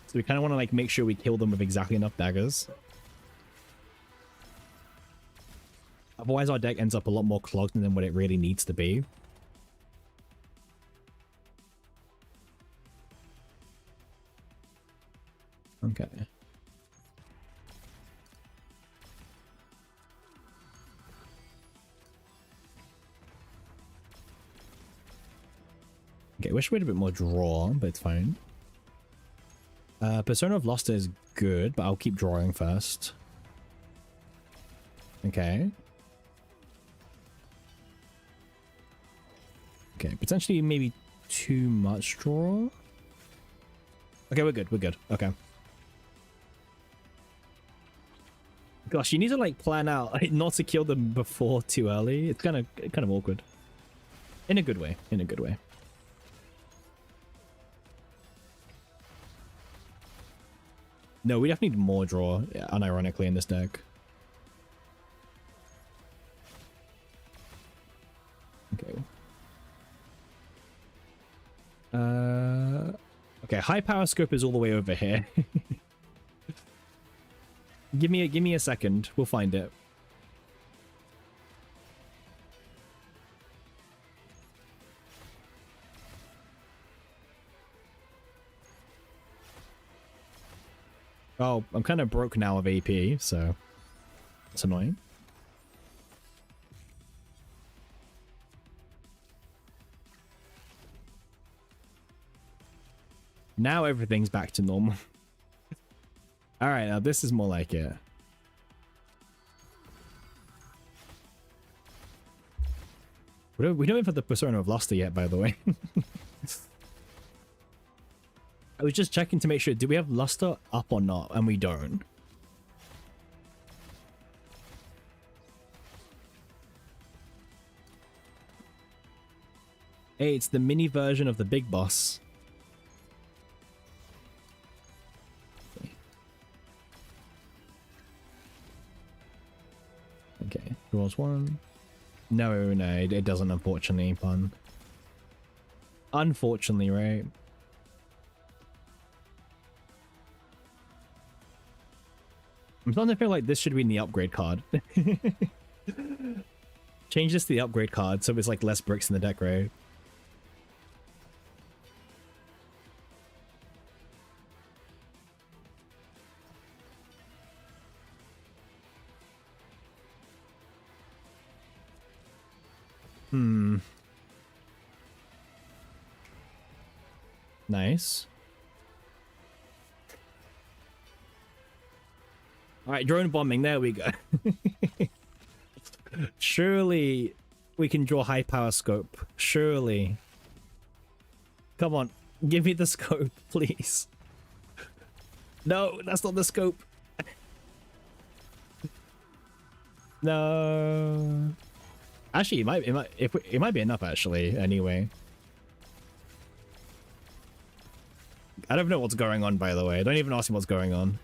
So we kind of want to like make sure we kill them with exactly enough daggers. Otherwise our deck ends up a lot more clogged than what it really needs to be. Okay. Okay, wish we had a bit more draw, but it's fine. Persona of Luster is good, but I'll keep drawing first. Okay. Okay, potentially maybe too much draw. Okay, we're good, we're good. Okay. Gosh, you need to like plan out not to kill them before too early. It's kind of awkward. In a good way, in a good way. No, we definitely need more draw, unironically, in this deck. Okay. Okay, high power scope is all the way over here. Give me a second. We'll find it. Oh, I'm kind of broke now of AP, so that's annoying. Now everything's back to normal. All right, now this is more like it. We don't even have the Persona of Luster yet, by the way. I was just checking to make sure, do we have Luster up or not? And we don't. Hey, it's the mini version of the big boss. Okay, draws one. No, it doesn't, unfortunately, pun. Unfortunately, right? I'm starting to feel like this should be in the upgrade card. Change this to the upgrade card so it's like less bricks in the deck, right? Hmm. Nice. All right, drone bombing. There we go. Surely we can draw high power scope. Surely. Come on. Give me the scope, please. No, that's not the scope. No. Actually, it might be enough actually, anyway. I don't know what's going on, by the way. Don't even ask me what's going on.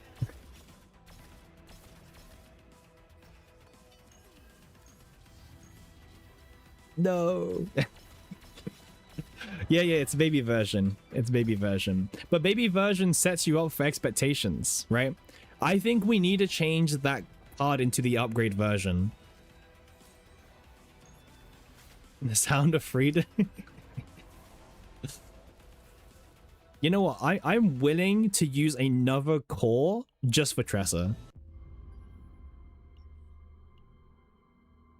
No. Yeah, it's baby version. It's baby version. But baby version sets you up for expectations, right? I think we need to change that card into the upgrade version. The sound of freedom. You know what? I'm willing to use another core just for Tressa.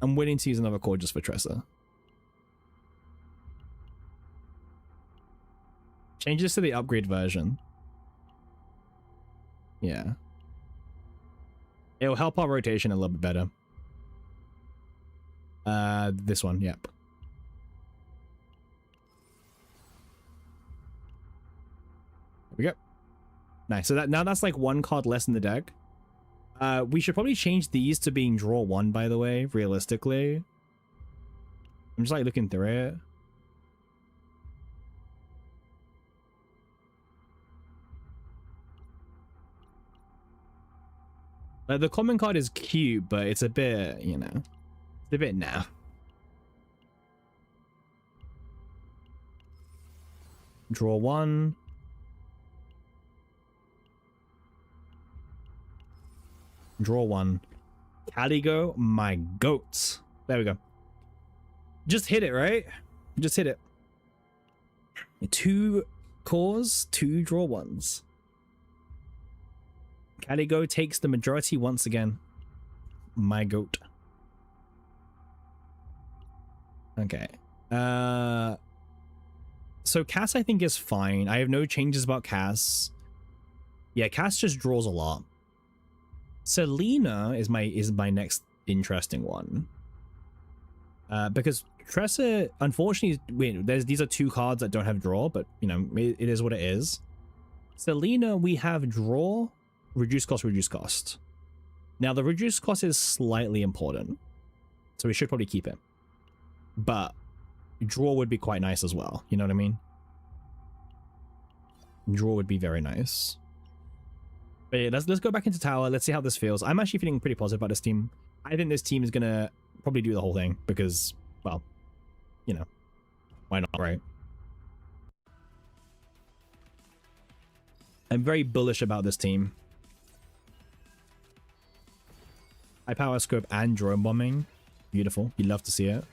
I'm willing to use another core just for Tressa. Change this to the upgrade version. Yeah. It'll help our rotation a little bit better. This one, yep. There we go. Nice. So now that's like one card less in the deck. We should probably change these to being draw one, by the way, realistically. I'm just like looking through it. The common card is cute, but it's a bit, you know, it's a bit nah. Draw one. Draw one. Caligo, my goats. There we go. Just hit it, right? Just hit it. 2 cores, 2 draw ones. Caligo takes the majority once again. My goat. Okay. So Cass I think is fine. I have no changes about Cass. Yeah, Cass just draws a lot. Selena is my next interesting one. Because Tressa, unfortunately, these are 2 cards that don't have draw, but you know, it is what it is. Selena, we have draw, reduce cost, reduce cost. Now the reduce cost is slightly important, so we should probably keep it. But draw would be quite nice as well. You know what I mean? Draw would be very nice. But yeah, let's go back into tower. Let's see how this feels. I'm actually feeling pretty positive about this team. I think this team is gonna probably do the whole thing because, well, you know, why not, right? I'm very bullish about this team. High power scope and drone bombing. Beautiful. You'd love to see it.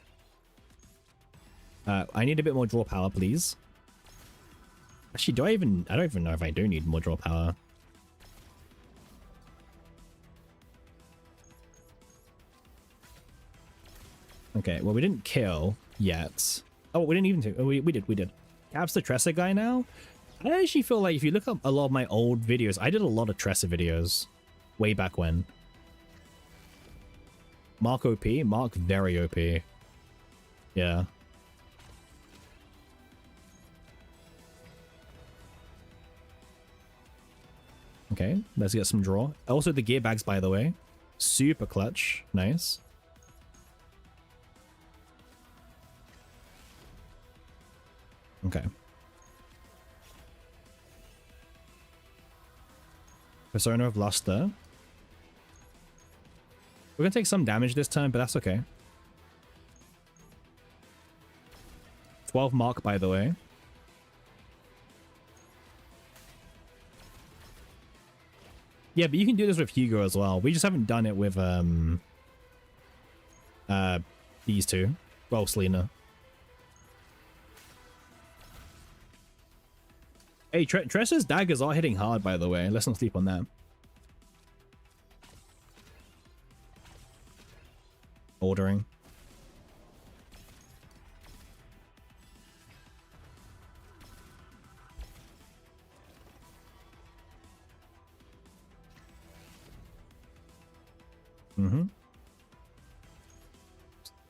I need a bit more draw power, please. Actually, I don't even know if I do need more draw power. Okay, well, we didn't kill yet. Oh, we didn't even do. Oh, we did. Cap's the Tressa guy now. I actually feel like if you look up a lot of my old videos, I did a lot of Tressa videos way back when. Mark OP? Mark very OP. Yeah. Okay, let's get some draw. Also, the gear bags, by the way. Super clutch. Nice. Okay. Persona of Luster. We're gonna take some damage this time, but that's okay. 12 mark, by the way. Yeah, but you can do this with Hugo as well. We just haven't done it with These two. Well, Selena. Hey, Tressa's daggers are hitting hard, by the way. Let's not sleep on that. Ordering. Mm-hmm.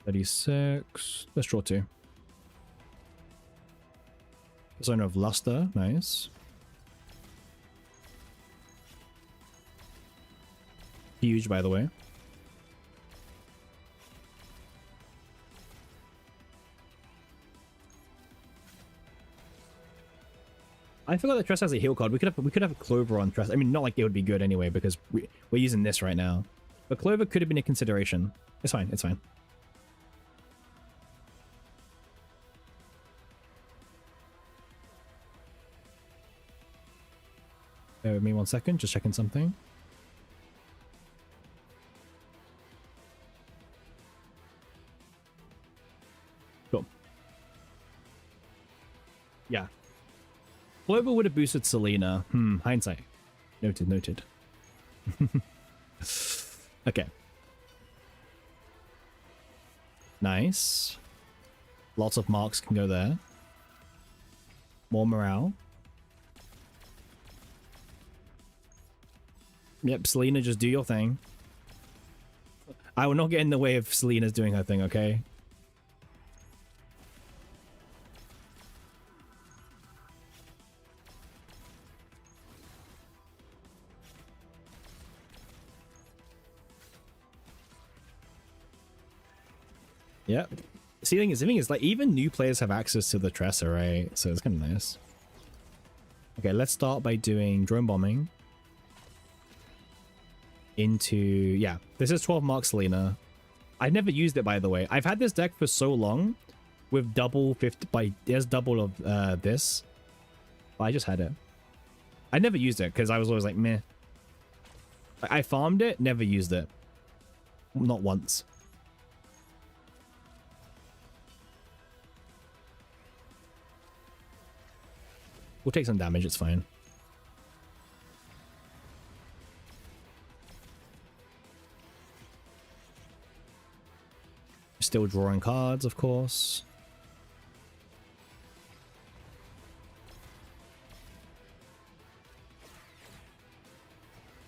36. Let's draw 2. Zone of Luster. Nice. Huge, by the way. I forgot that Tress has a heal card. We could have Clover on Tress. I mean, not like it would be good anyway because we're using this right now. But Clover could have been a consideration. It's fine. It's fine. Bear with me 1 second. Just checking something. Cool. Yeah. Clover would have boosted Selena. Hindsight. Noted, noted. Okay. Nice. Lots of marks can go there. More morale. Yep, Selena, just do your thing. I will not get in the way of Selena's doing her thing, okay? Yep. See, the thing is, like, even new players have access to the Tressa, right? So it's kind of nice. Okay, let's start by doing drone bombing. Into, yeah, this is 12 mark Selena. I never used it, by the way. I've had this deck for so long with double 50 by there's double of this. But I just had it. I never used it because I was always like, meh. I farmed it, never used it. Not once. We'll take some damage, it's fine. Still drawing cards, of course.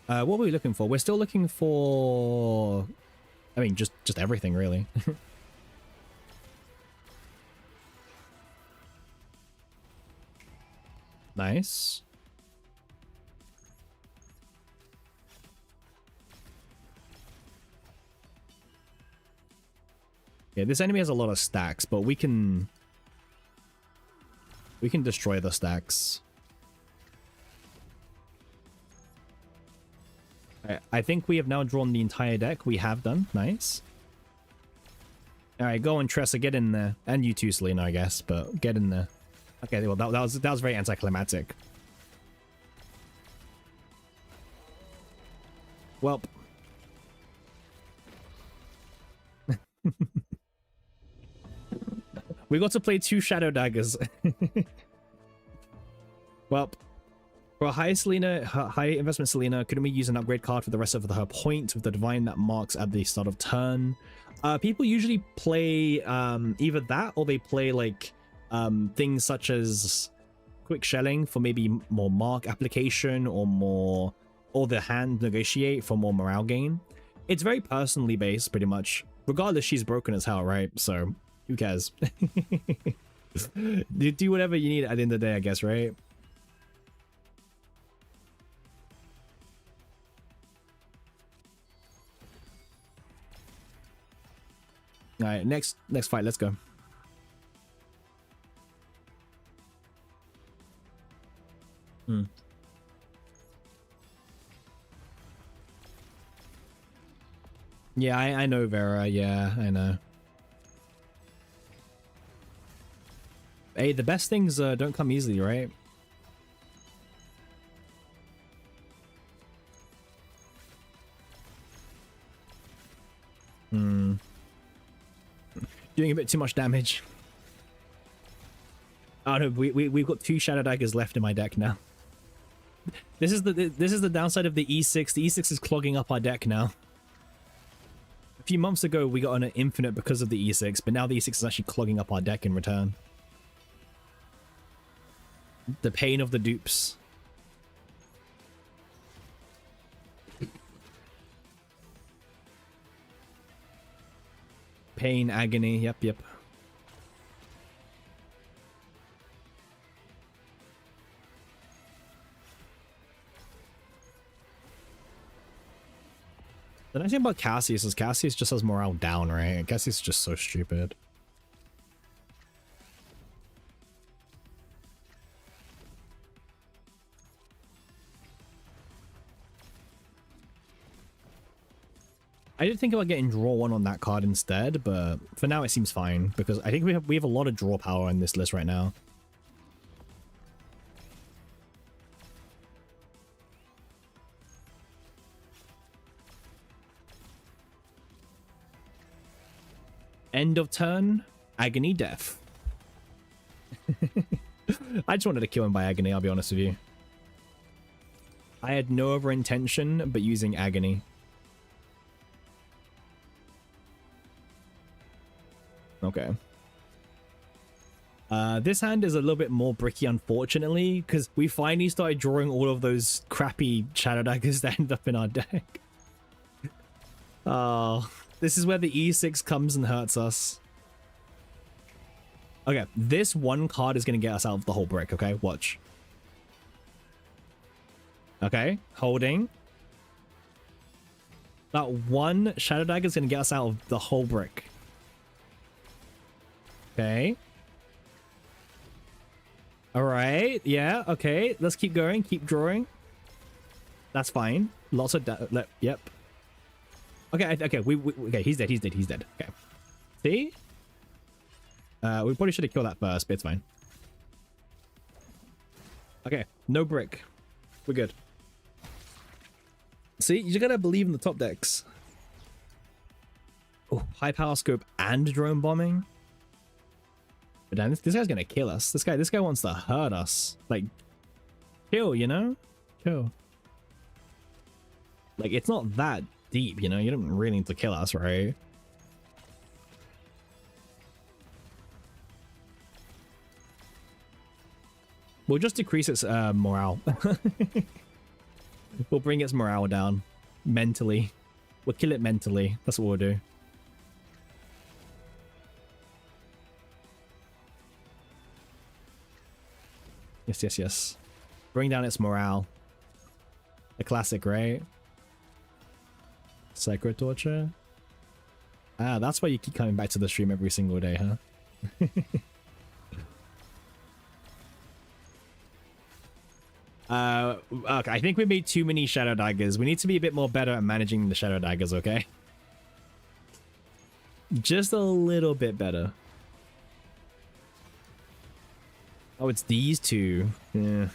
What were we looking for? We're still looking for... I mean, just everything, really. Nice. Yeah, this enemy has a lot of stacks, but we can destroy the stacks. I think we have now drawn the entire deck. We have done. Nice. Alright, go on, Tressa, get in there. And you too, Selena, I guess, but get in there. Okay, well, that was very anticlimactic. Welp. We got to play 2 Shadow Daggers. Well, for a high investment Selena, couldn't we use an upgrade card for the rest of her point with the divine that marks at the start of turn? People usually play either that or they play like things such as quick shelling for maybe more mark application or the hand negotiate for more morale gain. It's very personally based, pretty much. Regardless, she's broken as hell, right? So who cares? Do whatever you need at the end of the day, I guess, right? All right, next fight, let's go. Yeah, I know Vera. Yeah, I know. Hey, the best things don't come easily, right? Doing a bit too much damage. Oh no, we've got 2 Shadow Daggers left in my deck now. This is the downside of the E6. The E6 is clogging up our deck now. A few months ago, we got an infinite because of the E6, but now the E6 is actually clogging up our deck in return. The pain of the dupes. Pain, agony, yep. The nice thing about Cassius is Cassius just has morale down, right? Cassius is just so stupid. I did think about getting draw 1 on that card instead, but for now it seems fine because I think we have a lot of draw power in this list right now. End of turn, agony, death. I just wanted to kill him by agony, I'll be honest with you. I had no other intention but using agony. Okay. This hand is a little bit more bricky, unfortunately, because we finally started drawing all of those crappy Shadow Daggers that end up in our deck. Oh, this is where the E6 comes and hurts us. Okay, this one card is going to get us out of the whole brick, okay? Watch. Okay, holding. That one Shadow Dagger is going to get us out of the whole brick. Okay. All right. Yeah. Okay. Let's keep going. Keep drawing. That's fine. Lots of yep. Okay. Okay. Okay. He's dead. He's dead. He's dead. Okay. See? We probably should have killed that first, but it's fine. Okay. No brick. We're good. See, you just gotta believe in the top decks. Oh, high power scope and drone bombing. But damn, this guy's gonna kill us. This guy wants to hurt us. Like, chill, you know? Chill. Like, it's not that deep, you know? You don't really need to kill us, right? We'll just decrease its morale. We'll bring its morale down. Mentally. We'll kill it mentally. That's what we'll do. Yes, yes, yes. Bring down its morale. A classic, right? Psycho torture. Ah, that's why you keep coming back to the stream every single day, huh? Okay, I think we made too many Shadow Daggers. We need to be a bit more better at managing the Shadow Daggers, okay? Just a little bit better. Oh, it's these two. Yeah.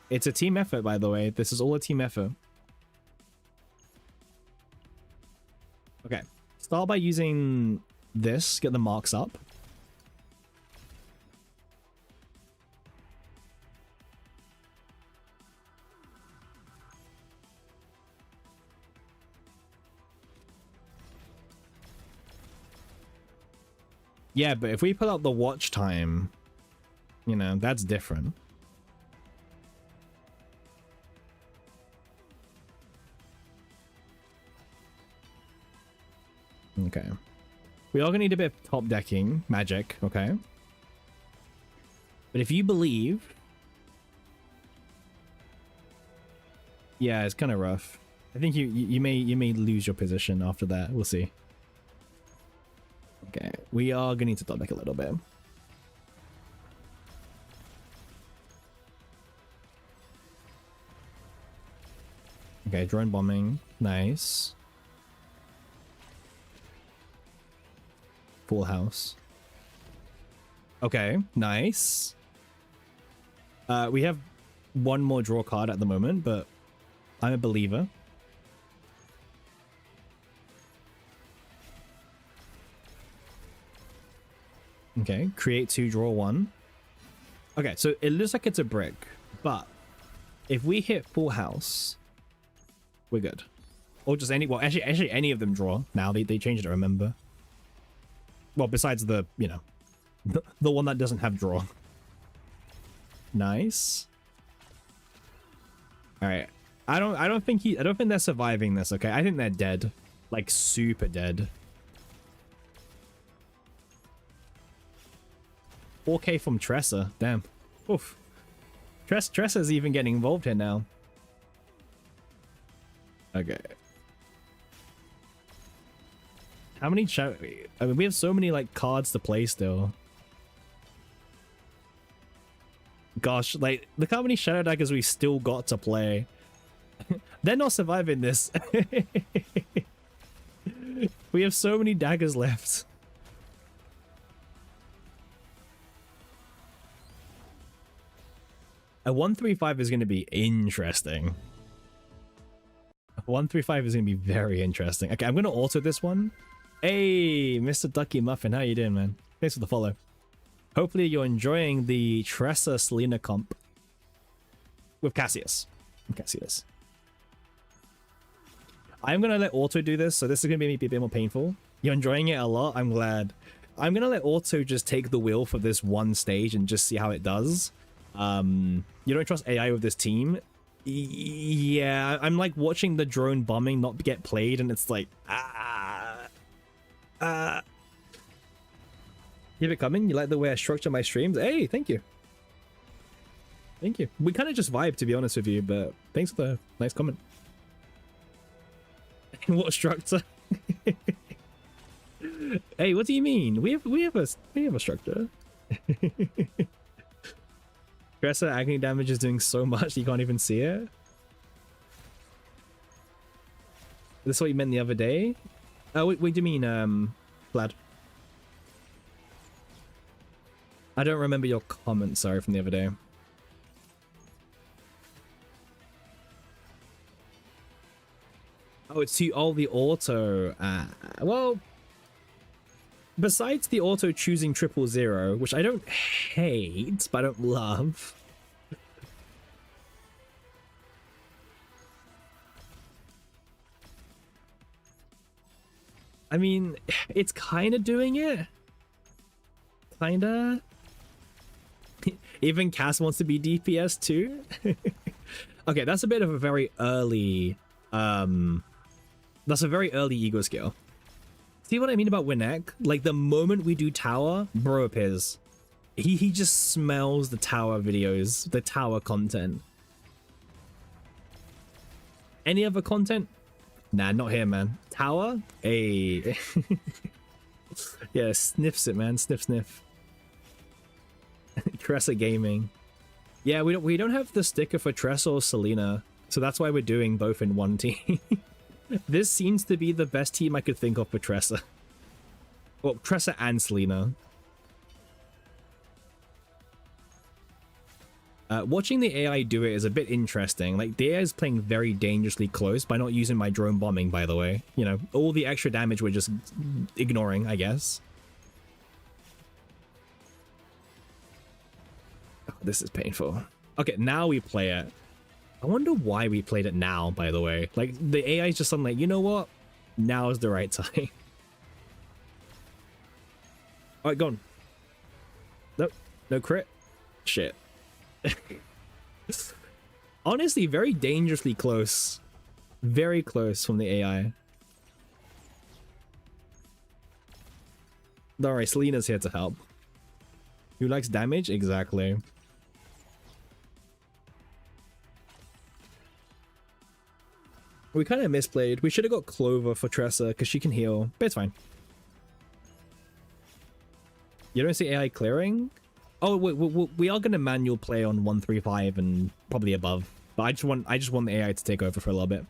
It's a team effort, by the way. This is all a team effort. Okay. Start by using this. Get the marks up. Yeah, but if we pull out the watch time, you know, that's different. Okay. We are going to need a bit of top decking magic, okay? But if you believe... Yeah, it's kind of rough. I think you may lose your position after that. We'll see. Okay, we are going to need to top deck a little bit. Okay, drone bombing. Nice. Full house. Okay, nice. We have one more draw card at the moment, but I'm a believer. Okay, create 2, draw 1. Okay, so it looks like it's a brick, but if we hit full house, we're good. Or just any, well, actually any of them draw. Now they changed it, remember? Well, besides the, you know, the one that doesn't have draw. Nice. All right. I don't think they're surviving this, okay? I think they're dead. Like super dead. 4K from Tressa. Damn. Oof. Tressa's even getting involved here now. Okay. How many I mean, we have so many like cards to play still. Gosh, like look how many Shadow Daggers we still got to play. They're not surviving this. We have so many daggers left. A 135 is going to be interesting. 135 is going to be very interesting. Okay, I'm going to auto this one. Hey, Mr. Ducky Muffin, how you doing, man? Thanks for the follow. Hopefully you're enjoying the Tressa Selena comp with Cassius. I'm going to let auto do this, so this is going to be a bit more painful. You're enjoying it a lot? I'm glad. I'm going to let auto just take the wheel for this one stage and just see how it does. You don't trust AI with this team? Yeah, I'm like watching the drone bombing not get played, and it's like, Keep it coming. You like the way I structure my streams? Hey, thank you. Thank you. We kind of just vibe, to be honest with you, but thanks for the nice comment. What structure? Hey, what do you mean? We have a structure. Tressa agony damage is doing so much you can't even see it. This is what you meant the other day? Oh, what do you mean, Vlad? I don't remember your comment, sorry, from the other day. Oh, it's the auto. Well, besides the auto choosing 000, which I don't hate, but I don't love. I mean, it's kind of doing it. Kinda. Even Cass wants to be DPS too. Okay, that's a bit of a very early, that's a very early ego scale. See what I mean about Winnek? Like the moment we do tower, bro appears. He just smells the tower videos, the tower content. Any other content? Nah, not here, man. Tower? Hey. Yeah, sniffs it, man. Sniff, sniff. Tressa Gaming. Yeah, we don't have the sticker for Tressa or Selena, so that's why we're doing both in one team. This seems to be the best team I could think of for Tressa. Well, Tressa and Selena. Watching the AI do it is a bit interesting. Like, the AI is playing very dangerously close by not using my drone bombing, by the way. You know, all the extra damage we're just ignoring, I guess. Oh, this is painful. Okay, now we play it. I wonder why we played it now, by the way. Like, the AI is just something like, you know what? Now is the right time. Alright, go on. Nope. No crit. Shit. Honestly, very dangerously close. Very close from the AI. Alright, Selena's here to help. Who likes damage? Exactly. We kind of misplayed. We should have got Clover for Tressa because she can heal, but it's fine. You don't see AI clearing? Oh, we are going to manual play on 135 and probably above, but I just want the AI to take over for a little bit.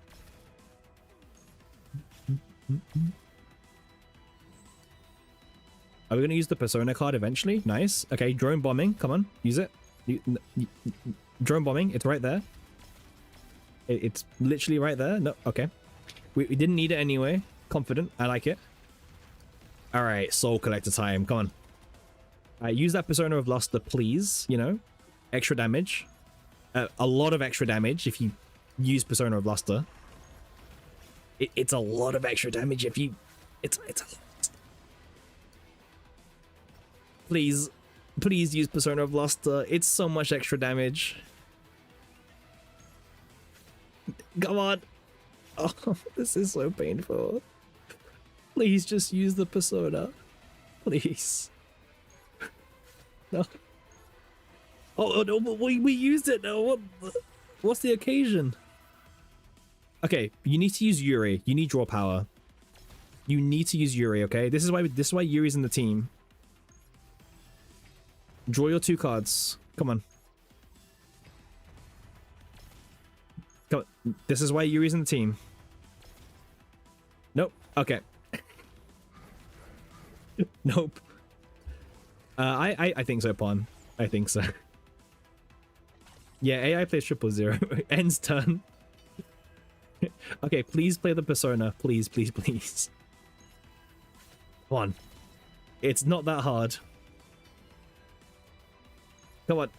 Are we going to use the Persona card eventually? Nice. Okay, drone bombing. Come on, use it. Drone bombing. It's right there. It's literally right there. No, okay. We didn't need it anyway. Confident. I like it. All right, Soul Collector time. Come on. Use that Persona of Luster, please. You know, extra damage. A lot of extra damage if you use Persona of Luster. It's a lot of extra damage if you... It's a lot. Please use Persona of Luster. It's so much extra damage. Come on. Oh, this is so painful. Please just use the Persona. Please. No. Oh no, but we used it now. What's the occasion? Okay, you need to use Yuri. You need draw power. You need to use Yuri, okay? This is why Yuri's in the team. Draw your 2 cards. Come on. Come on. This is why Yuri's in the team. Nope. Okay. Nope. I think so, Pawn. I think so. Yeah, AI plays 000. Ends turn. Okay, please play the Persona. Please, please, please. Come on. It's not that hard. Come on.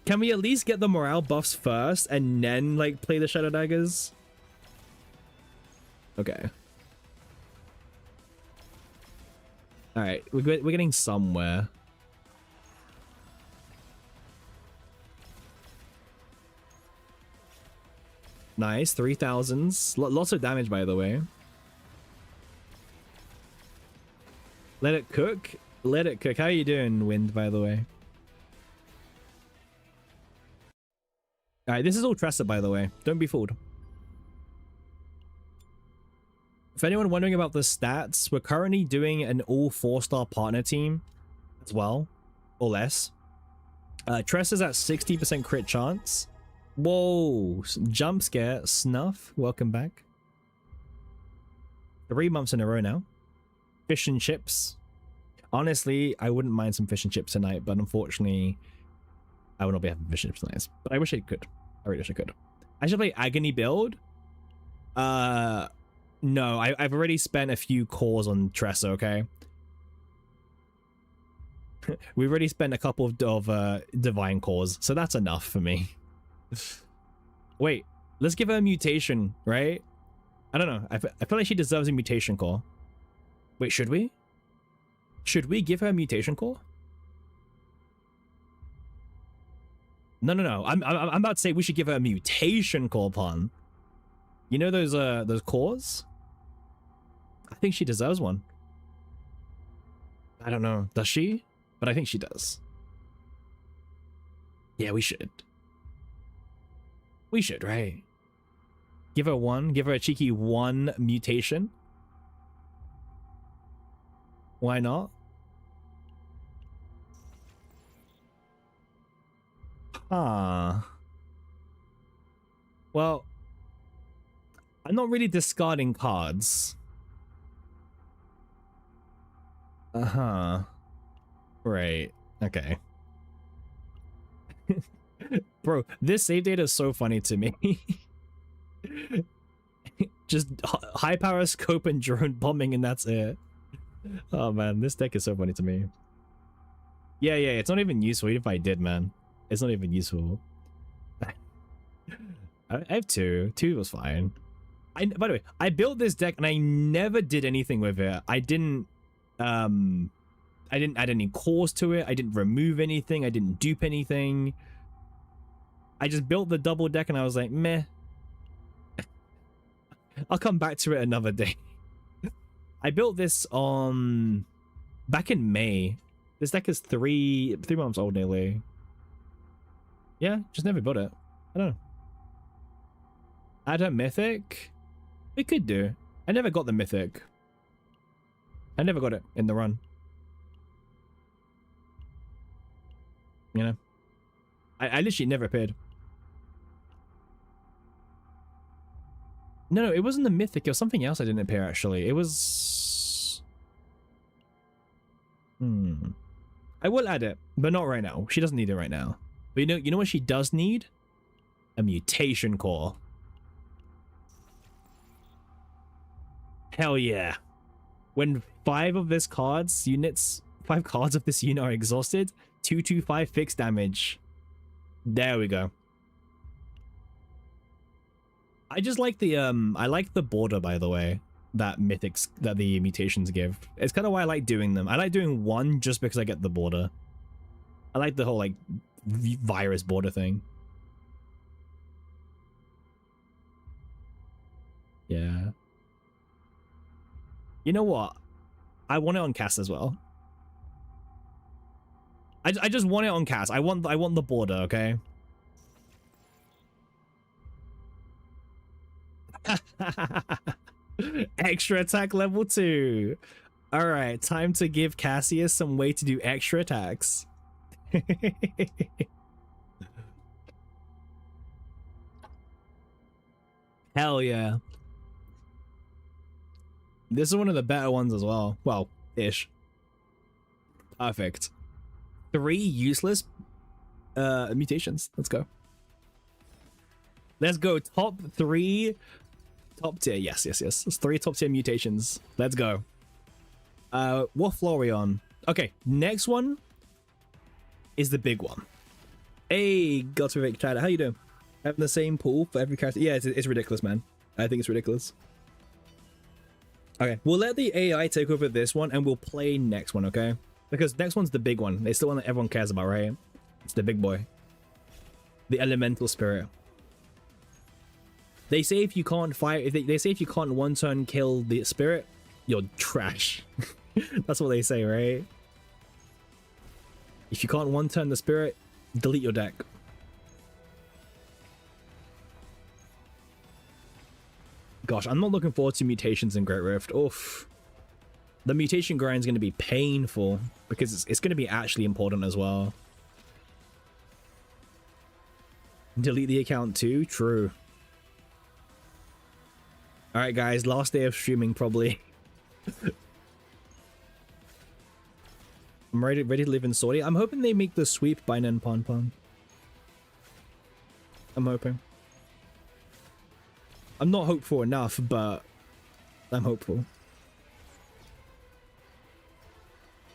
Can we at least get the morale buffs first and then, like, play the Shadow Daggers? Okay. Alright, we're getting somewhere. Nice, 3000s. Lots of damage, by the way. Let it cook. Let it cook. How are you doing, Wind, by the way? Alright, this is all Tressa, by the way. Don't be fooled. For anyone wondering about the stats, we're currently doing an all 4-star partner team as well, or less. Tressa's at 60% crit chance. Whoa, jump scare. Snuff, welcome back. 3 months in a row now. Fish and chips. Honestly, I wouldn't mind some fish and chips tonight, but unfortunately, I will not be having fish and chips tonight. But I wish I could. I really wish I could. I should play Agony build. No, I've already spent a few cores on Tressa, okay? We've already spent a couple of divine cores, so that's enough for me. Wait, let's give her a mutation, right? I don't know. I feel like she deserves a mutation core. Wait, should we? Should we give her a mutation core? No. I'm about to say we should give her a mutation core, Pun. You know those cores? I think she deserves one. I don't know. Does she? But I think she does. Yeah, we should. We should, right? Give her one. Give her a cheeky 1 mutation. Why not? Ah. Well, I'm not really discarding cards. Uh-huh. Right. Okay. Bro, this save data is so funny to me. Just high power scope and drone bombing and that's it. Oh man, this deck is so funny to me. Yeah, it's not even useful. Even if I did, man. It's not even useful. I have 2. 2 was fine. By the way, I built this deck and I never did anything with it. I didn't add any cores to it. I didn't remove anything. I didn't dupe anything. I just built the double deck and I was like, meh. I'll come back to it another day. I built this on back in May. This deck is 3 months old nearly. Yeah, just never built it. I don't know. Add a mythic? We could do. I never got the mythic. I never got it in the run. You know? I literally never appeared. No, it wasn't the mythic. It was something else I didn't appear, actually. It was... I will add it, but not right now. She doesn't need it right now. But you know what she does need? A mutation core. Hell yeah. When 5 of this cards units, 5 cards of this unit are exhausted, 225 fixed damage. There we go. I just like the I like the border, by the way, that mythics, that the mutations give. It's kind of why I like doing them. I like doing one just because I get the border. I like the whole like virus border thing. Yeah. You know what? I want it on cast as well. I just want it on cast. I want the border, okay? Extra attack level 2. All right, time to give Cassius some way to do extra attacks. Hell yeah. This is one of the better ones as well. Well, ish. Perfect. 3 useless mutations. Let's go. Let's go. Top 3. Top tier. Yes. It's 3 top tier mutations. Let's go. What floor are we on? Okay, next one is the big one. Hey, Gotovic Chad, how you doing? Having the same pool for every character? Yeah, it's ridiculous, man. I think it's ridiculous. Okay, we'll let the AI take over this one and we'll play next one, okay? Because next one's the big one. It's the one that everyone cares about, right? It's the big boy. The elemental spirit. They say if you can't fight, if they say if you can't one turn kill the spirit, you're trash. That's what they say, right? If you can't one turn the spirit, delete your deck. Gosh, I'm not looking forward to mutations in Great Rift. Oof. The mutation grind is going to be painful because it's going to be actually important as well. Delete the account too? True. Alright guys, last day of streaming probably. I'm ready to live in Sortie. I'm hoping they make the sweep by Nen Pon Pon. I'm hoping. I'm not hopeful enough, but I'm hopeful.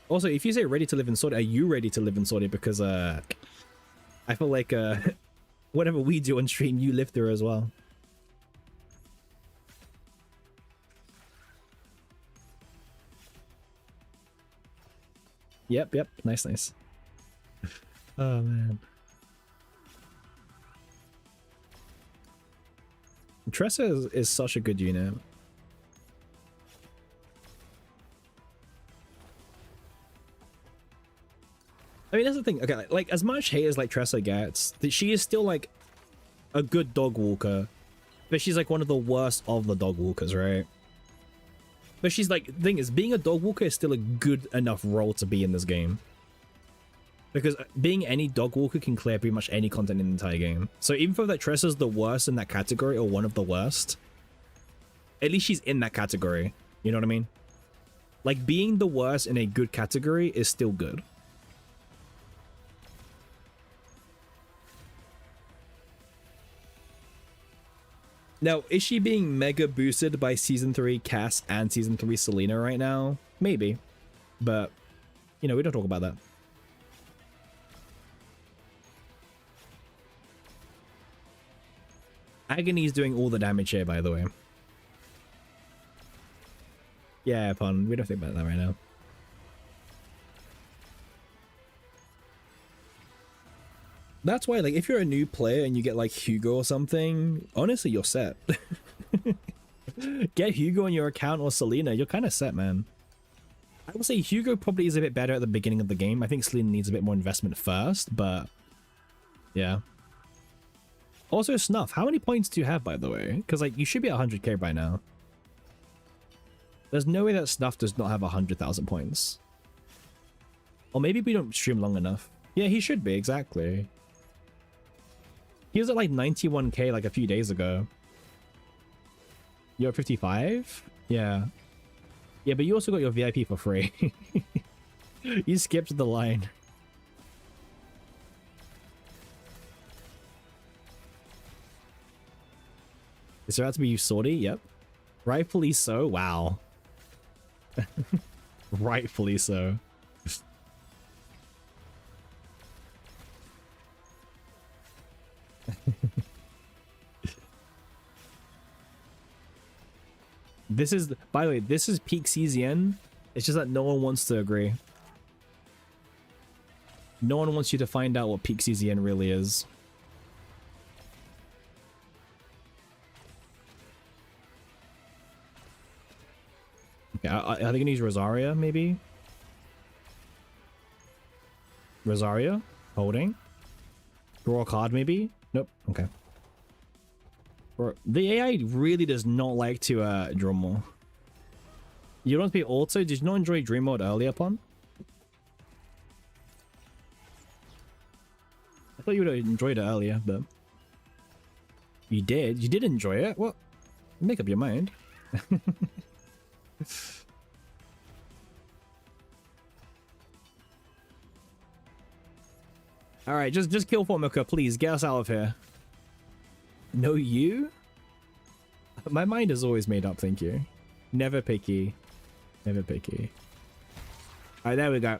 Also, if you say ready to live in Sortie, are you ready to live in Sortie? Because I feel like whatever we do on stream, you live through as well. Yep. Nice. Oh, man. Tressa is such a good unit. I mean, that's the thing. Okay, like as much hate as like Tressa gets, she is still like a good dog walker, but she's like one of the worst of the dog walkers, right? But she's like, the thing is, being a dog walker is still a good enough role to be in this game. Because being any dog walker can clear pretty much any content in the entire game. So even though that Tressa's the worst in that category, or one of the worst, at least she's in that category. You know what I mean? Like, being the worst in a good category is still good. Now, is she being mega boosted by Season 3 Cass and Season 3 Selena right now? Maybe. But, you know, we don't talk about that. Agony's doing all the damage here, by the way. Yeah, Pun, we don't think about that right now. That's why, like, if you're a new player and you get, like, Hugo or something, honestly, you're set. Get Hugo on your account or Selena, you're kind of set, man. I would say Hugo probably is a bit better at the beginning of the game. I think Selena needs a bit more investment first, but yeah. Also, Snuff, how many points do you have, by the way? Because, like, you should be at 100k by now. There's no way that Snuff does not have 100,000 points. Or maybe we don't stream long enough. Yeah, he should be, exactly. He was at like 91k like a few days ago. You're at 55? Yeah. Yeah, but you also got your VIP for free. You skipped the line. Is there about to be Sortie? Yep. Rightfully so. Wow. Rightfully so. This is, by the way, this is peak CZN. It's just that no one wants to agree. No one wants you to find out what peak CZN really is. Okay, are they gonna use Rosaria, maybe? Rosaria? Holding? Draw a card, maybe? Nope. Okay. The AI really does not like to draw more. You don't be also? Did you not enjoy Dream Mode earlier, Pon? I thought you would have enjoyed it earlier, but you did. You did enjoy it. What? Make up your mind. All right, just kill Formica, please. Get us out of here. No, you? My mind is always made up, thank you. Never picky. Never picky. All right, there we go.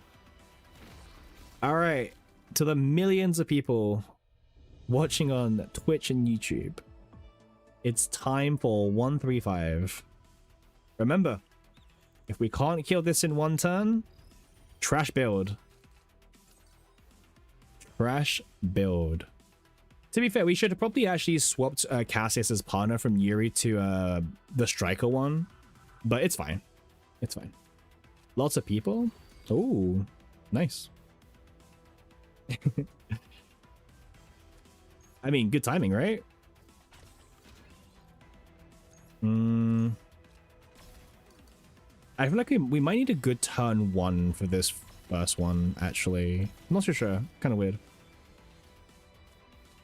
All right, to the millions of people watching on Twitch and YouTube, it's time for 135. Remember, if we can't kill this in one turn, trash build. Trash build. To be fair, we should have probably actually swapped Cassius's partner from Yuri to the striker one, but it's fine. It's fine. Lots of people. Oh, nice. I mean, good timing, right? I feel like we might need a good turn one for this first one, actually. I'm not so sure. Kind of weird.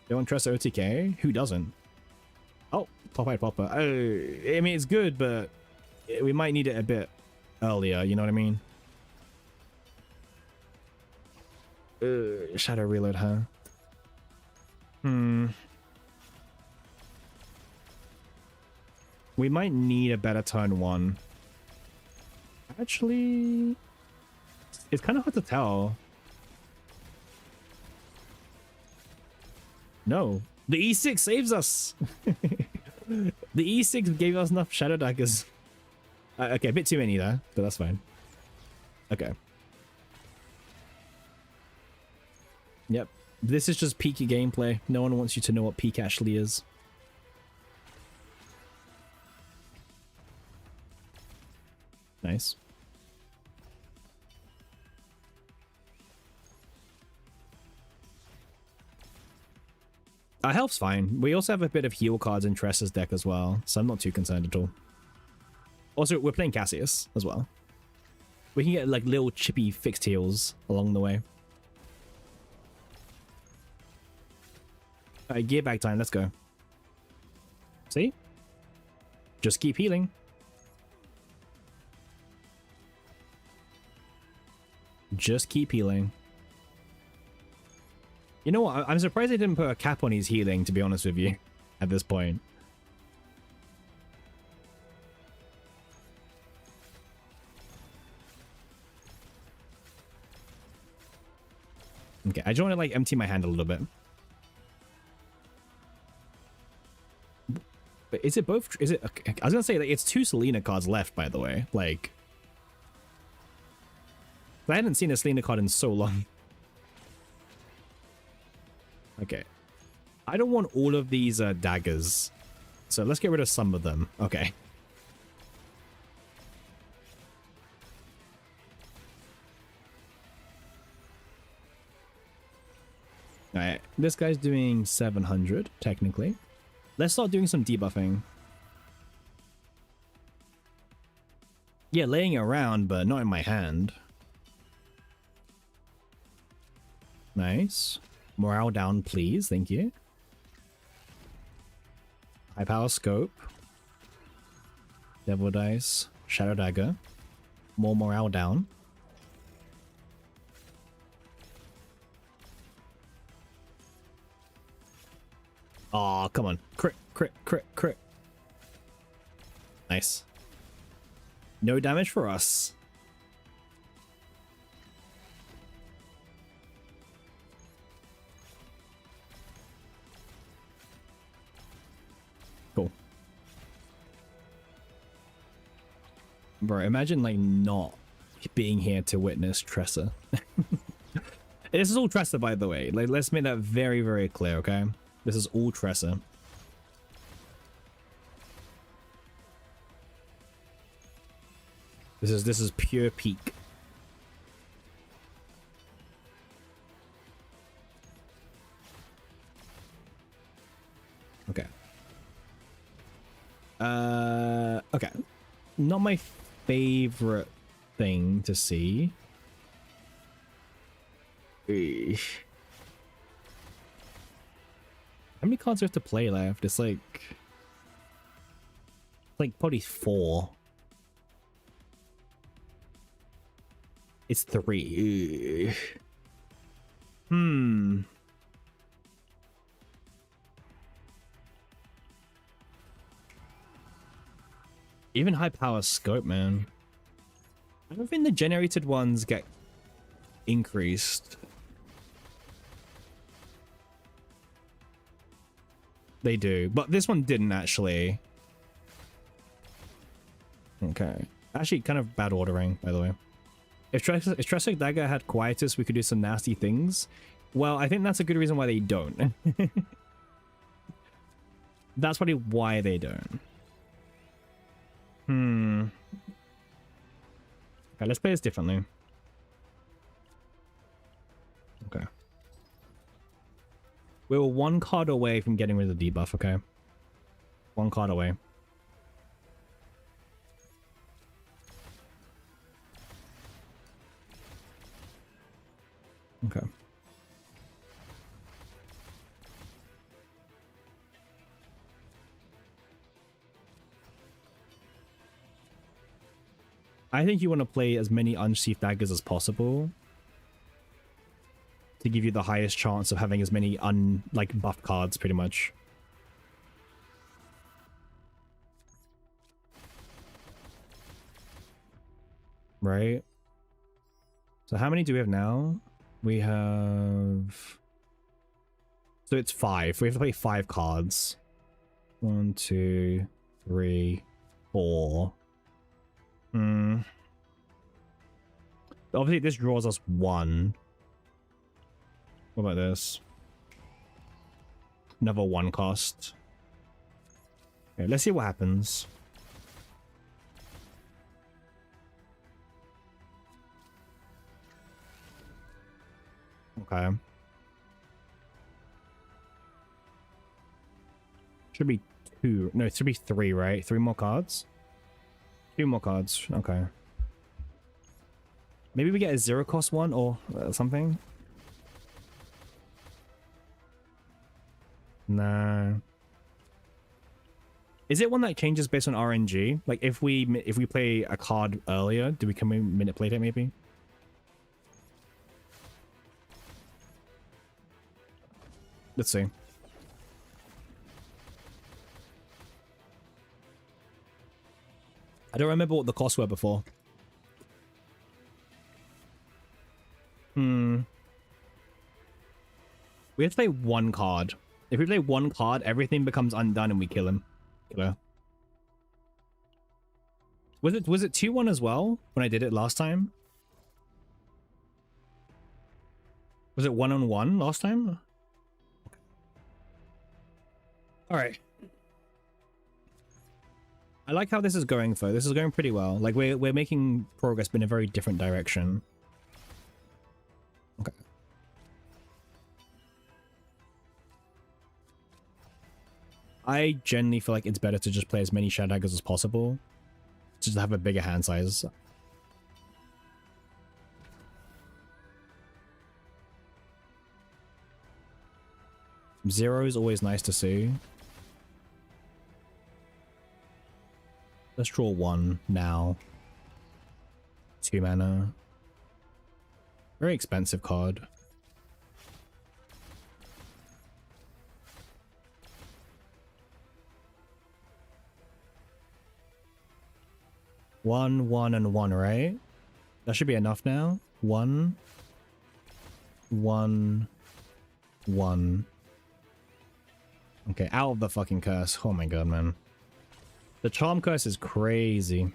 Don't trust OTK? Who doesn't? Oh, Popeye Popper. Oh, I mean, it's good, but we might need it a bit earlier, you know what I mean? Shadow reload her. We might need a better turn one. Actually, it's kind of hard to tell. No, the E6 saves us. The E6 gave us enough shadow daggers. Okay, a bit too many there, but that's fine. Okay. Yep. This is just peaky gameplay. No one wants you to know what peak actually is. Nice. Our health's fine. We also have a bit of heal cards in Tressa's deck as well, so I'm not too concerned at all. Also, we're playing Cassius as well. We can get like little chippy fixed heals along the way. Alright, gear back time, let's go. See? Just keep healing. Just keep healing. You know what? I'm surprised they didn't put a cap on his healing, to be honest with you, at this point. Okay, I just want to like empty my hand a little bit. But is it both? Is it? Okay, I was gonna say like it's 2 Selena cards left, by the way. Like, I hadn't seen a Selena card in so long. Okay, I don't want all of these daggers, so let's get rid of some of them. Okay. Alright, this guy's doing 700, technically. Let's start doing some debuffing. Yeah, laying it around, but not in my hand. Nice. Morale down, please. Thank you. High power scope. Devil dice. Shadow dagger. More morale down. Oh, come on. Crit, crit, crit, crit. Nice. No damage for us. Cool. Bro, imagine like not being here to witness Tressa. This is all Tressa, by the way. Like, let's make that very, very clear, okay? This is all Tressa. This is pure peak. Okay. Okay. Not my favorite thing to see. Eesh. How many cards do we have to play left? It's like probably 4. It's 3. Hmm. Even high power scope, man. I don't think the generated ones get increased. They do, but this one didn't actually. Okay. Actually, kind of bad ordering, by the way. If Tressic Dagger had Quietus, we could do some nasty things. Well, I think that's a good reason why they don't. That's probably why they don't. Okay, let's play this differently. Okay. We were 1 card away from getting rid of the debuff, okay? 1 card away. Okay. I think you want to play as many unsheathed daggers as possible to give you the highest chance of having as many buff cards, pretty much. Right? So how many do we have now? We have... So it's 5. We have to play 5 cards. 1, 2, 3, 4. Obviously, this draws us 1. What about this? Another 1 cost. Okay, let's see what happens. Okay. Should be 2. No, it should be 3, right? 3 more cards? 2 more cards. Okay. Maybe we get a 0 cost one or something? Nah. Is it one that changes based on RNG? Like if we play a card earlier, can we manipulate it maybe? Let's see. I don't remember what the costs were before. We have to play 1 card. If we play 1 card, everything becomes undone and we kill him. Killer. Was it 2-1 as well when I did it last time? Was it 1-on-1 last time? Alright. I like how this is going though. This is going pretty well. Like we're making progress but in a very different direction. Okay. I generally feel like it's better to just play as many Shadow Daggers as possible. Just to have a bigger hand size. Zero is always nice to see. Let's draw 1 now. 2 mana. Very expensive card. 1, 1, and 1, right? That should be enough now. 1, 1, 1. Okay, out of the fucking curse. Oh my god, man. The charm curse is crazy.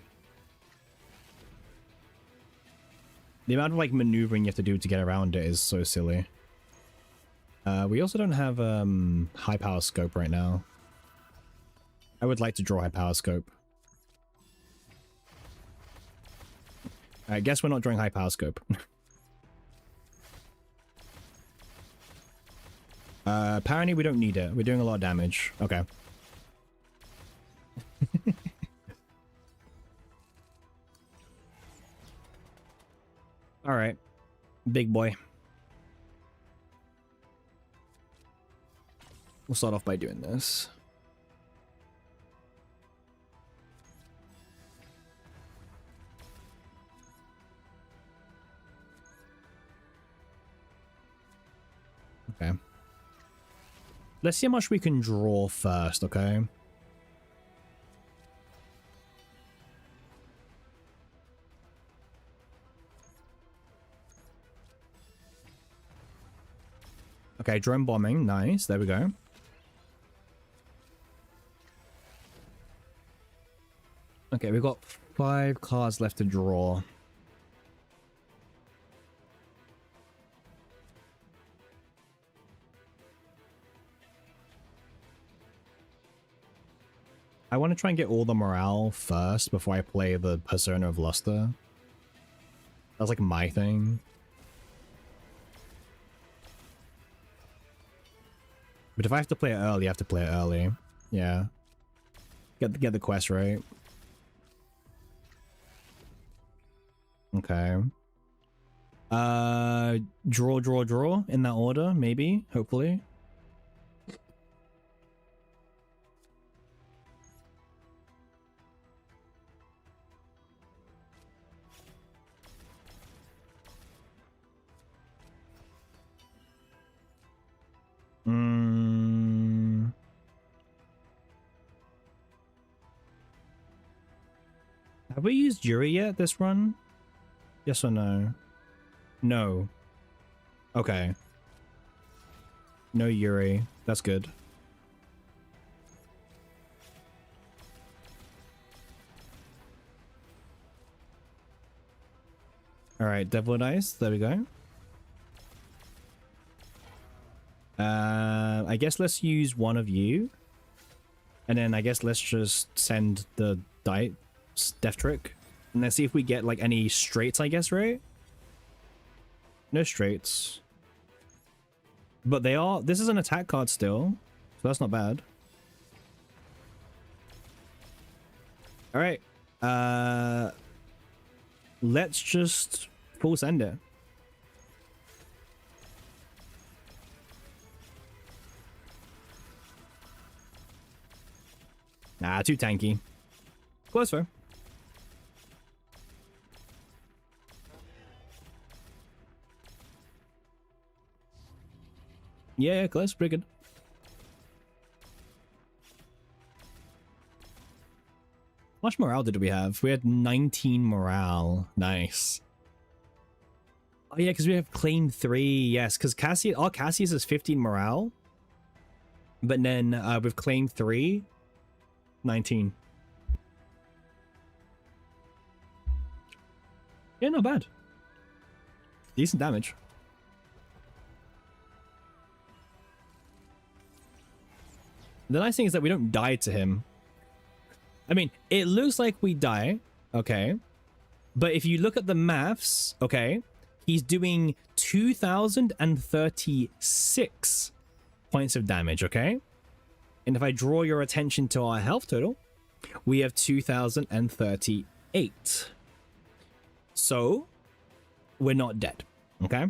The amount of like maneuvering you have to do to get around it is so silly. We also don't have high power scope right now. I would like to draw high power scope. I guess we're not drawing high power scope. Apparently we don't need it. We're doing a lot of damage. Okay. All right. Big boy. We'll start off by doing this. Okay. Let's see how much we can draw first, okay? Okay, drone bombing. Nice. There we go. Okay, we've got 5 cards left to draw. I want to try and get all the morale first before I play the Persona of Luster. That's like my thing. But if I have to play it early, I have to play it early. Yeah. Get the quest right. Okay. Draw in that order, maybe, hopefully. Have we used Yuri yet this run? Yes or no? No. Okay. No Yuri. That's good. Alright, Devil Dice. There we go. I guess let's use one of you. And then I guess let's just send the Death Trick. And then see if we get like any straights, I guess, right? No straights. But they are... This is an attack card still. So that's not bad. Alright. Let's just full send it. Nah, too tanky. Close though. Yeah, close. Pretty good. How much morale did we have? We had 19 morale. Nice. Oh yeah, because we have claim 3. Yes, because our Cassius is 15 morale. But then with claim 3, 19. Yeah, not bad. Decent damage. The nice thing is that we don't die to him. I mean, it looks like we die, okay? But if you look at the maths, okay, he's doing 2,036 points of damage, okay? And if I draw your attention to our health total, we have 2,038. So, we're not dead, okay?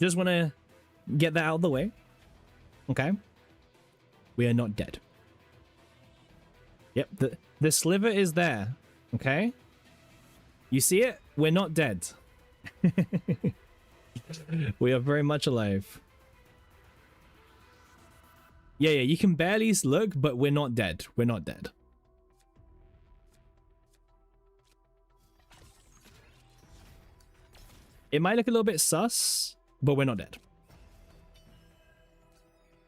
Just want to get that out of the way, okay? We are not dead. Yep, the sliver is there, okay? You see it? We're not dead. We are very much alive. Yeah, you can barely look, but we're not dead. We're not dead. It might look a little bit sus, but we're not dead.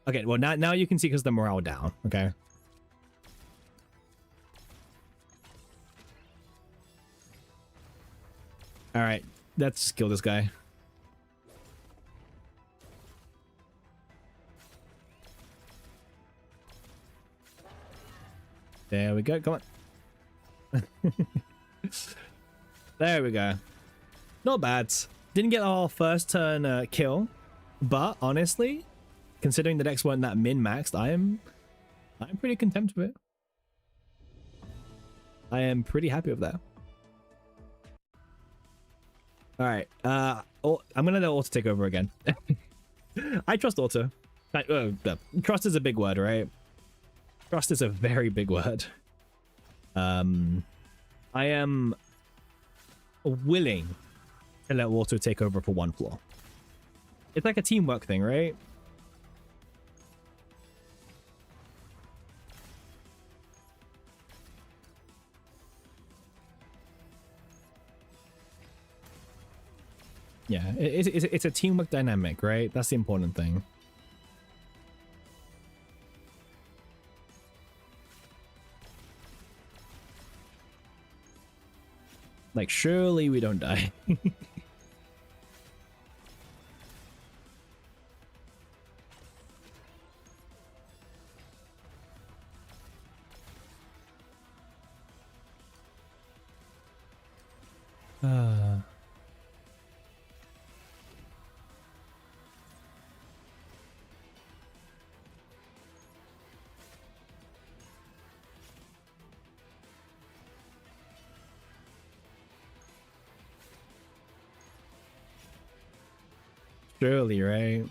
Okay, well, now you can see because the morale down, okay? All right, let's kill this guy. There we go, come on. There we go. Not bad. Didn't get our first turn kill, but honestly, considering the next one that min-maxed, I'm pretty content with it. I am pretty happy with that. All right, I'm gonna let Auto take over again. I trust Auto. Trust is a big word, right? Trust is a very big word. I am willing to let Auto take over for one floor. It's like a teamwork thing, right? Yeah, it's a teamwork dynamic, right? That's the important thing. Like, surely we don't die. Surely, right?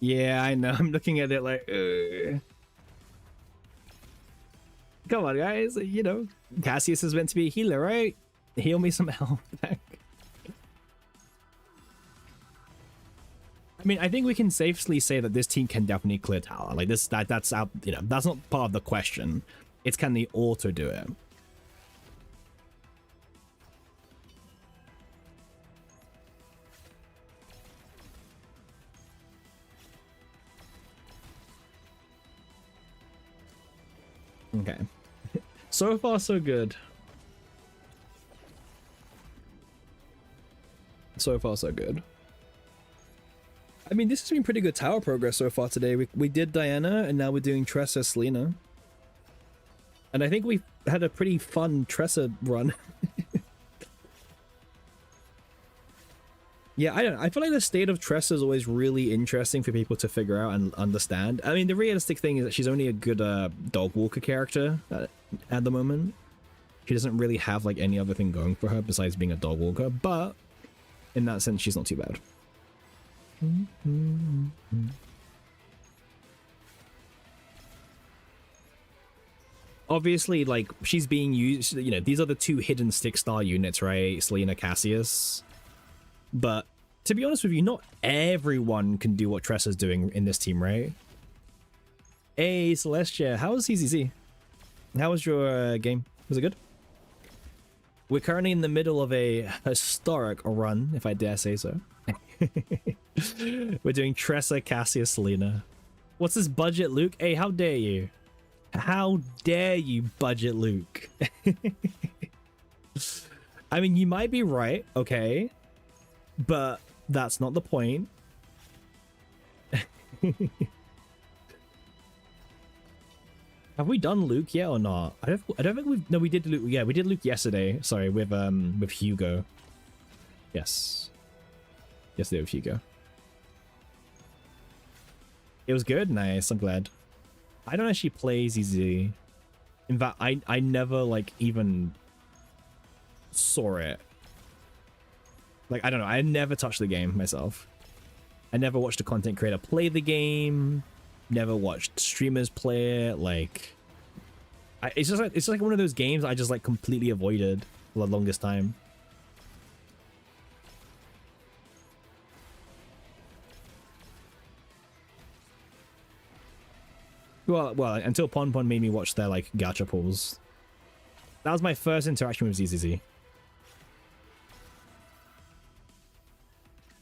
Yeah, I know. I'm looking at it like, come on, guys. You know, Cassius is meant to be a healer, right? Heal me some health back. I mean, I think we can safely say that this team can definitely clear tower. Like that's out. You know, that's not part of the question. It's can the Auto do it? Okay. So far, so good. So far, so good. I mean, this has been pretty good tower progress so far today. We did Diana, and now we're doing Tressa Selena. And I think we've had a pretty fun Tressa run. Yeah, I don't know. I feel like the state of Tressa is always really interesting for people to figure out and understand. I mean, the realistic thing is that she's only a good dog walker character at the moment. She doesn't really have like any other thing going for her besides being a dog walker, but in that sense, she's not too bad. Obviously, like, she's being used, you know, these are the two hidden stick star units, right? Selena, Cassius. But to be honest with you, not everyone can do what Tressa's doing in this team, right? Hey, Celestia, how was CCC? How was your game? Was it good? We're currently in the middle of a historic run, if I dare say so. We're doing Tressa, Cassius, Selena. What's this budget, Luke? Hey, how dare you? How dare you, budget Luke? I mean, you might be right, okay? But that's not the point. Have we done Luke yet or not? I don't think we've... No, we did Luke. Yeah, we did Luke yesterday. Sorry, with Hugo. Yes. Yesterday with Hugo. It was good? Nice, I'm glad. I don't actually play ZZ. In fact, I never, like, even saw it. Like, I don't know. I never touched the game myself. I never watched a content creator play the game. Never watched streamers play it. Like, it's just like one of those games I just, like, completely avoided for the longest time. Well, until Pon Pon made me watch their like gacha pulls. That was my first interaction with ZZZ.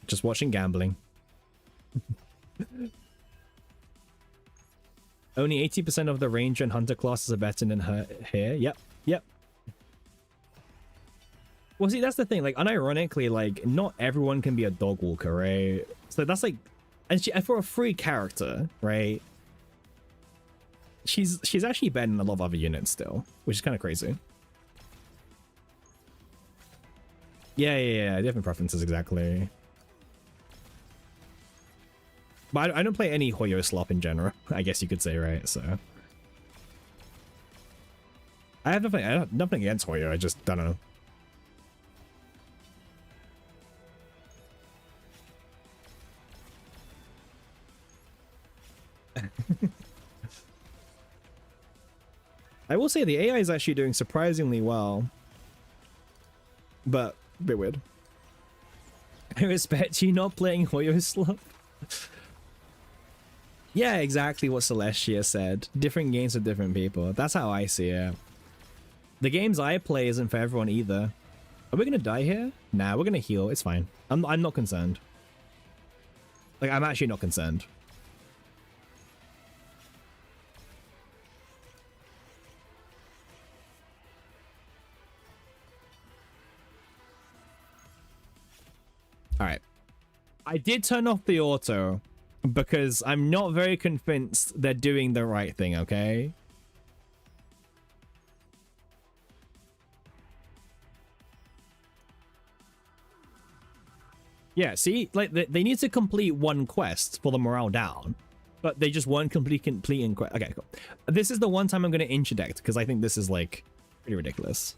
Just watching gambling. Only 80% of the ranger and hunter classes are better than her here. Yep. Yep. Well, see, that's the thing. Like, unironically, like, not everyone can be a dog walker, right? So that's like, and for a free character, right? She's actually better than a lot of other units still, which is kind of crazy. Yeah. Different preferences, exactly. But I don't play any Hoyo slop in general, I guess you could say, right? So I have nothing against Hoyo. I just don't know. I will say the AI is actually doing surprisingly well, but a bit weird. I respect you not playing Hoyo slop. Yeah, exactly what Celestia said. Different games for different people. That's how I see it. The games I play isn't for everyone either. Are we gonna die here? Nah, we're gonna heal. It's fine. I'm not concerned. Like, I'm actually not concerned. Alright. I did turn off the auto because I'm not very convinced they're doing the right thing, okay? Yeah, see? Like, they need to complete one quest for the morale down, but they just weren't completing quest. Okay, cool. This is the one time I'm going to interject because I think this is, like, pretty ridiculous.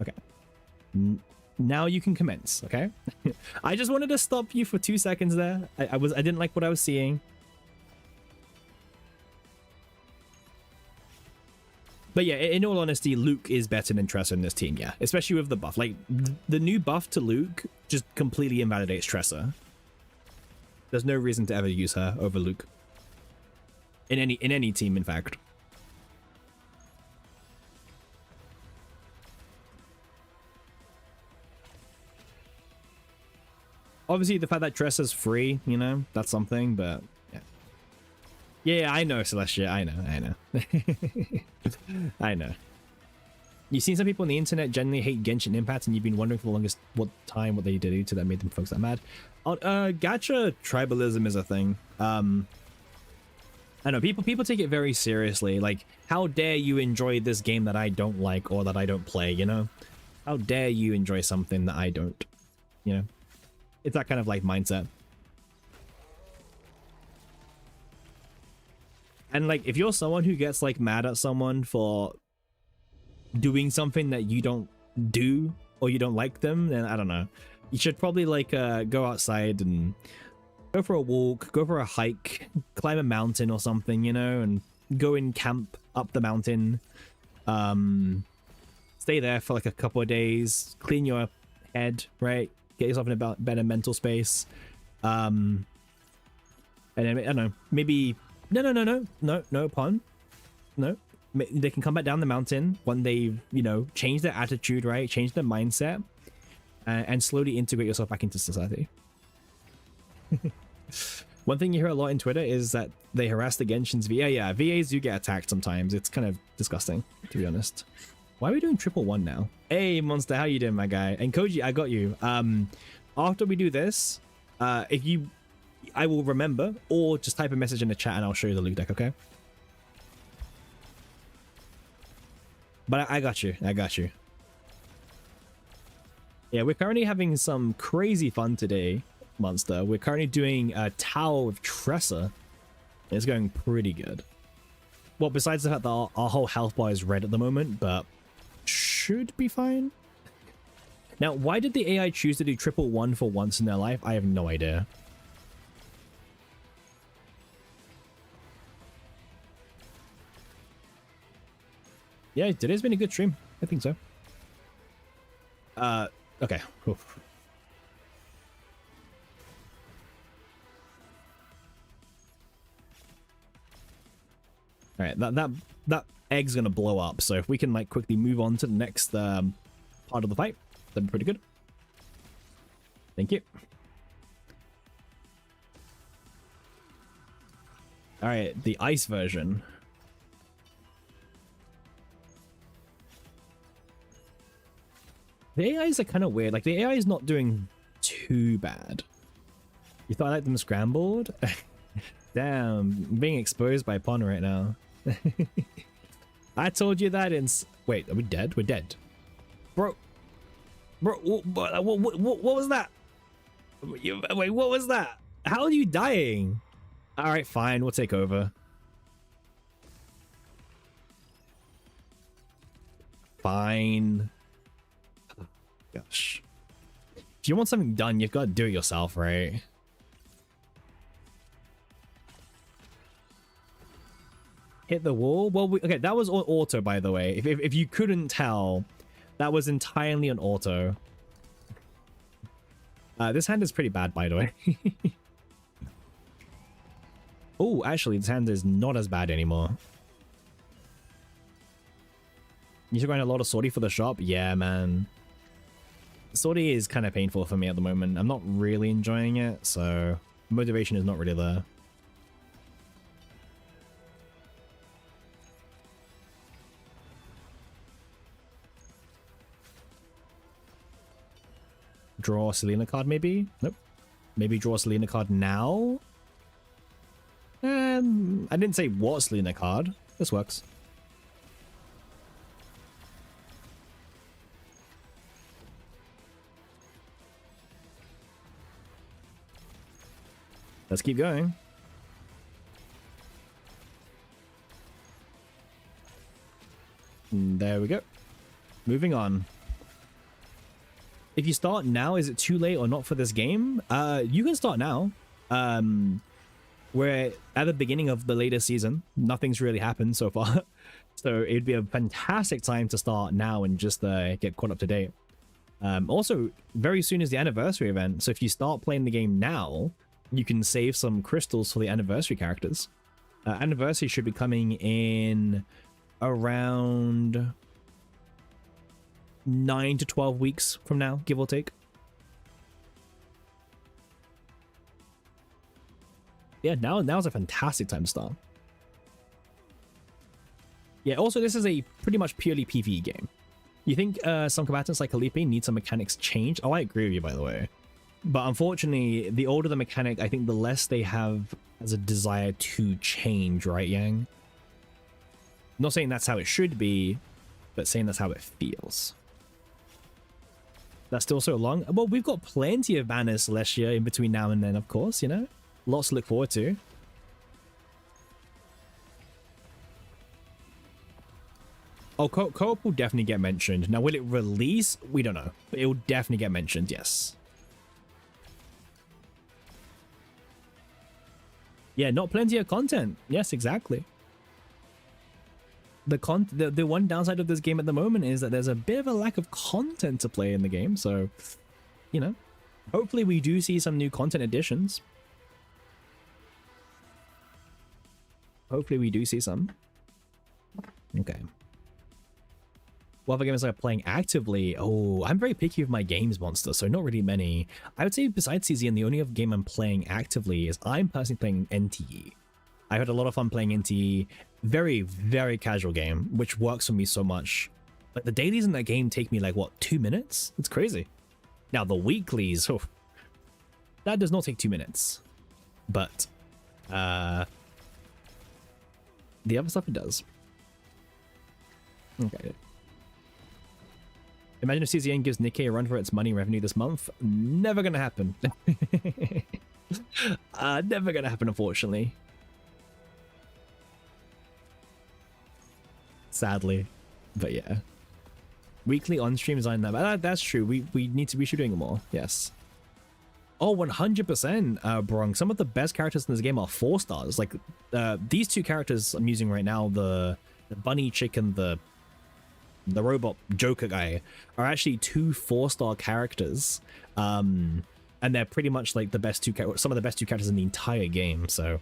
Okay. Now you can commence, okay? I just wanted to stop you for 2 seconds there. I didn't like what I was seeing. But yeah, in all honesty, Luke is better than Tressa in this team, yeah. Especially with the buff. Like, the new buff to Luke just completely invalidates Tressa. There's no reason to ever use her over Luke. In any team, in fact. Obviously, the fact that Tressa's free, you know, that's something, but yeah. Yeah, I know, Celestia. I know. I know. You've seen some people on the internet generally hate Genshin Impact, and you've been wondering for the longest what they did to that made them folks that mad. Gacha tribalism is a thing. I know people take it very seriously. Like, how dare you enjoy this game that I don't like or that I don't play, you know? How dare you enjoy something that I don't, you know? It's that kind of like mindset. And like, if you're someone who gets like mad at someone for doing something that you don't do or you don't like them, then I don't know. You should probably like go outside and go for a walk, go for a hike, climb a mountain or something, you know, and go and camp up the mountain. Stay there for like a couple of days, clean your head, right? Get yourself in a better mental space. And then, I don't know, maybe... No, pun. No. They can come back down the mountain when they, you know, change their attitude, right? Change their mindset. And slowly integrate yourself back into society. One thing you hear a lot in Twitter is that they harass the Genshin's VA. Yeah, VAs do get attacked sometimes. It's kind of disgusting, to be honest. Why are we doing 111 now? Hey, Monster, how you doing, my guy? And Koji, I got you. After we do this, I will remember, or just type a message in the chat and I'll show you the loot deck, okay? But I got you. Yeah, we're currently having some crazy fun today, Monster. We're currently doing a Tower with Tressa. It's going pretty good. Well, besides the fact that our whole health bar is red at the moment, but should be fine. Now, why did the AI choose to do 111 for once in their life? I have no idea. Yeah, today's been a good stream. I think so. Okay. Oof. All right, that egg's gonna blow up. So if we can like quickly move on to the next part of the fight, that'd be pretty good. Thank you. All right, the ice version. The AIs are kind of weird. Like, the AI is not doing too bad. You thought I liked them scrambled? Damn, I'm being exposed by Pon right now. I told you that in... Wait, are we dead? We're dead. Bro, what was that? Wait, what was that? How are you dying? All right, fine, we'll take over. Fine. Gosh. If you want something done, you've got to do it yourself, right? Hit the wall? Well, okay, that was auto, by the way. If you couldn't tell, that was entirely an auto. This hand is pretty bad, by the way. Oh, actually, this hand is not as bad anymore. You're going a lot of Sortie for the shop? Yeah, man. Sortie is kind of painful for me at the moment. I'm not really enjoying it, so motivation is not really there. Draw a Selena card, maybe? Nope. Maybe draw a Selena card now? I didn't say what Selena card. This works. Let's keep going. And there we go. Moving on. If you start now, is it too late or not for this game? You can start now. We're at the beginning of the latest season. Nothing's really happened so far. So it'd be a fantastic time to start now and just get caught up to date. Also, very soon is the anniversary event. So if you start playing the game now, you can save some crystals for the anniversary characters. Anniversary should be coming in around 9 to 12 weeks from now, give or take. Yeah, now's a fantastic time to start. Yeah, also this is a pretty much purely PvE game. You think some combatants like Felipe need some mechanics changed? Oh, I agree with you, by the way. But unfortunately, the older the mechanic, I think the less they have as a desire to change, right, Yang? I'm not saying that's how it should be, but saying that's how it feels. That's still so long. Well, we've got plenty of banners, Celestia, in between now and then, of course, you know? Lots to look forward to. Oh, co-op will definitely get mentioned. Now, will it release? We don't know. But it will definitely get mentioned, yes. Yeah, not plenty of content. Yes, exactly. The one downside of this game at the moment is that there's a bit of a lack of content to play in the game. So, you know, hopefully we do see some new content additions. Hopefully we do see some. Okay. What other games am I playing actively? Oh, I'm very picky with my games, Monster, so not really many. I would say besides CZN, the only other game I'm playing actively is I'm personally playing NTE. I had a lot of fun playing NTE. Very, very casual game, which works for me so much. Like, the dailies in that game take me like, what, 2 minutes? It's crazy. Now, the weeklies, oh, that does not take 2 minutes. But, the other stuff it does. Okay. Imagine if CZN gives Nikkei a run for its money revenue this month. Never gonna happen. Never gonna happen, unfortunately. Sadly. But yeah. Weekly on-streams aren't that bad. That's true. We should be doing more. Yes. Oh, 100%, Brong. Some of the best characters in this game are 4 stars. Like, these two characters I'm using right now, the bunny chick and the robot Joker guy, are actually 2 4-star characters. And they're pretty much like some of the best 2 characters in the entire game. So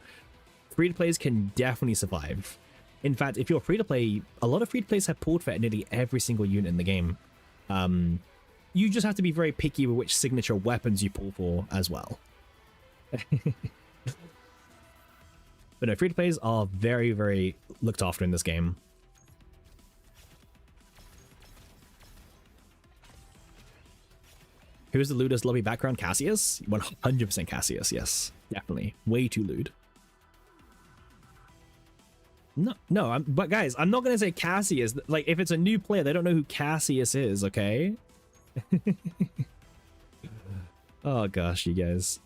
free-to-players can definitely survive. In fact, if you're free to play, a lot of free to plays have pulled for nearly every single unit in the game. You just have to be very picky with which signature weapons you pull for as well. But no, free to plays are very, very looked after in this game. Who's the lewdest lobby background? Cassius? 100% Cassius, yes. Definitely. Way too lewd. No, but guys, I'm not going to say Cassius. Like, if it's a new player, they don't know who Cassius is, okay? Oh gosh, you guys.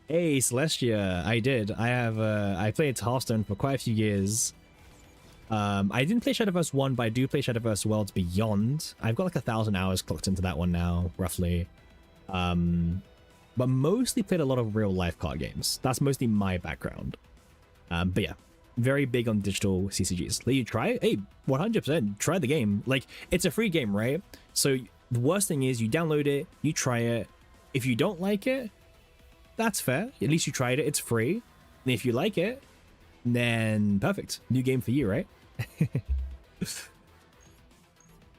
Hey, Celestia, I did. I played Hearthstone for quite a few years. I didn't play Shadowverse 1, but I do play Shadowverse Worlds Beyond. I've got like 1,000 hours clocked into that one now, roughly. But mostly played a lot of real life card games. That's mostly my background. But yeah, very big on digital CCGs. Let you try it? Hey, 100% try the game. Like, it's a free game, right? So the worst thing is you download it, you try it. If you don't like it, that's fair. At least you tried it. It's free. And if you like it, then perfect. New game for you, right?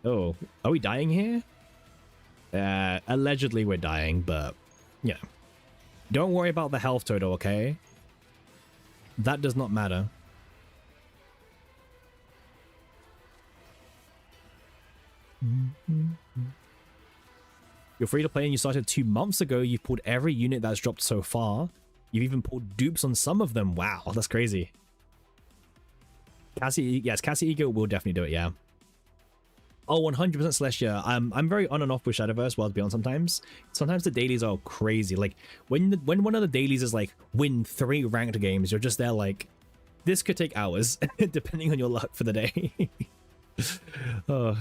Oh, are we dying here? Allegedly we're dying, but yeah. Don't worry about the health total, okay? That does not matter. You're free to play and you started 2 months ago. You've pulled every unit that's dropped so far. You've even pulled dupes on some of them. Wow, that's crazy. Cassie, yes, Cassie Ego will definitely do it, yeah. Oh, 100% Celestia. I'm very on and off with Shadowverse Worlds Beyond sometimes. Sometimes the dailies are crazy. Like, when one of the dailies is like, win 3 ranked games, you're just there like, this could take hours, depending on your luck for the day. Oh.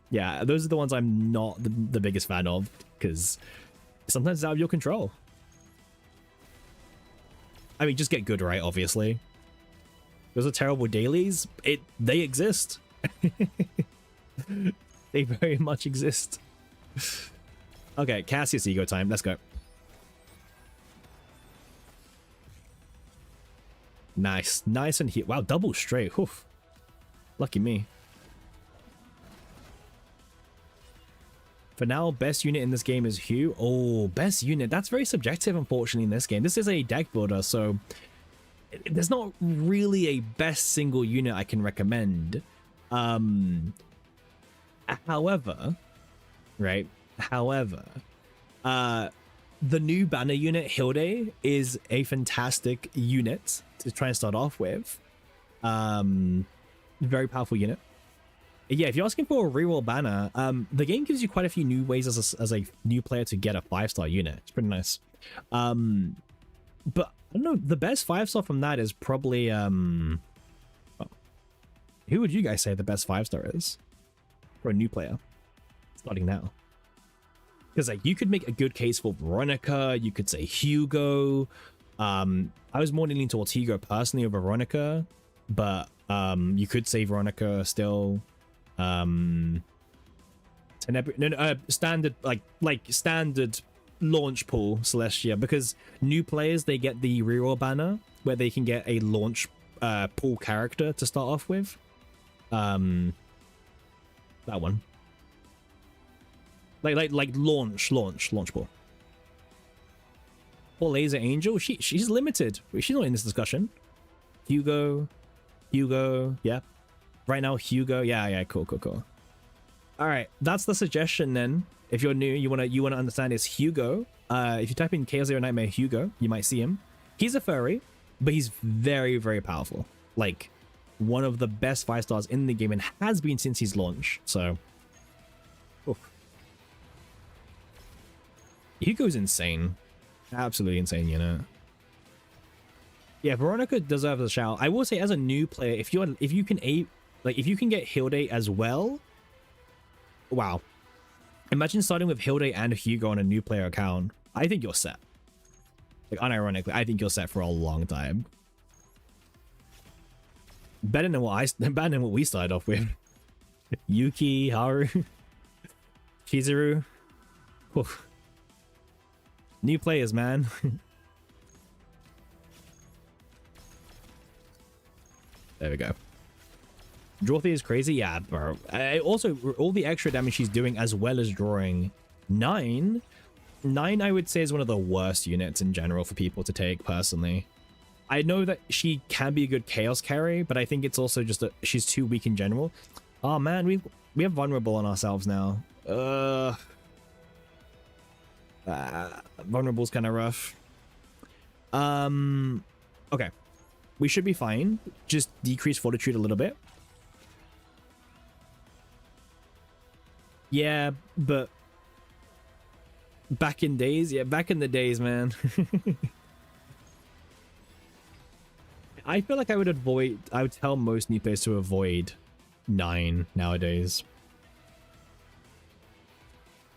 Yeah, those are the ones I'm not the biggest fan of, because sometimes it's out of your control. I mean, just get good, right? Obviously. Those are terrible dailies. They exist. They very much exist. Okay, Cassius Ego time. Let's go. Nice. Nice and hit. Wow, double straight. Oof. Lucky me. For now, best unit in this game is Hugh. Oh, best unit. That's very subjective, unfortunately, in this game. This is a deck builder, so there's not really a best single unit I can recommend. However, right? However, the new banner unit, Hilde, is a fantastic unit to try and start off with. Very powerful unit. Yeah, if you're asking for a reroll banner, the game gives you quite a few new ways as a new player to get a 5-star unit. It's pretty nice. But I don't know, the best 5-star from that is probably who would you guys say the best 5-star is for a new player starting now? Because like you could make a good case for Veronica, you could say Hugo. I was more leaning towards Hugo personally over Veronica, but you could say Veronica still. Standard like standard launch pool Celestia, because new players, they get the reroll banner where they can get a launch pool character to start off with. That one, like launch pool. Or Laser Angel, she's limited. She's not in this discussion. Hugo, yeah. Right now, Hugo. Yeah, cool. All right, that's the suggestion then. If you're new, you wanna understand is Hugo. If you type in Chaos Zero Nightmare Hugo, you might see him. He's a furry, but he's very, very powerful. Like one of the best 5-stars in the game and has been since his launch. So, oof. Hugo's insane, absolutely insane, you know. Yeah, Veronica deserves a shout. I will say, as a new player, if you can get Hilde as well, wow. Imagine starting with Hilde and Hugo on a new player account. I think you're set. Like, unironically, I think you're set for a long time. Better than what we started off with. Yuki, Haru, Chizuru. Oof. New players, man. There we go. Dorothy is crazy. Yeah, bro. Also, all the extra damage she's doing as well as drawing 9. 9, I would say, is one of the worst units in general for people to take, personally. I know that she can be a good chaos carry, but I think it's also just that she's too weak in general. Oh man, we have vulnerable on ourselves now. Vulnerable's kind of rough. Okay. We should be fine. Just decrease fortitude a little bit. Yeah, but back in days, back in the days, man. I feel like I would tell most new players to avoid 9 nowadays.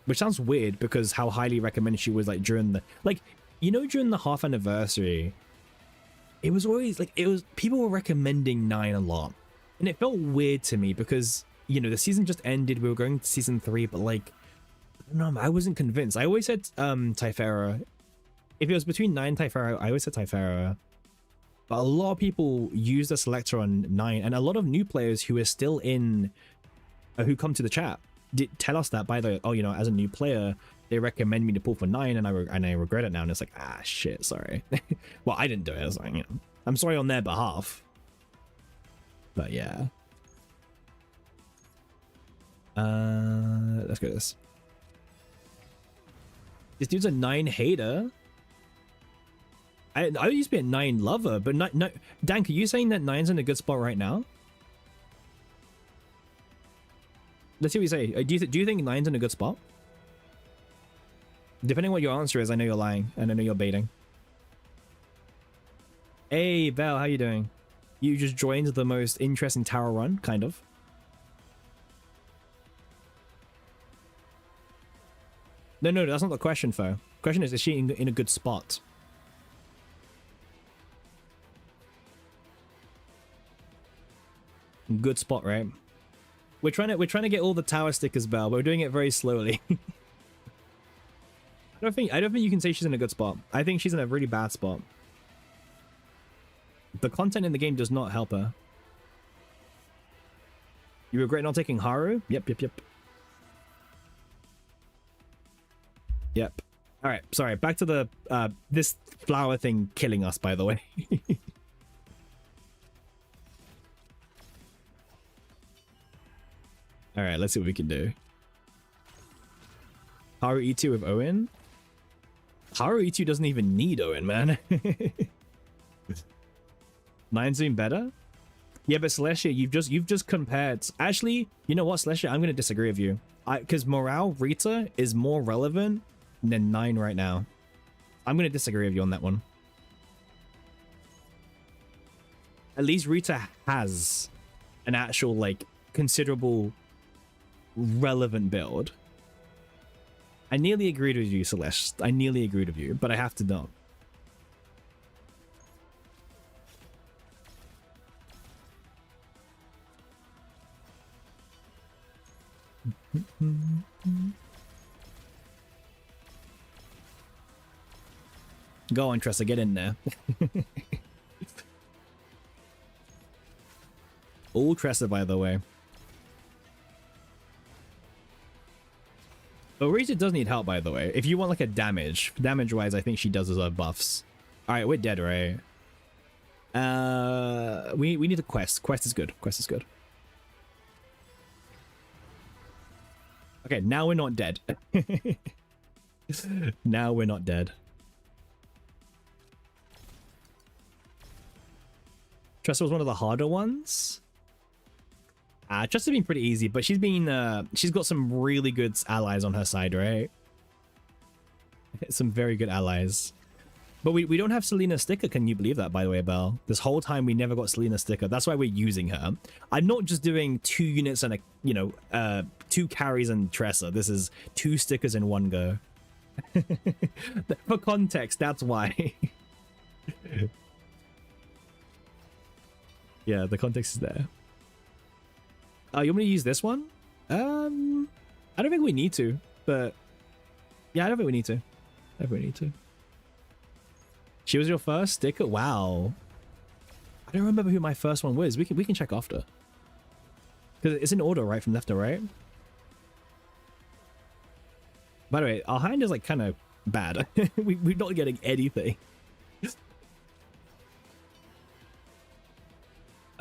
Which sounds weird because how highly recommended she was, like, during the, like, you know, during the half anniversary, it was always like, people were recommending 9 a lot. And it felt weird to me because, you know, the season just ended, we were going to season 3, but like, no, I wasn't convinced. I always said Typhara. If it was between 9 and Typhara, I always said Typhara. But a lot of people use the selector on 9, and a lot of new players who are still in, who come to the chat, did tell us that, by the way, oh, you know, as a new player, they recommend me to pull for 9, and I regret it now, and it's like, ah, shit, sorry. Well, I didn't do it. I was like, you know, I'm sorry on their behalf. But yeah. Let's go this. This dude's a 9 hater. I used to be a 9 lover, but no, Dank, are you saying that 9's in a good spot right now? Let's see what you say. Do you think 9's in a good spot? Depending on what your answer is, I know you're lying, and I know you're baiting. Hey, Val, how you doing? You just joined the most interesting tower run, kind of. No, that's not the question, Fo. Question is she in a good spot? Good spot, right? We're trying to get all the tower stickers, Bell, but we're doing it very slowly. I don't think you can say she's in a good spot. I think she's in a really bad spot. The content in the game does not help her. You regret not taking Haru? Yep. Yep. All right, sorry. Back to the this flower thing killing us, by the way. All right, let's see what we can do. Haru E2 with Owen. Haru E2 doesn't even need Owen, man. 9's doing better. Yeah, but Celestia, you've just compared. Actually, you know what, Celestia? I'm gonna disagree with you. Because Morale Rita is more relevant than 9 right now. I'm gonna disagree with you on that one. At least Rita has an actual, like, considerable relevant build. I nearly agreed with you, Celeste. I nearly agreed with you, but I have to know. Go on, Tressa, get in there. All Tressa, by the way. But Rita does need help, by the way. If you want like a damage-wise, I think she does deserve buffs. All right, we're dead, right? We need a quest. Quest is good. Quest is good. Okay, now we're not dead. Now we're not dead. Tressa was one of the harder ones. Tressa's been pretty easy, but she's got some really good allies on her side, right? Some very good allies. But we don't have Selena sticker. Can you believe that, by the way, Belle? This whole time we never got Selena sticker. That's why we're using her. I'm not just doing 2 units and 2 carries and Tressa. This is 2 stickers in one go. For context, that's why. Yeah, the context is there. You want me to use this one? I don't think we need to, but yeah, I don't think we need to. I don't think we need to. She was your first sticker? Wow. I I don't remember who my first one was. We can check after. Because it's in order, right? From left to right. By the way, our hand is like kind of bad. We're not getting anything.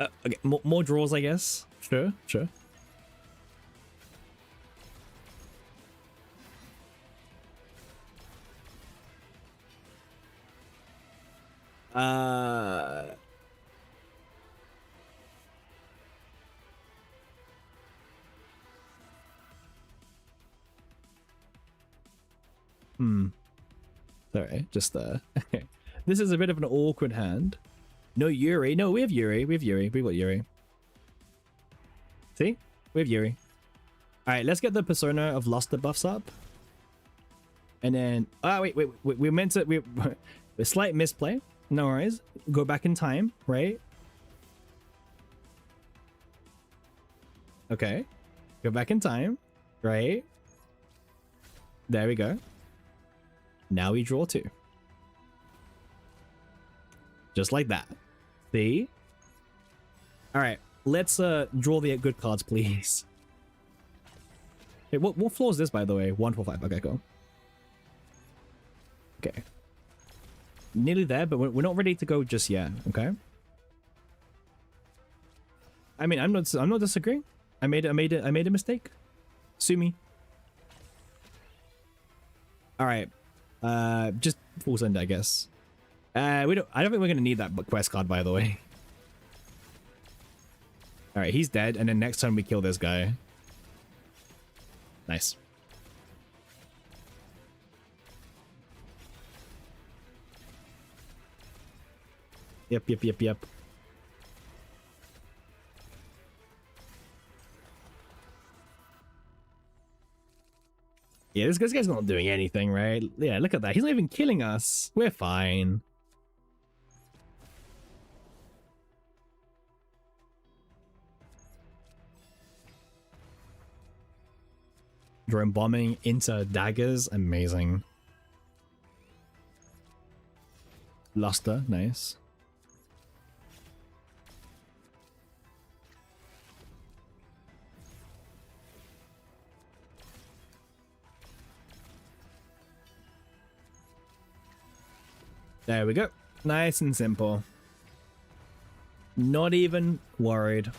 Okay, more draws, I guess. Sure, sure. Sorry, just this is a bit of an awkward hand. No Yuri. No, we have Yuri. We have Yuri. We got Yuri. See? We have Yuri. Alright, let's get the Persona of Luster buffs up. And then... Oh, wait. We meant to... A slight misplay. No worries. Go back in time, right? Okay. Go back in time, right? There we go. Now we draw 2. Just like that. See? Alright, let's draw the good cards, please. Okay, what floor is this, by the way? 145. Okay, cool. Okay. Nearly there, but we're not ready to go just yet, okay? I mean, I'm not disagreeing. I made a mistake. Sue me. Alright. Just full send, I guess. I don't think we're gonna need that quest card, by the way. Alright, he's dead, and then next time we kill this guy. Nice. Yep. Yeah, this guy's not doing anything, right? Yeah, look at that. He's not even killing us. We're fine. Drone bombing into daggers. Amazing. Luster. Nice. There we go. Nice and simple. Not even worried.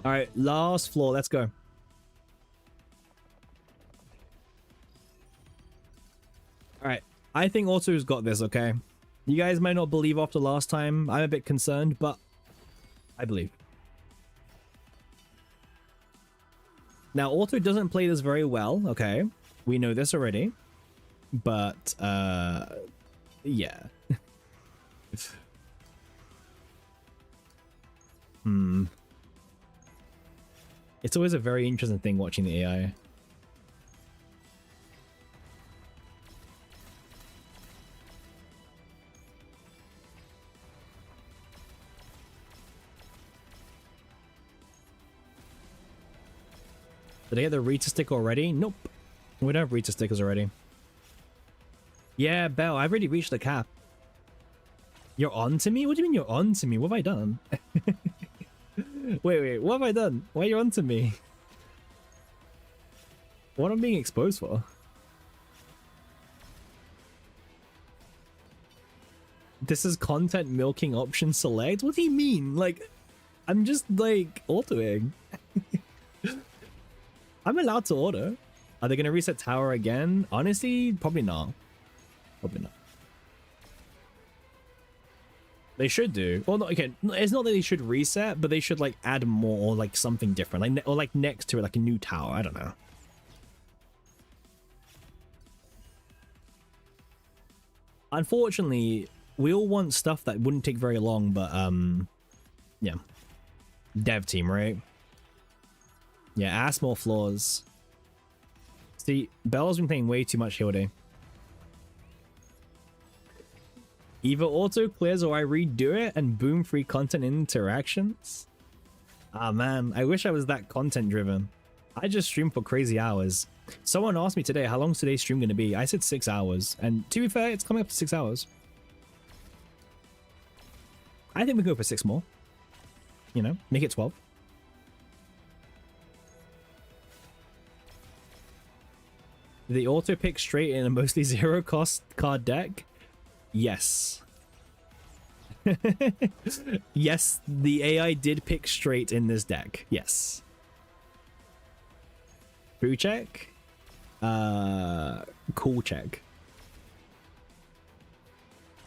All right, last floor. Let's go. All right, I think Auto's got this, okay? You guys might not believe after last time. I'm a bit concerned, but I believe. Now, Auto doesn't play this very well, okay? We know this already. But, yeah. It's always a very interesting thing watching the AI. Did I get the Rita stick already? Nope. We don't have Rita stickers already. Yeah, Belle, I've already reached the cap. You're on to me? What do you mean you're on to me? What have I done? Wait, what have I done? Why are you on to me? What am I being exposed for? This is content milking option select? What do you mean? Like, I'm just like autoing. I'm allowed to order. Are they going to reset tower again? Honestly, probably not. Probably not. They should do. Well, not, okay, it's not that they should reset, but they should like add more or like something different. Like, or like next to it, like a new tower. I don't know. Unfortunately, we all want stuff that wouldn't take very long, but yeah. Dev team, right? Yeah, ask more floors. See, Belle's been playing way too much Heal Day. Either auto clears or I redo it and boom, free content interactions. Ah man, I wish I was that content driven. I just stream for crazy hours. Someone asked me today, how long's today's stream going to be? I said 6 hours. And to be fair, it's coming up to 6 hours. I think we can go for 6 more. You know, make it 12. The auto pick straight in a mostly 0 cost card deck? Yes. Yes, the AI did pick straight in this deck. Yes. True check? Cool check.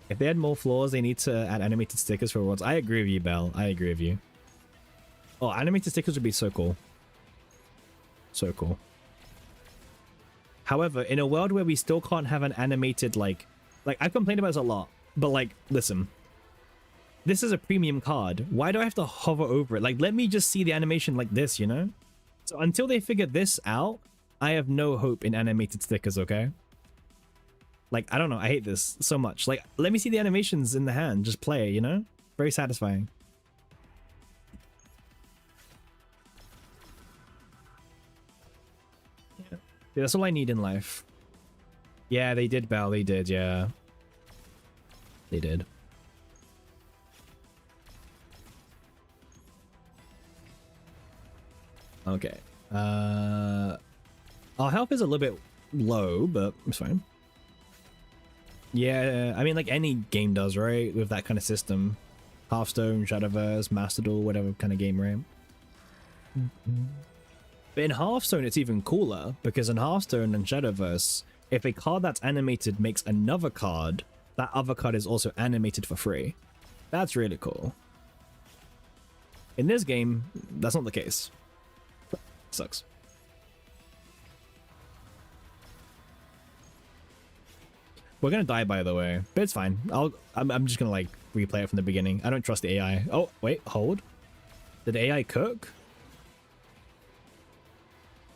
If they had more flaws, they need to add animated stickers for rewards. I agree with you, Belle. I agree with you. Oh, animated stickers would be so cool. So cool. However, in a world where we still can't have an animated, like I've complained about this a lot, but like, listen. This is a premium card. Why do I have to hover over it? Like, let me just see the animation like this, you know? So until they figure this out, I have no hope in animated stickers, okay? Like, I don't know. I hate this so much. Like, let me see the animations in the hand. Just play, you know? Very satisfying. Yeah, that's all I need in life. Yeah, they did, Belle. They did, yeah. They did. Okay. Our health is a little bit low, but it's fine. Yeah, I mean, like any game does, right? With that kind of system. Hearthstone, Shadowverse, Master Duel, whatever kind of game, right? But in Hearthstone, it's even cooler, because in Hearthstone and Shadowverse, if a card that's animated makes another card, that other card is also animated for free. That's really cool. In this game, that's not the case. Sucks. We're gonna die, by the way, but it's fine. I'm just gonna like replay it from the beginning. I don't trust the AI. Oh wait, hold. Did the AI cook?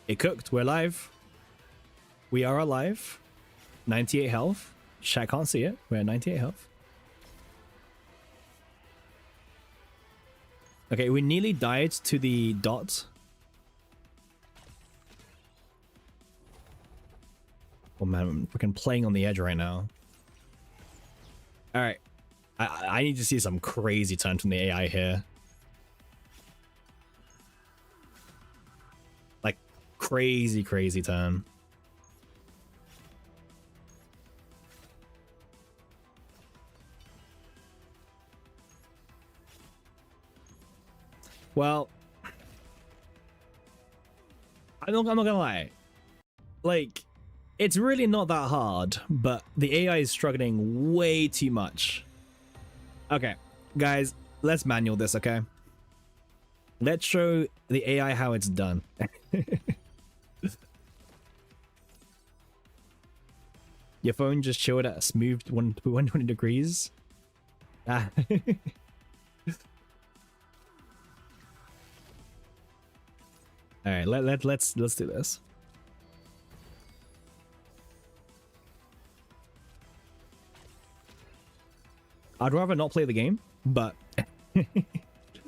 It cooked. We're alive. We are alive. 98 health. Chat can't see it. We're at 98 health. Okay, we nearly died to the dot. Oh man, I'm freaking playing on the edge right now. Alright. I need to see some crazy turn from the AI here. Like, crazy, crazy turn. Well, I'm not gonna lie. Like, it's really not that hard, but the AI is struggling way too much. Okay, guys, let's manual this, okay? Let's show the AI how it's done. Your phone just chilled at a smooth 120 degrees. Ah. All right, let's do this. I'd rather not play the game, but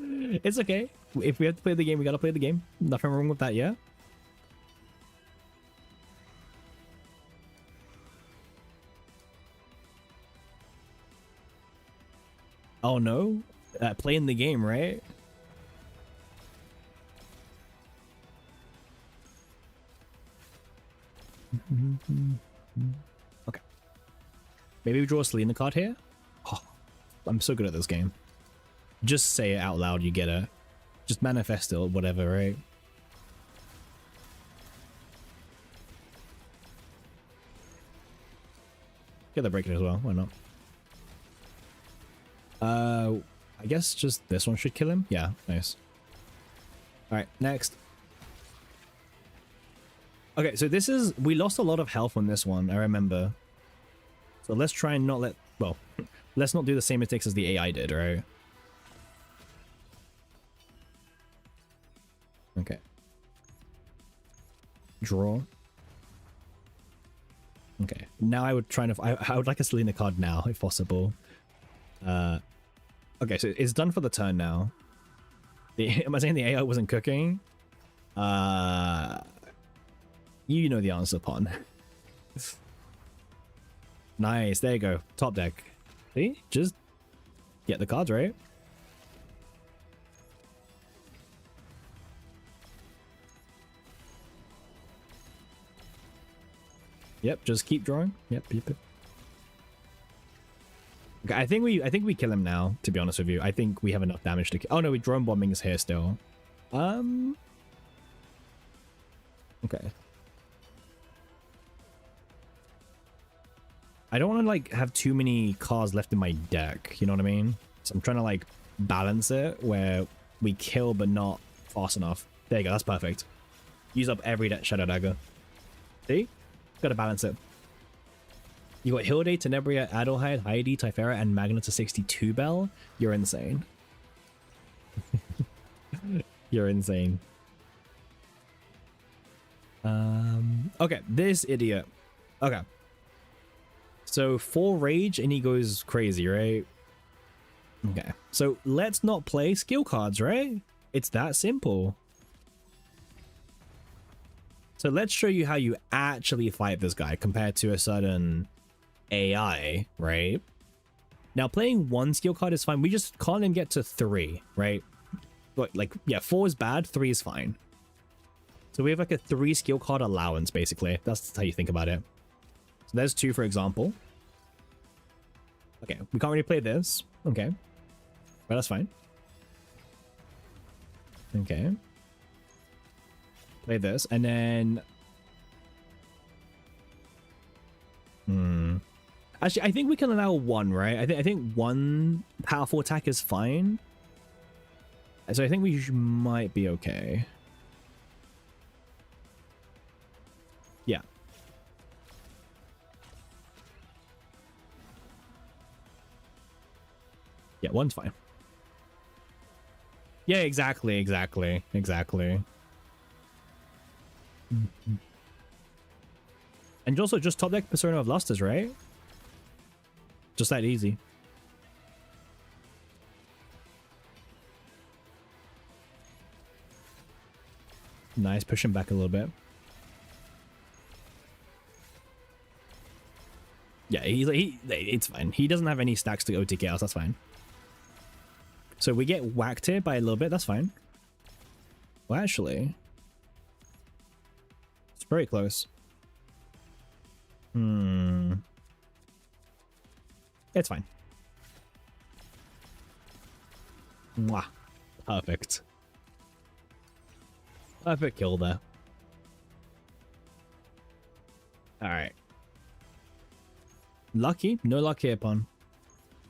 it's okay. If we have to play the game, we gotta play the game. Nothing wrong with that, yeah? Oh no? Playing the game, right? Okay. Maybe we draw a Selena card here? Oh, I'm so good at this game. Just say it out loud, you get it. Just manifest it or whatever, right? Get the break it as well, why not? I guess just this one should kill him? Yeah, nice. Alright, next. Okay, so this is... We lost a lot of health on this one, I remember. So let's try and not let... Well, let's not do the same mistakes as the AI did, right? Okay. Draw. Okay. Now I would try and... I would like a Selena card now, if possible. Okay, so it's done for the turn now. Am I saying the AI wasn't cooking? You know the answer, Pon. Nice, there you go. Top deck. See? Just get the cards right. Yep, just keep drawing. Yep. Okay, I think we kill him now, to be honest with you. I think we have enough damage to kill. Oh no, we drone bombing is here still. Okay. I don't want to like have too many cards left in my deck, you know what I mean? So I'm trying to like balance it where we kill but not fast enough. There you go, that's perfect. Use up every Shadow Dagger. See? Gotta balance it. You got Hilde, Tenebria, Adelheid, Heidi, Typhera, and Magna to 62 Bell? You're insane. You're insane. Okay, this idiot. Okay. So 4 rage and he goes crazy, right? Okay. So let's not play skill cards, right? It's that simple. So let's show you how you actually fight this guy compared to a certain AI, right? Now playing 1 skill card is fine. We just can't even get to 3, right? Like, yeah, 4 is bad, 3 is fine. So we have like a 3 skill card allowance, basically. That's how you think about it. So there's 2, for example. Okay, we can't really play this. Okay. But that's fine. Okay. Play this, and then... Actually, I think we can allow 1, right? I think 1 powerful attack is fine. So I think we might be okay. Yeah. Yeah, 1's fine. Yeah, exactly. And also just top deck Persona of Lusters, right? Just that easy. Nice, push him back a little bit. Yeah, it's fine. He doesn't have any stacks to OTK else, that's fine. So we get whacked here by a little bit, that's fine. Well, actually... it's very close. It's fine. Mwah. Perfect. Perfect kill there. Alright. Lucky? No luck here, Pon.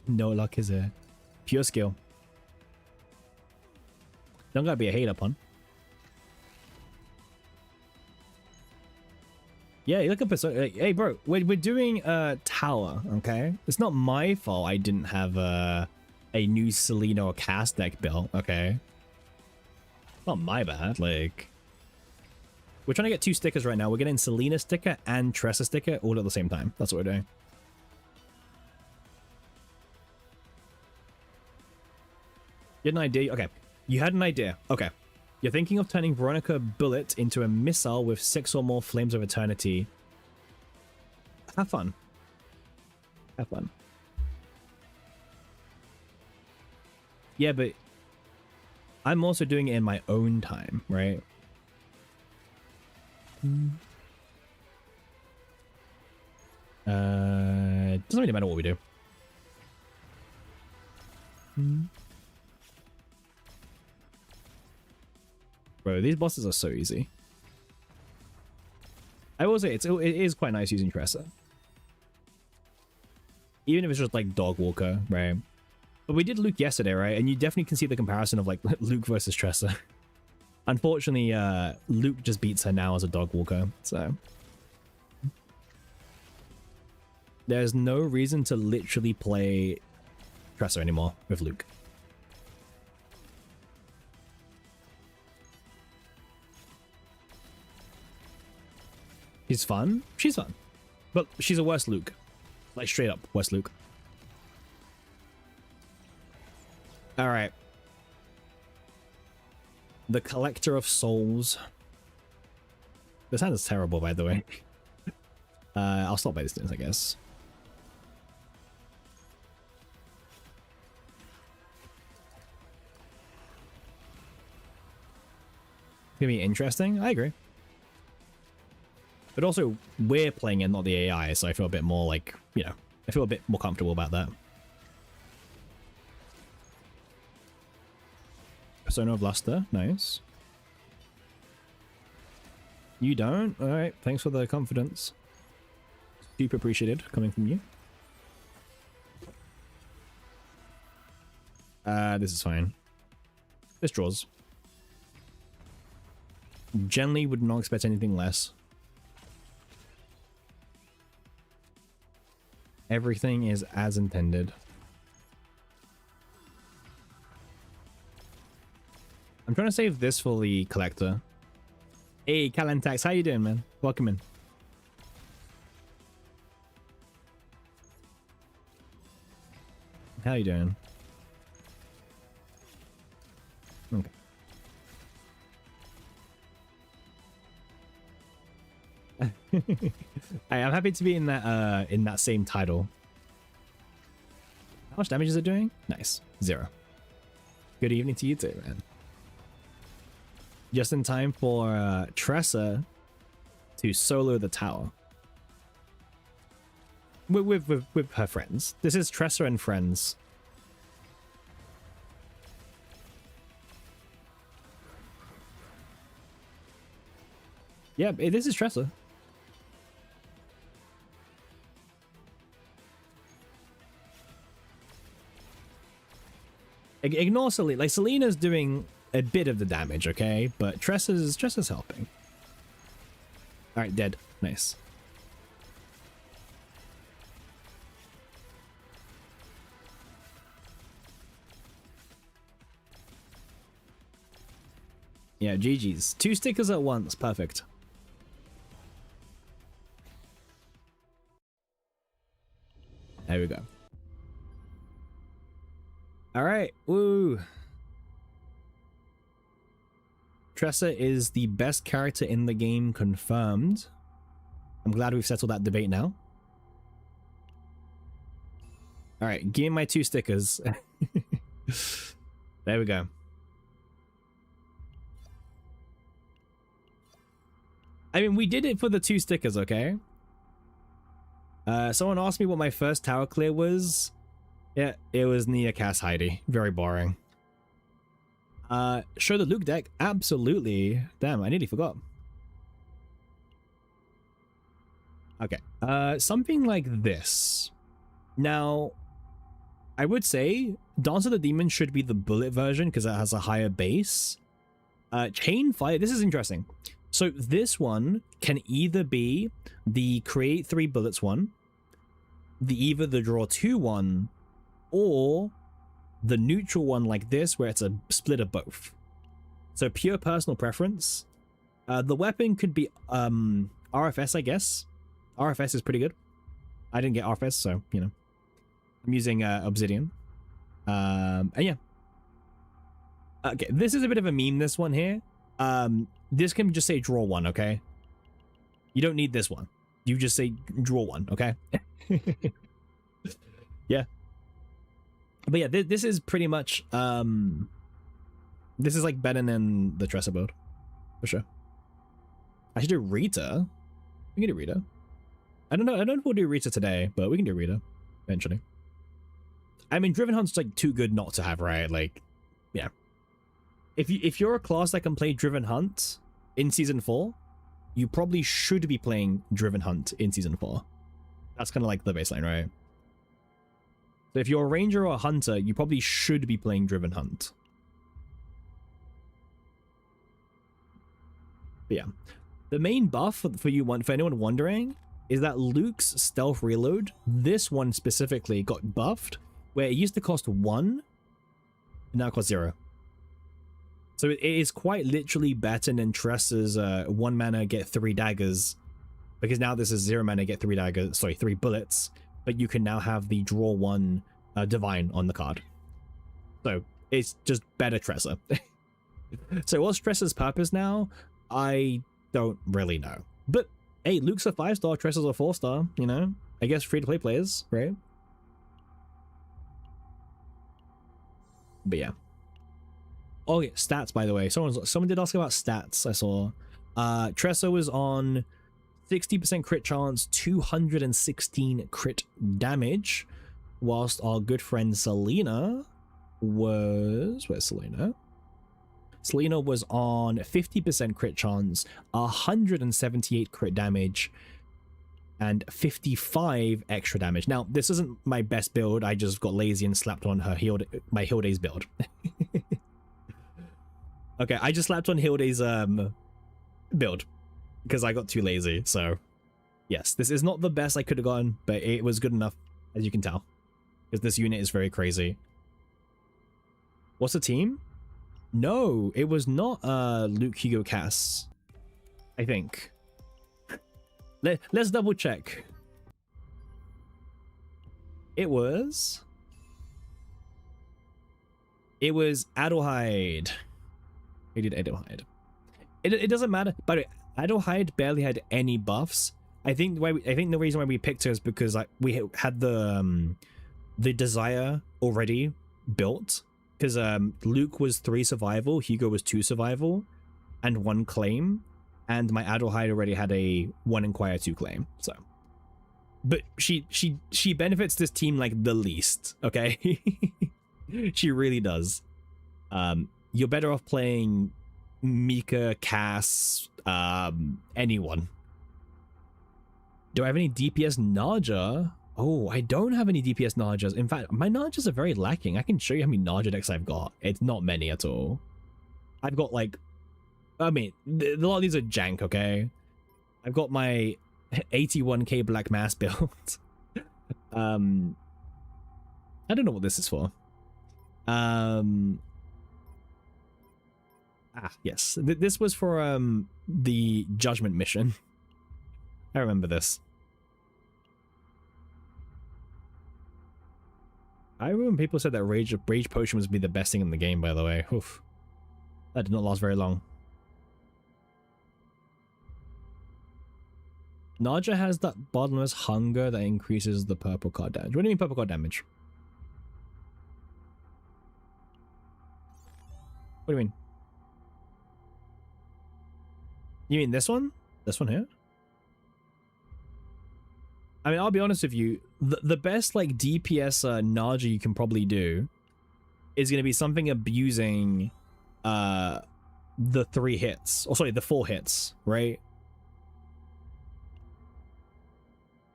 No luck is here. Pure skill. Don't gotta be a hater, Pon. Yeah, you look up at... hey, bro, we're doing tower, okay? It's not my fault I didn't have a new Selena or cast deck built, okay? Not my bad, like... we're trying to get 2 stickers right now. We're getting Selena sticker and Tressa sticker all at the same time. That's what we're doing. You had an idea? Okay. You had an idea. Okay. You're thinking of turning Veronica Bullet into a missile with 6 or more Flames of Eternity. Have fun. Have fun. Yeah, but I'm also doing it in my own time, right? Doesn't really matter what we do. Bro, these bosses are so easy. I will say it is quite nice using Tressa. Even if it's just like Dog Walker, right? But we did Luke yesterday, right? And you definitely can see the comparison of like Luke versus Tressa. Unfortunately, Luke just beats her now as a Dog Walker, so... there's no reason to literally play Tressa anymore with Luke. She's fun. She's fun. But she's a worse Luke. Like, straight up, worse Luke. Alright. The Collector of Souls. This hand is terrible, by the way. I'll stop by distance, I guess. Gonna be interesting. I agree. But also, we're playing it, not the AI, so I feel a bit more like, you know, I feel a bit more comfortable about that. Persona of Luster, nice. You don't? Alright, thanks for the confidence. Super appreciated coming from you. This is fine. This draws. Generally would not expect anything less. Everything is as intended. I'm trying to save this for the collector. Hey, Calantax, how you doing, man? Welcome in. How you doing? Okay. I'm happy to be in that same title. How much damage is it doing? Nice. 0. Good evening to you too, man. Just in time for Tressa to solo the tower. With her friends. This is Tressa and friends. Yeah, this is Tressa. Ignore Selena. Like, Selena's doing a bit of the damage, okay? But Tressa's helping. Alright, dead. Nice. Yeah, GG's. 2 stickers at once. Perfect. There we go. Alright. Woo. Tressa is the best character in the game, confirmed. I'm glad we've settled that debate now. Alright, give me my 2 stickers. There we go. I mean, we did it for the 2 stickers, okay? Someone asked me what my first tower clear was. Yeah, it was Nia Cass Heidi. Very boring. Show the Luke deck? Absolutely. Damn, I nearly forgot. Okay. Something like this. Now, I would say Dance of the Demon should be the bullet version because it has a higher base. Chain Fire, this is interesting. So this one can either be the create 3 bullets one, either the draw 2 one, or the neutral one like this where it's a split of both. So pure personal preference. The weapon could be RFS, I guess. RFS is pretty good. I didn't get RFS, so, you know. I'm using Obsidian. And yeah. Okay, this is a bit of a meme, this one here. This can just say draw 1, okay? You don't need this one. You just say draw 1, okay? Yeah. But yeah, this is pretty much, this is like better than the Tressa build. For sure. I should do Rita. We can do Rita. I don't know if we'll do Rita today, but we can do Rita eventually. I mean, Driven Hunt's like too good not to have, right? Like, yeah. If you're a class that can play Driven Hunt in Season 4, you probably should be playing Driven Hunt in Season 4. That's kind of like the baseline, right? So if you're a Ranger or a Hunter, you probably should be playing Driven Hunt. But yeah. The main buff for anyone wondering is that Luke's Stealth Reload, this one specifically, got buffed, where it used to cost 1, and now it costs 0. So it is quite literally better than Tressa's 1 mana get 3 daggers, because now this is 0 mana get 3 daggers, sorry, 3 bullets, but you can now have the draw 1 divine on the card. So it's just better Tressa. So what's Tressa's purpose now? I don't really know. But hey, Luke's a 5-star, Tressel's a 4-star, you know? I guess free-to-play players, right? But yeah. Oh yeah, stats, by the way. Someone did ask about stats, I saw. Tresso was on 60% crit chance, 216 crit damage, whilst our good friend Selena was... Where's Selena? Selena was on 50% crit chance, 178 crit damage, and 55 extra damage. Now, this isn't my best build. I just got lazy and slapped on her my Hilde's build. Okay, I just slapped on Hilde's build because I got too lazy. So, yes, this is not the best I could have gotten, but it was good enough, as you can tell, because this unit is very crazy. What's the team? No, it was not Luke, Hugo, Cass, I think. Let's double check. It was Adelheid. We did Adelheid. It doesn't matter, but Adelheid barely had any buffs. I think the reason why we picked her is because we had the desire already built, because Luke was 3 survival, Hugo was 2 survival, and 1 claim, and my Adelheid already had a 1 Inquire 2 claim. So, but she benefits this team like the least. Okay, she really does. You're better off playing Mika, Cass, anyone. Do I have any DPS Naja? Oh, I don't have any DPS Najas. In fact, my Najas are very lacking. I can show you how many Naja decks I've got. It's not many at all. I've got like, I mean, a lot of these are jank, okay? I've got my 81k Black Mass build. I don't know what this is for. Yes. This was for the Judgment mission. I remember this. I remember people said that Rage Potion was be the best thing in the game, by the way. Oof. That did not last very long. Naja has that bottomless hunger that increases the purple card damage. What do you mean purple card damage? What do you mean? You mean this one? This one here? I mean, I'll be honest with you. The best like DPS Naja you can probably do is going to be something abusing the 3 hits. Or sorry, the 4 hits, right?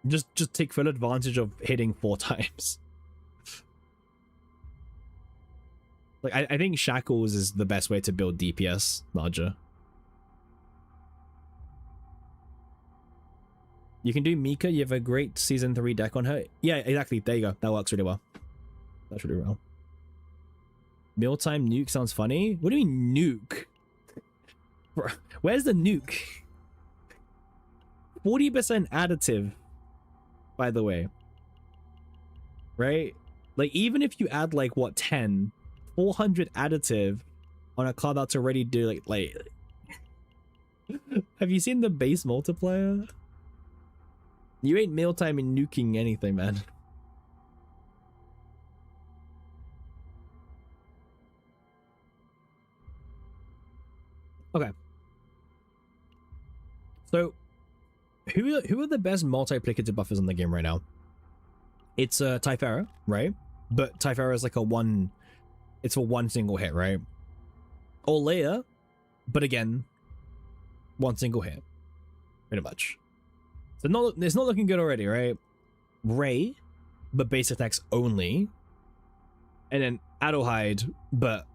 Just take full advantage of hitting 4 times. Like I think Shackles is the best way to build DPS Naja. You can do Mika. You have a great season 3 deck on her. Yeah, exactly. There you go. That works really well. That's really well. Mealtime nuke sounds funny. What do you mean nuke? Where's the nuke? 40% additive, by the way. Right? Like, even if you add, like, what, 10? 400 additive on a card that's already do, like... Have you seen the base multiplier? You ain't mealtime and nuking anything, man. Okay. So, who are the best multiplicative buffers in the game right now? It's Typhara, right? But Typhara is like it's for 1 single hit, right? Olea, but again, 1 single hit, pretty much. So it's not looking good already, right? Ray, but base attacks only. And then Adelheid, but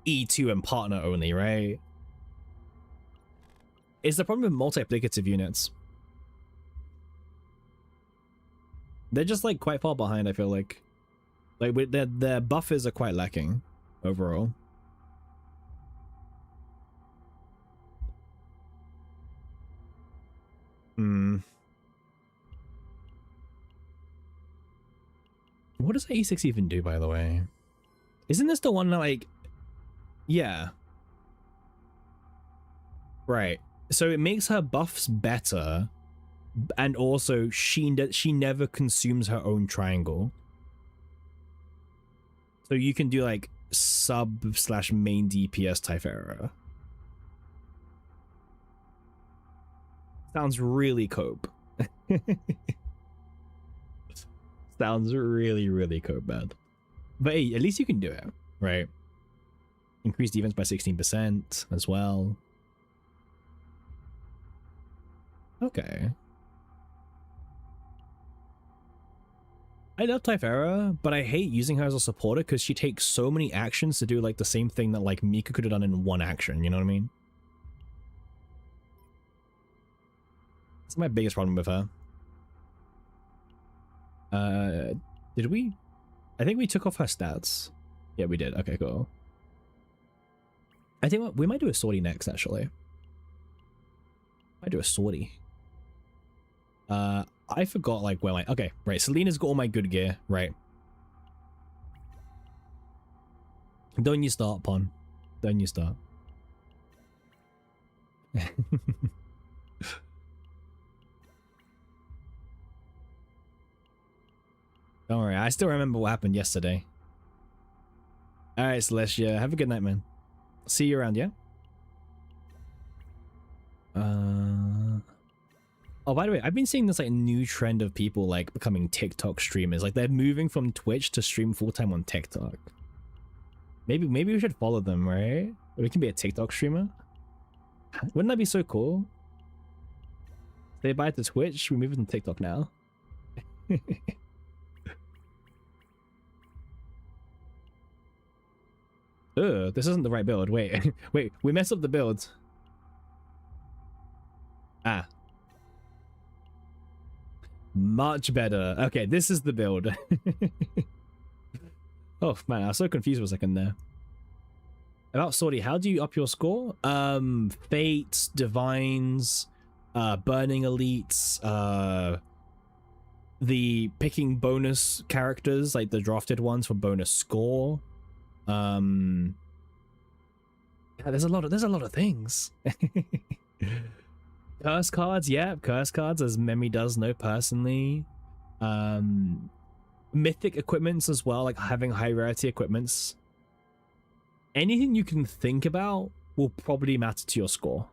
E2 and partner only, right? It's the problem with multiplicative units. They're just like quite far behind, I feel like. Like their buffers are quite lacking overall. What does A6 even do, by the way? Isn't this the one that, like... Yeah. Right. So it makes her buffs better, and also she never consumes her own triangle. So you can do like sub slash main DPS Typhera. Sounds really cope. Sounds really, really cope bad. But hey, at least you can do it, right? Increase defense by 16% as well. Okay. I love Typhera, but I hate using her as a supporter because she takes so many actions to do like the same thing that like Mika could have done in one action, you know what I mean? That's my biggest problem with her. Did we? I think we took off her stats. Yeah, we did. Okay, cool. I think we might do a sortie next, actually. Might do a sortie. I forgot like where my okay, right. Selena's got all my good gear, right? Don't you start, Pon. Don't you start. Don't worry, I still remember what happened yesterday. Alright, Celestia, have a good night, man. See you around, yeah? Oh, by the way, I've been seeing this like new trend of people like becoming TikTok streamers. Like they're moving from Twitch to stream full-time on TikTok. Maybe we should follow them, right? We can be a TikTok streamer. Wouldn't that be so cool? They buy to Twitch, we move it to TikTok now. Ugh, this isn't the right build. Wait, wait, we messed up the build. Ah. Much better. Okay, this is the build. Oh man, I was so confused for a second there. About Sortie, how do you up your score? Fates, Divines, Burning Elites, the picking bonus characters, like the drafted ones for bonus score. Yeah, there's a lot of things. Curse cards, yeah, curse cards, as Memi does know personally. Mythic equipments as well, like having high rarity equipments. Anything you can think about will probably matter to your score.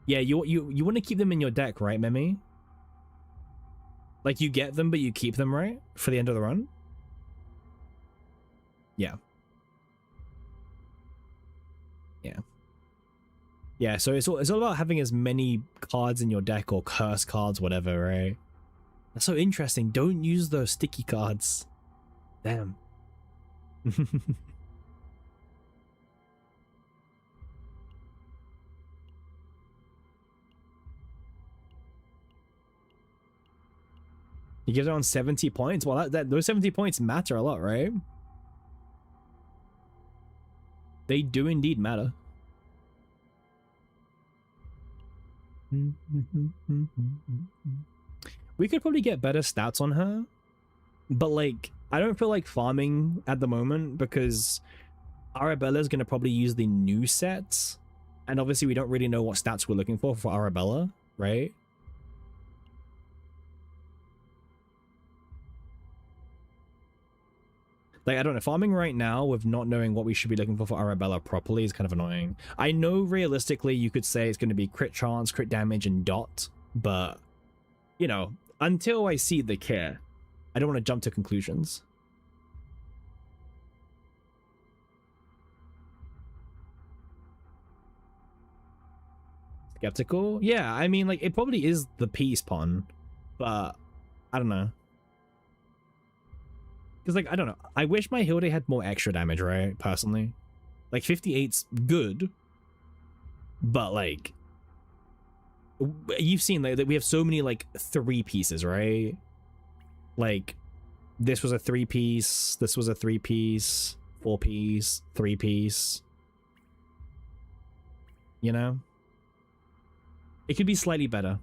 Yeah, you want to keep them in your deck, right, Memi? Like you get them, but you keep them, right, for the end of the run. Yeah. Yeah. Yeah, so it's all about having as many cards in your deck or curse cards, whatever, right? That's so interesting. Don't use those sticky cards. Damn. You give it on 70 points? Well, those 70 points matter a lot, right? They do indeed matter. We could probably get better stats on her, but like I don't feel like farming at the moment because Arabella is going to probably use the new sets, and obviously we don't really know what stats we're looking for Arabella, right? Like, I don't know, farming right now with not knowing what we should be looking for Arabella properly is kind of annoying. I know realistically you could say it's going to be crit chance, crit damage, and dot, but, you know, until I see the care, I don't want to jump to conclusions. Skeptical? Yeah, I mean, like, it probably is the peace pawn, but I don't know. Because, like, I don't know. I wish my Hilde had more extra damage, right? Personally. Like, 58's good. But, like, you've seen like, that we have so many, like, 3 pieces, right? Like, this was a 3-piece. This was a 3-piece. 4-piece. 3-piece. You know? It could be slightly better.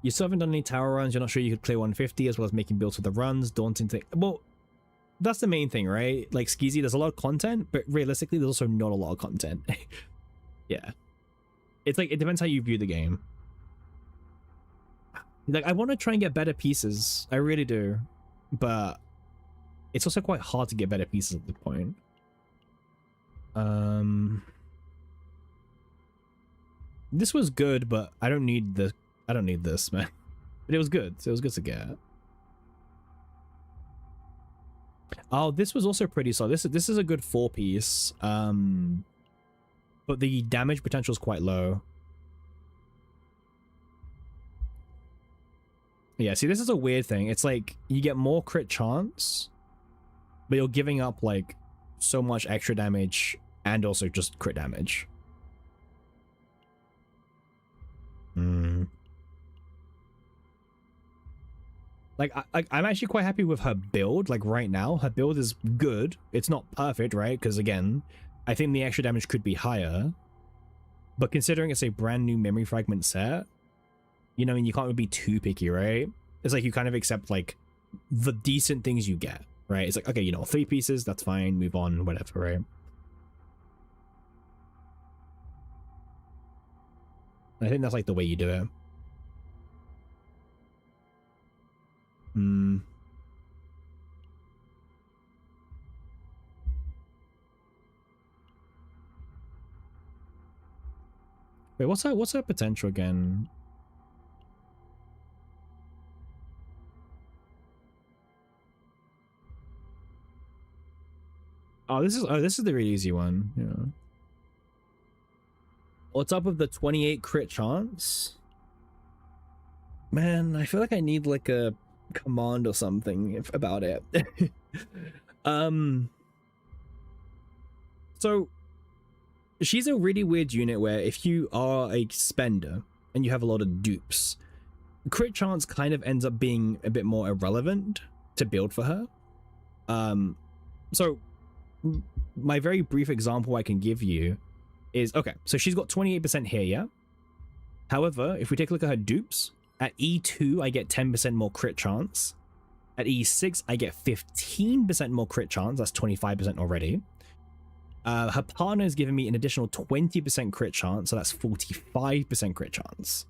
You still haven't done any tower runs, you're not sure you could clear 150 as well as making builds for the runs, daunting thing. Well, that's the main thing, right? Like Skeezy, there's a lot of content, but realistically, there's also not a lot of content. Yeah, it's like it depends how you view the game. Like I want to try and get better pieces, I really do, but it's also quite hard to get better pieces at the point. This was good, but I don't need this. I don't need this, man. But it was good. So it was good to get. Oh, this was also pretty solid. This is a good 4-piece. But the damage potential is quite low. Yeah, see, this is a weird thing. It's like you get more crit chance, but you're giving up like so much extra damage and also just crit damage. Like I'm actually quite happy with her build. Like right now, her build is good. It's not perfect, right? Because again, I think the extra damage could be higher. But considering it's a brand new memory fragment set, you know, and you can't really be too picky, right? It's like you kind of accept like the decent things you get, right? It's like, okay, you know, 3 pieces, that's fine, move on, whatever, right? I think that's like the way you do it. Wait, what's her potential again? Oh, this is the really easy one. Yeah. What's up with the 28 crit chance? Man, I feel like I need like a command or something about it. So she's a really weird unit where if you are a spender and you have a lot of dupes, crit chance kind of ends up being a bit more irrelevant to build for her. So my very brief example I can give you is, okay, so she's got 28% here, yeah? However, if we take a look at her dupes, at E2, I get 10% more crit chance. At E6, I get 15% more crit chance. That's 25% already. Her partner is giving me an additional 20% crit chance, so that's 45% crit chance.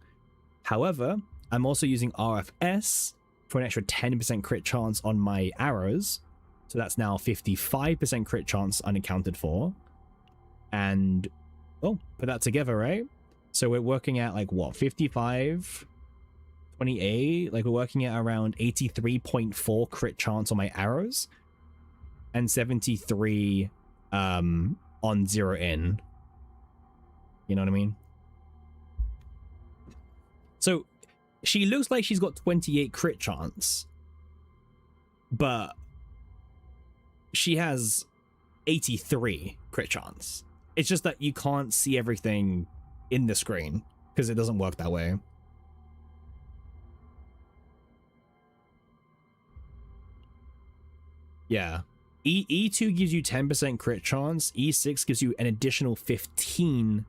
However, I'm also using RFS for an extra 10% crit chance on my arrows, so that's now 55% crit chance unaccounted for. And, oh, put that together, right? So we're working at like what, 55, 28, like we're working at around 83.4 crit chance on my arrows and 73 on 0 in. You know what I mean? So she looks like she's got 28 crit chance, but she has 83 crit chance. It's just that you can't see everything in the screen because it doesn't work that way. Yeah. E2 gives you 10% crit chance, E6 gives you an additional 15,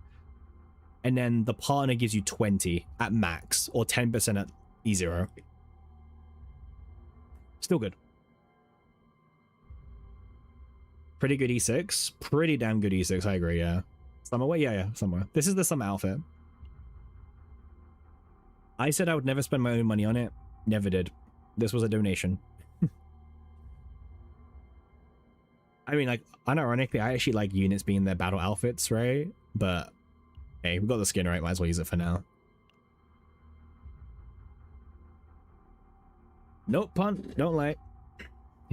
and then the partner gives you 20 at max, or 10% at E0. Still good. Pretty good E6. Pretty damn good E6, I agree, yeah. Summer way? Yeah, somewhere. This is the summer outfit. I said I would never spend my own money on it. Never did. This was a donation. I mean, like, unironically, I actually like units being their battle outfits, right? But, hey, we got the skin right, might as well use it for now. Nope, punt. Don't lie.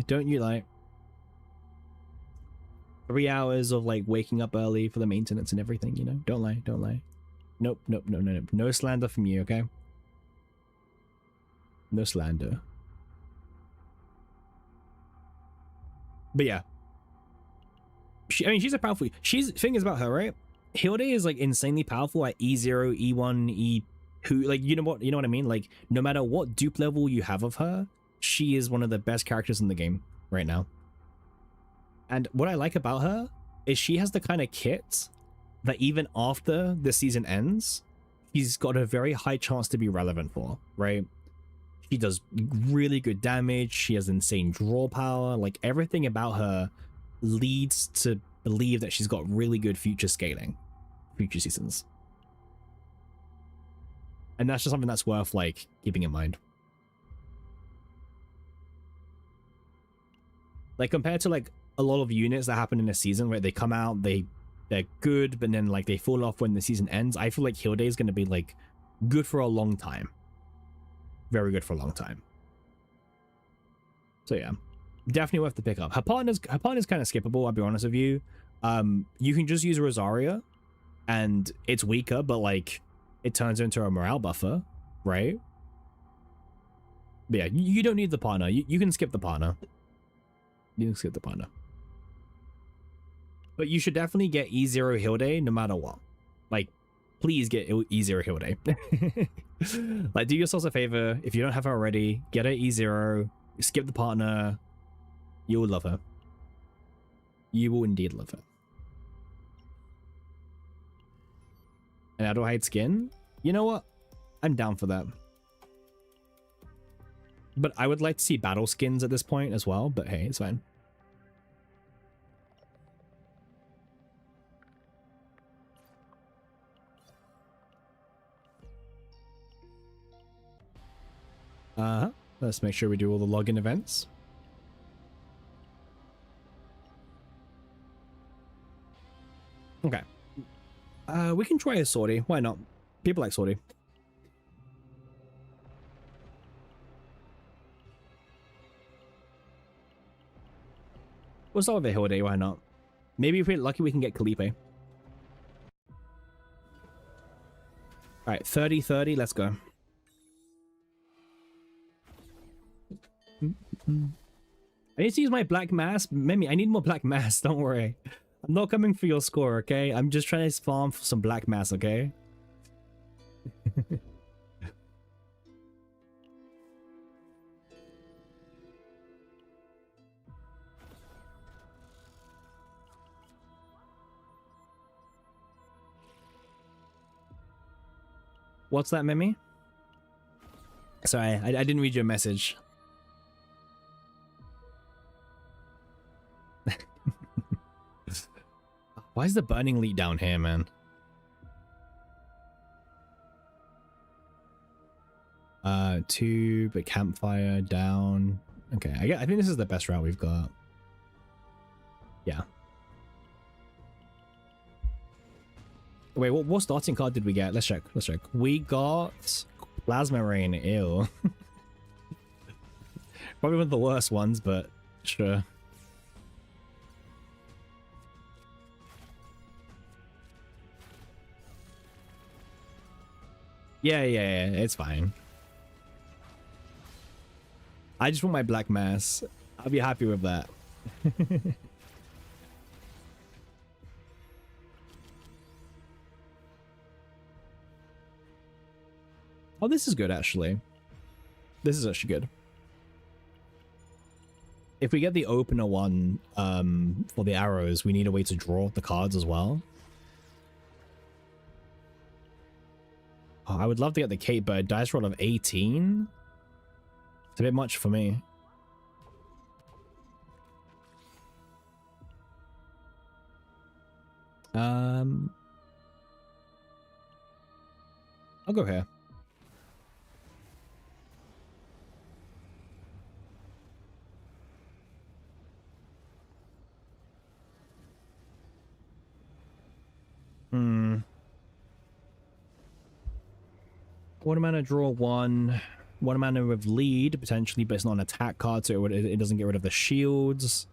Don't you lie. 3 hours of, like, waking up early for the maintenance and everything, you know? Don't lie, don't lie. Nope, nope, no, no, no. No slander from you, okay? No slander. But yeah. I mean, she's a powerful... thing is about her, right? Hilde is, like, insanely powerful at E0, E1, E2... Like, you know what I mean? Like, no matter what dupe level you have of her, she is one of the best characters in the game right now. And what I like about her is she has the kind of kit that even after the season ends, she's got a very high chance to be relevant for, right? She does really good damage. She has insane draw power. Like, everything about her leads to believe that she's got really good future scaling, future seasons. And that's just something that's worth, like, keeping in mind. Like, compared to, like, a lot of units that happen in a season where they come out, they're good, but then, like, they fall off when the season ends, I feel like Hilde is going to be, like, good for a long time. Very good for a long time. So, yeah. Definitely worth the pick up. Her partner's kind of skippable, I'll be honest with you. You can just use Rosaria, and it's weaker, but, like, it turns into a morale buffer, right? But yeah, you don't need the partner. You can skip the partner. You can skip the partner. But you should definitely get E0 Hilde no matter what. Like, please get E0 Hilde. Like, do yourselves a favor. If you don't have her already, get her E0. Skip the partner. You will love her. You will indeed love her. And I don't hide skin. You know what? I'm down for that. But I would like to see battle skins at this point as well. But hey, it's fine. Let's make sure we do all the login events. Okay. We can try a Sortie. Why not? People like Sortie. We'll start with a Hilde, why not? Maybe if we're lucky we can get Kalipe. Alright, 30-30, let's go. I need to use my black mass. Mimi, I need more black mass, don't worry. I'm not coming for your score, okay? I'm just trying to farm for some black mass, okay? What's that, Mimi? Sorry, I didn't read your message. Why is the burning lead down here, man? Tube, a campfire, down. Okay, I think this is the best route we've got. Yeah. Wait, what starting card did we get? Let's check. Let's check. We got Plasma Rain. Ew. Probably one of the worst ones, but sure. Yeah, it's fine. I just want my black mass. I'll be happy with that. Oh, this is good, actually. This is actually good. If we get the opener one for the arrows, we need a way to draw the cards as well. Oh, I would love to get the Kate Bird dice roll of 18. It's a bit much for me. I'll go here. One mana draw one mana with lead potentially, but it's not an attack card, so it doesn't get rid of the shields.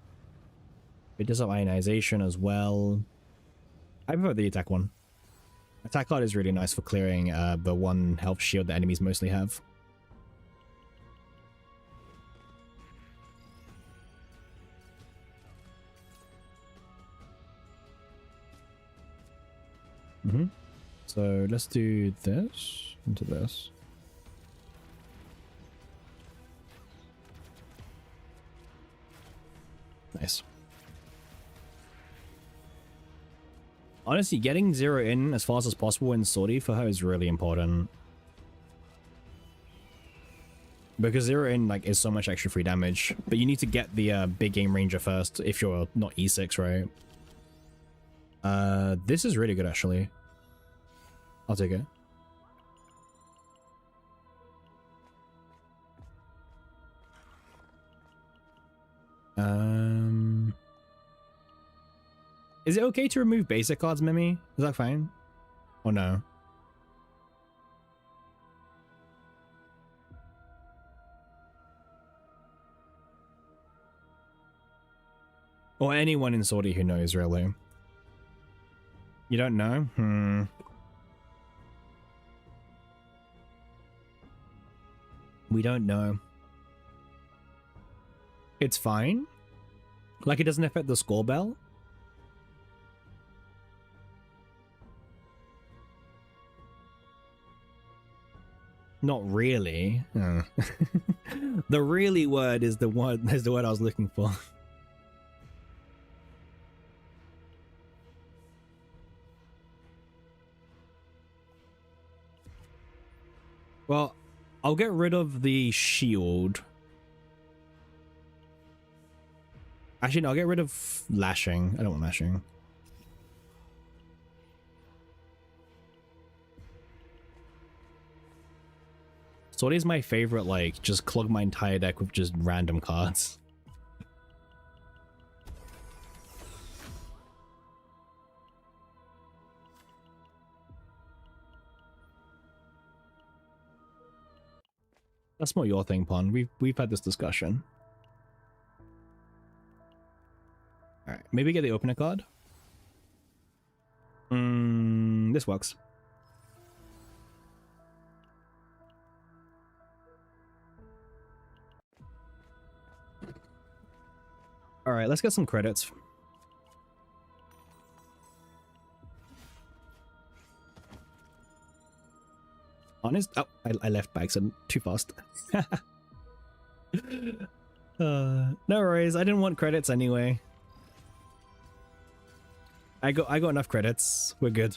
It does have ionization as well. I prefer the attack one. Attack card is really nice for clearing the one health shield that enemies mostly have. So let's do this into this. Nice. Honestly, getting 0 in as fast as possible in Sortie for her is really important. Because zero in like is so much extra free damage, but you need to get the big game ranger first if you're not E6, right? This is really good actually. I'll take it. Is it okay to remove basic cards, Mimi? Is that fine? Or no? Or anyone in Sortie who knows, really. You don't know? We don't know. It's fine? Like it doesn't affect the score bell? Not really. Oh. The really word is the word I was looking for. Well, I'll get rid of the shield. Actually, no, I'll get rid of lashing. I don't want lashing. Sortie is my favorite, like, just clog my entire deck with just random cards. That's not your thing, Pon. We've had this discussion. Alright, maybe get the opener card. This works. Alright, let's get some credits. Honest? Oh, I left by accident. Too fast. No worries. I didn't want credits anyway. I got enough credits. We're good.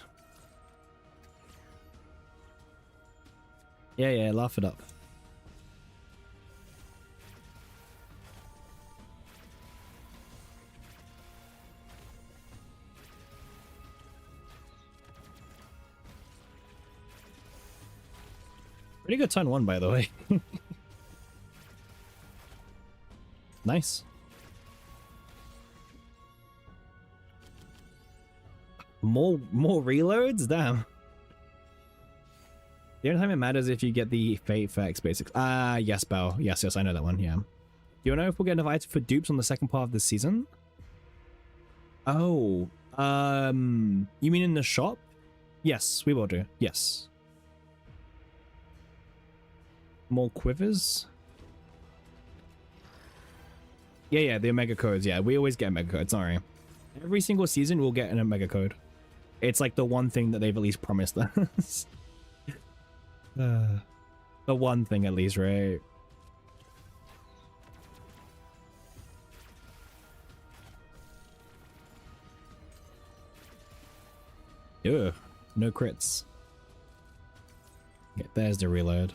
Yeah, laugh it up. Pretty good turn one, by the way. Nice. More reloads? Damn. The only time it matters if you get the fate effects, basically. Yes, Belle. Yes, I know that one, yeah. Do you know if we'll get enough items for dupes on the second part of the season? Oh. You mean in the shop? Yes, we will do. Yes. More quivers? Yeah, the Omega codes. Yeah, we always get Omega codes, sorry. Every single season we'll get an Omega code. It's like the one thing that they've at least promised us. The one thing at least, right? Ugh, no crits. Okay, there's the reload.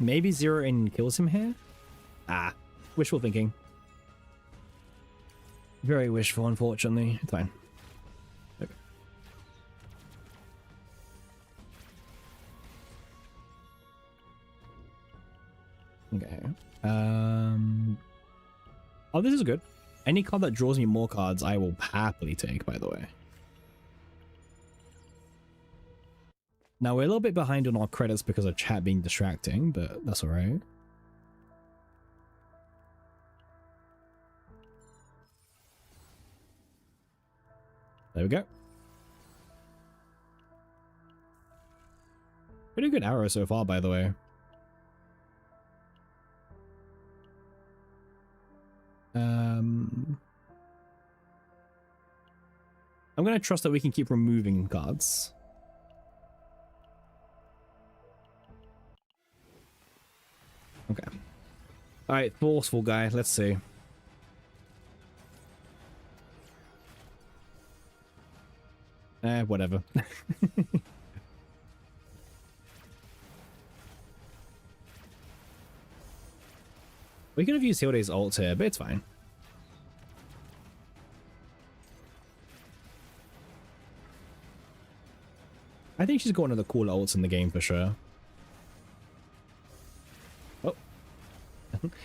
Maybe zero in kills him here? Ah, wishful thinking. Very wishful, unfortunately. It's fine. Okay. Okay. Oh, this is good. Any card that draws me more cards, I will happily take, by the way. Now, we're a little bit behind on our credits because of chat being distracting, but that's alright. There we go. Pretty good arrow so far, by the way. I'm going to trust that we can keep removing cards. Alright, forceful guy. Let's see. Whatever. We could have used Hilde's ult here, but it's fine. I think she's got one of the cooler ults in the game for sure. Oh.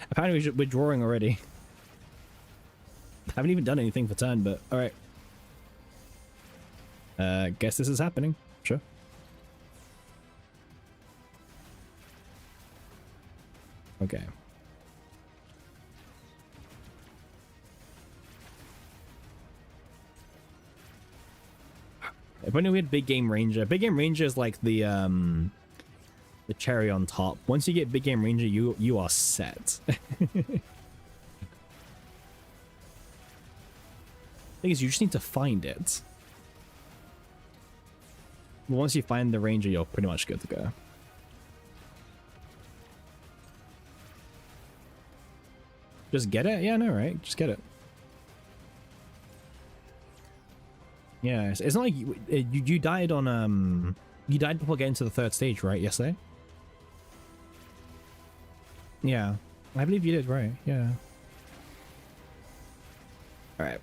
Apparently we're drawing already. Haven't even done anything for turn, but alright. Guess this is happening. Sure. Okay. If only we had Big Game Ranger. Big Game Ranger is like the cherry on top. Once you get Big Game Ranger, you are set. Thing is, you just need to find it. But once you find the Ranger, you're pretty much good to go. Just get it? Yeah, no, right? Just get it. Yeah, it's not like you died on you died before getting to the third stage, right? Yesterday. Yeah, I believe you did, right? Yeah. All right.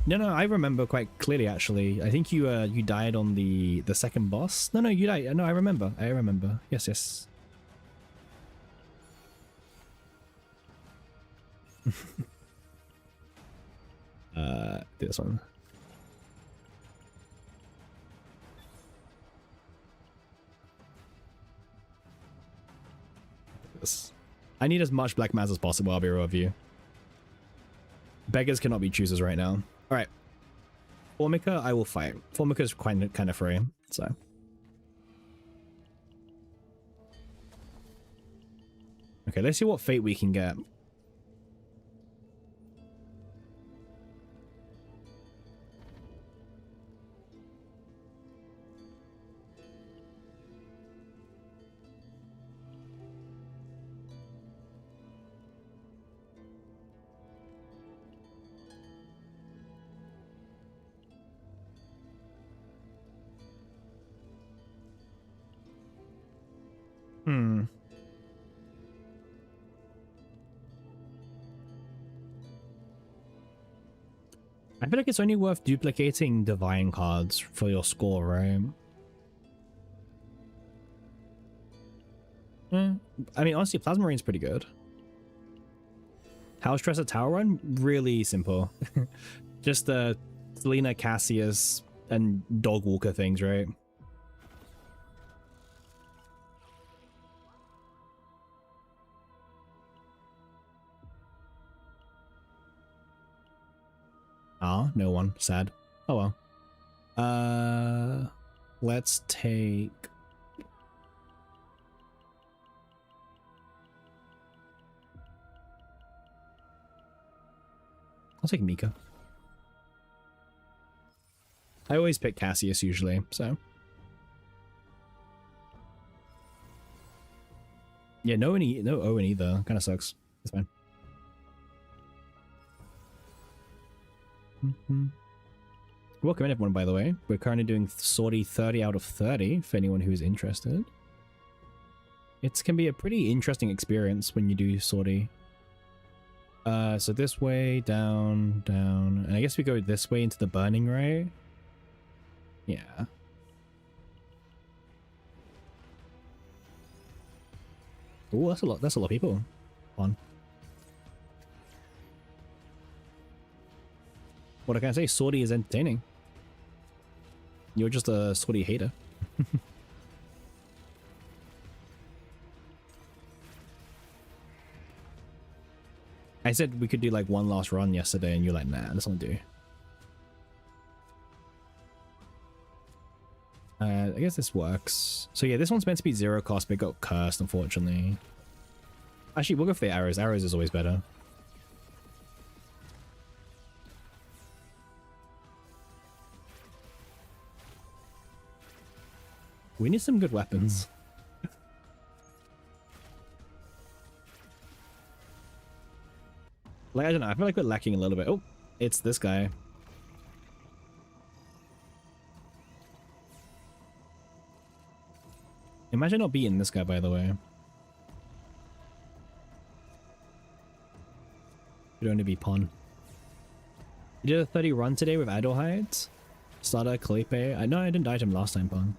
No, I remember quite clearly actually. I think you you died on the second boss. No, you died. No, I remember. Yes. This one. This. I need as much Black Mass as possible, I'll be real with you. Beggars cannot be choosers right now. Alright. Formica, I will fight. Formica is kind of free, so. Okay, let's see what fate we can get. I feel like it's only worth duplicating divine cards for your score, right? I mean, honestly, Plasma Rain's pretty good. How stress a tower run? Really simple. Just the Selena, Cassius, and Dog Walker things, right? Ah, no one. Sad. Oh well. Let's take... I'll take Mika. I always pick Cassius usually, so... Yeah, no Owen either. Kind of sucks. It's fine. Welcome in everyone, by the way. We're currently doing Sortie 30 out of 30 for anyone who is interested. It can be a pretty interesting experience when you do Sortie. So this way, down, and I guess we go this way into the burning, right? Yeah. Oh, that's a lot of people. On. What can I say? Sortie is entertaining. You're just a Sortie hater. I said we could do like one last run yesterday and you're like, nah, let's not do. I guess this works. So yeah, this one's meant to be 0 cost, but it got cursed, unfortunately. Actually, we'll go for the arrows. Arrows is always better. We need some good weapons. Like, I don't know, I feel like we're lacking a little bit. Oh, it's this guy. Imagine not beating this guy, by the way. Could only be pawn. You did a 30 run today with Adelheid? Starter, Kalipe. I know I didn't die to him last time, pawn.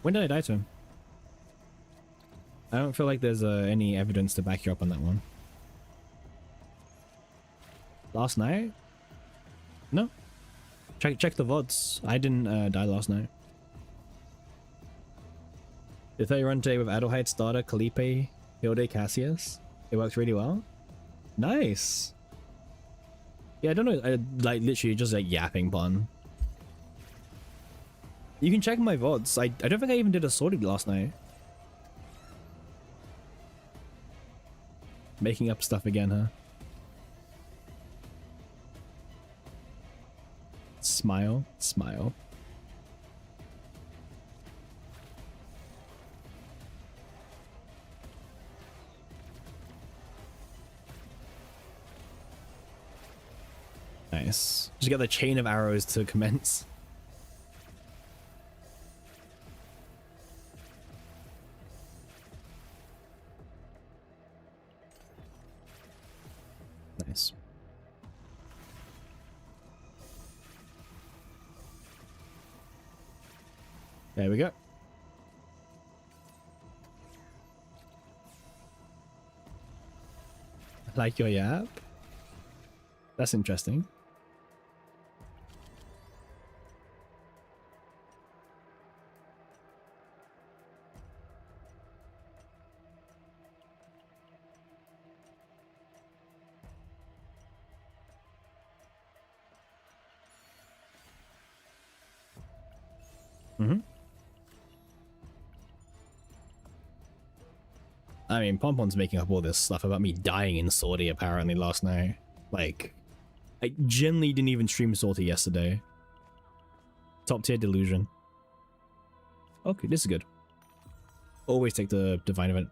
When did I die to him? I don't feel like there's any evidence to back you up on that one. Last night? No. Check the VODs. I didn't die last night. The 30 run today with Adelheid, Starter, Kalipe, Hilde, Cassius. It works really well. Nice. Yeah, I don't know. I, like, literally just like yapping pun. You can check my VODs. I don't think I even did a sortie last night. Making up stuff again, huh? Smile. Smile. Nice. Just get the chain of arrows to commence. Nice. There we go. I like your yap. That's interesting. I mean, Pompon's making up all this stuff about me dying in Sortie apparently last night. Like, I genuinely didn't even stream Sortie yesterday. Top tier delusion. Okay, this is good. Always take the divine event.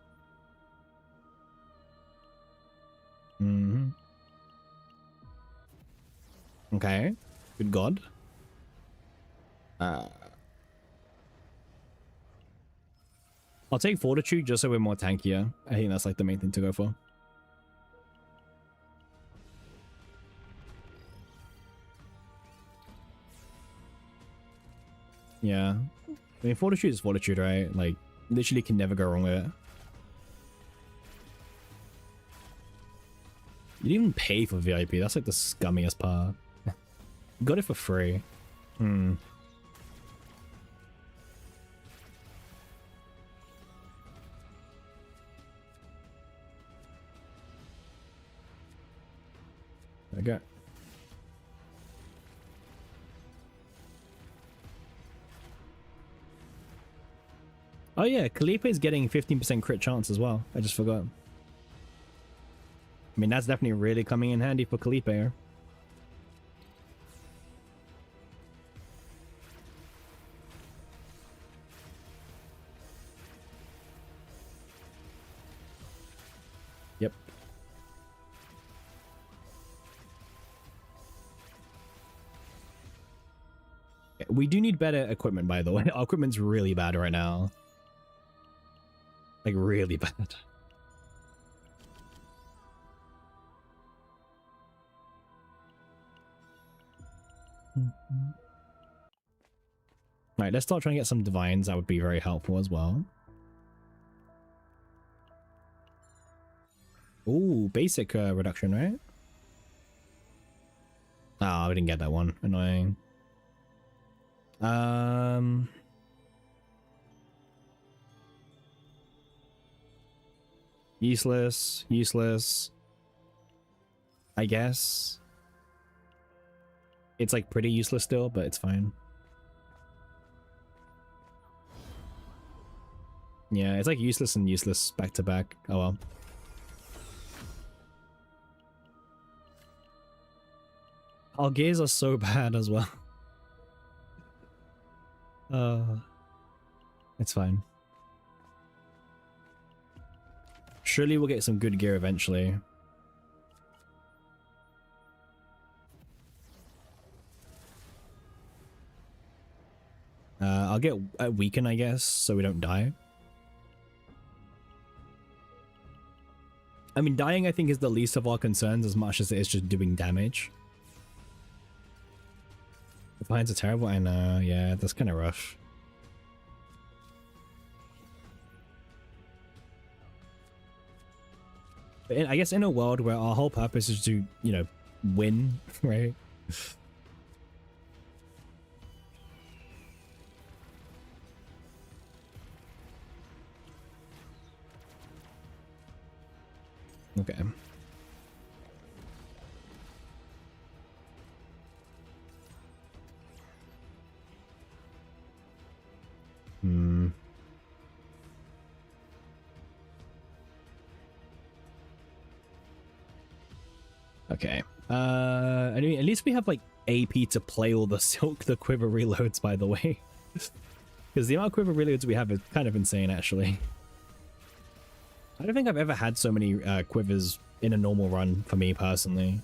Okay. Good god. I'll take Fortitude just so we're more tankier. I think that's like the main thing to go for. Yeah. I mean, Fortitude is Fortitude, right? Like, literally can never go wrong with it. You didn't even pay for VIP. That's like the scummiest part. Got it for free. Okay. Oh yeah, Kalipe is getting 15% crit chance as well. I just forgot. I mean, that's definitely really coming in handy for Kalipe. Yep. We do need better equipment, by the way. Our equipment's really bad right now. Like, really bad. Alright, let's start trying to get some divines. That would be very helpful as well. Ooh, basic reduction, right? Ah, we didn't get that one. Annoying. Useless. Useless. I guess. It's like pretty useless still, but it's fine. Yeah, it's like useless and useless back to back. Oh well. Our gears are so bad as well. It's fine. Surely we'll get some good gear eventually. I'll get a weaken, I guess, so we don't die. I mean, dying, I think, is the least of our concerns as much as it is just doing damage. The finds are terrible, I know. Yeah, that's kind of rough. But I guess in a world where our whole purpose is to, you know, win, right? Okay. Okay. I mean, at least we have like AP to play all the Silk the Quiver reloads, by the way. Because the amount of Quiver reloads we have is kind of insane, actually. I don't think I've ever had so many Quivers in a normal run for me, personally.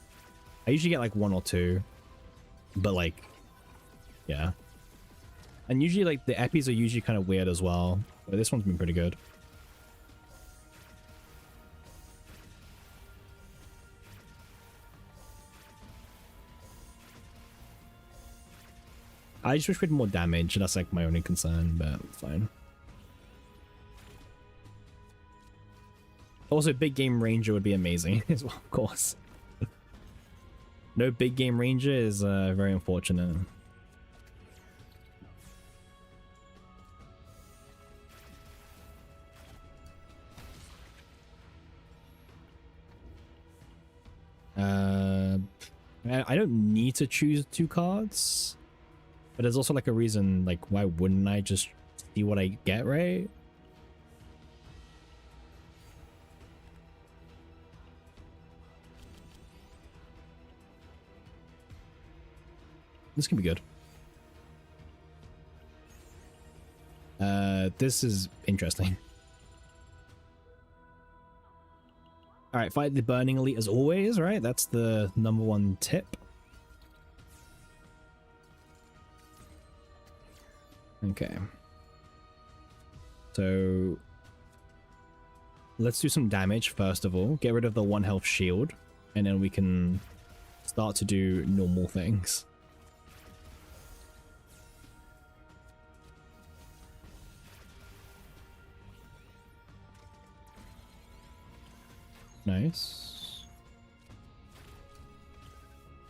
I usually get like 1 or 2. But like, yeah. And usually like the epis are usually kind of weird as well. But this one's been pretty good. I just wish we had more damage. That's like my only concern, but fine. Also, big game ranger would be amazing as well, of course. No big game ranger is very unfortunate. I don't need to choose 2 cards. But there's also like a reason, like, why wouldn't I just see what I get, right? This can be good. This is interesting. All right, fight the Burning Elite as always, right? That's the #1 tip. Okay. So let's do some damage first of all. Get rid of the 1 health shield, and then we can start to do normal things. Nice.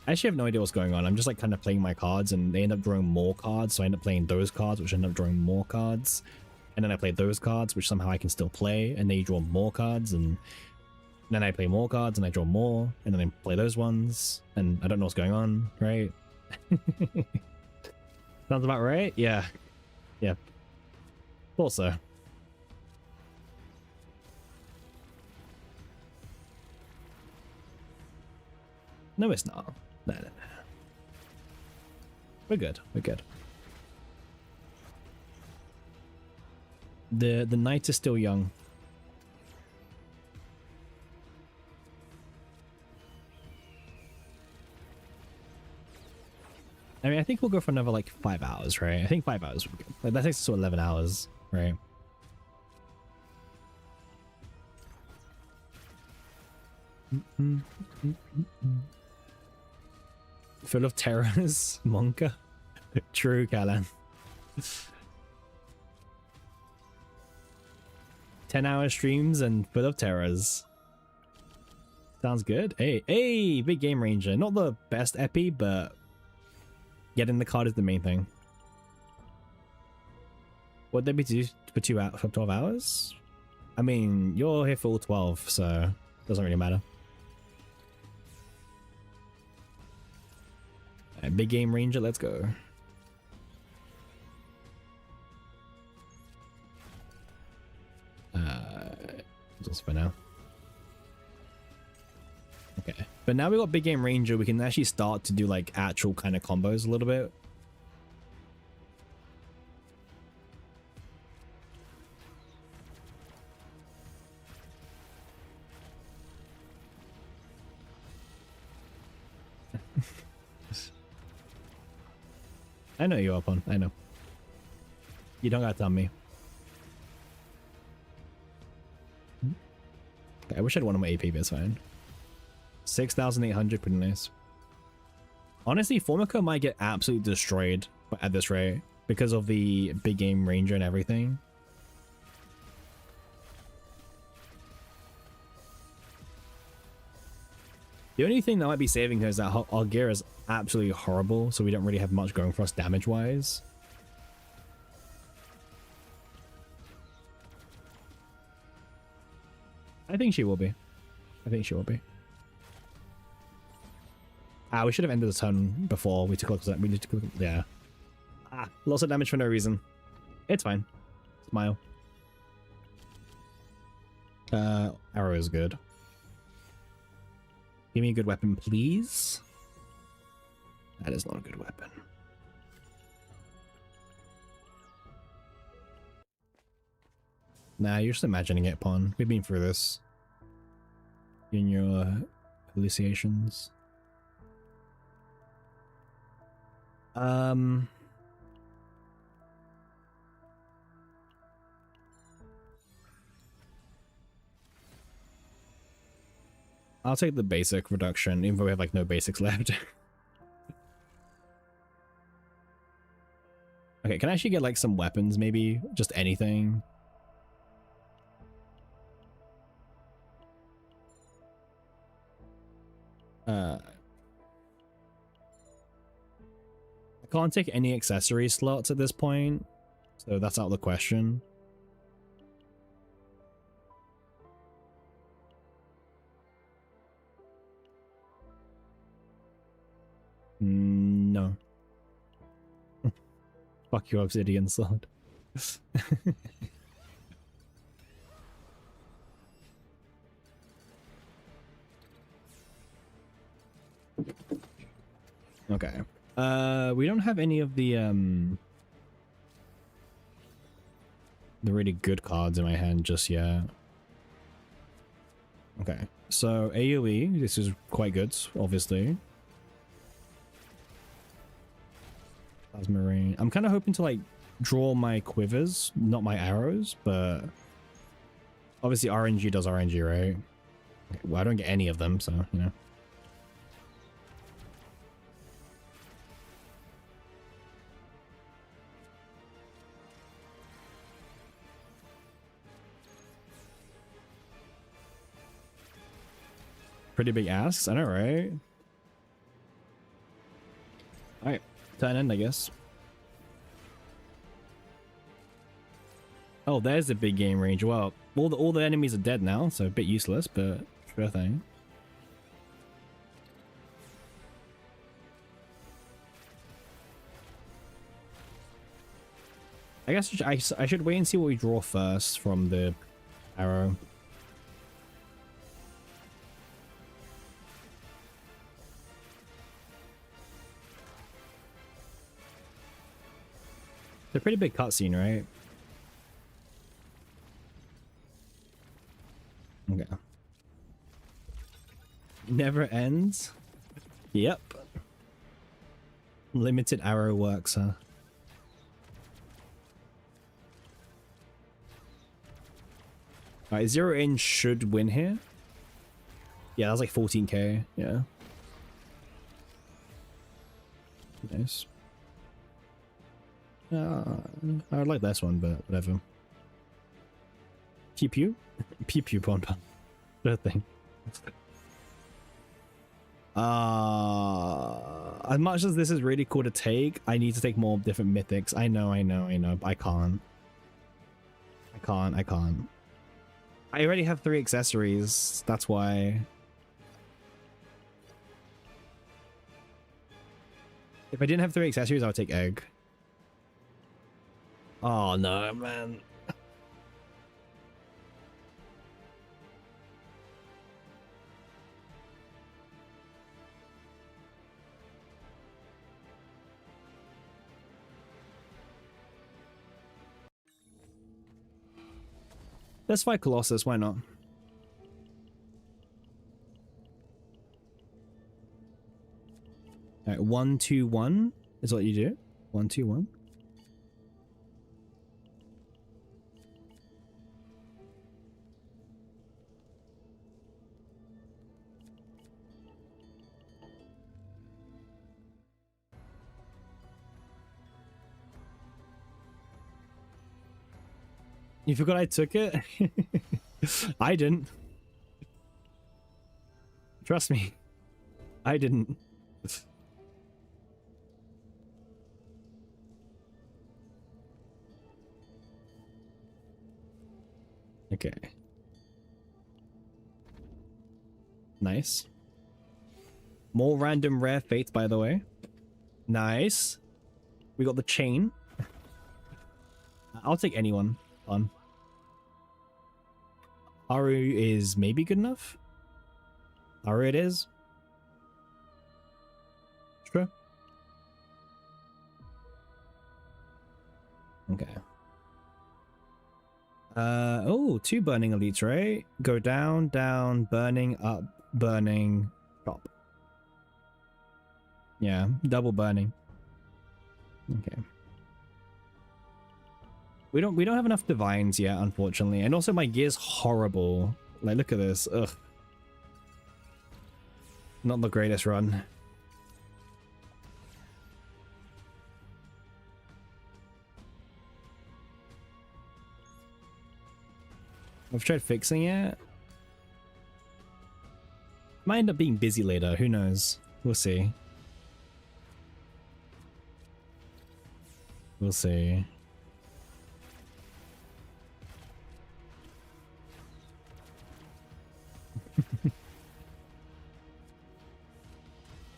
I actually have no idea what's going on. I'm just like kind of playing my cards and they end up drawing more cards. So I end up playing those cards, which end up drawing more cards. And then I play those cards, which somehow I can still play. And then you draw more cards. And then I play more cards and I draw more. And then I play those ones. And I don't know what's going on, right? Sounds about right? Yeah. Yeah. Thought so. No, it's not. No. We're good. We're good. The knight is still young. I mean, I think we'll go for another like 5 hours, right? I think 5 hours would be good. Like, that takes us to 11 hours, right? Full of terrors, Monka. True, Callan. 10-hour streams and full of terrors. Sounds good. Hey, big game ranger. Not the best epi, but getting the card is the main thing. What'd they be do for 12 hours? I mean, you're here for all 12, so it doesn't really matter. Right, big game ranger, let's go. Just for now. Okay, but now we got big game ranger, we can actually start to do like actual kind of combos a little bit. I know you're up on. I know. You don't gotta tell me. Okay, I wish I'd won on my AP, but it's fine. 6,800, pretty nice. Honestly, Formica might get absolutely destroyed at this rate because of the big game ranger and everything. The only thing that might be saving her is that our gear is absolutely horrible, so we don't really have much going for us damage-wise. I think she will be. I think she will be. Ah, we should have ended the turn before we took a look at that. We need to, yeah. Ah, lots of damage for no reason. It's fine. Smile. Arrow is good. Give me a good weapon, please. That is not a good weapon. Nah, you're just imagining it, Pawn. We've been through this. In your hallucinations. I'll take the basic reduction, even though we have like no basics left. Okay, can I actually get like some weapons, maybe? Just anything? I can't take any accessory slots at this point, so that's out of the question. No. Fuck your obsidian sword. Okay. We don't have any of the really good cards in my hand just yet. Okay. So AoE, this is quite good, obviously. Plasma rain. I'm kind of hoping to like draw my quivers, not my arrows, but obviously RNG does RNG, right? Okay, well, I don't get any of them, so you know. Pretty big asks, I know, right? Alright, turn end, I guess. Oh, there's the big game range. Well, all the enemies are dead now, so a bit useless, but sure thing. I guess I should wait and see what we draw first from the arrow. It's a pretty big cutscene, right? Okay. Never ends? Yep. Limited arrow works, huh? Alright, 0 in should win here. Yeah, that's like 14k. Yeah. Nice. I would like this one, but whatever. Pew pew? Pew pew pon pon. That thing. As much as this is really cool to take, I need to take more different mythics. I know, but I can't. I can't. I already have 3 accessories, that's why. If I didn't have 3 accessories, I would take egg. Oh no, man. Let's fight Colossus, why not? Alright, 1, 2, 1 is what you do. 1, 2, 1. You forgot I took it? I didn't. Trust me. I didn't. Okay. Nice. More random rare fates, by the way. Nice. We got the chain. I'll take anyone. Fun. Haru is maybe good enough? Haru it is. Sure. Okay. Oh, 2 burning elites, right? Go down, down, burning, up, burning, top. Yeah, double burning. Okay. We don't have enough divines yet, unfortunately. And also my gear's horrible. Like, look at this. Ugh. Not the greatest run. I've tried fixing it. Might end up being busy later, who knows? We'll see. We'll see.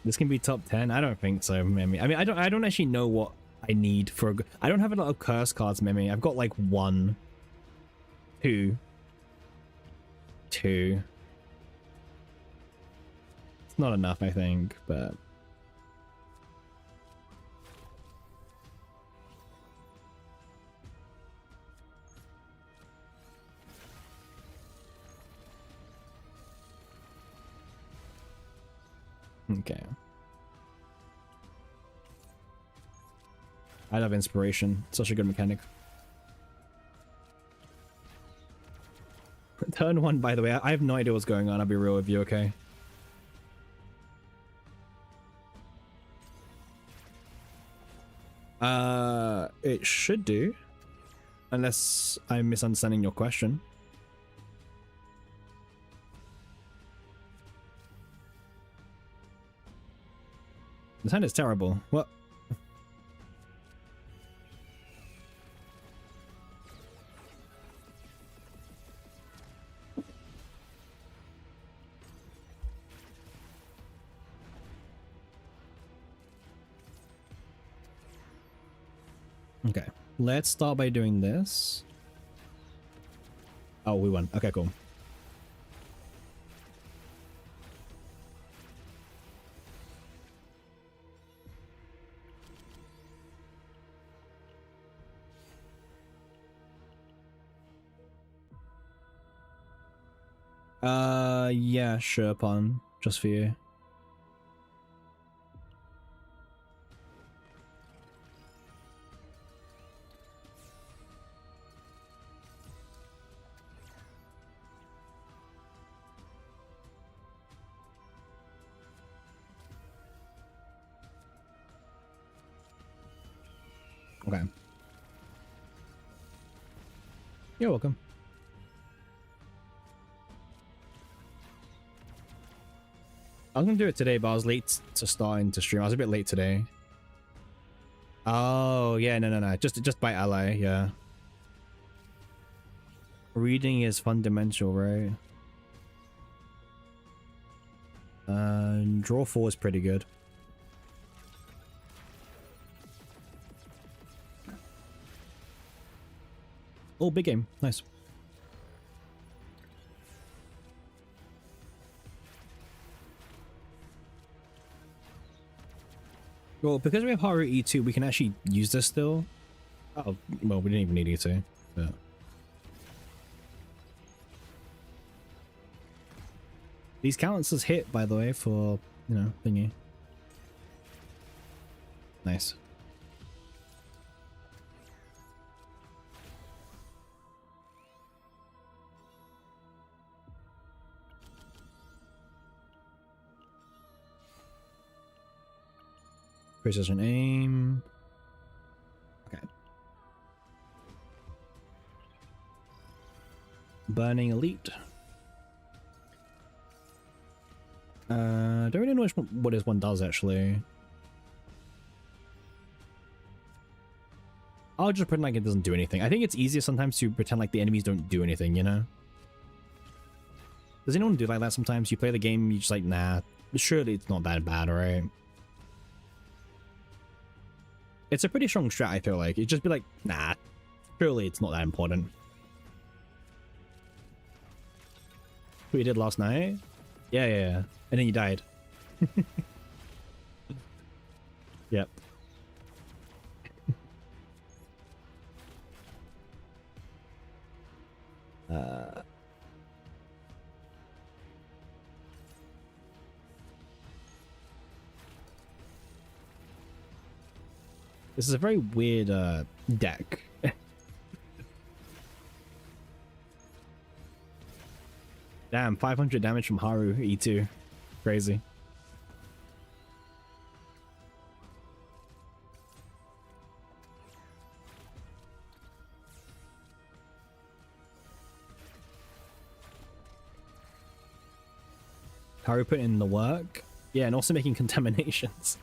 This can be top 10? I don't think so, Mimi. I mean, I don't actually know what I need for I don't have a lot of curse cards, Mimi. I've got like 1, 2. It's not enough, I think, but okay. I love inspiration. Such a good mechanic. Turn 1, by the way. I have no idea what's going on. I'll be real with you, okay? It should do. Unless I'm misunderstanding your question. This hand is terrible. What? Okay, let's start by doing this. Oh, we won. Okay, cool. Yeah, sure, Pun. Just for you. Okay. You're welcome. I was gonna do it today, but I was late to starting to stream. I was a bit late today. Oh, yeah, no. Just by ally, yeah. Reading is fundamental, right? Draw 4 is pretty good. Oh, big game. Nice. Well, because we have Haru E2, we can actually use this still. Oh, well, we didn't even need E2. But... these counts as hit, by the way, for, you know, thingy. Nice. Precision aim. Okay. Burning Elite. Don't really know what this one does actually. I'll just pretend like it doesn't do anything. I think it's easier sometimes to pretend like the enemies don't do anything, you know? Does anyone do like that sometimes? You play the game, you just like, nah, surely it's not that bad, right? It's a pretty strong strat, I feel like. It'd just be like, nah, surely it's not that important. What you did last night? Yeah. And then you died. Yep. This is a very weird deck. Damn, 500 damage from Haru E2. Crazy. Haru put in the work. Yeah, and also making contaminations.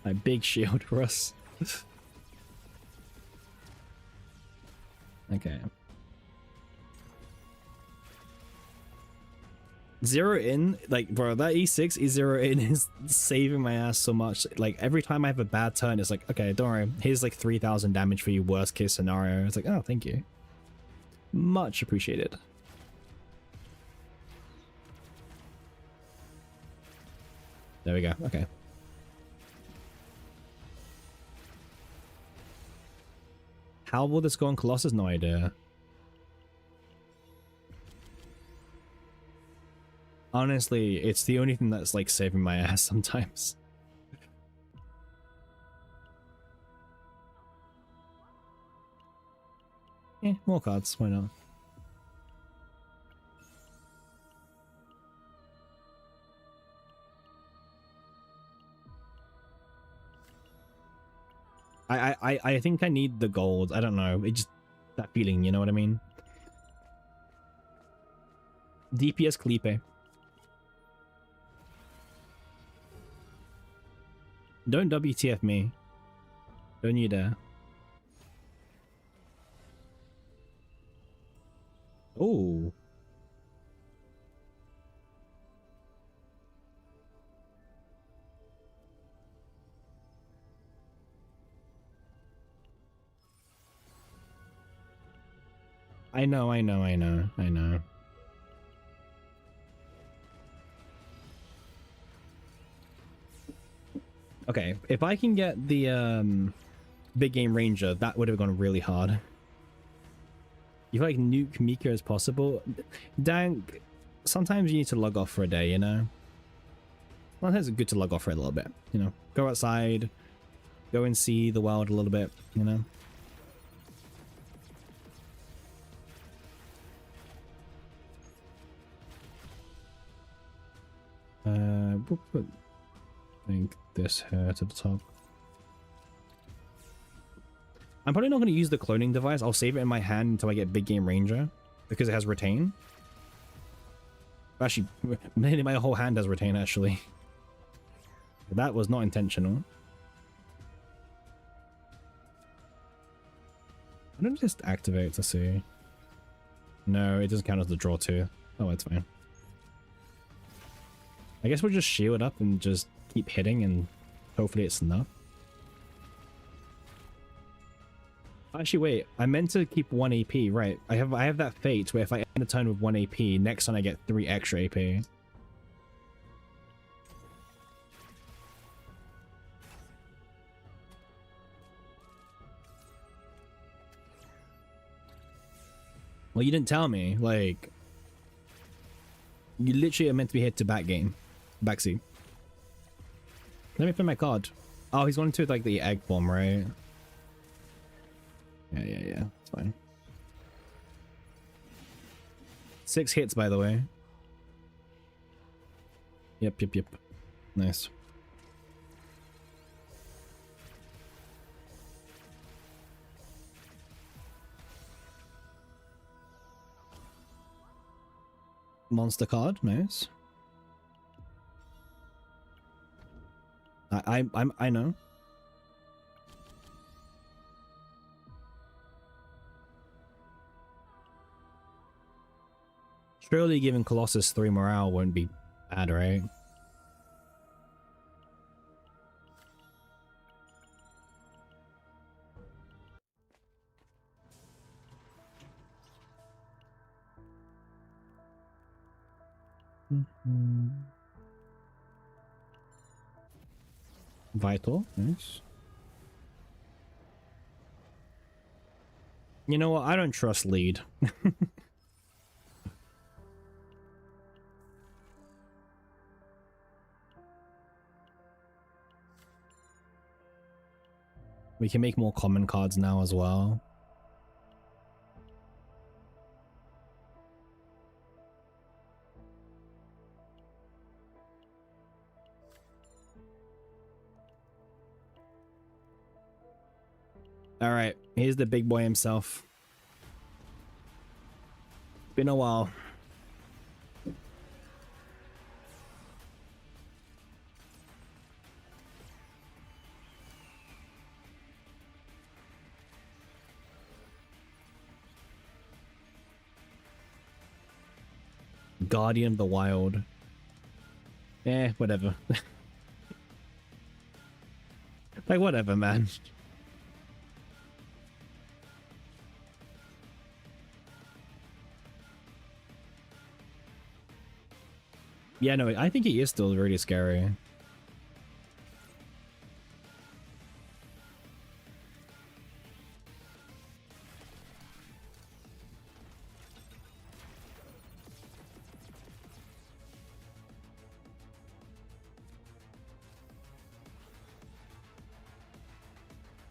A big shield for us. Okay. Zero in, like, bro, that E6 E0 in is saving my ass so much. Like, every time I have a bad turn, it's like, okay, don't worry, here's like 3,000 damage for you, worst case scenario. It's like, oh, thank you. Much appreciated. There we go, okay. How will this go on Colossus? No idea. Honestly, it's the only thing that's like saving my ass sometimes. More cards, why not? I think I need the gold. I don't know. It just that feeling, you know what I mean? DPS Clipe. Don't WTF me. Don't you dare. Oh. I know. Okay, if I can get the big game ranger, that would have gone really hard. You like nuke Mika as possible? Dank, sometimes you need to log off for a day, you know? Sometimes it's good to log off for a little bit, you know? Go outside, go and see the world a little bit, you know? We'll put, I think, this here to the top. I'm probably not going to use the cloning device. I'll save it in my hand until I get big game ranger because it has retain. Actually, nearly my whole hand has retain actually. That was not intentional. I don't just activate to see. No, it doesn't count as the draw too. Oh, it's fine. I guess we'll just shield up and just keep hitting and hopefully it's enough. Actually, wait. I meant to keep 1 AP, right? I have that fate where if I end the turn with 1 AP, next turn I get 3 extra AP. Well, you didn't tell me. Like, you literally are meant to be hit to back game. Backseat. Let me play my card. Oh, he's going to like the egg bomb, right? Yeah. It's fine. 6 hits, by the way. Yep. Nice. Monster card, nice. I know. Surely giving Colossus 3 morale won't be bad, right? Vital, nice. You know what? I don't trust lead. We can make more common cards now as well. All right, here's the big boy himself. Been a while. Guardian of the Wild. Eh, whatever. Like, whatever, man. Yeah, no, I think he is still really scary.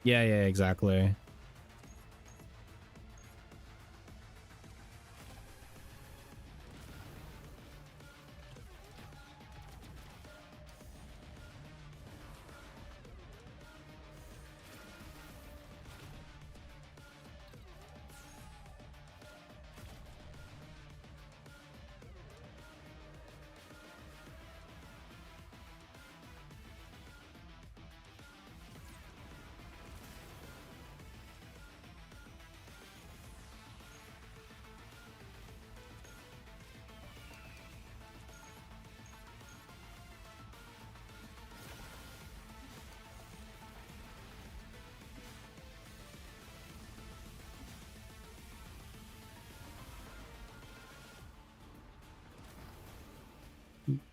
Yeah, exactly.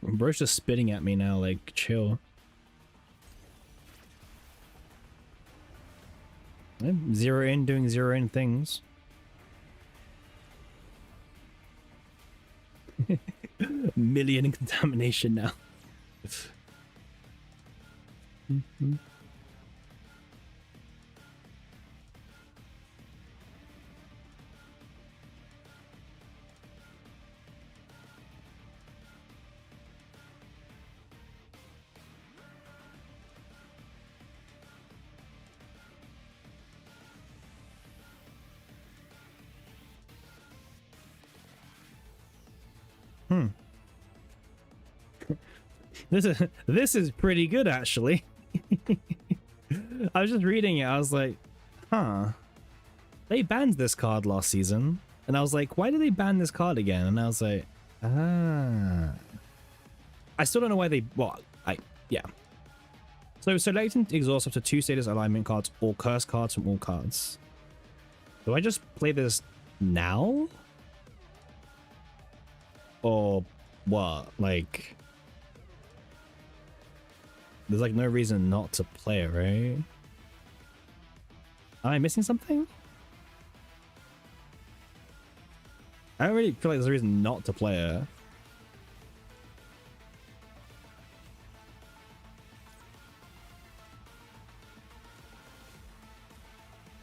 Bro's just spitting at me now, like, chill. Zero in, doing zero in things. Million in contamination now. This is pretty good, actually. I was just reading it. I was like, huh. They banned this card last season. And I was like, why did they ban this card again? And I was like, ah. I still don't know why they... Well, yeah. So selecting exhaust up to 2 status alignment cards or curse cards from all cards. Do I just play this now? Or what? Like... There's like no reason not to play it, right? Am I missing something? I don't really feel like there's a reason not to play it.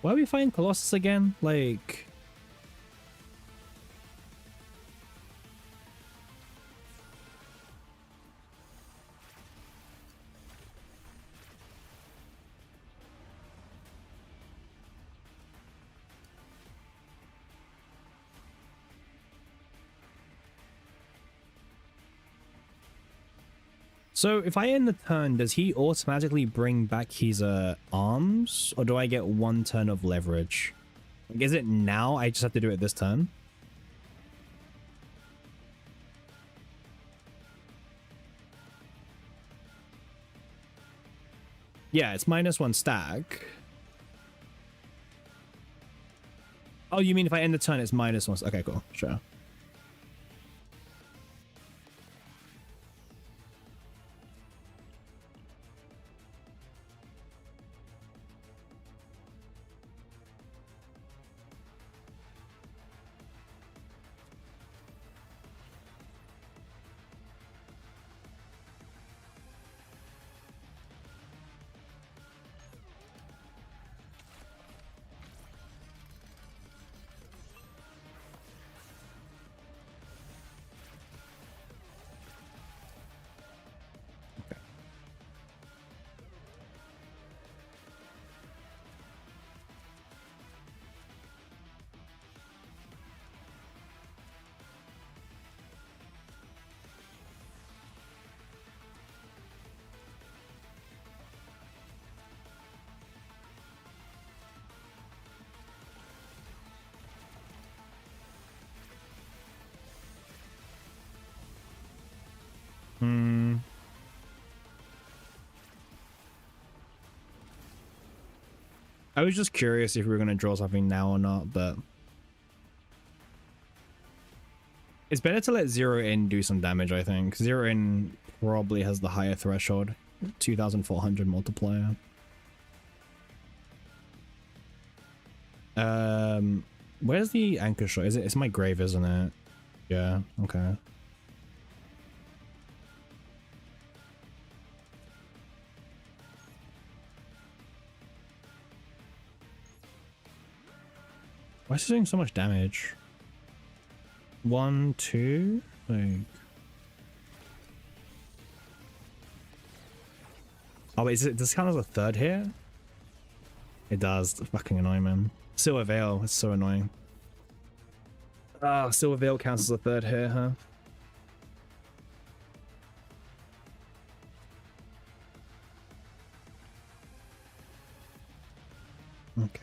Why are we fighting Colossus again? Like... So if I end the turn, does he automatically bring back his arms? Or do I get one turn of leverage? Like, is it now? I just have to do it this turn? Yeah, it's -1 stack. Oh, you mean if I end the turn, it's -1? Okay, cool. Sure. I was just curious if we were going to draw something now or not, but... It's better to let Zero In do some damage, I think. Zero In probably has the higher threshold. 2,400 multiplier. Where's the anchor shot? Is it? It's my grave, isn't it? Yeah, okay. Why is it doing so much damage? 1, 2, like... Oh wait, does this count as a third here? It does. It's fucking annoying, man. Silver Veil, it's so annoying. Ah, Silver Veil counts as a third here, huh? Okay.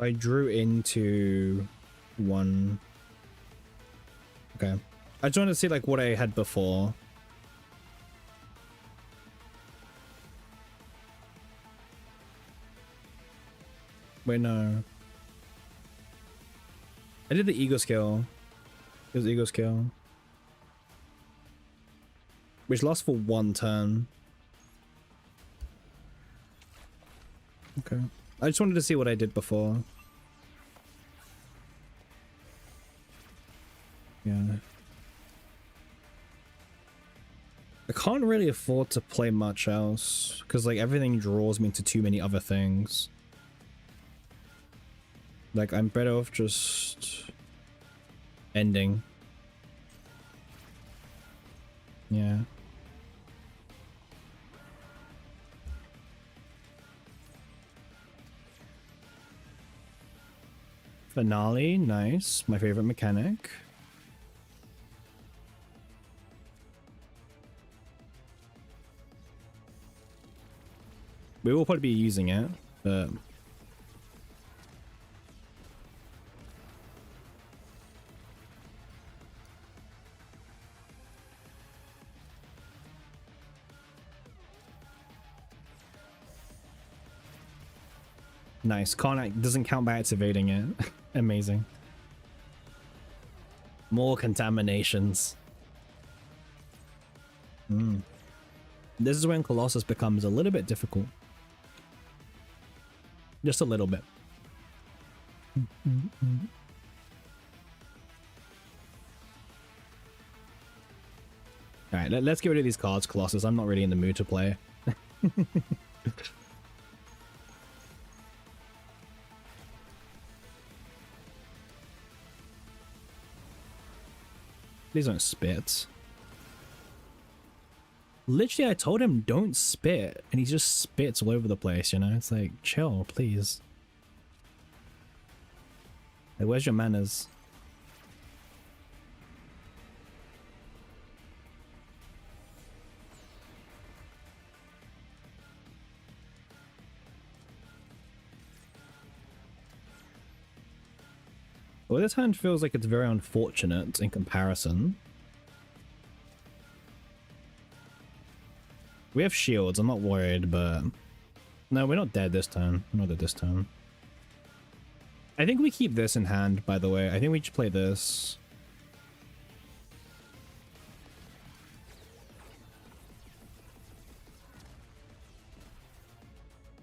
I drew into one. Okay. I just wanted to see like what I had before. Wait, no. I did the ego skill. It was ego skill. Which lasts for 1 turn. Okay. I just wanted to see what I did before. Yeah. I can't really afford to play much else, because like everything draws me into too many other things. Like I'm better off just ending. Yeah. Finale, nice. My favorite mechanic. We will probably be using it, but... Nice. Doesn't count by activating it. Amazing. More contaminations. Mm. This is when Colossus becomes a little bit difficult. Just a little bit. Alright, let's get rid of these cards, Colossus. I'm not really in the mood to play. Please don't spit. Literally, I told him don't spit, and he just spits all over the place, you know? It's like, chill, please. Like, where's your manners? Well, this hand feels like it's very unfortunate in comparison. We have shields, I'm not worried, but... No, we're not dead this time. We're not dead this time. I think we keep this in hand, by the way. I think we just play this.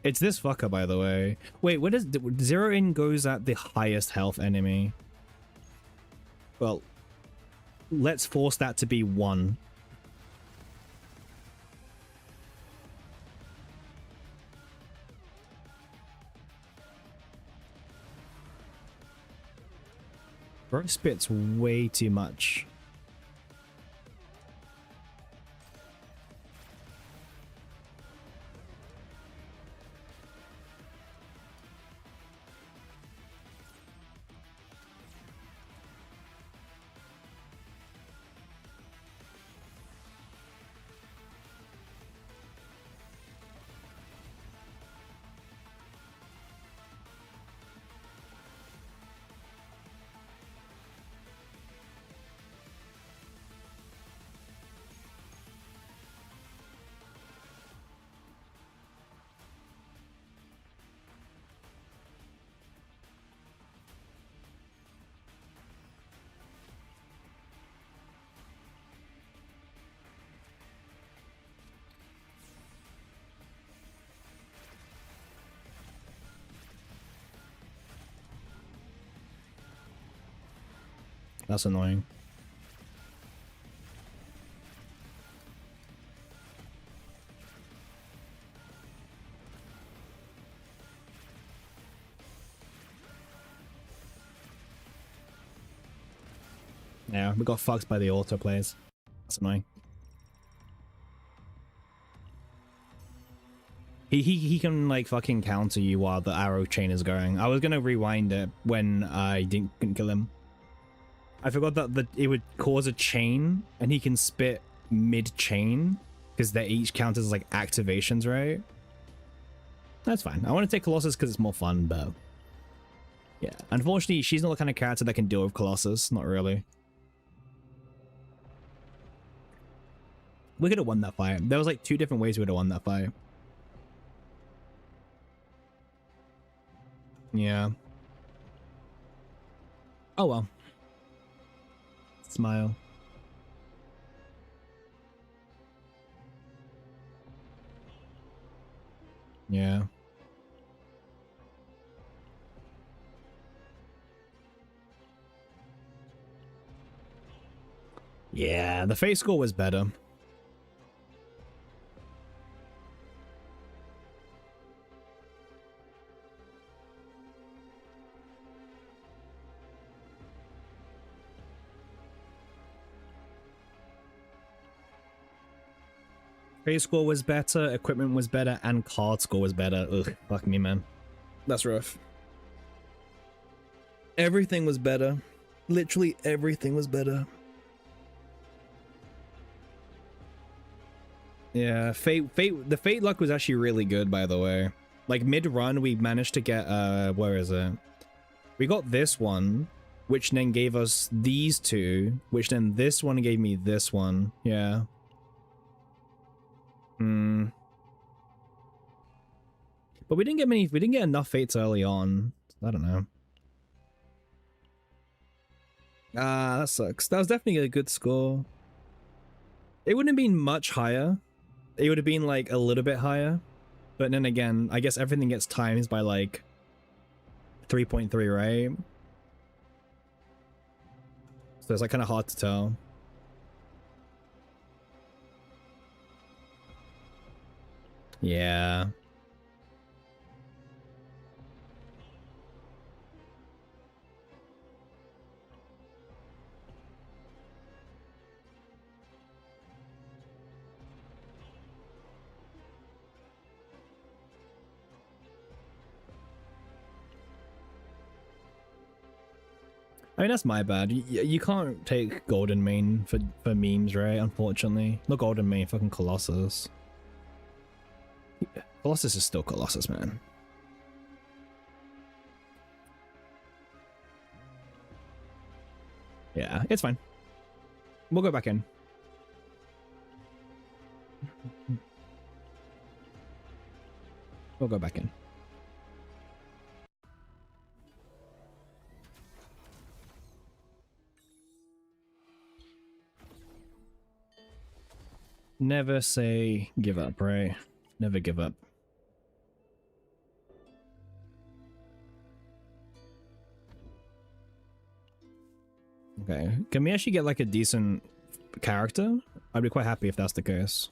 It's this fucker, by the way. Wait, what is... Zero in goes at the highest health enemy. Well, let's force that to be 1. Bro spits way too much. That's annoying. Yeah, we got fucked by the auto plays. That's annoying. He can like fucking counter you while the arrow chain is going. I was gonna rewind it when I couldn't kill him. I forgot that it would cause a chain, and he can spit mid-chain because they each count as like activations, right? That's fine. I want to take Colossus because it's more fun, but yeah. Unfortunately, she's not the kind of character that can deal with Colossus. Not really. We could have won that fight. There was like 2 different ways we would have won that fight. Yeah. Oh well. Smile. Yeah. Yeah, the face score was better. Face score was better, equipment was better, and card score was better. Ugh, fuck me, man. That's rough. Everything was better. Literally everything was better. Yeah, the fate luck was actually really good, by the way. Like mid-run, we managed to get, where is it? We got this one, which then gave us these 2, which then this one gave me this one. Yeah. But we didn't get enough fates early on. I don't know. Ah, that sucks. That was definitely a good score. It wouldn't have been much higher. It would have been like a little bit higher. But then again, I guess everything gets times by like 3.3, right? So it's like kind of hard to tell. Yeah. I mean, that's my bad. You can't take Golden Mane for memes, right? Unfortunately. Not Golden Mane, fucking Colossus. Colossus is still Colossus, man. Yeah, it's fine. We'll go back in. We'll go back in. Never say give up, right? Never give up. Okay, can we actually get like a decent character? I'd be quite happy if that's the case.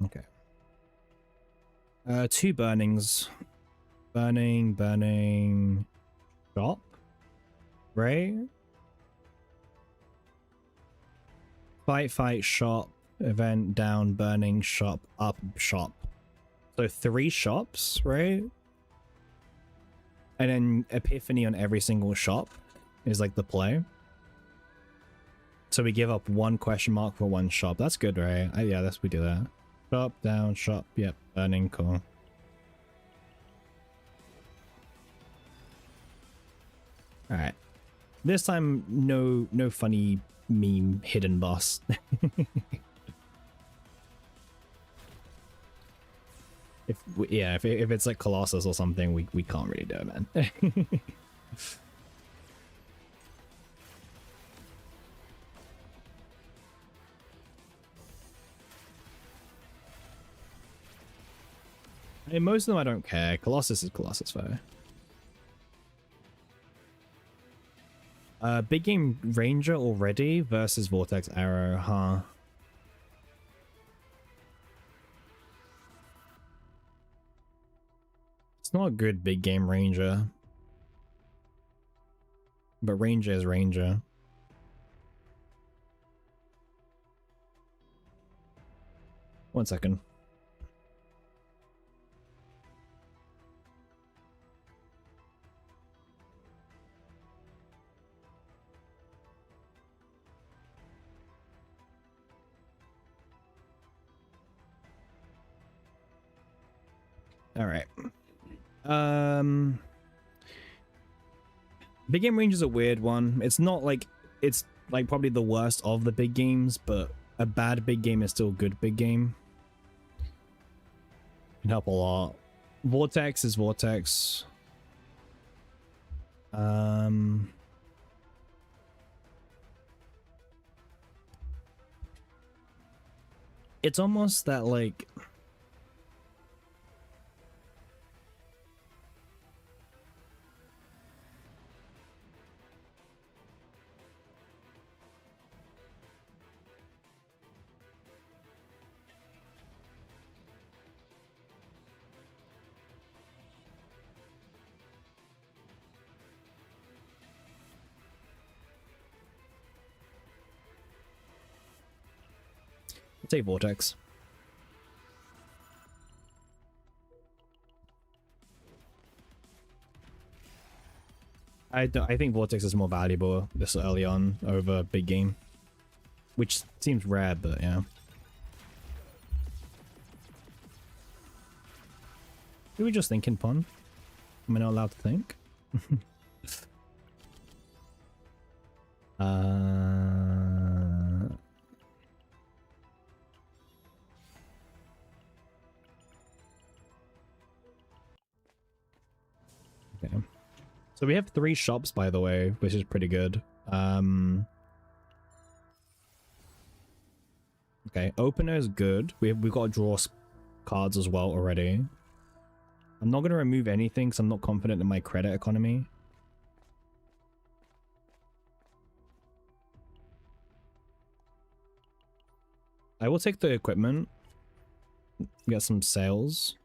Okay. 2 burnings. Burning shop, right? Fight shop, event down, burning shop, up shop. So 3 shops, right? And then epiphany on every single shop is like the play. So we give up 1 question mark for 1 shop. That's good, right? Yeah, we do that. Shop, down, shop, yep, burning, cool. Alright. This time, no funny meme hidden boss. if it's like Colossus or something, we can't really do it, man. I mean, most of them I don't care. Colossus is Colossus, though. Big game Ranger already versus Vortex Arrow, huh? It's not a good big game Ranger. But Ranger is Ranger. One second. All right. Big game range is a weird one. It's like probably the worst of the big games, but a bad big game is still a good big game. Can help a lot. Vortex is Vortex. It's almost that like take Vortex. I think Vortex is more valuable this early on over big game, which seems rare, but yeah. Did we just think in pun? Am I not allowed to think? So we have 3 shops, by the way, which is pretty good. Okay, opener is good. We've got to draw cards as well already. I'm not going to remove anything because I'm not confident in my credit economy. I will take the equipment. Get some sales.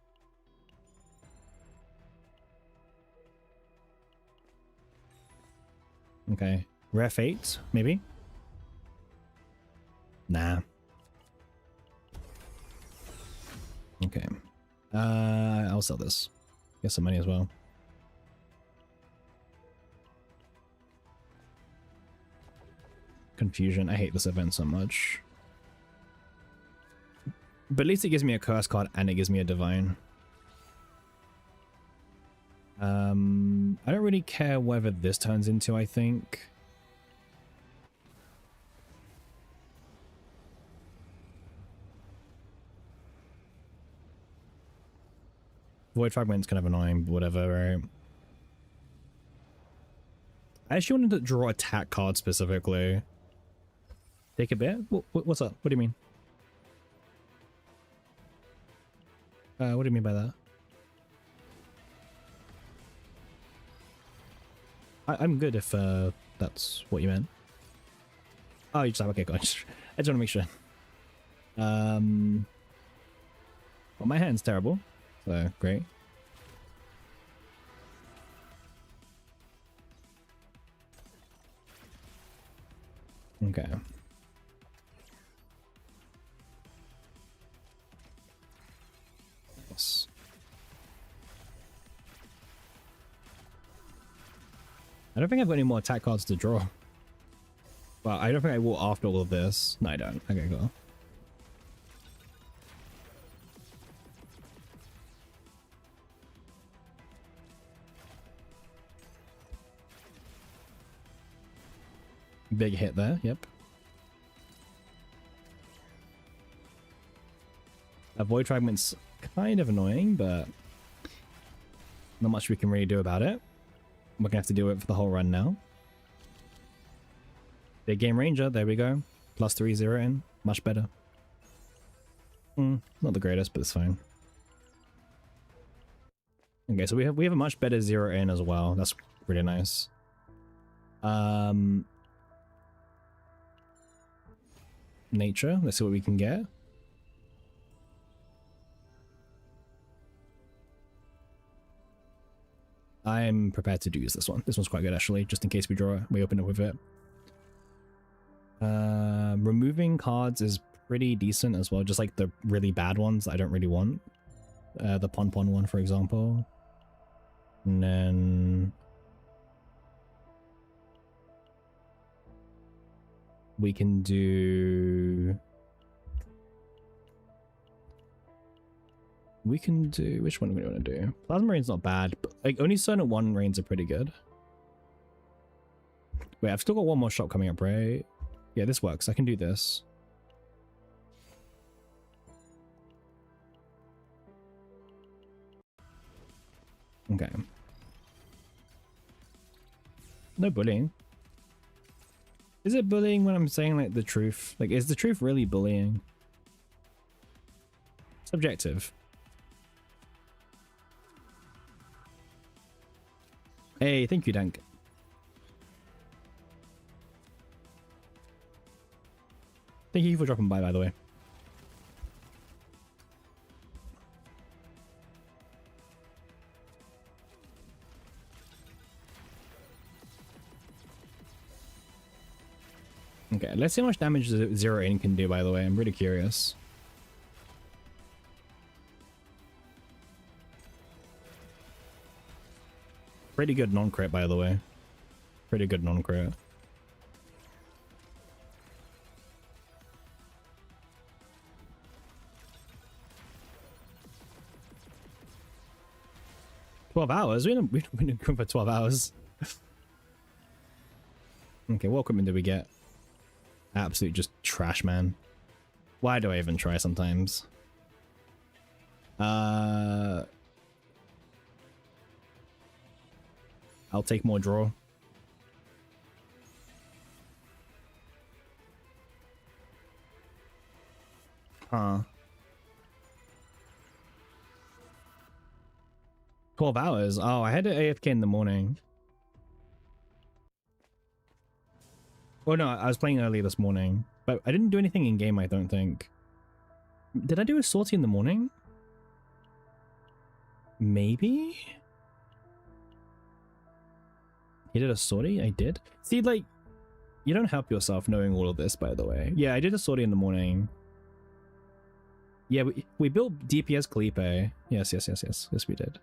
Okay. Ref 8, maybe? Nah. Okay. I'll sell this. Get some money as well. Confusion. I hate this event so much. But at least it gives me a curse card and it gives me a divine. I don't really care whether this turns into, I think. Void Fragment's kind of annoying, but whatever, right? I actually wanted to draw attack card specifically. Take a bit? What's up? What do you mean? What do you mean by that? I'm good if that's what you meant. Oh, you just have, okay, gosh. I just want to make sure. Well, my hand's terrible, so great. Okay. Yes. I don't think I've got any more attack cards to draw. Well, I don't think I will after all of this. No, I don't. Okay, cool. Big hit there, yep. A Void Fragment's kind of annoying, but not much we can really do about it. We're gonna have to do it for the whole run now. Big Game Ranger, there we go. +3 0 in, much better. Not the greatest, but it's fine. Okay, so we have a much better 0 in as well. That's really nice. Nature, let's see what we can get. I'm prepared to use this one. This one's quite good actually, just in case we open it with it. Removing cards is pretty decent as well, just like the really bad ones I don't really want. The Pon Pon one, for example. And then we can do... which one do we want to do? Plasma Rain's not bad, but like only certain 1 rains are pretty good. Wait, I've still got one more shot coming up, right? Yeah, this works. I can do this. Okay. No bullying. Is it bullying when I'm saying like the truth? Like, is the truth really bullying? Subjective. Hey, thank you, Dank. Thank you for dropping by the way. Okay, let's see how much damage 0 in can do, by the way. I'm really curious. Pretty good non-crit, by the way. Pretty good non-crit. $12? We didn't come for 12 hours. Okay, what equipment did we get? Absolute just trash, man. Why do I even try sometimes? I'll take more draw. Huh. 12 hours? Oh, I had to AFK in the morning. Oh no, I was playing early this morning. But I didn't do anything in game, I don't think. Did I do a sortie in the morning? Maybe? You did a sortie? I did? See, like, you don't help yourself knowing all of this, by the way. Yeah, I did a sortie in the morning. Yeah, we built DPS Cleape. Yes, we did.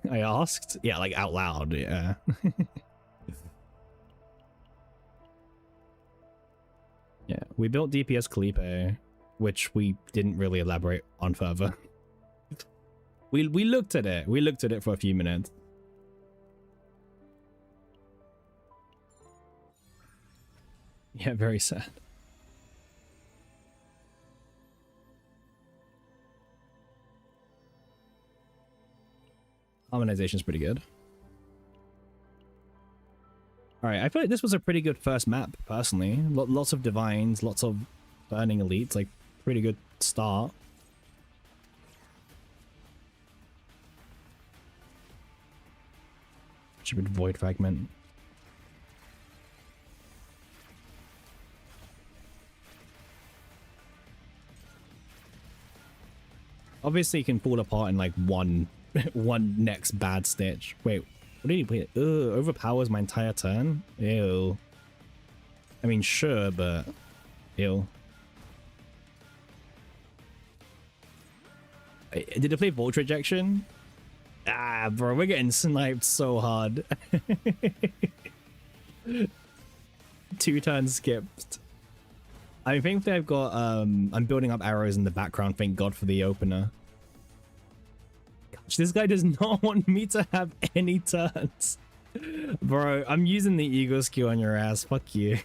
I asked? Yeah, like out loud, yeah. Yeah, we built DPS Cleape, which we didn't really elaborate on further. We looked at it. We looked at it for a few minutes. Yeah, very sad. Harmonization's pretty good. Alright, I feel like this was a pretty good first map, personally. Lots of divines, lots of burning elites, like, pretty good start. Stupid void fragment. Obviously, you can fall apart in like one next bad stitch. Wait, what did he play? Overpowers my entire turn? Ew. I mean, sure, but ew. Did it play Volt Rejection? Ah, bro, we're getting sniped so hard. 2 turns skipped. I mean, thankfully I've got, I'm building up arrows in the background, thank God for the opener. Gosh, this guy does not want me to have any turns. Bro, I'm using the ego skill on your ass, fuck you.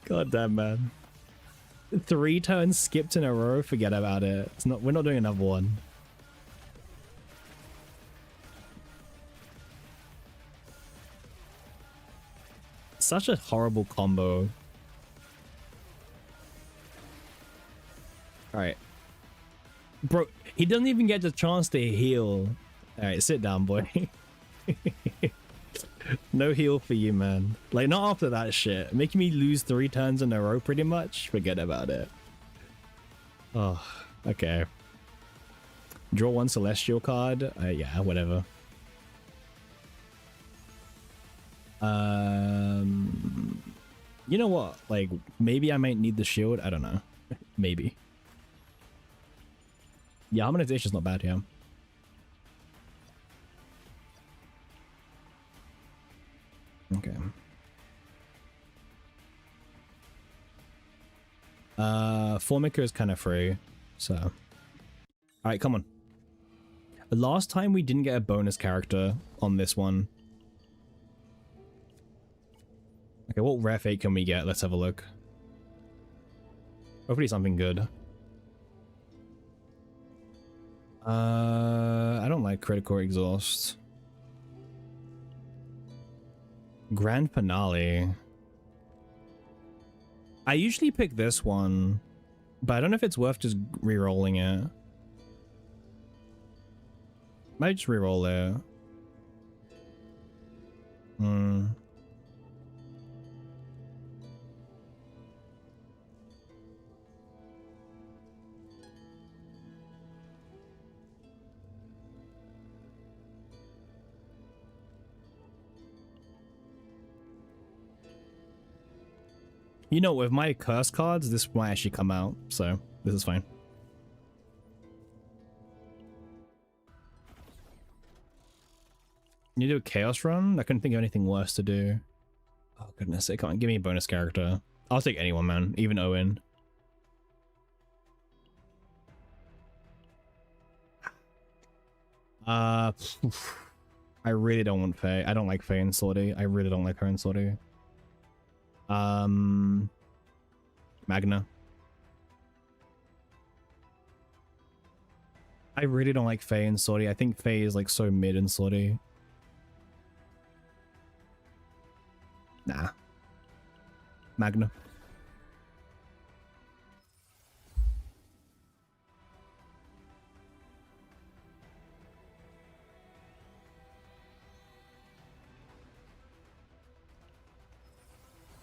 God damn, man. 3 turns skipped in a row, forget about it. It's not, we're not doing another one. Such a horrible combo. Alright. Bro, he doesn't even get the chance to heal. Alright, sit down, boy. No heal for you, man. Like, not after that shit. Making me lose 3 turns in a row, pretty much. Forget about it. Oh, okay. Draw 1 Celestial card. Yeah, whatever. You know what? Like, maybe I might need the shield. I don't know. Maybe. Yeah, harmonization's not bad, yeah. Okay. Formica is kind of free, so. All right, come on. The last time we didn't get a bonus character on this one. Okay, what rare fate can we get? Let's have a look. Hopefully something good. I don't like critical exhaust. Grand finale. I usually pick this one, but I don't know if it's worth just re-rolling it. Might just re-roll it. You know, with my curse cards, this might actually come out, so this is fine. You do a chaos run? I couldn't think of anything worse to do. Oh goodness, it can't give me a bonus character. I'll take anyone, man, even Owen. I really don't want Faye. I don't like Faye and Sortie. I really don't like her and Sortie. Magna. I really don't like Faye and Sortie. I think Faye is like so mid in Sortie. Nah. Magna.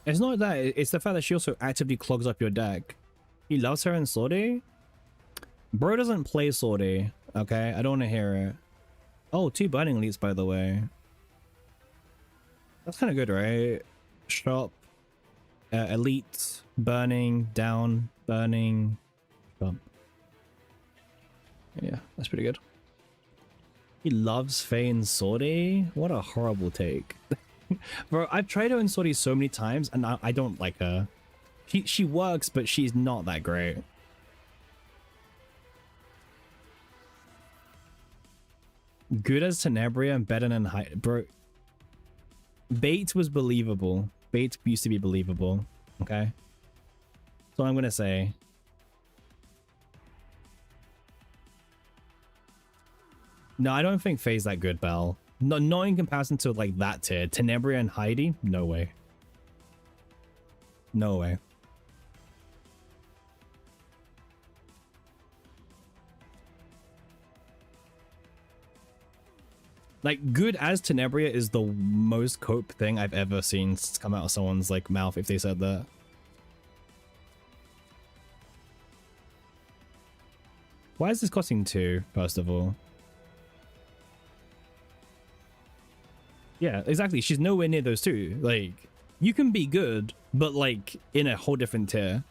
It's not that, it's the fact that she also actively clogs up your deck. He loves her in Sortie? Bro doesn't play Sortie, okay? I don't want to hear it. Oh, 2 burning elites, by the way. That's kind of good, right? Shop, elite, burning, down, burning, shop. Yeah, that's pretty good. He loves Faye and Sortie? What a horrible take. Bro, I've tried her in Sortie so many times and I don't like her. She works, but she's not that great. Good as Tenebria and better than bro. Bait was believable. Bait used to be believable. Okay. So I'm gonna say. No, I don't think Faye's that good, Belle. No, not in comparison to like that tier. Tenebria and Heidi? No way. No way. Like, good as Tenebria is the most cope thing I've ever seen come out of someone's like mouth if they said that. Why is this costing 2, first of all? Yeah, exactly. She's nowhere near those 2. Like, you can be good, but like in a whole different tier.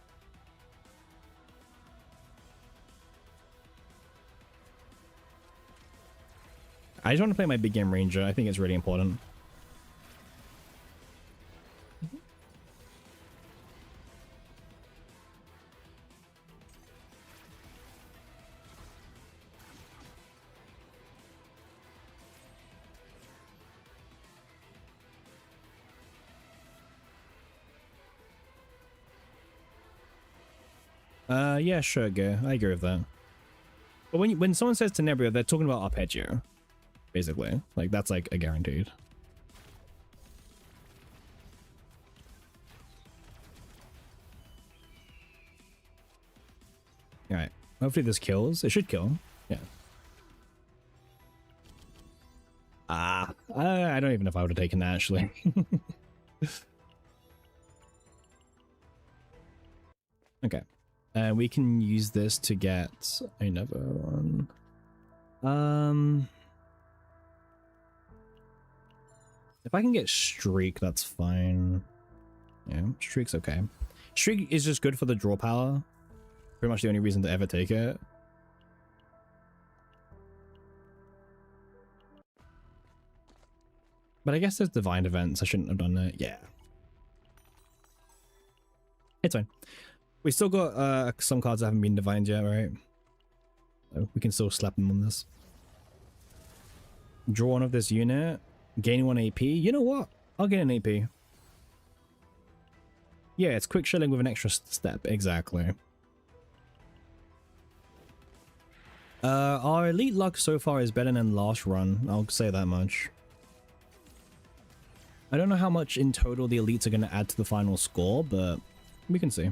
I just want to play my big game ranger. I think it's really important. Yeah, sure, go. I agree with that. But when someone says Tenebria, they're talking about Arpeggio, basically. Like, that's like a guaranteed. Alright. Hopefully this kills. It should kill. Yeah. I don't even know if I would have taken that, actually. Okay. We can use this to get another one. If I can get Streak, that's fine. Yeah, Streak's okay. Streak is just good for the draw power. Pretty much the only reason to ever take it. But I guess there's divine events. I shouldn't have done that. Yeah. It's fine. We still got some cards that haven't been divined yet, right? So we can still slap them on this. Draw one of this unit. Gain 1 AP. You know what? I'll get an AP. Yeah, it's quick shilling with an extra step. Exactly. Our elite luck so far is better than last run. I'll say that much. I don't know how much in total the elites are going to add to the final score, but we can see.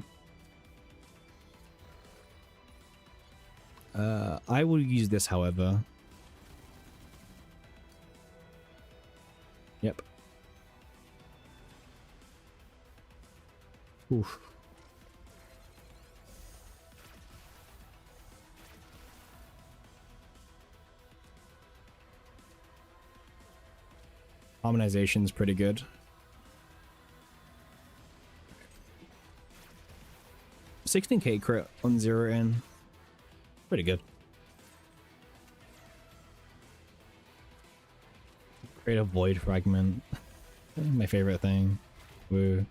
I will use this, however. Yep. Oof. Harmonization is pretty good. $16k crit on 0 in. Pretty good. Create a void fragment. My favorite thing. Woo.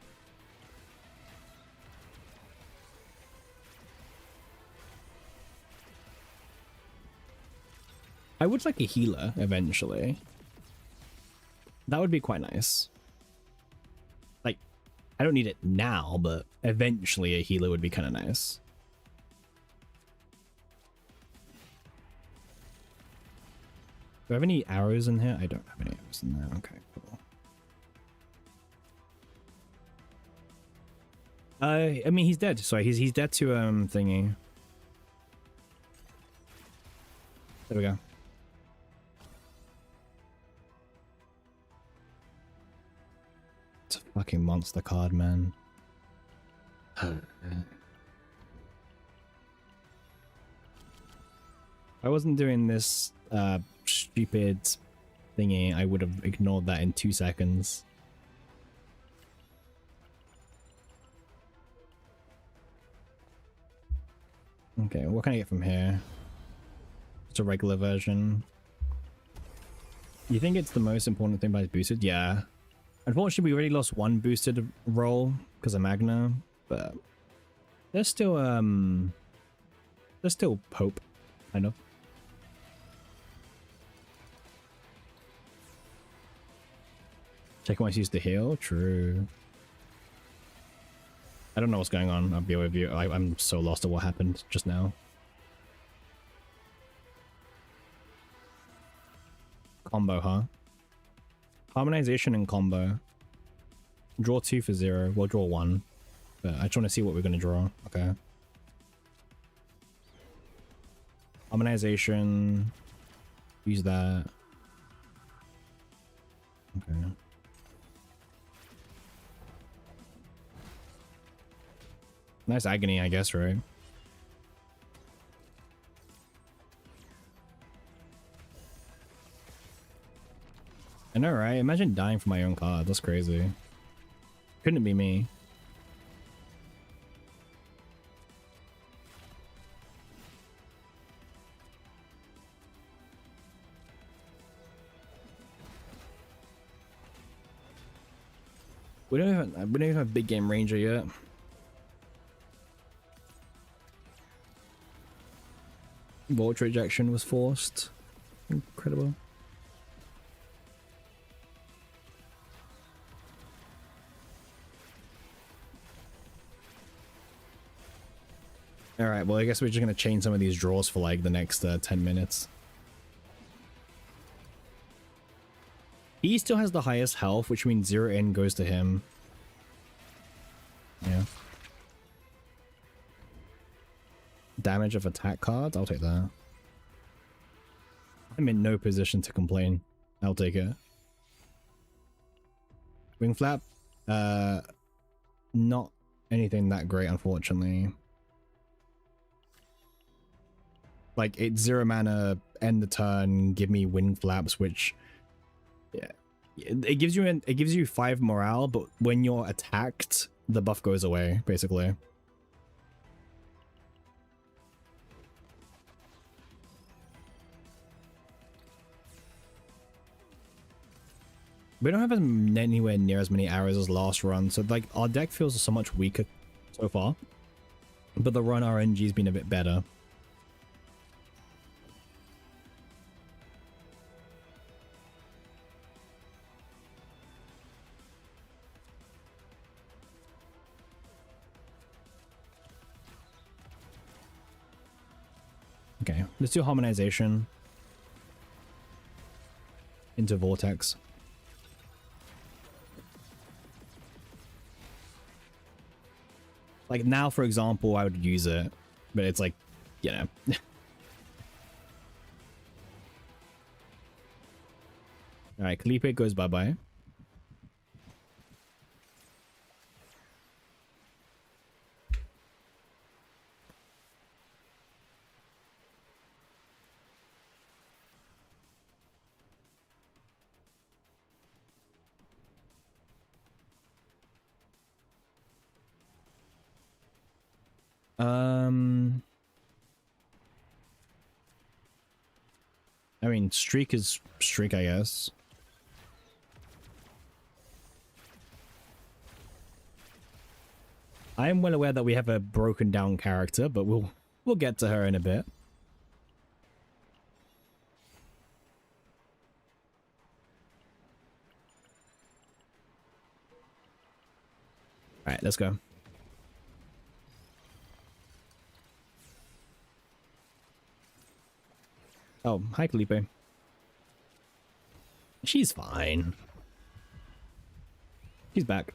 I would like a healer eventually. That would be quite nice. Like, I don't need it now, but eventually a healer would be kind of nice. Do I have any arrows in here? I don't have any arrows in there. Okay, cool. I mean, he's dead. Sorry, he's dead to thingy. There we go. It's a fucking monster card, man. If I wasn't doing this stupid thingy, I would have ignored that in 2 seconds. Okay, what can I get from here? It's a regular version. You think it's the most important thing by boosted? Yeah. Unfortunately, we already lost one boosted roll because of Magna, but there's still hope, kind of. Check once used to heal. True. I don't know what's going on. I'll be with you. I'm so lost at what happened just now. Combo, huh? Harmonization and combo. Draw 2 for 0. We'll draw 1. But I just want to see what we're going to draw. Okay. Harmonization. Use that. Okay. Nice agony, I guess, right? I know, right? Imagine dying for my own card. That's crazy. Couldn't be me. We don't even have big game ranger yet. Vault rejection was forced. Incredible. Alright, well I guess we're just gonna chain some of these draws for like the next 10 minutes. He still has the highest health, which means 0 in goes to him. Yeah. Damage of attack cards? I'll take that. I'm in no position to complain. I'll take it. Wing flap? Not anything that great, unfortunately. Like, it's 0 mana, end the turn, give me wing flaps, which... Yeah. It gives you 5 morale, but when you're attacked, the buff goes away, basically. We don't have anywhere near as many arrows as last run, so like our deck feels so much weaker so far. But the run RNG has been a bit better. Okay, let's do harmonization into vortex. Like now, for example, I would use it, but it's like, you know. All right, Kalipe goes bye-bye. I mean, streak is streak, I guess. I am well aware that we have a broken down character, but we'll get to her in a bit. All right, let's go. Oh, hi, Kalipe. She's fine. She's back.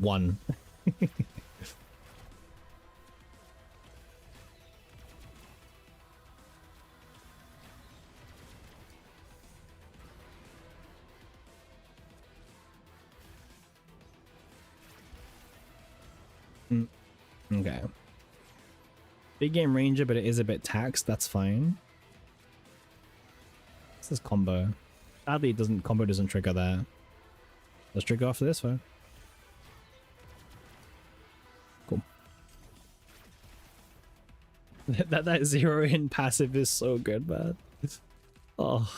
One. Okay. Big game ranger, but it is a bit taxed. That's fine. What's this combo? Sadly, it doesn't. Combo doesn't trigger there. Let's trigger after this though. Cool. that zero in passive is so good, man. Oh,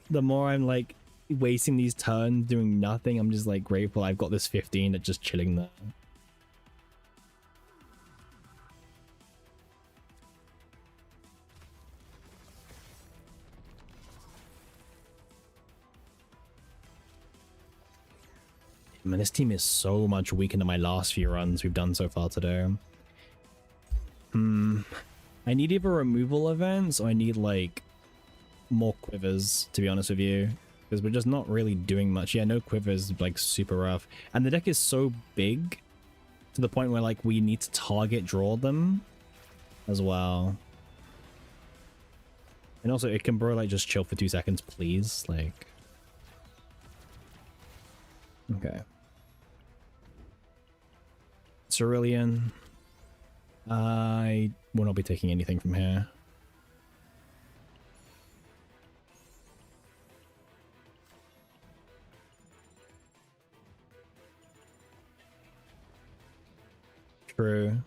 the more I'm like wasting these turns doing nothing, I'm just like grateful I've got this 15 that's just chilling there. Man, this team is so much weaker than my last few runs we've done so far today. I need either removal events or I need like more quivers, to be honest with you, because we're just not really doing much. Yeah, no quivers, like super rough, and the deck is so big to the point where like we need to target draw them as well. And also, it can bro like just chill for 2 seconds, please. Like, okay. Cerulean. I will not be taking anything from here. True.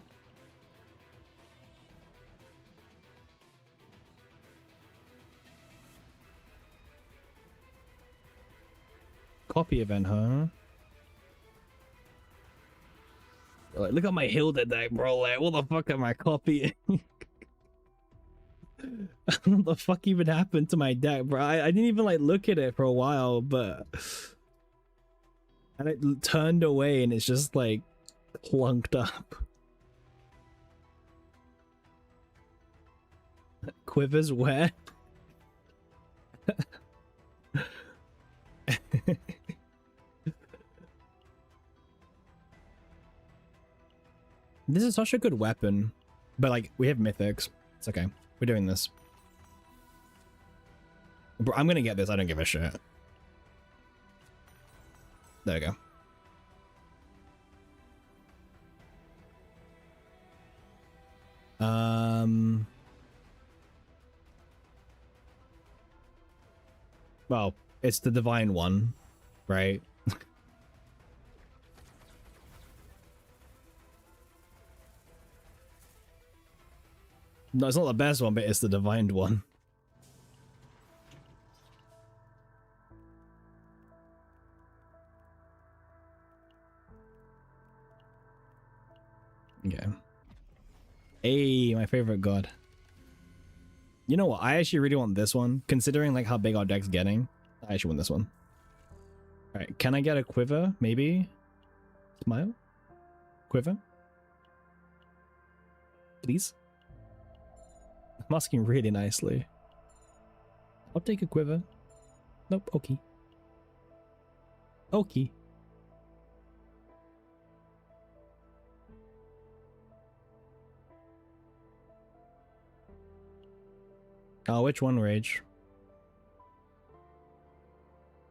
Copy event, huh? Like, look at my Hilda deck, bro. Like, what the fuck am I copying? What the fuck even happened to my deck, bro? I didn't even like look at it for a while, but and it turned away and it's just like clunked up. Quivers where? This is such a good weapon, but like we have mythics. It's okay. We're doing this. Bro, I'm gonna get this. I don't give a shit. There we go. Well, it's the divine one, right? No, it's not the best one, but it's the divine one. Okay. Hey, my favorite god. You know what? I actually really want this one, considering like how big our deck's getting. I actually want this one. All right, can I get a quiver? Maybe. Smile. Quiver. Please. Masking really nicely. I'll take a quiver. Nope. Okay. Okay. Oh, which one, Rage?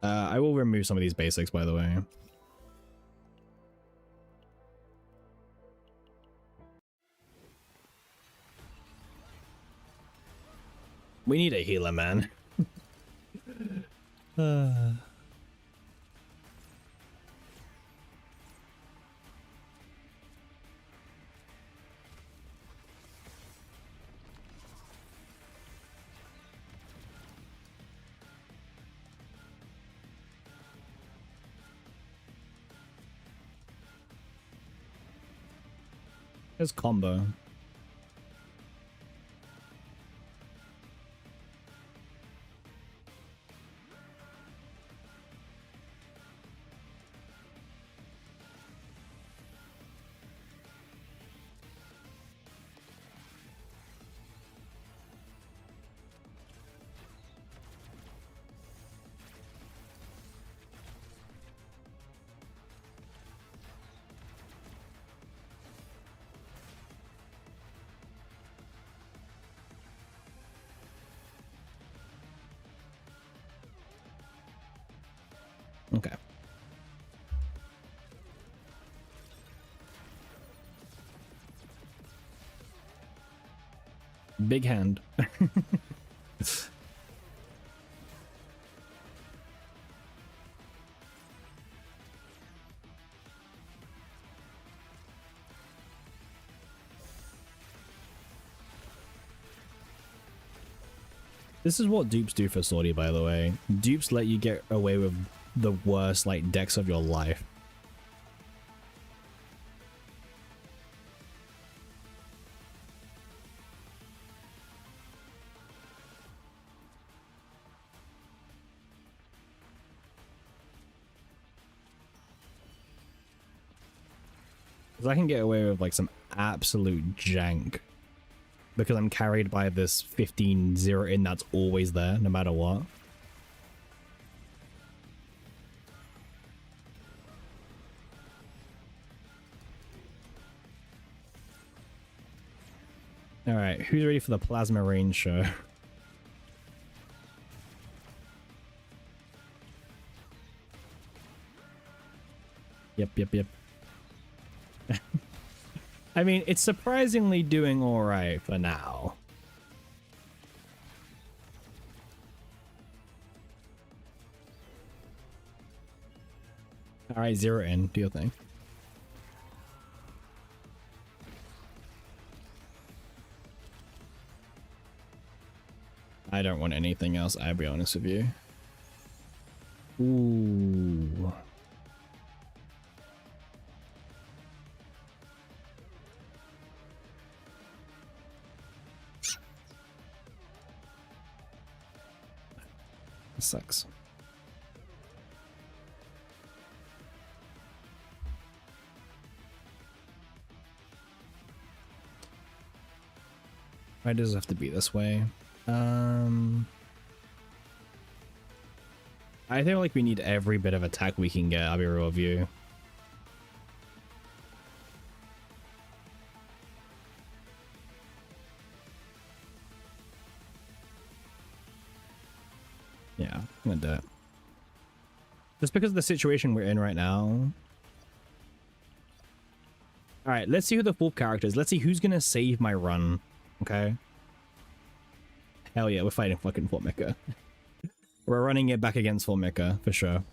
I will remove some of these basics, by the way. We need a healer, man. There's combo. Okay. Big hand. This is what dupes do for Sortie, by the way. Dupes let you get away with the worst, like, decks of your life. Because I can get away with, like, some absolute jank. Because I'm carried by this 15-0 in that's always there, no matter what. Alright, who's ready for the Plasma Rain show? Yep. I mean, it's surprisingly doing alright for now. Alright, 0 in. Do your thing. I don't want anything else, I'll be honest with you. Ooh. This sucks. Why does it have to be this way? I feel like we need every bit of attack we can get, I'll be real with you. Yeah, I'm gonna do it. Just because of the situation we're in right now. Alright, let's see who the full character is. Let's see who's gonna save my run. Okay? Hell yeah, we're fighting fucking Fort Mecca. We're running it back against Fort Mecca, for sure.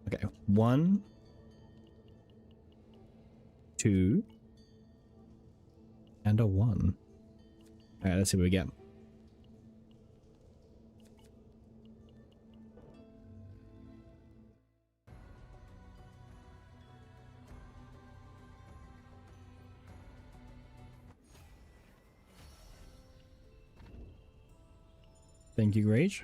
Okay, 1, 2, and a 1. Alright, let's see what we get. Thank you, Rage.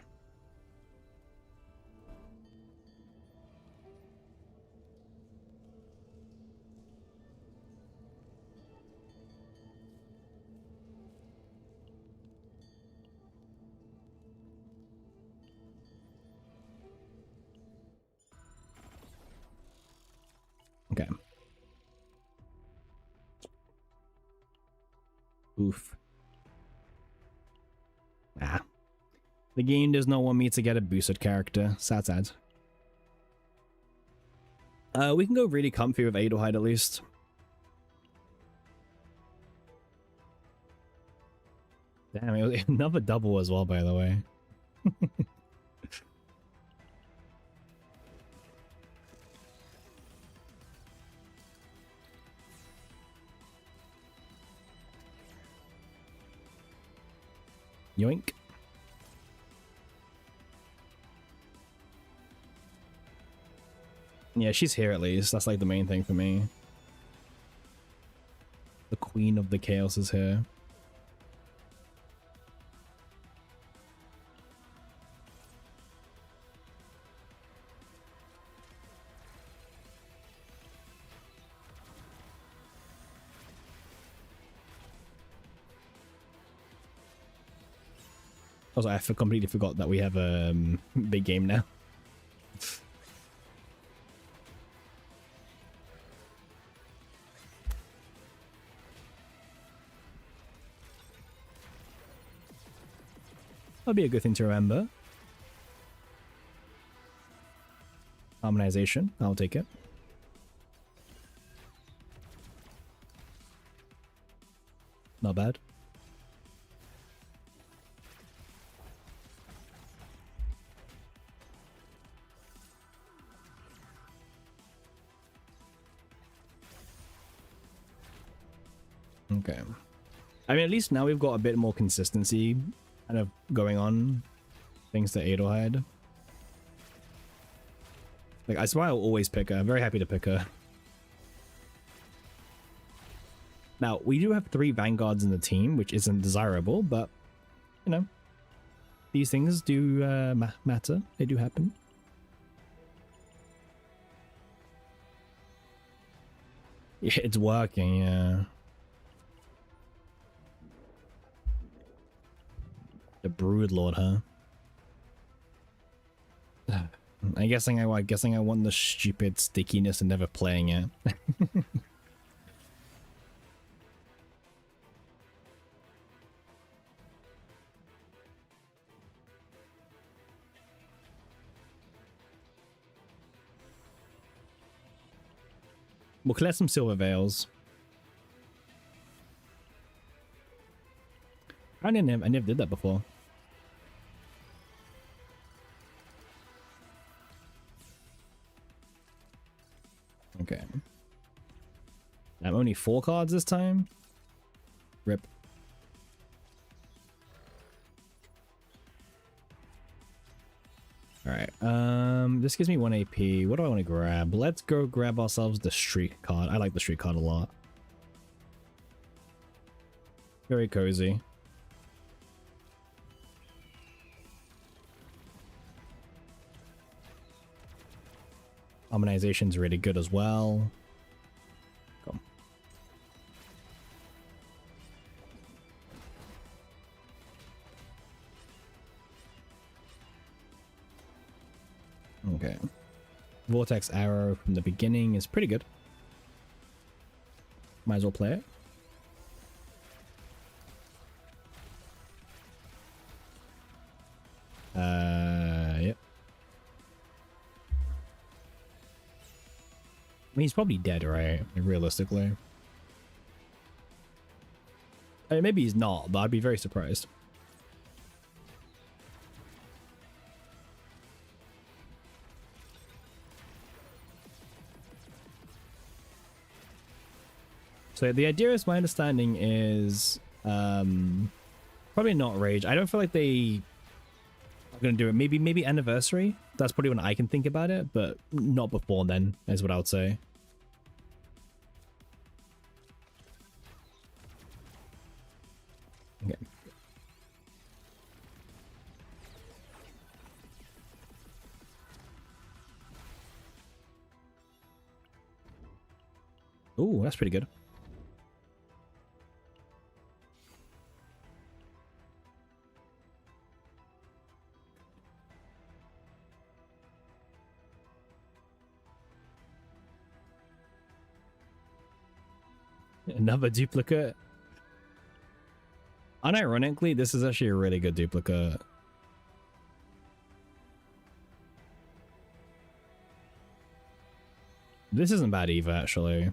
Okay. Oof. Ah. The game does not want me to get a boosted character. Sad. We can go really comfy with Adelheid at least. Damn, it was another double as well, by the way. Yoink. Yeah, she's here at least. That's like the main thing for me. The Queen of the Chaos is here. Also, I completely forgot that we have a big game now. That'll be a good thing to remember. Harmonization, I'll take it. Not bad. Okay. I mean, at least now we've got a bit more consistency kind of going on, thanks to Adelheid. Like, I swear I'll always pick her. I'm very happy to pick her. Now, we do have 3 Vanguards in the team, which isn't desirable, but, you know, these things do matter. They do happen. Yeah, it's working, yeah. The Broodlord, huh? I'm guessing I want the stupid stickiness and never playing it. We'll collect some silver veils. I never did that before. Okay. I'm only 4 cards this time. Rip. Alright, this gives me 1 AP. What do I want to grab? Let's go grab ourselves the streak card. I like the streak card a lot. Very cozy. Harmonization's really good as well. Come. Okay. Vortex Arrow from the beginning is pretty good. Might as well play it. Yep. I mean, he's probably dead, right? Like, realistically. I mean, maybe he's not, but I'd be very surprised. So the idea is, my understanding is, probably not Rage. I don't feel like they are going to do it. Maybe Anniversary. That's probably when I can think about it, but not before then, is what I would say. Okay. Ooh, that's pretty good. Another duplicate. Unironically, this is actually a really good duplicate. This isn't bad either, actually.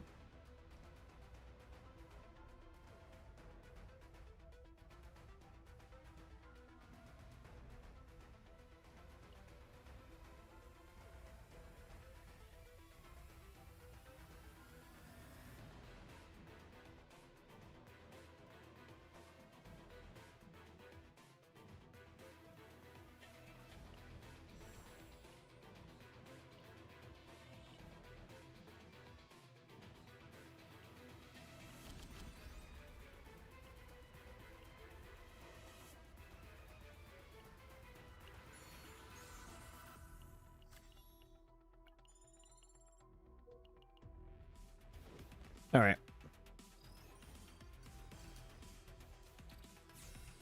All right.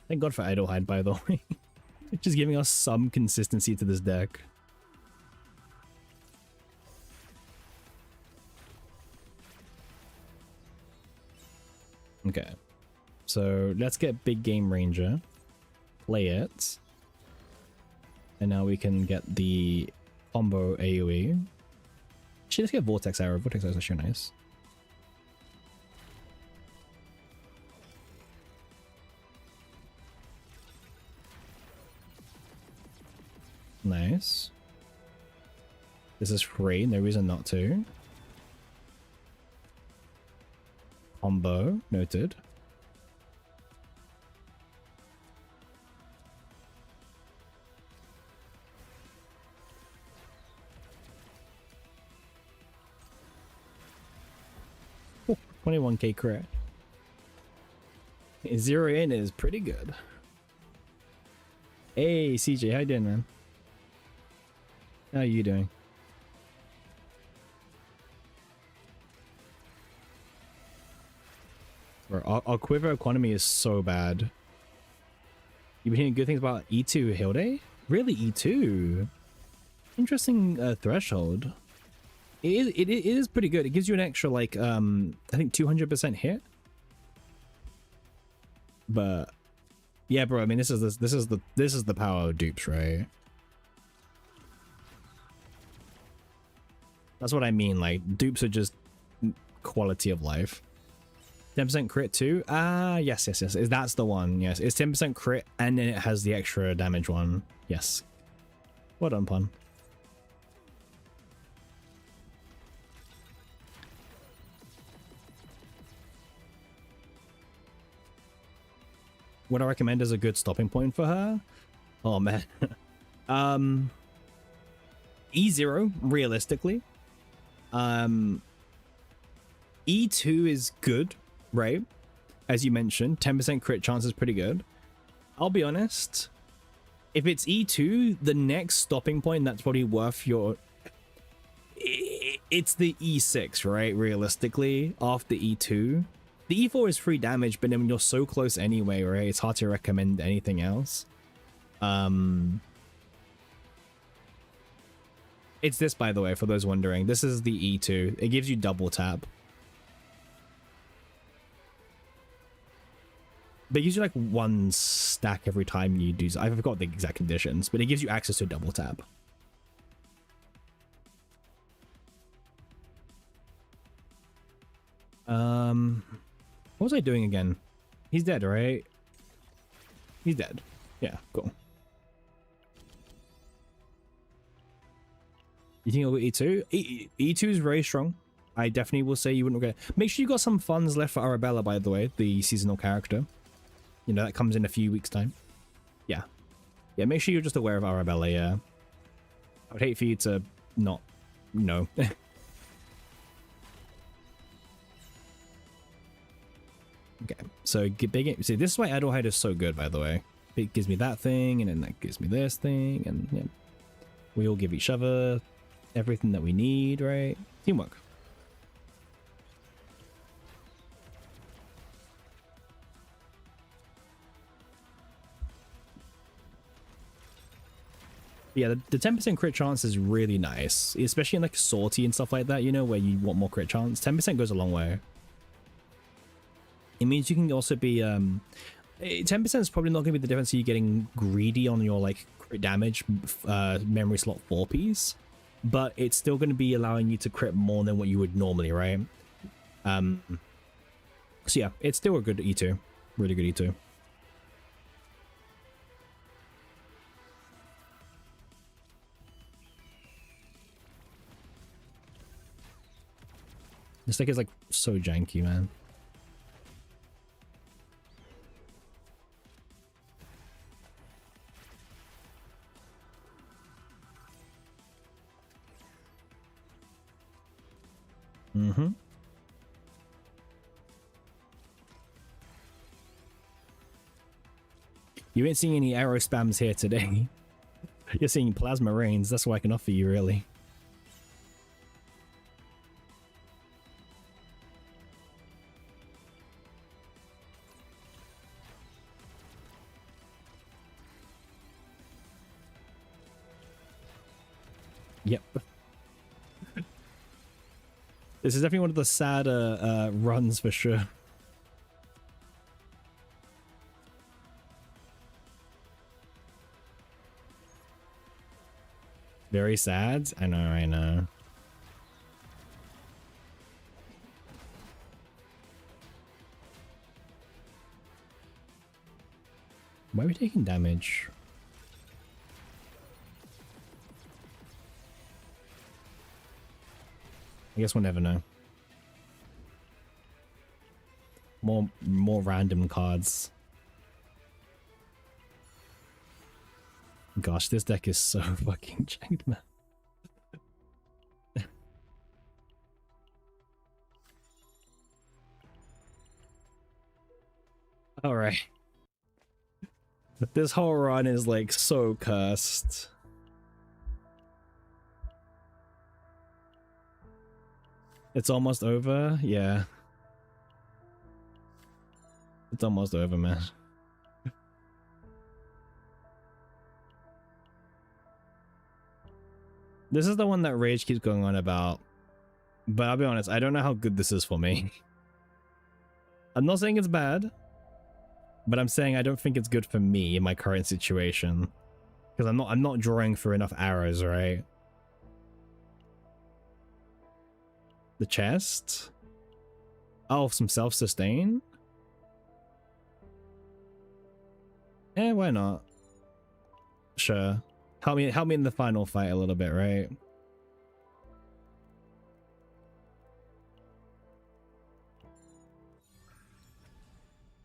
Thank God for Idlehide, by the way. It's just giving us some consistency to this deck. Okay. So let's get Big Game Ranger. Play it. And now we can get the combo AoE. Actually, let's get Vortex Arrow. Vortex Arrow is actually nice. Nice. This is free, no reason not to. Combo, noted. Oh, 21k crit. Zero in is pretty good. Hey CJ, how you doing, man? How are you doing? Bro, our quiver economy is so bad. You've been hearing good things about E2 Hilde? Really, E2? Interesting threshold. It is pretty good. It gives you an extra, like, I think 200% hit. But yeah, bro. I mean, this is the power of dupes, right? That's what I mean. Like, dupes are just quality of life. 10% crit too? Ah, yes. That's the one. Yes, it's 10% crit, and then it has the extra damage one. Yes. Well done, pun. What I recommend is a good stopping point for her. Oh man. E0 realistically. E2 is good, right? As you mentioned, 10% crit chance is pretty good. I'll be honest, if it's E2, the next stopping point that's probably worth your... It's the E6, right? Realistically, after E2. The E4 is free damage, but then when you're so close anyway, right? It's hard to recommend anything else. It's this, by the way, for those wondering. This is the E2. It gives you double tap. But it gives you like one stack every time you do... I forgot the exact conditions, but it gives you access to double tap. What was I doing again? He's dead, right? He's dead. Yeah, cool. You think I'll go E2? E2 is very strong. I definitely will say you wouldn't regret it. Make sure you got some funds left for Arabella, by the way, the seasonal character. You know, that comes in a few weeks' time. Yeah. Yeah, make sure you're just aware of Arabella, yeah. I would hate for you to not know. Okay, so big. See, this is why Idlehide is so good, by the way. It gives me that thing, and then that gives me this thing, and yeah, we all give each other everything that we need, right? Teamwork. Yeah, the 10% crit chance is really nice, especially in like Sortie and stuff like that, you know, where you want more crit chance. 10% goes a long way. It means you can also be 10% is probably not going to be the difference of you getting greedy on your like crit damage memory slot 4 piece, but it's still going to be allowing you to crit more than what you would normally, right? So yeah, it's still a good E2, really good E2. This deck is like so janky, man. Mm-hmm. You ain't seeing any arrow spams here today. You're seeing plasma rains. That's what I can offer you, really. Yep. This is definitely one of the sadder runs for sure. Very sad. I know, I know. Why are we taking damage? I guess we'll never know. More random cards. Gosh, this deck is so fucking janked, man. Alright. This whole run is like so cursed. It's almost over? Yeah. It's almost over, man. This is the one that Rage keeps going on about. But I'll be honest, I don't know how good this is for me. I'm not saying it's bad, but I'm saying I don't think it's good for me in my current situation. Because I'm not drawing for enough arrows, right? The chest? Oh, some self-sustain? Eh, why not? Sure. Help me in the final fight a little bit, right?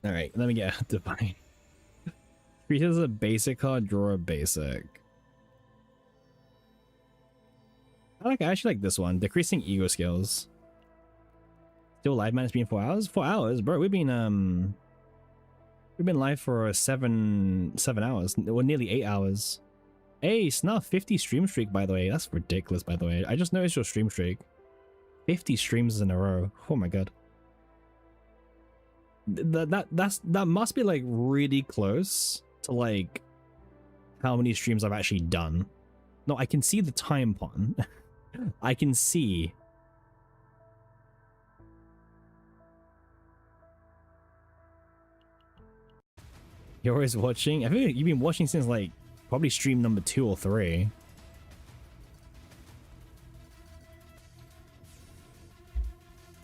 Alright, let me get a divine. Creatures a basic card, draw a basic. I actually like this one. Decreasing ego skills. Still live, man. It's been 4 hours? 4 hours? Bro, we've been live for 7 hours. Well, nearly 8 hours. Hey, Snuff, 50 stream streak, by the way. That's ridiculous, by the way. I just noticed your stream streak. 50 streams in a row. Oh my god. That must be like really close to like how many streams I've actually done. No, I can see the time pun. I can see. You're always watching? I think you've been watching since like probably stream number 2 or 3.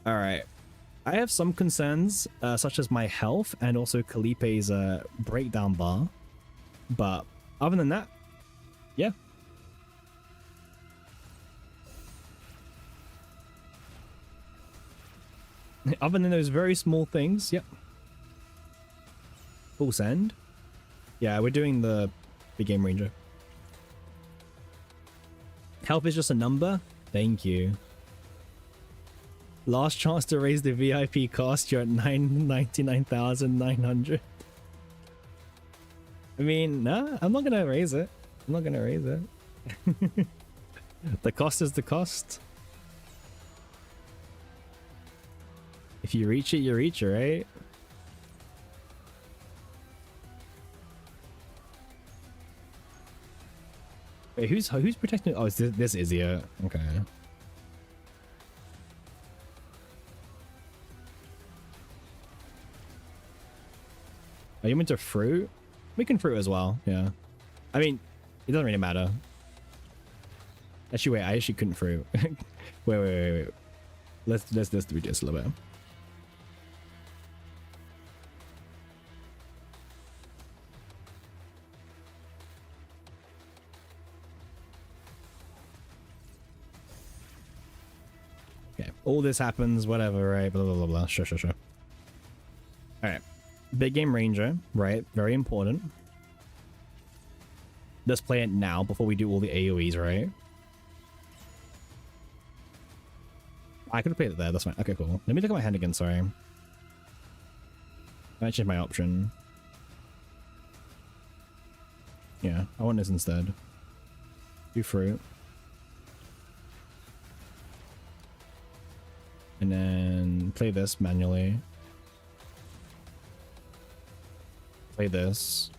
Alright. I have some concerns, such as my health and also Kalipe's breakdown bar. But other than that, yeah. Other than those very small things, yep. Full send. Yeah, we're doing the big game ranger. Health is just a number. Thank you. Last chance to raise the VIP cost. You're at 99,900. I mean, nah, I'm not gonna raise it. I'm not gonna raise it. The cost is the cost. If you reach it, you reach it, right? Wait, who's protecting? Oh, it's this Izzy. Okay. Are you into fruit? We can fruit as well, yeah. I mean, it doesn't really matter. Actually, wait, I actually couldn't fruit. wait. Let's do this a little bit. Okay, all this happens, whatever, right? Blah, blah, blah, blah. Sure. Alright. Big game ranger, right? Very important. Let's play it now before we do all the AoEs, right? I could have played it there, that's fine. Okay, cool. Let me look at my hand again, sorry. I changed my option. Yeah, I want this instead. Do fruit. And then play this manually. Play this.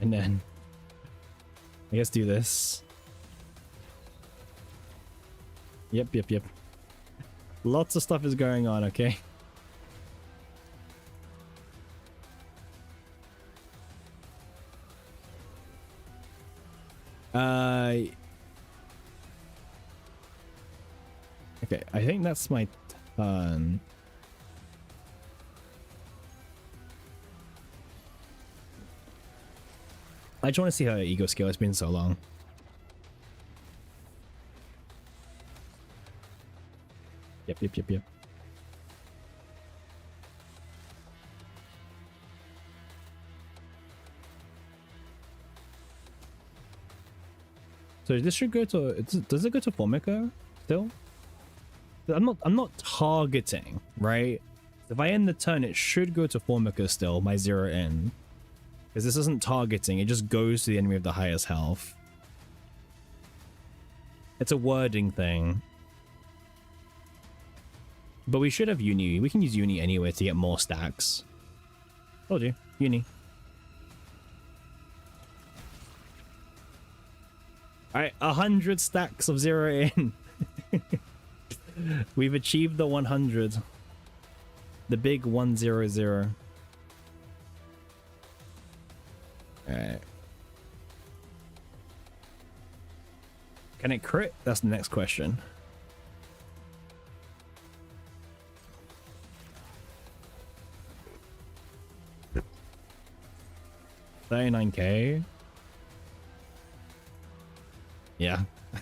And then I guess do this. Yep. Lots of stuff is going on, okay? Okay, I think that's my turn. I just want to see her ego skill. It's been so long. Yep. So this should go to, does it go to Formica still? I'm not targeting, right? If I end the turn, it should go to Formica still, my 0 in. Because this isn't targeting, it just goes to the enemy of the highest health. It's a wording thing. But we should have Uni. We can use Uni anyway to get more stacks. Told you, Uni. Alright, 100 stacks of 0 in. We've achieved the 100. The big 100. Alright. Can it crit? That's the next question. $39K. Yeah. I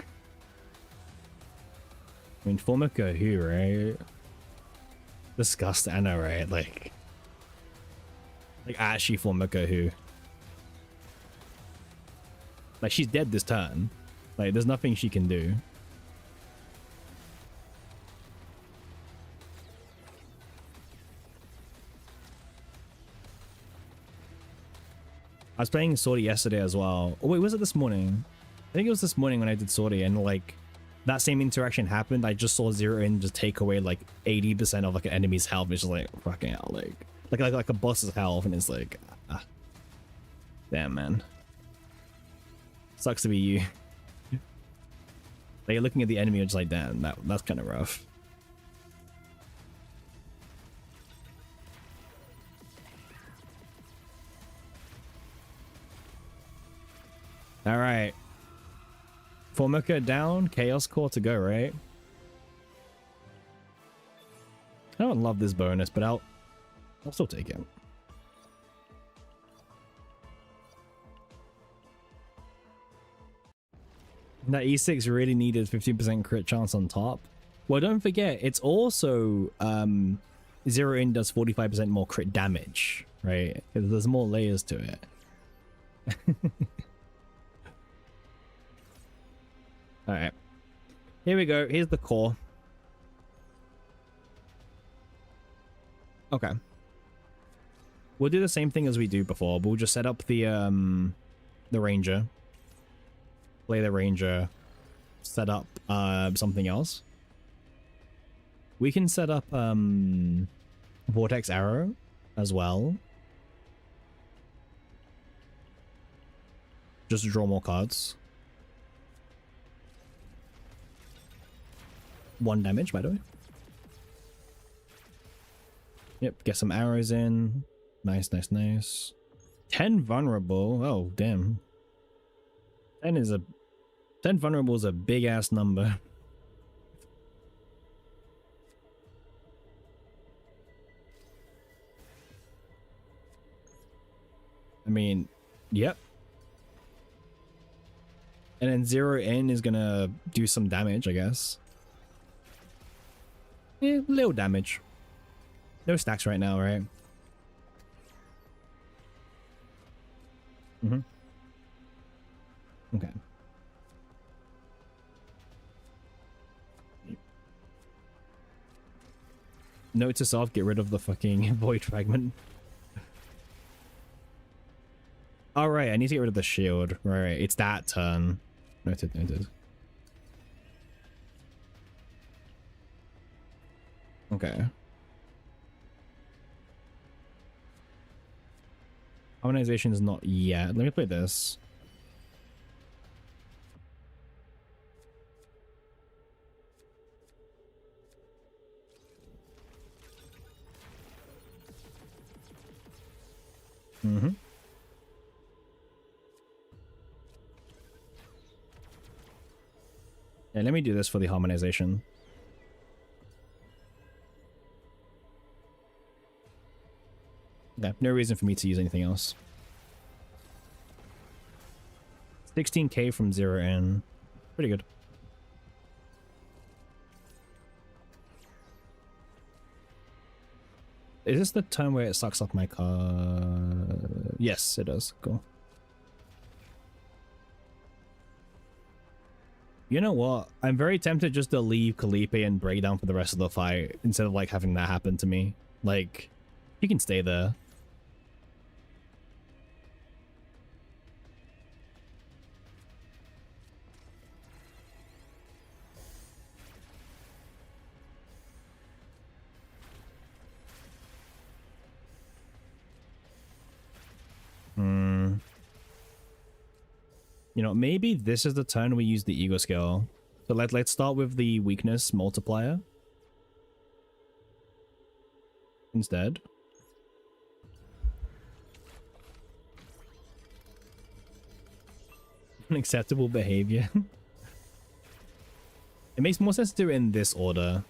mean, Formica who, right? Disgust Anna, right? Like actually Formica who. Like, she's dead this turn. Like, there's nothing she can do. I was playing Sortie yesterday as well. Oh, wait, was it this morning? I think it was this morning when I did Sortie, and like that same interaction happened. I just saw 0 in just take away like 80% of like an enemy's health. It's just like fucking hell, like a boss's health, and it's like, damn, man. Sucks to be you. Like, you're looking at the enemy, you're just like, damn, that's kind of rough. All right. Formica down, Chaos Core to go, right? I don't love this bonus, but I'll still take it. That E6 really needed 15% crit chance on top. Well, don't forget, it's also 0 in does 45% more crit damage, right? Because there's more layers to it. All right, here we go. Here's the core. Okay, we'll do the same thing as we do before. We'll just set up the ranger, play the ranger, set up something else. We can set up vortex arrow as well, just to draw more cards. 1 damage, by the way. Yep, get some arrows in. Nice. 10 vulnerable. Oh, damn. 10 vulnerable is a big ass number. I mean, yep. And then 0 in is gonna do some damage, I guess. Yeah, little damage. No stacks right now, right? Okay. Note to self, get rid of the fucking void fragment. Alright, I need to get rid of the shield. Right, it's that turn. Noted. Okay. Harmonization is not yet. Let me play this. Yeah, let me do this for the harmonization. Okay, no reason for me to use anything else. 16k from 0 in. Pretty good. Is this the turn where it sucks off my card? Yes, it does. Cool. You know what? I'm very tempted just to leave Kalipe and break down for the rest of the fight instead of like having that happen to me. Like, you can stay there. You know, maybe this is the turn we use the ego scale. So let's start with the weakness multiplier instead. Unacceptable behavior. It makes more sense to do it in this order.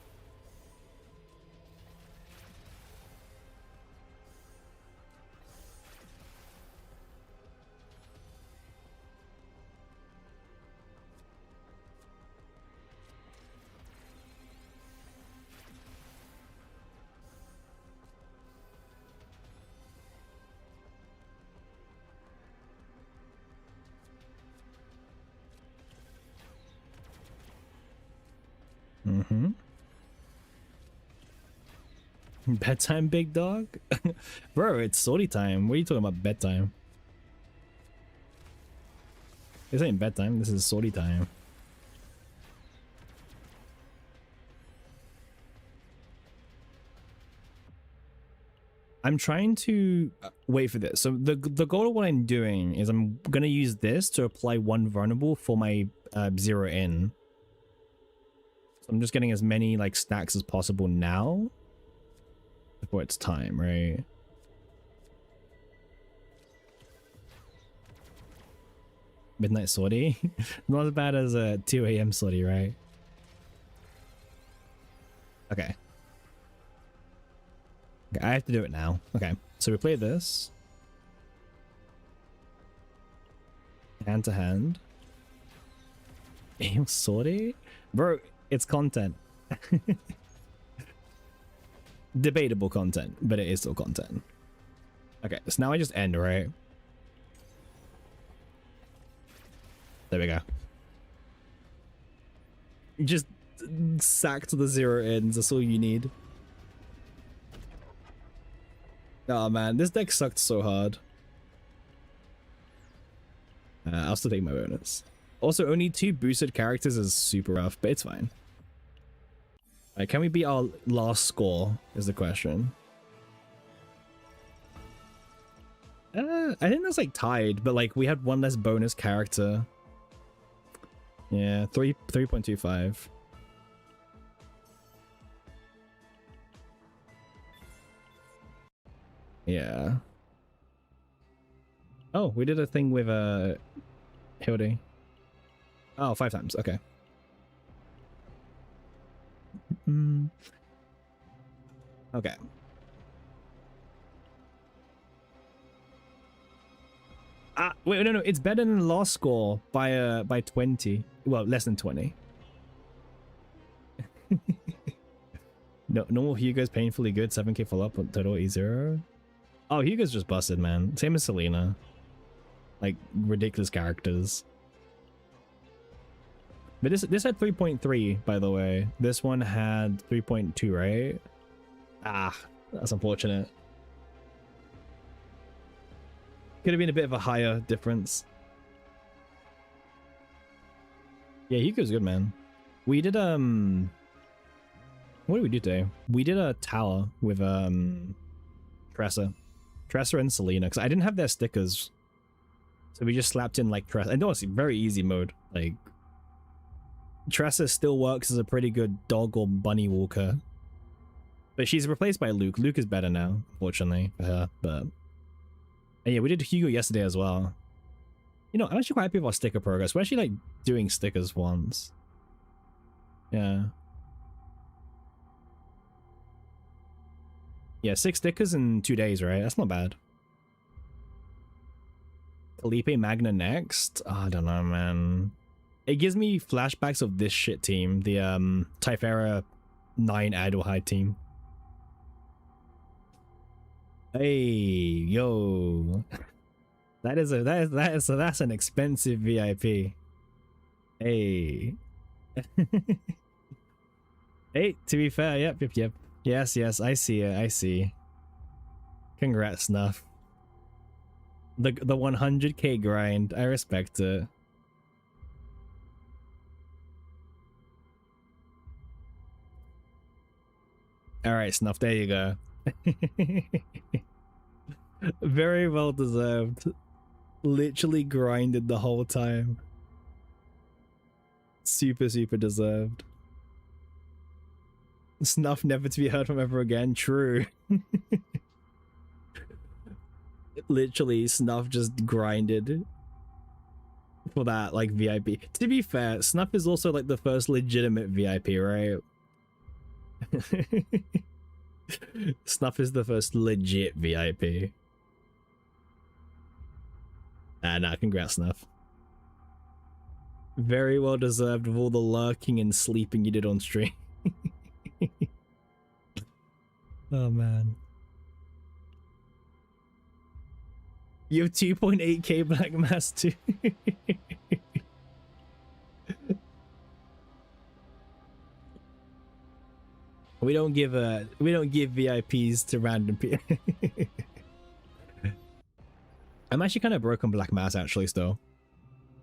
Bedtime, big dog? Bro, it's Sortie time. What are you talking about bedtime? This ain't bedtime, this is Sortie time. I'm trying to wait for this. So the goal of what I'm doing is I'm gonna use this to apply one vulnerable for my 0 in. So I'm just getting as many like stacks as possible now before it's time, right? Midnight Sortie? Not as bad as a 2 a.m. Sortie, right? Okay. Okay, I have to do it now. Okay, so we play this. Hand to hand. AM Sortie? Bro, it's content. Debatable content, but it is still content. Okay, so now I just end, right? There we go. Just sacked the 0 ends, that's all you need. Oh man, this deck sucked so hard. I'll still take my bonus. Also, only 2 boosted characters is super rough, but it's fine. Alright, can we beat our last score is the question. I think that's like tied, but like we had 1 less bonus character. Yeah, 3.25. Yeah. Oh, we did a thing with Hildy. Oh, 5 times. Okay. Okay. Wait, no, it's better than the last score by 20. Well, less than 20. No, normal Hugo's painfully good. 7k follow-up on total E0. Oh, Hugo's just busted, man. Same as Selena. Like, ridiculous characters. But this had 3.3, by the way. This one had 3.2, right? Ah, that's unfortunate. Could have been a bit of a higher difference. Yeah, Hugo's good, man. We did, what did we do today? We did a tower with, Tressa and Selena, because I didn't have their stickers. So we just slapped in, like, Tressa. And honestly, very easy mode. Like, Tressa still works as a pretty good dog or bunny walker. But she's replaced by Luke. Luke is better now, fortunately, for her, but... And yeah, we did Hugo yesterday as well. You know, I'm actually quite happy with our sticker progress. We're actually, like, doing stickers once. Yeah. Yeah, 6 stickers in 2 days, right? That's not bad. Felipe Magna next? Oh, I don't know, man. It gives me flashbacks of this shit team, the Typhera 9 Idlehide team. Hey, yo. That's an expensive VIP. Hey. Hey, to be fair, yep. Yes, I see it, I see. Congrats, Snuff. The 100k grind, I respect it. Alright, Snuff, there you go. Very well deserved. Literally grinded the whole time. Super deserved. Snuff never to be heard from ever again. True. Literally, Snuff just grinded for that, like, VIP. To be fair, Snuff is also, like, the first legitimate VIP, right? Snuff is the first legit VIP. Nah, congrats, Snuff. Very well deserved of all the lurking and sleeping you did on stream. Oh, man. You have 2.8k Black Mass too. We don't give VIPs to random people. I'm actually kind of broke on Black Mass actually still.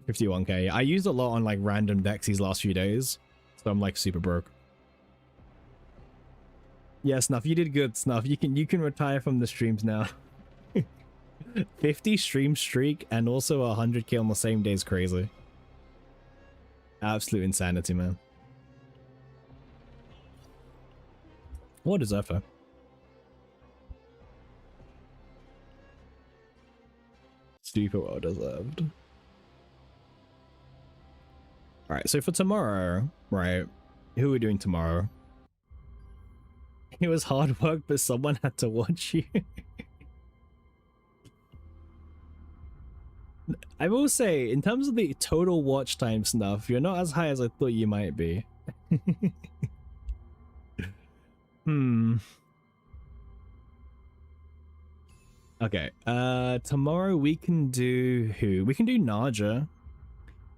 51k. I used a lot on like random decks these last few days, so I'm like super broke. Yeah, Snuff, you did good, Snuff. You can retire from the streams now. 50 stream streak and also 100k on the same day is crazy. Absolute insanity, man. What is that for? Super well deserved. Alright, so for tomorrow, right? Who are we doing tomorrow? It was hard work, but someone had to watch you. I will say, in terms of the total watch time stuff, you're not as high as I thought you might be. Okay, tomorrow we can do who? We can do Naja.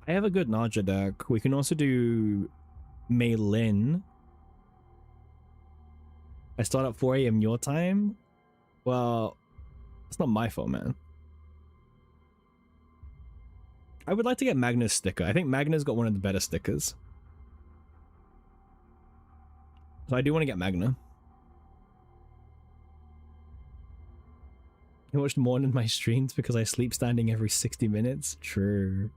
I have a good Naja deck. We can also do Mei Lin. I start at 4 AM your time? Well, it's not my fault, man. I would like to get Magna's sticker. I think Magna's got one of the better stickers. So I do want to get Magna. You watched more than my streams because I sleep standing every 60 minutes? True.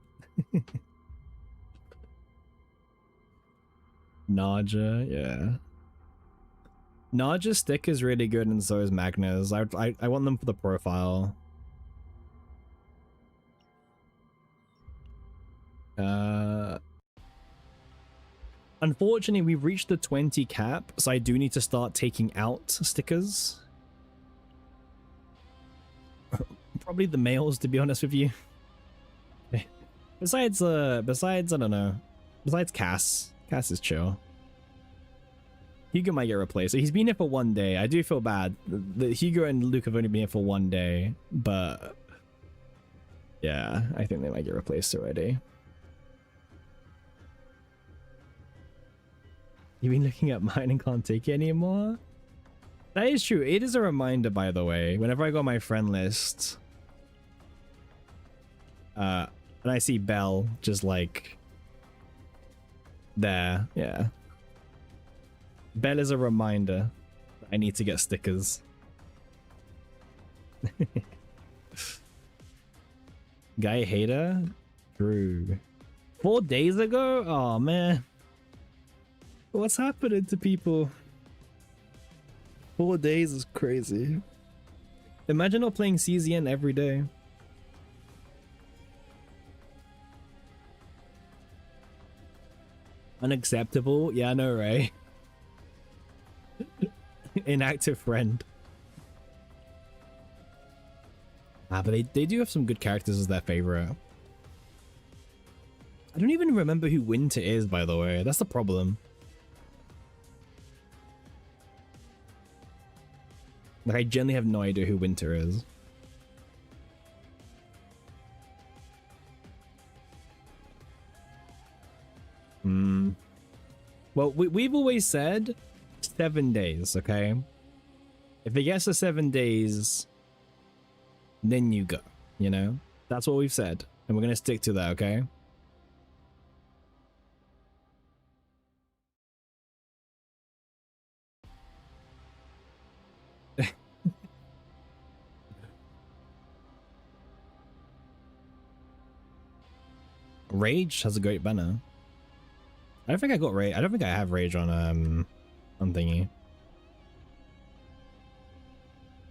Naja, yeah. Naja's stick is really good and so is Magna's. I want them for the profile. Unfortunately, we've reached the 20 cap, so I do need to start taking out stickers. Probably the males, to be honest with you. Besides, I don't know. Besides Cass. Cass is chill. Hugo might get replaced. He's been here for 1 day. I do feel bad. The Hugo and Luke have only been here for 1 day, but yeah, I think they might get replaced already. You've been looking at mine and can't take it anymore? That is true. It is a reminder, by the way. Whenever I go on my friend list, and I see Belle just like there, yeah. Belle is a reminder that I need to get stickers. Guy hater? True. 4 days ago? Oh man. What's happening to people? 4 days is crazy. Imagine not playing CZN every day. Unacceptable? Yeah, I know, right? Inactive friend. Ah, but they do have some good characters as their favorite. I don't even remember who Winter is, by the way. That's the problem. Like, I genuinely have no idea who Winter is. Well, we've always said 7 days, okay? If it gets to 7 days, then you go, you know? That's what we've said. And we're going to stick to that, okay? Rage has a great banner. I don't think I got Rage. I don't think I have Rage on thingy.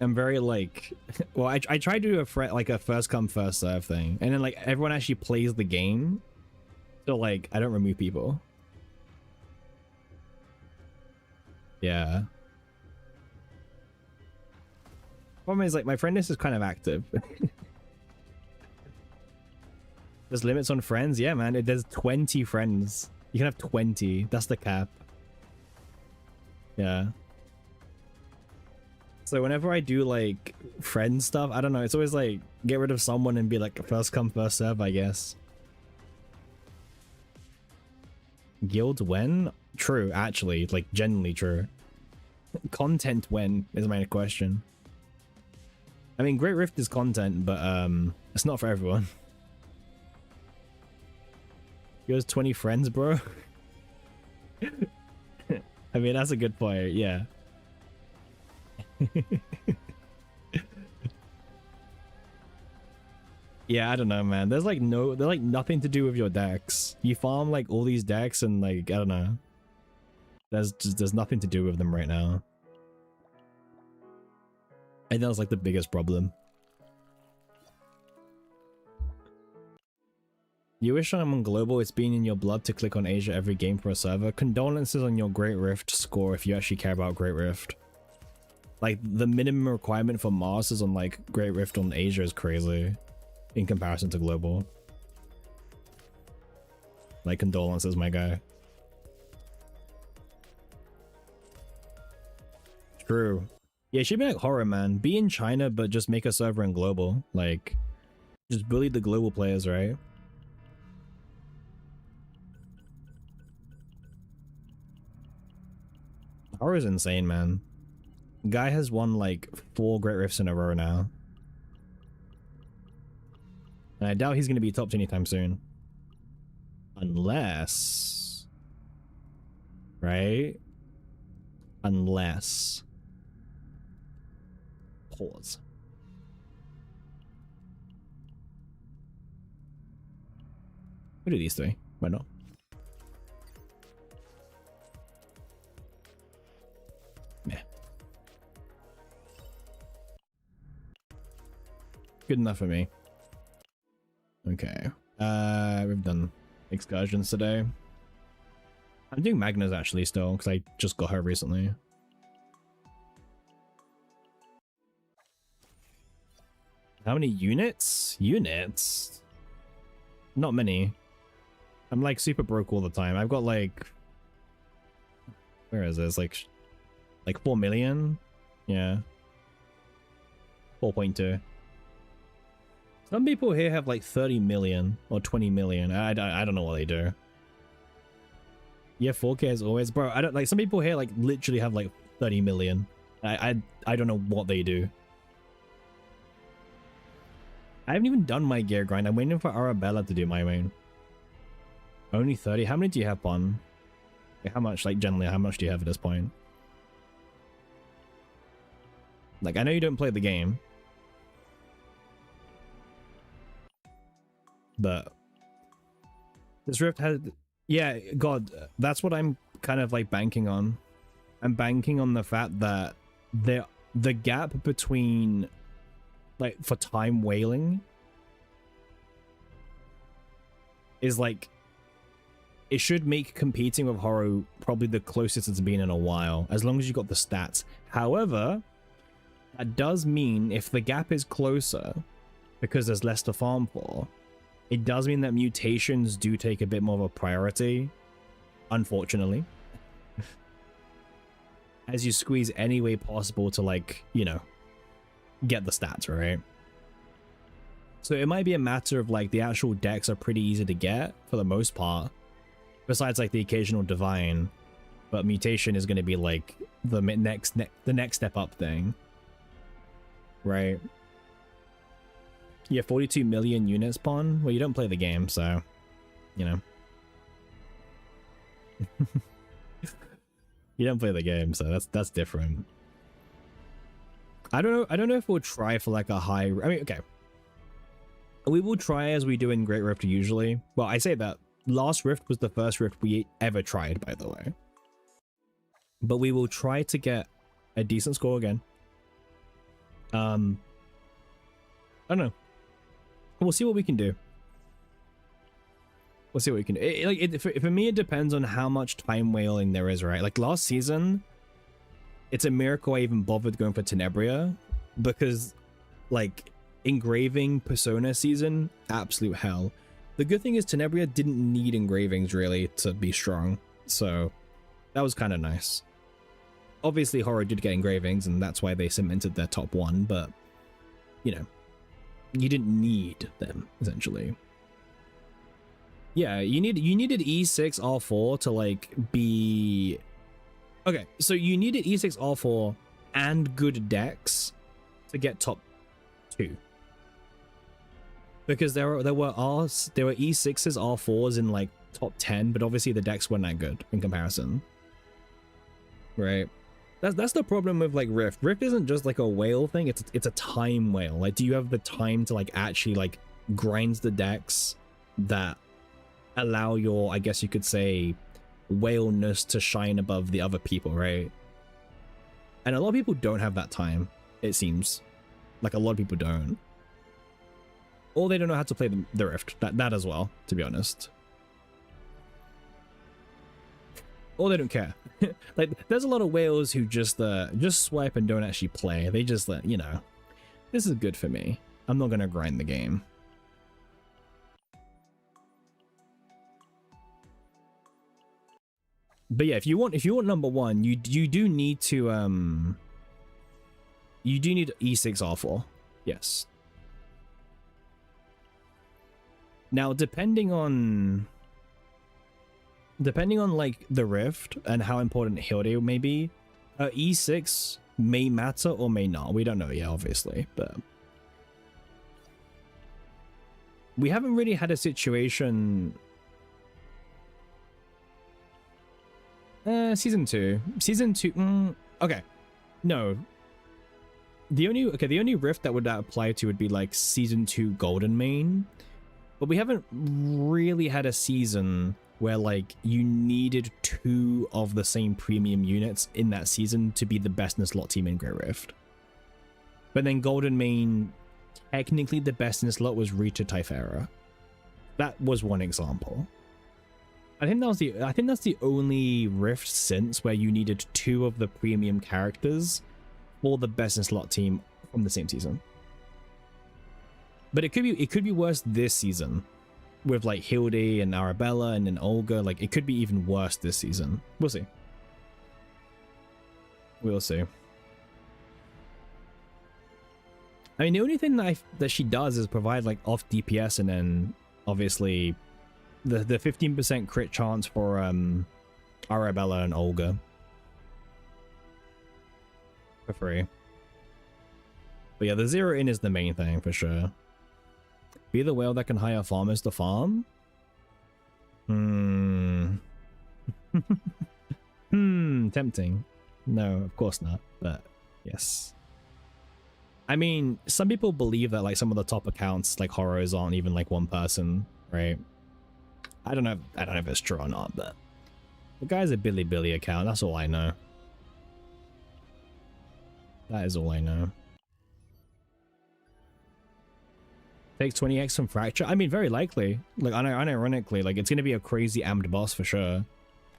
I'm very like, well, I tried to do a first come first serve thing, and then like everyone actually plays the game, so like I don't remove people. Yeah. Problem is like my friend list is kind of active. There's limits on friends, yeah, man. There's 20 friends. You can have 20. That's the cap. Yeah. So whenever I do like friend stuff, I don't know, it's always like get rid of someone and be like first come first serve, I guess. Guild when? True, actually, like genuinely true. Content when is my question. I mean, Great Rift is content, but it's not for everyone. You has 20 friends, bro. I mean, that's a good point, yeah. Yeah, I don't know, man. There's like nothing to do with your decks. You farm like all these decks and like, I don't know. There's nothing to do with them right now. I think that's like the biggest problem. You wish I'm on global, it's been in your blood to click on Asia every game for a server. Condolences on your Great Rift score if you actually care about Great Rift. Like, the minimum requirement for Masters on like Great Rift on Asia is crazy in comparison to global. Like, condolences, my guy. True. Yeah, it should be like horror, man. Be in China, but just make a server in global. Like, just bully the global players, right? Horror is insane, man. Guy has won like 4 Great Rifts in a row now. And I doubt he's going to be topped anytime soon. Unless... Right? Unless... Pause. What are these three? Why not? Yeah. Good enough for me. Okay. We've done excursions today. I'm doing Magna's actually still, because I just got her recently. How many units? Units? Not many. I'm like super broke all the time. I've got like... Where is this? Like 4 million? Yeah. 4.2. Some people here have like 30 million or 20 million. I don't know what they do. Yeah, 4K as always. Bro, I don't like, some people here like literally have like 30 million. I don't know what they do. I haven't even done my gear grind. I'm waiting for Arabella to do my main. Only 30? How many do you have, Pon? Like, how much, like, generally, how much do you have at this point? Like, I know you don't play the game. But... This Rift has... Yeah, God, that's what I'm kind of, like, banking on. I'm banking on the fact that the gap between... Like, for time whaling... is, like... it should make competing with Horo probably the closest it's been in a while, as long as you got the stats. However, that does mean if the gap is closer, because there's less to farm for, it does mean that mutations do take a bit more of a priority, unfortunately. As you squeeze any way possible to, like, you know, get the stats, right? So it might be a matter of, like, the actual decks are pretty easy to get for the most part, besides, like, the occasional divine, but mutation is going to be, like, the next step up thing, right? Yeah, 42 million units, Pon. Well, you don't play the game, so, you know. You don't play the game, so that's different. I don't know if we'll try for, like, a high... I mean, okay. We will try as we do in Great Rift usually. Well, I say that. Last Rift was the first Rift we ever tried, by the way. But we will try to get a decent score again. I don't know. We'll see what we can do. We'll see what we can do. For me, it depends on how much time whaling there is, right? Like last season, it's a miracle I even bothered going for Tenebria, because, like, engraving Persona season, absolute hell. The good thing is Tenebria didn't need engravings really to be strong, so that was kind of nice. Obviously, Horror did get engravings, and that's why they cemented their top one, but, you know, you didn't need them, essentially. Yeah, you needed E6 R4 to, like, be... Okay, so you needed E6 R4 and good decks to get top 2. Because there were E6s, R4s in, like, top 10, but obviously the decks weren't that good in comparison. Right? That's the problem with, like, Rift. Rift isn't just, like, a whale thing, it's a time whale. Like, do you have the time to, like, actually, like, grind the decks that allow your, I guess you could say, whaleness to shine above the other people, right? And a lot of people don't have that time, it seems. Like, a lot of people don't. Or they don't know how to play the Rift. That as well, to be honest. Or they don't care. Like, there's a lot of whales who just swipe and don't actually play. They just, you know, this is good for me. I'm not gonna grind the game. But yeah, if you want number one, you do need to you do need E6 R4. Yes. Now, depending on like the Rift and how important Hilde may be, E6 may matter or may not. We don't know yet, obviously, but we haven't really had a situation. Season 2. Okay. No. The only Rift that would apply to would be like Season 2 Golden Main. But we haven't really had a season where, like, you needed 2 of the same premium units in that season to be the best in the slot team in Great Rift. But then Golden Main, technically the best in the slot was Rita Typhera. That was one example. I think that's the only Rift since where you needed 2 of the premium characters for the best in slot team from the same season. But it could be worse this season with, like, Hilde and Arabella and then Olga. Like, it could be even worse this season. We'll see. We'll see. I mean, the only thing that she does is provide, like, off DPS and then obviously the 15% crit chance for Arabella and Olga for free. But yeah, the zero in is the main thing for sure. Be the whale that can hire farmers to farm? Tempting. No, of course not, but yes. I mean, some people believe that, like, some of the top accounts, like Horrors, aren't even, like, one person, right? I don't know if it's true or not, but the guy's a Billy account, that's all I know. That is all I know. Takes 20x from Fracture. I mean, very likely. Like, unironically, like, it's going to be a crazy amped boss for sure.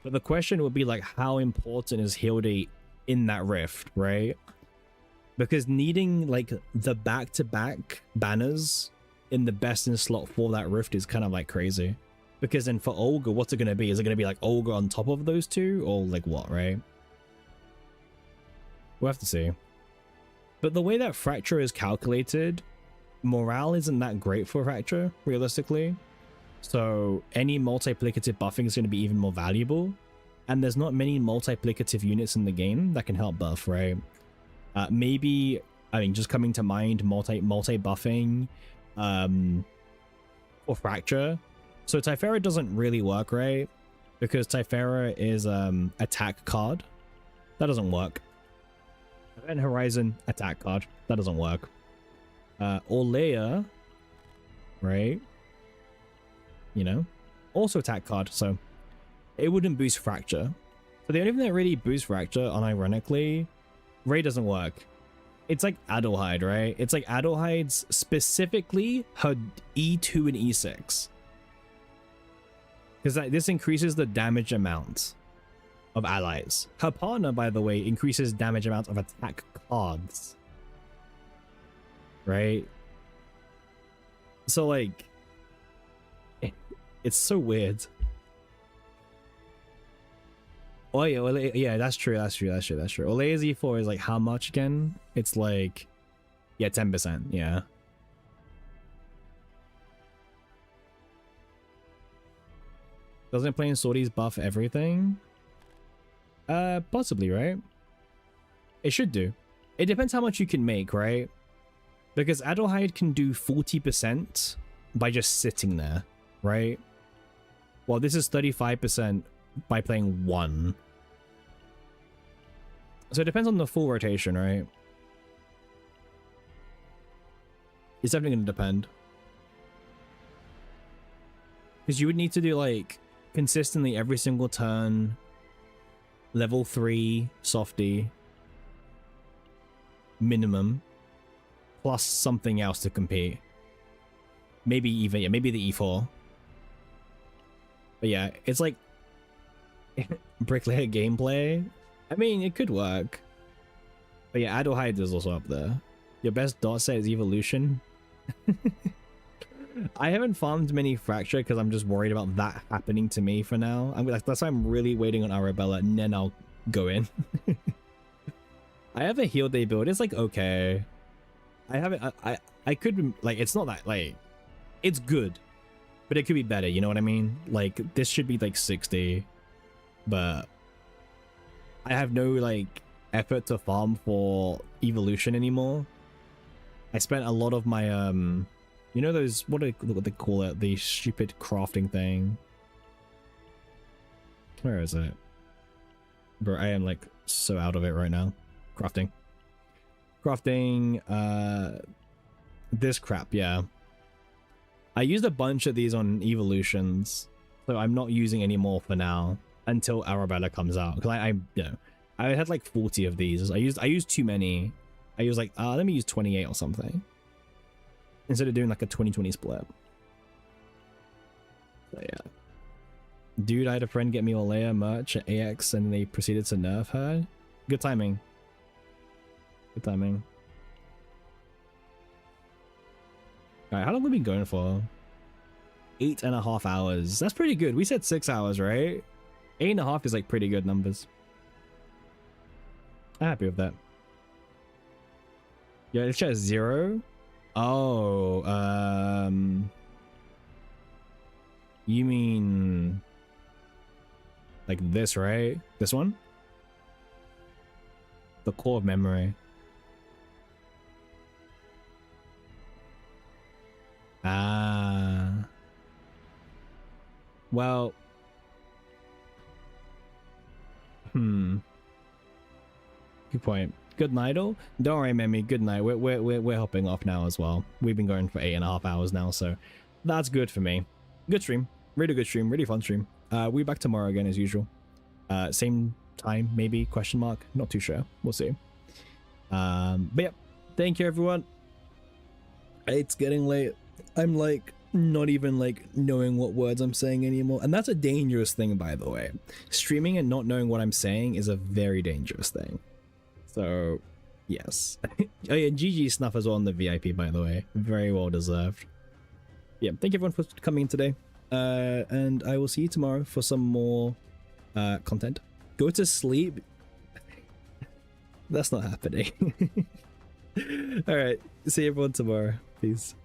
But the question would be, like, how important is Hilde in that rift, right? Because needing, like, the back-to-back banners in the best in slot for that rift is kind of, like, crazy. Because then for Olga, what's it going to be? Is it going to be, like, Olga on top of those two? Or, like, what, right? We'll have to see. But the way that Fracture is calculated, morale isn't that great for Fracture, realistically. So any multiplicative buffing is going to be even more valuable. And there's not many multiplicative units in the game that can help buff, right? Maybe, I mean, just coming to mind, multi-buffing or Fracture. So Typhera doesn't really work, right? Because Typhera is attack card. That doesn't work. Event Horizon, attack card. That doesn't work. Orlea, right? You know, also attack card, so it wouldn't boost Fracture. So the only thing that really boosts Fracture, unironically, Ray doesn't work. It's like Adelheid, right? It's like Adelheid's, specifically her E2 and E6. Because this increases the damage amount of allies. Her partner, by the way, increases damage amount of attack cards. Right? So, like, it's so weird. Oh yeah, yeah, that's true. Olea's E4 is like how much again? It's like, yeah, 10%, yeah. Doesn't playing Sortie's buff everything? Possibly, right? It should do. It depends how much you can make, right? Because Adelheid can do 40% by just sitting there, right? Well, this is 35% by playing 1. So it depends on the full rotation, right? It's definitely going to depend. Because you would need to do, like, consistently every single turn, level 3 Sortie, minimum, plus something else to compete. Maybe even, yeah, maybe the E4. But yeah, it's like Bricklayer gameplay. I mean, it could work. But yeah, Adelheid is also up there. Your best dot set is Evolution. I haven't farmed many Fracture because I'm just worried about that happening to me for now. That's why I'm really waiting on Arabella, and then I'll go in. I have a heal day build. It's like okay. I haven't. I could like. It's not that like. It's good, but it could be better. You know what I mean? Like this should be like 60, but I have no like effort to farm for Evolution anymore. I spent a lot of my you know those what do they call it? The stupid crafting thing. Where is it? Bro, I am like so out of it right now. Crafting, this crap, yeah. I used a bunch of these on evolutions, so I'm not using any more for now until Arabella comes out. Because I you know, I had like 40 of these. I used too many. I used like let me use 28 or something instead of doing like a 20-20 split. So yeah, dude, I had a friend get me Olea merch at AX, and they proceeded to nerf her. Good timing. Good timing. Alright, how long have we been going for? 8.5 hours. That's pretty good. We said 6 hours, right? 8.5 is like pretty good numbers. I'm happy with that. Yeah, it's just 0. Oh, you mean like this, right? This one? The core of memory. Well, good point. Good night, all. Don't worry, Memi. Good night. We're hopping off now as well. We've been going for 8.5 hours now, so that's good for me. Good stream, really good stream, really fun stream. We're back tomorrow again as usual. Same time, maybe? Question mark. Not too sure. We'll see. But yeah, thank you everyone. It's getting late. I'm like not even like knowing what words I'm saying anymore. And that's a dangerous thing, by the way. Streaming and not knowing what I'm saying is a very dangerous thing. So, yes. Oh yeah, GG Snuff as well on the VIP, by the way. Very well deserved. Yeah, thank you everyone for coming in today. And I will see you tomorrow for some more content. Go to sleep. That's not happening. All right, see everyone tomorrow. Peace.